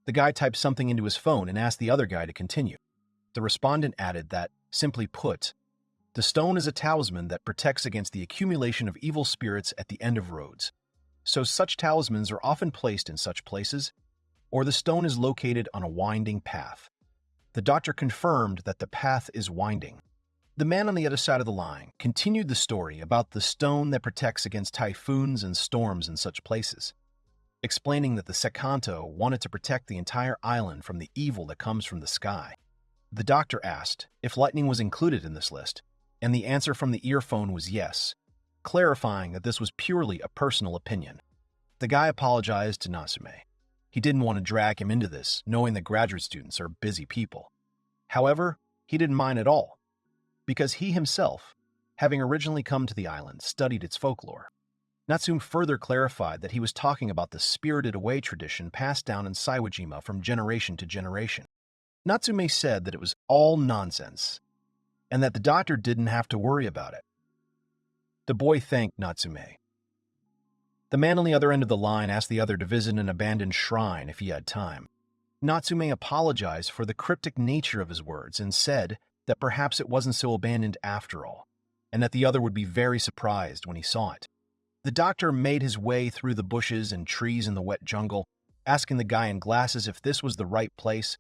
The guy typed something into his phone and asked the other guy to continue. The respondent added that, simply put, the stone is a talisman that protects against the accumulation of evil spirits at the end of roads. So such talismans are often placed in such places, or the stone is located on a winding path. The doctor confirmed that the path is winding. The man on the other side of the line continued the story about the stone that protects against typhoons and storms in such places, explaining that the Sekanto wanted to protect the entire island from the evil that comes from the sky. The doctor asked if lightning was included in this list, and the answer from the earphone was yes, clarifying that this was purely a personal opinion. The guy apologized to Natsume. He didn't want to drag him into this, knowing that graduate students are busy people. However, he didn't mind at all, because he himself, having originally come to the island, studied its folklore. Natsume further clarified that he was talking about the spirited away tradition passed down in Saiwajima from generation to generation. Natsume said that it was all nonsense, and that the doctor didn't have to worry about it. The boy thanked Natsume. The man on the other end of the line asked the other to visit an abandoned shrine if he had time. Natsume apologized for the cryptic nature of his words and said that perhaps it wasn't so abandoned after all, and that the other would be very surprised when he saw it. The doctor made his way through the bushes and trees in the wet jungle, asking the guy in glasses if this was the right place,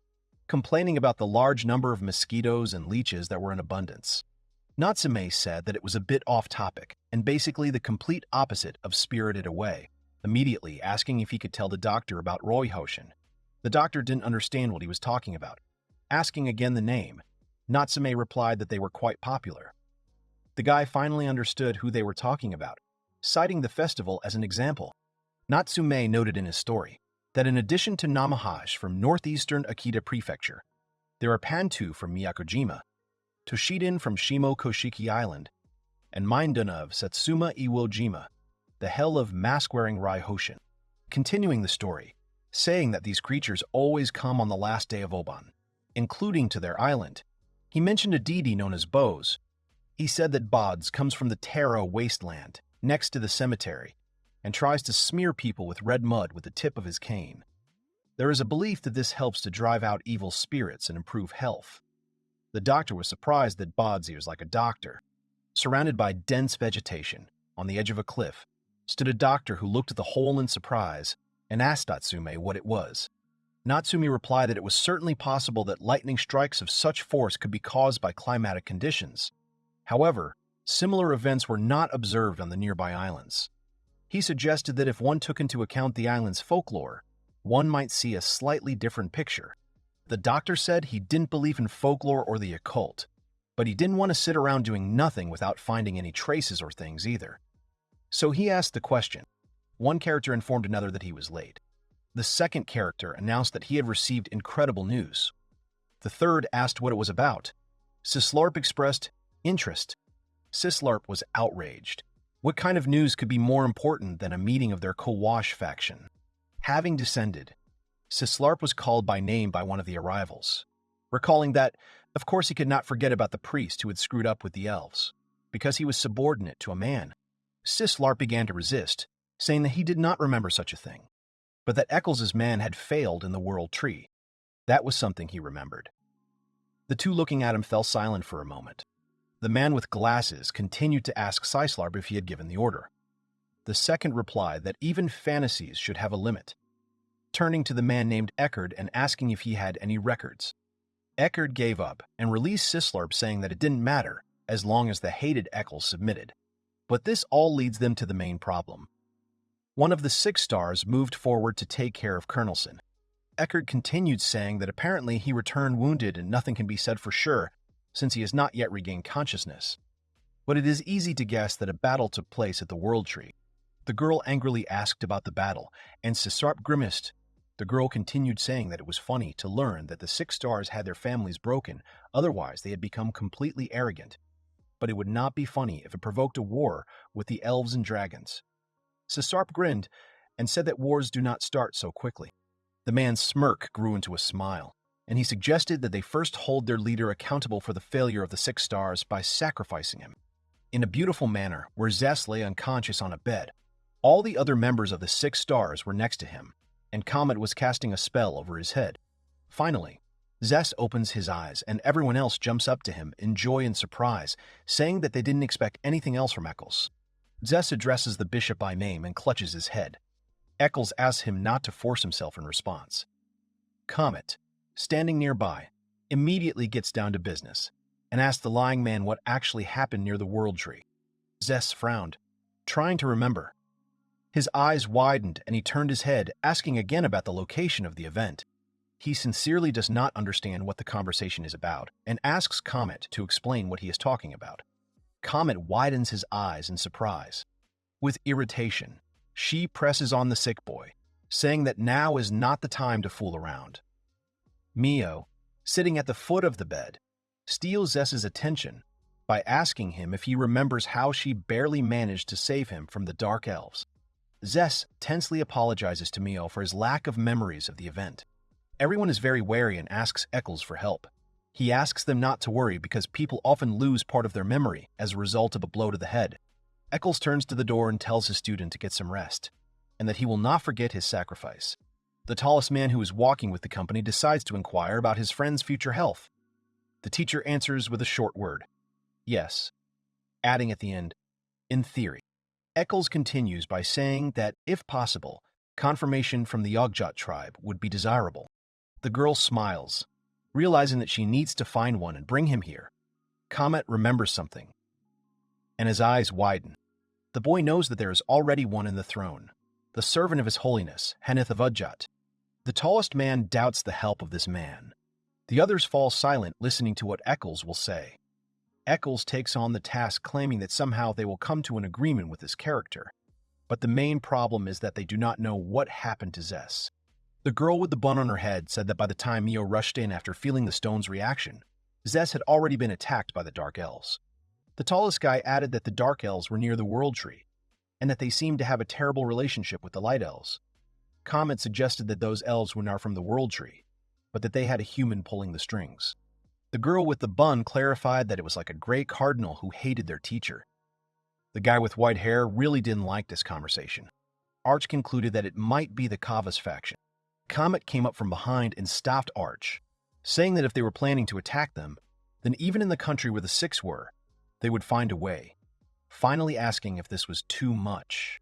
complaining about the large number of mosquitoes and leeches that were in abundance. Natsume said that it was a bit off-topic and basically the complete opposite of Spirited Away, immediately asking if he could tell the doctor about Roihoshin. The doctor didn't understand what he was talking about. Asking again the name, Natsume replied that they were quite popular. The guy finally understood who they were talking about, citing the festival as an example. Natsume noted in his story that in addition to Namahash from northeastern Akita Prefecture, there are Pantu from Miyakojima, Toshiden from Shimo Koshiki Island, and Minduna of Satsuma Iwo Jima, the hell of mask-wearing Raihoshin. Continuing the story, saying that these creatures always come on the last day of Oban, including to their island. He mentioned a deity known as Bose. He said that Bods comes from the Taro wasteland, next to the cemetery, and tries to smear people with red mud with the tip of his cane. There is a belief that this helps to drive out evil spirits and improve health. The doctor was surprised that Bodzi was like a doctor. Surrounded by dense vegetation, on the edge of a cliff, stood a doctor who looked at the hole in surprise and asked Natsume what it was. Natsume replied that it was certainly possible that lightning strikes of such force could be caused by climatic conditions. However, similar events were not observed on the nearby islands. He suggested that if one took into account the island's folklore, one might see a slightly different picture. The doctor said he didn't believe in folklore or the occult, but he didn't want to sit around doing nothing without finding any traces or things either. So he asked the question. One character informed another that he was late. The second character announced that he had received incredible news. The third asked what it was about. Sislarp expressed interest. Sislarp was outraged. What kind of news could be more important than a meeting of their Kowash faction? Having descended, Sislarp was called by name by one of the arrivals, recalling that, of course, he could not forget about the priest who had screwed up with the elves, because he was subordinate to a man. Sislarp began to resist, saying that he did not remember such a thing, but that Eccles's man had failed in the World Tree. That was something he remembered. The two looking at him fell silent for a moment. The man with glasses continued to ask Sislarp if he had given the order. The second replied that even fantasies should have a limit, turning to the man named Eckerd and asking if he had any records. Eckerd gave up and released Sislarp, saying that it didn't matter as long as the hated Eccles submitted. But this all leads them to the main problem. One of the 6 stars moved forward to take care of Colonelson. Eckerd continued, saying that apparently he returned wounded and nothing can be said for sure since he has not yet regained consciousness. But it is easy to guess that a battle took place at the World Tree. The girl angrily asked about the battle, and Sislarp grimaced. The girl continued, saying that it was funny to learn that the 6 stars had their families broken, otherwise they had become completely arrogant. But it would not be funny if it provoked a war with the elves and dragons. Sislarp grinned and said that wars do not start so quickly. The man's smirk grew into a smile, and he suggested that they first hold their leader accountable for the failure of the 6 stars by sacrificing him. In a beautiful manner, where Zess lay unconscious on a bed, all the other members of the 6 stars were next to him, and Comet was casting a spell over his head. Finally, Zess opens his eyes, and everyone else jumps up to him in joy and surprise, saying that they didn't expect anything else from Eccles. Zess addresses the bishop by name and clutches his head. Eccles asks him not to force himself in response. Comet, standing nearby, immediately gets down to business and asks the lying man what actually happened near the World Tree. Zess frowned, trying to remember. His eyes widened and he turned his head, asking again about the location of the event. He sincerely does not understand what the conversation is about and asks Comet to explain what he is talking about. Comet widens his eyes in surprise. With irritation, she presses on the sick boy, saying that now is not the time to fool around. Mio, sitting at the foot of the bed, steals Zess's attention by asking him if he remembers how she barely managed to save him from the Dark Elves. Zess tensely apologizes to Mio for his lack of memories of the event. Everyone is very wary and asks Eccles for help. He asks them not to worry because people often lose part of their memory as a result of a blow to the head. Eccles turns to the door and tells his student to get some rest, and that he will not forget his sacrifice. The tallest man who is walking with the company decides to inquire about his friend's future health. The teacher answers with a short word, yes, adding at the end, in theory. Eccles continues by saying that, if possible, confirmation from the Yogjot tribe would be desirable. The girl smiles, realizing that she needs to find one and bring him here. Comet remembers something, and his eyes widen. The boy knows that there is already one in the throne, the servant of His Holiness, Henneth of Udjat. The tallest man doubts the help of this man. The others fall silent, listening to what Eccles will say. Eccles takes on the task, claiming that somehow they will come to an agreement with his character. But the main problem is that they do not know what happened to Zess. The girl with the bun on her head said that by the time Mio rushed in after feeling the stone's reaction, Zess had already been attacked by the Dark Elves. The tallest guy added that the Dark Elves were near the World Tree, and that they seemed to have a terrible relationship with the Light Elves. Comet suggested that those elves were not from the World Tree, but that they had a human pulling the strings. The girl with the bun clarified that it was like a gray cardinal who hated their teacher. The guy with white hair really didn't like this conversation. Arch concluded that it might be the Kavas faction. Comet came up from behind and stopped Arch, saying that if they were planning to attack them, then even in the country where the Six were, they would find a way, finally asking if this was too much.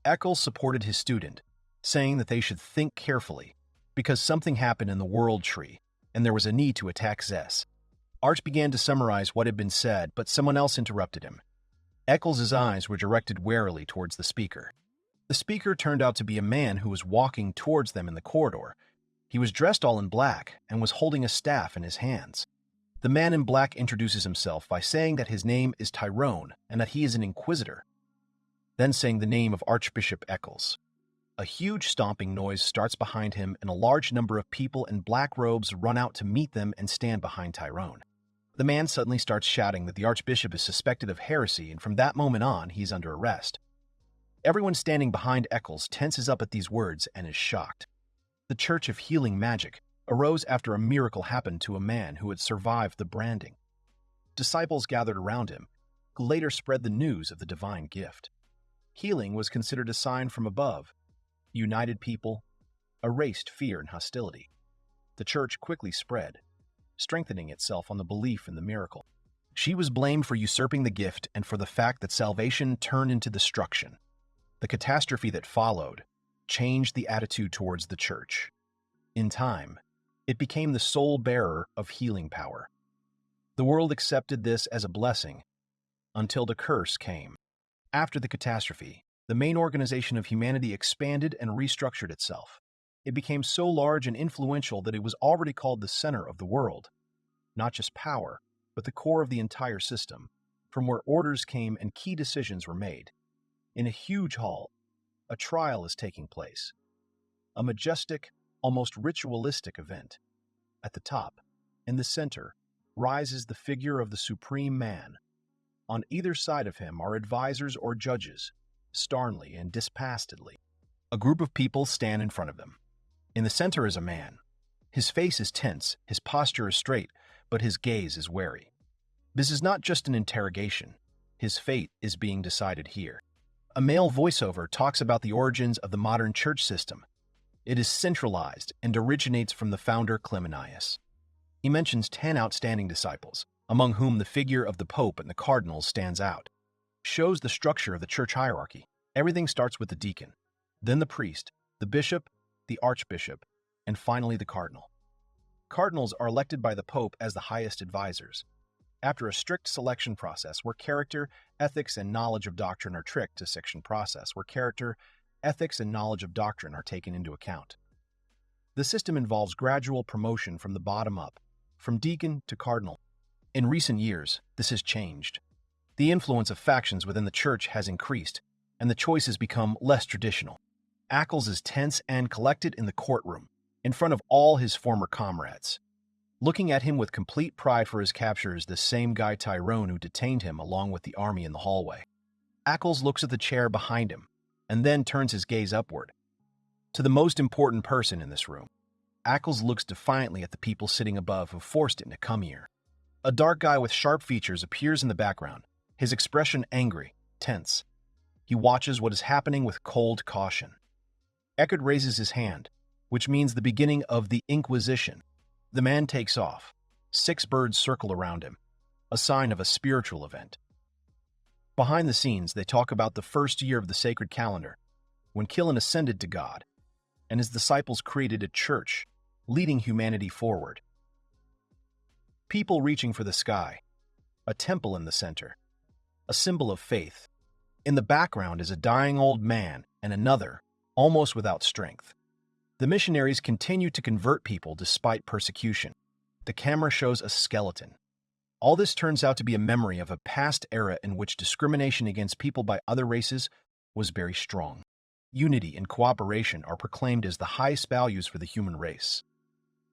Eccles supported his student, saying that they should think carefully, because something happened in the World Tree, and there was a need to attack Zess. Arch began to summarize what had been said, but someone else interrupted him. Eccles' eyes were directed warily towards the speaker. The speaker turned out to be a man who was walking towards them in the corridor. He was dressed all in black and was holding a staff in his hands. The man in black introduces himself by saying that his name is Tyrone and that he is an inquisitor, then saying the name of Archbishop Eccles. A huge stomping noise starts behind him, and a large number of people in black robes run out to meet them and stand behind Tyrone. The man suddenly starts shouting that the Archbishop is suspected of heresy, and from that moment on, he's under arrest. Everyone standing behind Eccles tenses up at these words and is shocked. The Church of Healing Magic arose after a miracle happened to a man who had survived the branding. Disciples gathered around him, who later spread the news of the divine gift. Healing was considered a sign from above. United people erased fear and hostility. The church quickly spread, strengthening itself on the belief in the miracle. She was blamed for usurping the gift and for the fact that salvation turned into destruction. The catastrophe that followed changed the attitude towards the church. In time, it became the sole bearer of healing power. The world accepted this as a blessing until the curse came. After the catastrophe, the main organization of humanity expanded and restructured itself. It became so large and influential that it was already called the center of the world. Not just power, but the core of the entire system, from where orders came and key decisions were made. In a huge hall, a trial is taking place. A majestic, almost ritualistic event. At the top, in the center, rises the figure of the Supreme Man. On either side of him are advisors or judges, sternly and dispassedly. A group of people stand in front of them. In the center is a man. His face is tense, his posture is straight, but his gaze is wary. This is not just an interrogation. His fate is being decided here. A male voiceover talks about the origins of the modern church system. It is centralized and originates from the founder Clemenius. He mentions 10 outstanding disciples, among whom the figure of the Pope and the cardinals stands out. Shows the structure of the church hierarchy. Everything starts with the deacon, then the priest, the bishop, the archbishop, and finally the cardinal. Cardinals are elected by the Pope as the highest advisors. After a strict selection process where character, ethics, and knowledge of doctrine are tricked to section process where character, ethics, and knowledge of doctrine are taken into account. The system involves gradual promotion from the bottom up, from deacon to cardinal. In recent years, this has changed. The influence of factions within the church has increased, and the choices become less traditional. Ackles is tense and collected in the courtroom, in front of all his former comrades. Looking at him with complete pride for his capture is the same guy Tyrone who detained him along with the army in the hallway. Ackles looks at the chair behind him, and then turns his gaze upward. To the most important person in this room, Ackles looks defiantly at the people sitting above who forced him to come here. A dark guy with sharp features appears in the background, his expression angry, tense. He watches what is happening with cold caution. Eckert raises his hand, which means the beginning of the Inquisition. The man takes off. 6 birds circle around him, a sign of a spiritual event. Behind the scenes, they talk about the first year of the sacred calendar, when Killen ascended to God, and his disciples created a church, leading humanity forward. People reaching for the sky, a temple in the center, a symbol of faith. In the background is a dying old man and another, almost without strength. The missionaries continue to convert people despite persecution. The camera shows a skeleton. All this turns out to be a memory of a past era in which discrimination against people by other races was very strong. Unity and cooperation are proclaimed as the highest values for the human race.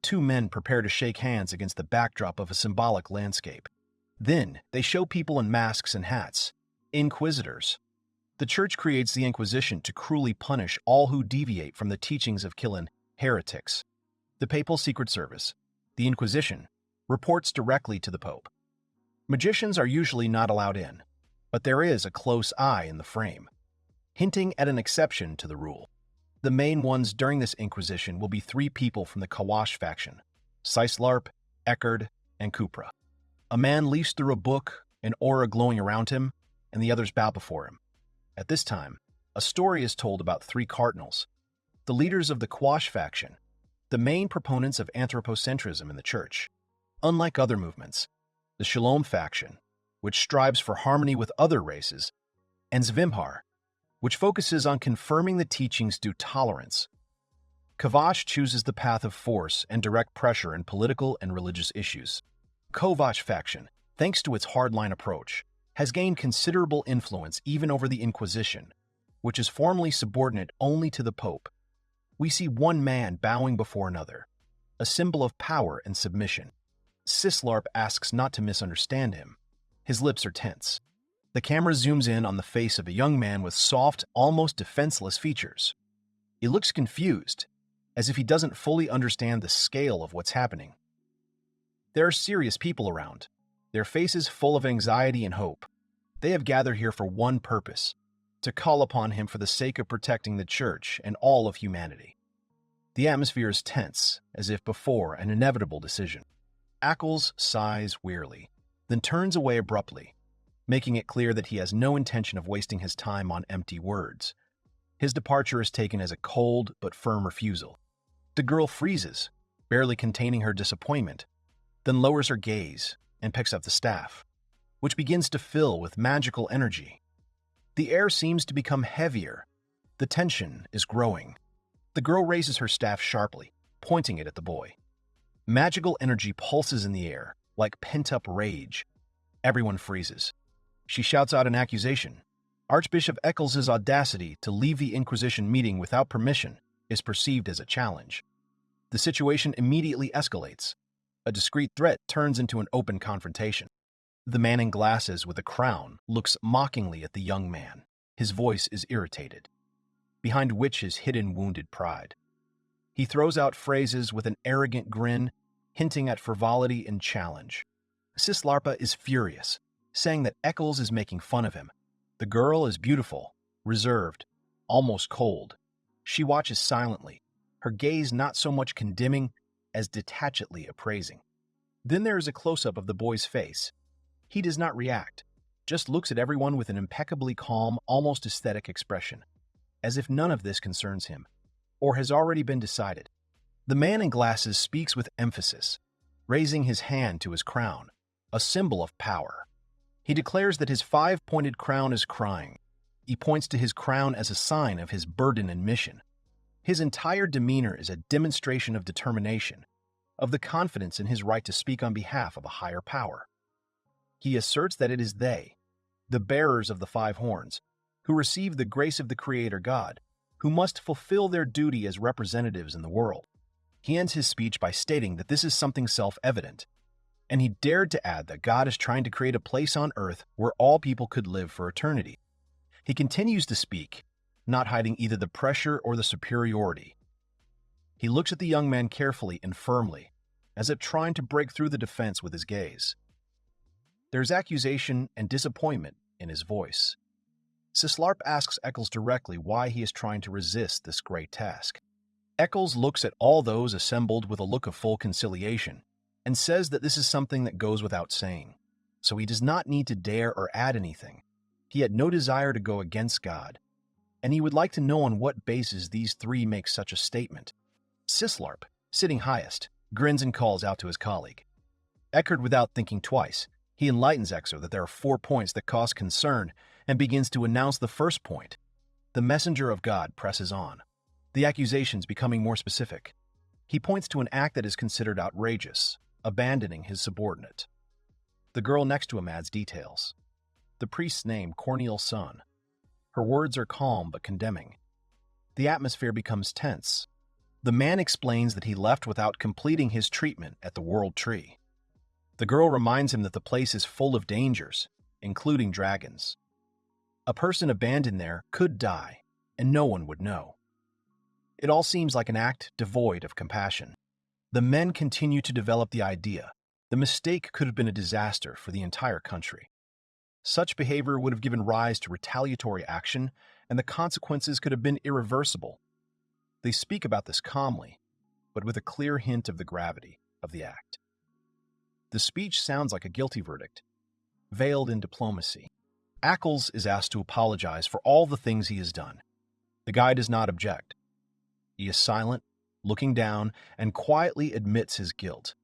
2 men prepare to shake hands against the backdrop of a symbolic landscape. Then, they show people in masks and hats, inquisitors. The church creates the Inquisition to cruelly punish all who deviate from the teachings of Killen, heretics. The Papal Secret Service, the Inquisition, reports directly to the Pope. Magicians are usually not allowed in, but there is a close eye in the frame, hinting at an exception to the rule. The main ones during this Inquisition will be 3 people from the Kawash faction, Sislarp, Eckerd, and Kupra. A man leafs through a book, an aura glowing around him, and the others bow before him. At this time, a story is told about 3 cardinals, the leaders of the Kawash faction, the main proponents of anthropocentrism in the church. Unlike other movements, the Shalom faction, which strives for harmony with other races, and Zvimhar, which focuses on confirming the teachings through tolerance. Kavash chooses the path of force and direct pressure in political and religious issues. Kovash faction, thanks to its hardline approach, has gained considerable influence even over the Inquisition, which is formally subordinate only to the Pope. We see one man bowing before another, a symbol of power and submission. Sislarp asks not to misunderstand him. His lips are tense. The camera zooms in on the face of a young man with soft, almost defenseless features. He looks confused, as if he doesn't fully understand the scale of what's happening. There are serious people around, their faces full of anxiety and hope. They have gathered here for one purpose, to call upon him for the sake of protecting the church and all of humanity. The atmosphere is tense, as if before an inevitable decision. Ackles sighs wearily, then turns away abruptly, making it clear that he has no intention of wasting his time on empty words. His departure is taken as a cold but firm refusal. The girl freezes, barely containing her disappointment, then lowers her gaze and picks up the staff, which begins to fill with magical energy. The air seems to become heavier. The tension is growing. The girl raises her staff sharply, pointing it at the boy. Magical energy pulses in the air, like pent-up rage. Everyone freezes. She shouts out an accusation. Archbishop Eccles' audacity to leave the Inquisition meeting without permission is perceived as a challenge. The situation immediately escalates. A discreet threat turns into an open confrontation. The man in glasses with a crown looks mockingly at the young man. His voice is irritated, behind which is hidden wounded pride. He throws out phrases with an arrogant grin, hinting at frivolity and challenge. Sislarpa is furious, saying that Eccles is making fun of him. The girl is beautiful, reserved, almost cold. She watches silently, her gaze not so much condemning as detachedly appraising. Then there is a close-up of the boy's face. He does not react, just looks at everyone with an impeccably calm, almost aesthetic expression, as if none of this concerns him, or has already been decided. The man in glasses speaks with emphasis, raising his hand to his crown, a symbol of power. He declares that his 5-pointed crown is crying. He points to his crown as a sign of his burden and mission. His entire demeanor is a demonstration of determination, of the confidence in his right to speak on behalf of a higher power. He asserts that it is they, the bearers of the five horns, who receive the grace of the Creator God, who must fulfill their duty as representatives in the world. He ends his speech by stating that this is something self-evident, and he dared to add that God is trying to create a place on earth where all people could live for eternity. He continues to speak, not hiding either the pressure or the superiority. He looks at the young man carefully and firmly, as if trying to break through the defense with his gaze. There's accusation and disappointment in his voice. Sislarp asks Eccles directly why he is trying to resist this great task. Eccles looks at all those assembled with a look of full conciliation and says that this is something that goes without saying, so he does not need to dare or add anything. He had no desire to go against God, and he would like to know on what basis these three make such a statement. Sislarp, sitting highest, grins and calls out to his colleague. Eckert, without thinking twice, he enlightens Exo that there are 4 points that cause concern and begins to announce the first point. The messenger of God presses on, the accusations becoming more specific. He points to an act that is considered outrageous, abandoning his subordinate. The girl next to him adds details. The priest's name, Corneil's son. Her words are calm but condemning. The atmosphere becomes tense. The man explains that he left without completing his treatment at the World Tree. The girl reminds him that the place is full of dangers, including dragons. A person abandoned there could die, and no one would know. It all seems like an act devoid of compassion. The men continue to develop the idea the mistake could have been a disaster for the entire country. Such behavior would have given rise to retaliatory action, and the consequences could have been irreversible. They speak about this calmly, but with a clear hint of the gravity of the act. The speech sounds like a guilty verdict, veiled in diplomacy. Eccles is asked to apologize for all the things he has done. The guy does not object. He is silent, looking down, and quietly admits his guilt.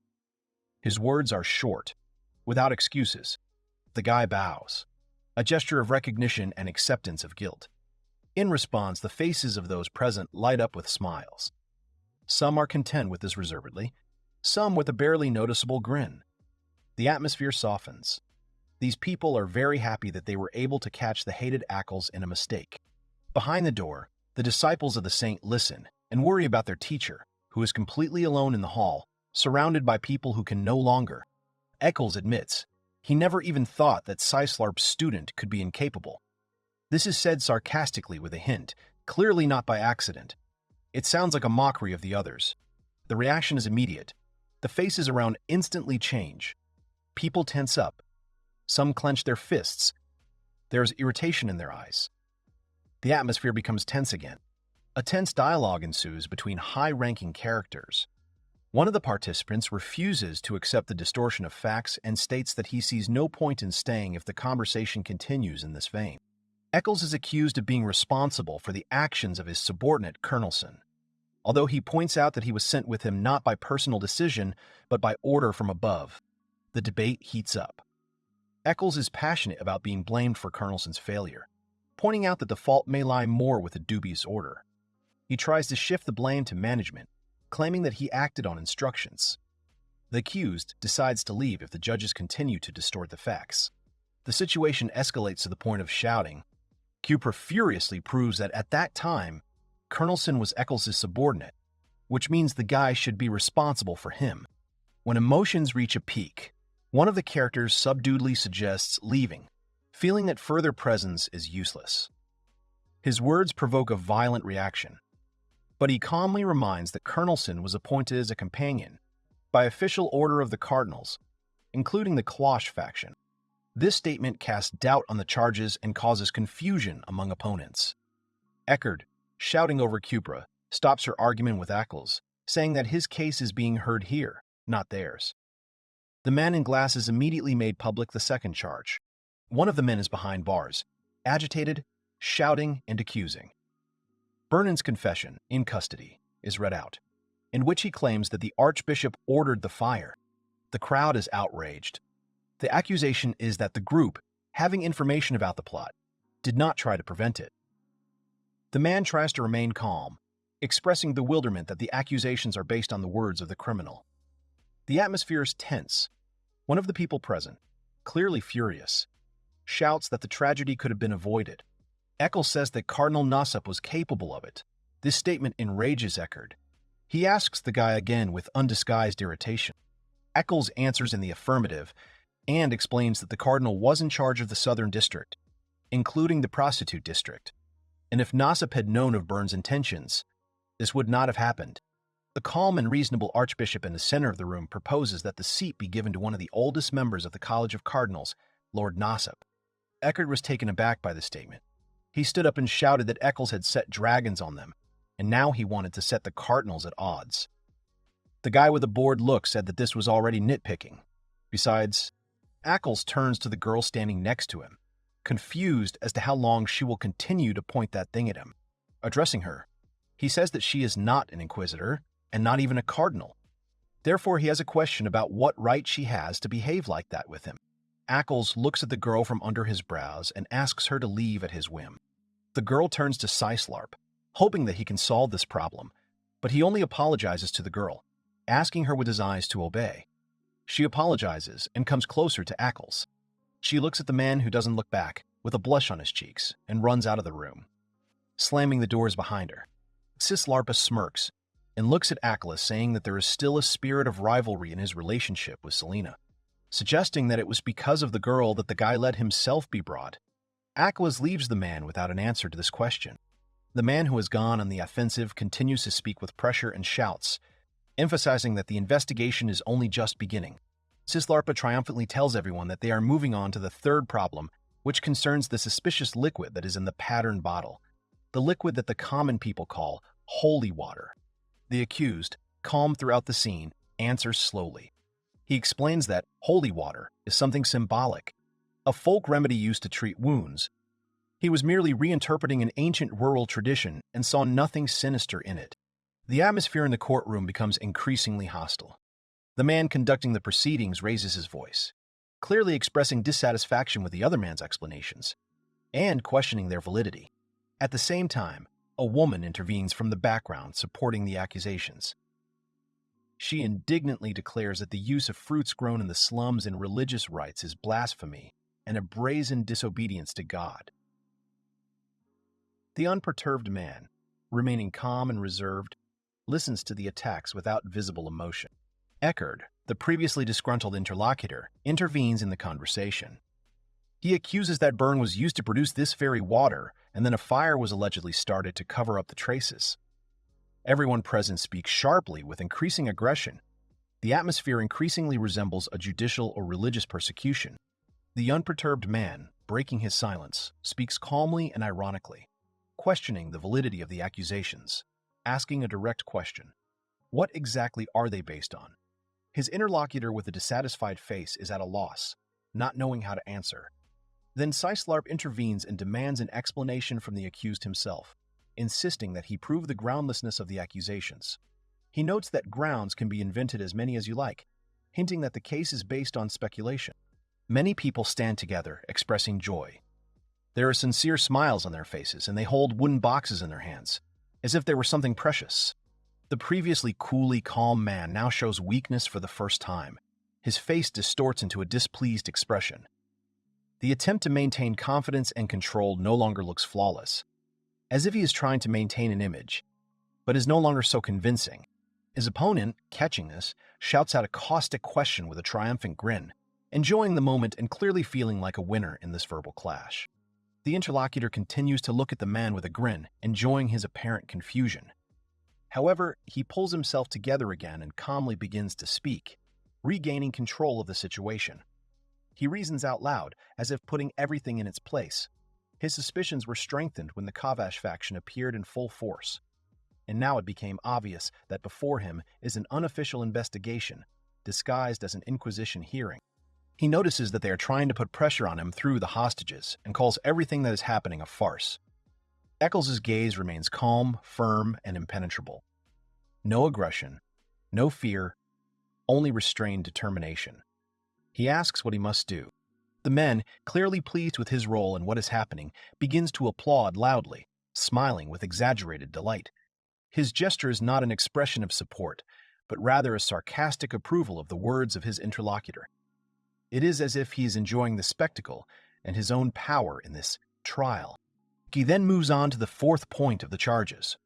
His words are short, without excuses. The guy bows, a gesture of recognition and acceptance of guilt. In response, the faces of those present light up with smiles. Some are content with this reservedly, some with a barely noticeable grin. The atmosphere softens. These people are very happy that they were able to catch the hated Eccles in a mistake. Behind the door, the disciples of the saint listen and worry about their teacher, who is completely alone in the hall, surrounded by people who can no longer. Eccles admits he never even thought that Sislarp's student could be incapable. This is said sarcastically with a hint, clearly not by accident. It sounds like a mockery of the others. The reaction is immediate. The faces around instantly change. People tense up. Some clench their fists. There is irritation in their eyes. The atmosphere becomes tense again. A tense dialogue ensues between high-ranking characters. One of the participants refuses to accept the distortion of facts and states that he sees no point in staying if the conversation continues in this vein. Eccles is accused of being responsible for the actions of his subordinate, Colonelson, although he points out that he was sent with him not by personal decision, but by order from above. The debate heats up. Eccles is passionate about being blamed for Colonelson's failure, pointing out that the fault may lie more with a dubious order. He tries to shift the blame to management, claiming that he acted on instructions. The accused decides to leave if the judges continue to distort the facts. The situation escalates to the point of shouting. Cupra furiously proves that at that time, Colonelson was Eccles' subordinate, which means the guy should be responsible for him. When emotions reach a peak, one of the characters subduedly suggests leaving, feeling that further presence is useless. His words provoke a violent reaction, but he calmly reminds that Colonelson was appointed as a companion by official order of the Cardinals, including the Cloche faction. This statement casts doubt on the charges and causes confusion among opponents. Eckerd, shouting over Cupra, stops her argument with Eccles, saying that his case is being heard here, not theirs. The man in glass is immediately made public the second charge. One of the men is behind bars, agitated, shouting, and accusing. Vernon's confession, in custody, is read out, in which he claims that the Archbishop ordered the fire. The crowd is outraged. The accusation is that the group, having information about the plot, did not try to prevent it. The man tries to remain calm, expressing bewilderment that the accusations are based on the words of the criminal. The atmosphere is tense. One of the people present, clearly furious, shouts that the tragedy could have been avoided. Eccles says that Cardinal Nassep was capable of it. This statement enrages Eckert. He asks the guy again with undisguised irritation. Eccles answers in the affirmative and explains that the cardinal was in charge of the southern district, including the prostitute district. And if Nassep had known of Byrne's intentions, this would not have happened. The calm and reasonable archbishop in the center of the room proposes that the seat be given to one of the oldest members of the College of Cardinals, Lord Nassep. Eckert was taken aback by the statement. He stood up and shouted that Eccles had set dragons on them, and now he wanted to set the cardinals at odds. The guy with the bored look said that this was already nitpicking. Besides, Eccles turns to the girl standing next to him, confused as to how long she will continue to point that thing at him. Addressing her, he says that she is not an inquisitor and not even a cardinal. Therefore, he has a question about what right she has to behave like that with him. Eccles looks at the girl from under his brows and asks her to leave at his whim. The girl turns to Sislarp, hoping that he can solve this problem, but he only apologizes to the girl, asking her with his eyes to obey. She apologizes and comes closer to Eccles. She looks at the man who doesn't look back, with a blush on his cheeks, and runs out of the room, slamming the doors behind her. Sislarpa smirks and looks at Eccles, saying that there is still a spirit of rivalry in his relationship with Selena, suggesting that it was because of the girl that the guy let himself be brought. Eccles leaves the man without an answer to this question. The man who has gone on the offensive continues to speak with pressure and shouts, emphasizing that the investigation is only just beginning. Sislarpa triumphantly tells everyone that they are moving on to the third problem, which concerns the suspicious liquid that is in the pattern bottle, the liquid that the common people call holy water. The accused, calm throughout the scene, answers slowly. He explains that holy water is something symbolic, a folk remedy used to treat wounds. He was merely reinterpreting an ancient rural tradition and saw nothing sinister in it. The atmosphere in the courtroom becomes increasingly hostile. The man conducting the proceedings raises his voice, clearly expressing dissatisfaction with the other man's explanations and questioning their validity. At the same time, a woman intervenes from the background, supporting the accusations. She indignantly declares that the use of fruits grown in the slums in religious rites is blasphemy and a brazen disobedience to God. The unperturbed man, remaining calm and reserved, listens to the attacks without visible emotion. Eckert, the previously disgruntled interlocutor, intervenes in the conversation. He accuses that Byrne was used to produce this very water, and then a fire was allegedly started to cover up the traces. Everyone present speaks sharply with increasing aggression. The atmosphere increasingly resembles a judicial or religious persecution. The unperturbed man, breaking his silence, speaks calmly and ironically, questioning the validity of the accusations, asking a direct question. What exactly are they based on? His interlocutor with a dissatisfied face is at a loss, not knowing how to answer. Then Sislarp intervenes and demands an explanation from the accused himself, insisting that he prove the groundlessness of the accusations. He notes that grounds can be invented as many as you like, hinting that the case is based on speculation. Many people stand together, expressing joy. There are sincere smiles on their faces, and they hold wooden boxes in their hands, as if they were something precious. The previously coolly calm man now shows weakness for the first time. His face distorts into a displeased expression. The attempt to maintain confidence and control no longer looks flawless, as if he is trying to maintain an image, but is no longer so convincing. His opponent, catching this, shouts out a caustic question with a triumphant grin, enjoying the moment and clearly feeling like a winner in this verbal clash. The interlocutor continues to look at the man with a grin, enjoying his apparent confusion. However, he pulls himself together again and calmly begins to speak, regaining control of the situation. He reasons out loud, as if putting everything in its place. His suspicions were strengthened when the Kavash faction appeared in full force, and now it became obvious that before him is an unofficial investigation, disguised as an Inquisition hearing. He notices that they are trying to put pressure on him through the hostages and calls everything that is happening a farce. Eccles' gaze remains calm, firm, and impenetrable. No aggression, no fear, only restrained determination. He asks what he must do. The men, clearly pleased with his role and what is happening, begins to applaud loudly, smiling with exaggerated delight. His gesture is not an expression of support, but rather a sarcastic approval of the words of his interlocutor. It is as if he is enjoying the spectacle, and his own power in this trial. He then moves on to the fourth point of the charges.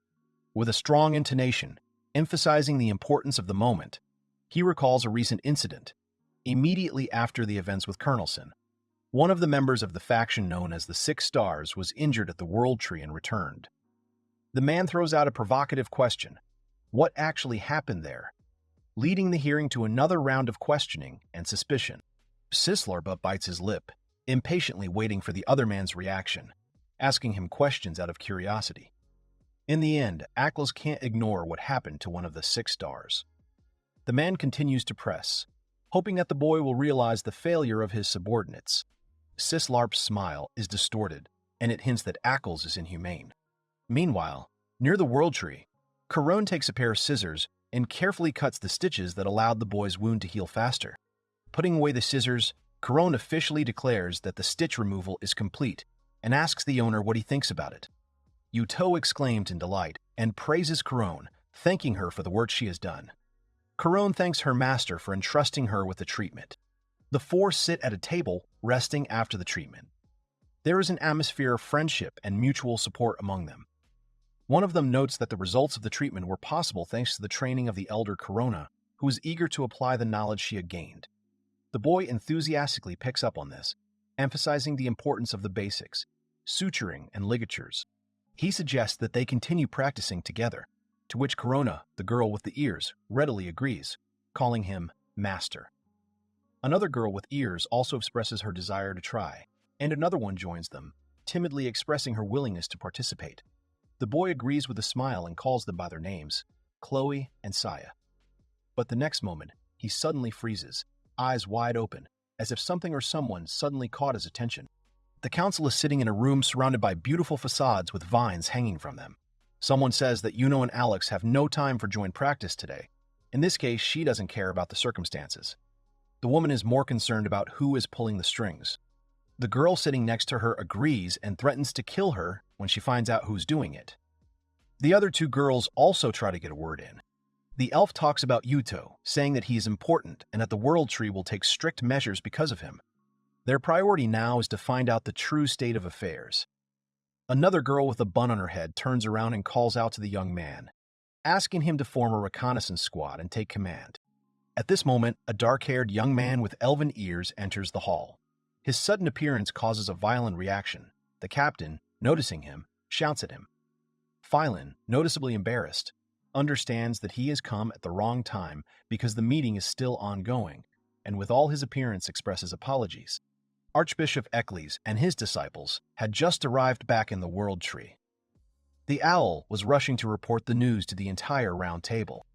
With a strong intonation, emphasizing the importance of the moment, he recalls a recent incident. Immediately after the events with Colonelson, one of the members of the faction known as the Six Stars was injured at the World Tree and returned. The man throws out a provocative question: what actually happened there? Leading the hearing to another round of questioning and suspicion. Sisler but bites his lip, impatiently waiting for the other man's reaction, asking him questions out of curiosity. In the end, Ackles can't ignore what happened to one of the Six Stars. The man continues to press, hoping that the boy will realize the failure of his subordinates. Sislarp's smile is distorted, and it hints that Ackles is inhumane. Meanwhile, near the World Tree, Corone takes a pair of scissors and carefully cuts the stitches that allowed the boy's wound to heal faster. Putting away the scissors, Corone officially declares that the stitch removal is complete and asks the owner what he thinks about it. Yuito exclaims in delight and praises Corone, thanking her for the work she has done. Corone thanks her master for entrusting her with the treatment. The four sit at a table, resting after the treatment. There is an atmosphere of friendship and mutual support among them. One of them notes that the results of the treatment were possible thanks to the training of the elder Corona, who is eager to apply the knowledge she had gained. The boy enthusiastically picks up on this, emphasizing the importance of the basics, suturing and ligatures. He suggests that they continue practicing together, to which Corona, the girl with the ears, readily agrees, calling him Master. Another girl with ears also expresses her desire to try, and another one joins them, timidly expressing her willingness to participate. The boy agrees with a smile and calls them by their names, Chloe and Saya. But the next moment, he suddenly freezes, eyes wide open, as if something or someone suddenly caught his attention. The council is sitting in a room surrounded by beautiful facades with vines hanging from them. Someone says that Yuno and Alex have no time for joint practice today. In this case, she doesn't care about the circumstances. The woman is more concerned about who is pulling the strings. The girl sitting next to her agrees and threatens to kill her when she finds out who's doing it. The other two girls also try to get a word in. The elf talks about Yuito, saying that he is important and that the World Tree will take strict measures because of him. Their priority now is to find out the true state of affairs. Another girl with a bun on her head turns around and calls out to the young man, asking him to form a reconnaissance squad and take command. At this moment, a dark-haired young man with elven ears enters the hall. His sudden appearance causes a violent reaction. The captain, noticing him, shouts at him. Phylon, noticeably embarrassed, understands that he has come at the wrong time because the meeting is still ongoing, and with all his appearance expresses apologies. Archbishop Eccles and his disciples had just arrived back in the World Tree. The owl was rushing to report the news to the entire round table.